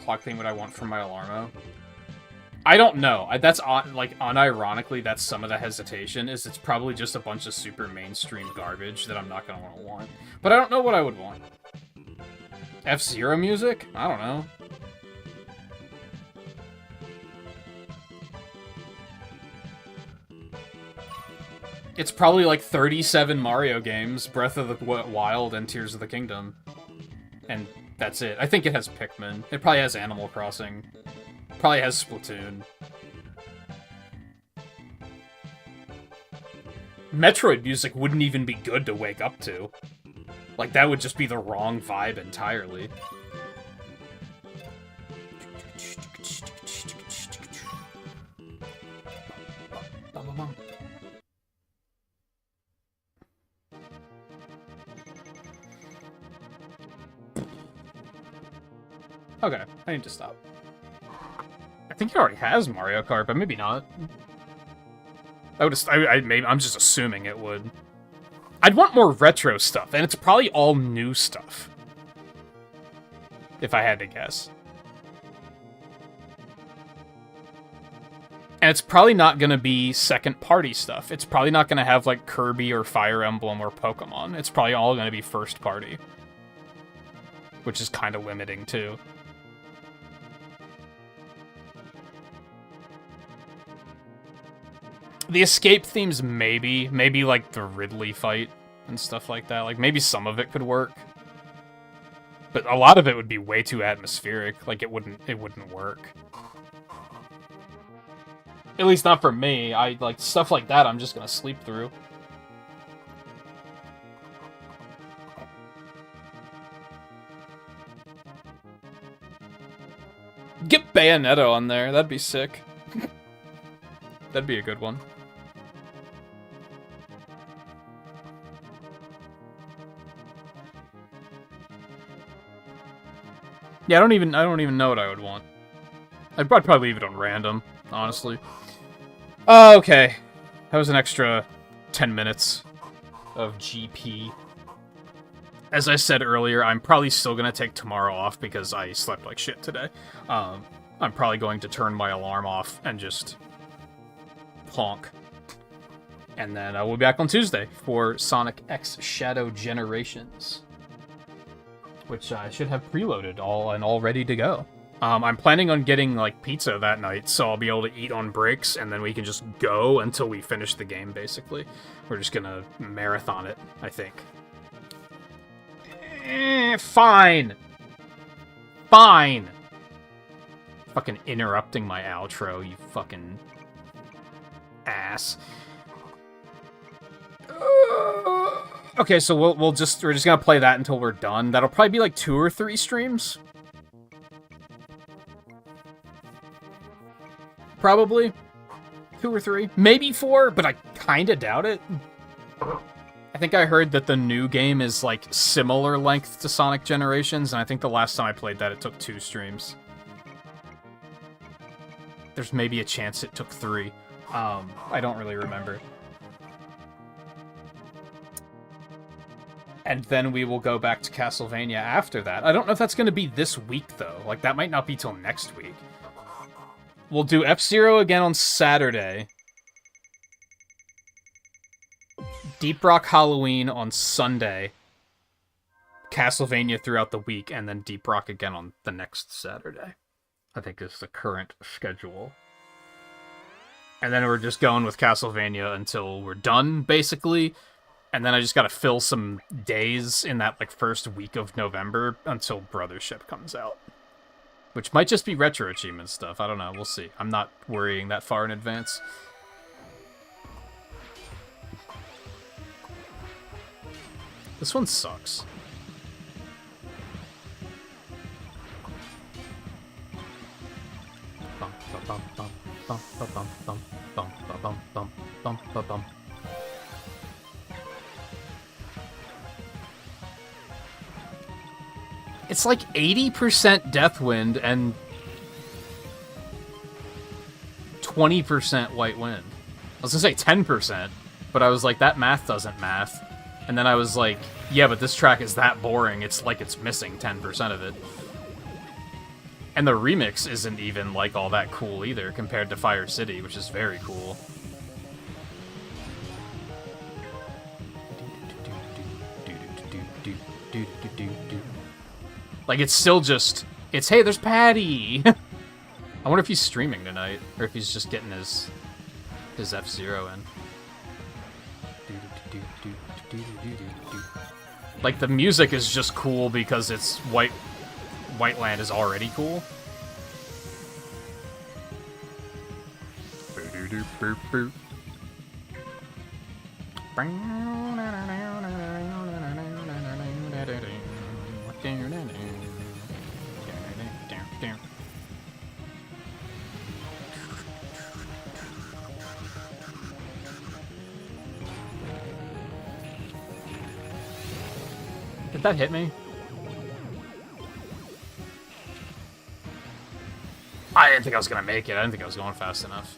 Clock thing what I want from my Alarmo. I don't know. That's like unironically, that's some of the hesitation. Is it's probably just a bunch of super mainstream garbage that I'm not gonna want. But I don't know what I would want. F-Zero music? I don't know. It's probably like 37 Mario games, Breath of the Wild and Tears of the Kingdom. And that's it. I think it has Pikmin. It probably has Animal Crossing. Probably has Splatoon. Metroid music wouldn't even be good to wake up to. Like, that would just be the wrong vibe entirely. Okay, I need to stop. I think it already has Mario Kart, but maybe not. I'm just assuming it would. I'd want more retro stuff, and it's probably all new stuff. If I had to guess. And it's probably not going to be second-party stuff. It's probably not going to have, like, Kirby or Fire Emblem or Pokemon. It's probably all going to be first-party. Which is kind of limiting, too. The escape themes, maybe like the Ridley fight and stuff like that. Like maybe some of it could work, but a lot of it would be way too atmospheric. Like it wouldn't work. At least not for me. I like stuff like that. I'm just gonna sleep through. Get Bayonetta on there. That'd be sick. That'd be a good one. Yeah, I don't even know what I would want. I'd probably leave it on random, honestly. Okay. That was an extra 10 minutes of GP. As I said earlier, I'm probably still going to take tomorrow off because I slept like shit today. I'm probably going to turn my alarm off and just honk. And then I will be back on Tuesday for Sonic X Shadow Generations, which I should have preloaded all ready to go. I'm planning on getting like pizza that night, so I'll be able to eat on breaks, and then we can just go until we finish the game, basically. We're just gonna marathon it, I think. Fine. Fine. Fucking interrupting my outro, you fucking ass. Okay, so we're just gonna play that until we're done. That'll probably be like 2 or 3 streams. Probably 2 or 3, maybe 4, but I kinda doubt it. I think I heard that the new game is like similar length to Sonic Generations, and I think the last time I played that it took 2 streams. There's maybe a chance it took 3. I don't really remember. And then we will go back to Castlevania after that. I don't know if that's going to be this week, though. Like, that might not be till next week. We'll do F-Zero again on Saturday. Deep Rock Halloween on Sunday. Castlevania throughout the week, and then Deep Rock again on the next Saturday. I think is the current schedule. And then we're just going with Castlevania until we're done, basically. And then I just gotta fill some days in that, like, first week of November until Brothership comes out. Which might just be retro achievement stuff, I don't know, we'll see. I'm not worrying that far in advance. This one sucks. Bum, bum, bum, bum, bum, bum, bum, bum, bum, bum, bum, bum, bum. It's like 80% Deathwind and 20% White Wind. I was gonna say 10%, but I was like, that math doesn't math. And then I was like, yeah, but this track is that boring, it's like it's missing 10% of it. And the remix isn't even, like, all that cool either, compared to Fire City, which is very cool. Like, it's still just, it's, hey, there's Patty! I wonder if he's streaming tonight, or if he's just getting his F-Zero in. Like, the music is just cool because it's Whiteland is already cool. Did that hit me? I didn't think I was gonna make it. I didn't think I was going fast enough.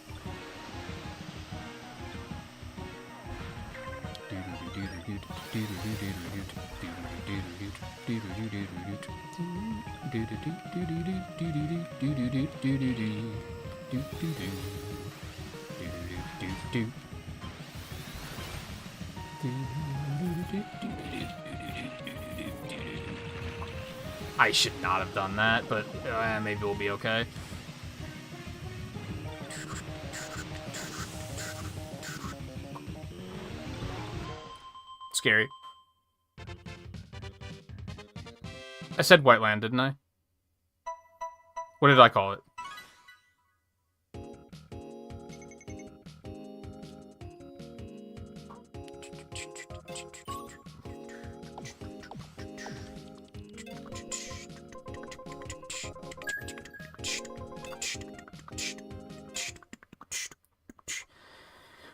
I should not have done that, but maybe we'll be okay. Scary. I said Whiteland, didn't I? What did I call it?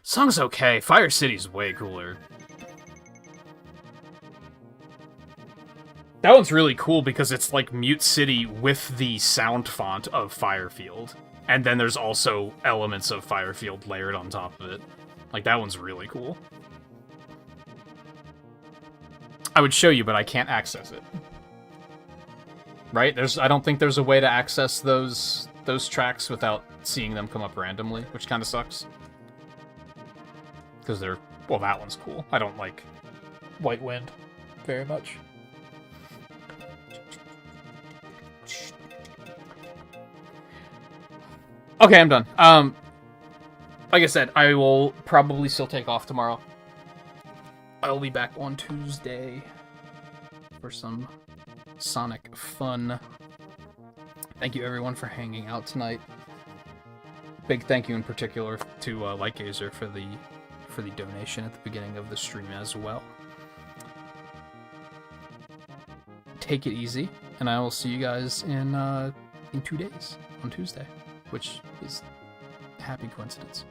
Song's okay. Fire City's way cooler. That one's really cool because it's like Mute City with the sound font of Firefield. And then there's also elements of Firefield layered on top of it. Like, that one's really cool. I would show you, but I can't access it. Right? I don't think there's a way to access those tracks without seeing them come up randomly, which kind of sucks. Because they're... Well, that one's cool. I don't like White Wind very much. Okay, I'm done. Like I said, I will probably still take off tomorrow. I'll be back on Tuesday for some Sonic fun. Thank you, everyone, for hanging out tonight. Big thank you in particular to Lightgazer for the donation at the beginning of the stream as well. Take it easy, and I will see you guys in 2 days on Tuesday, which is a happy coincidence.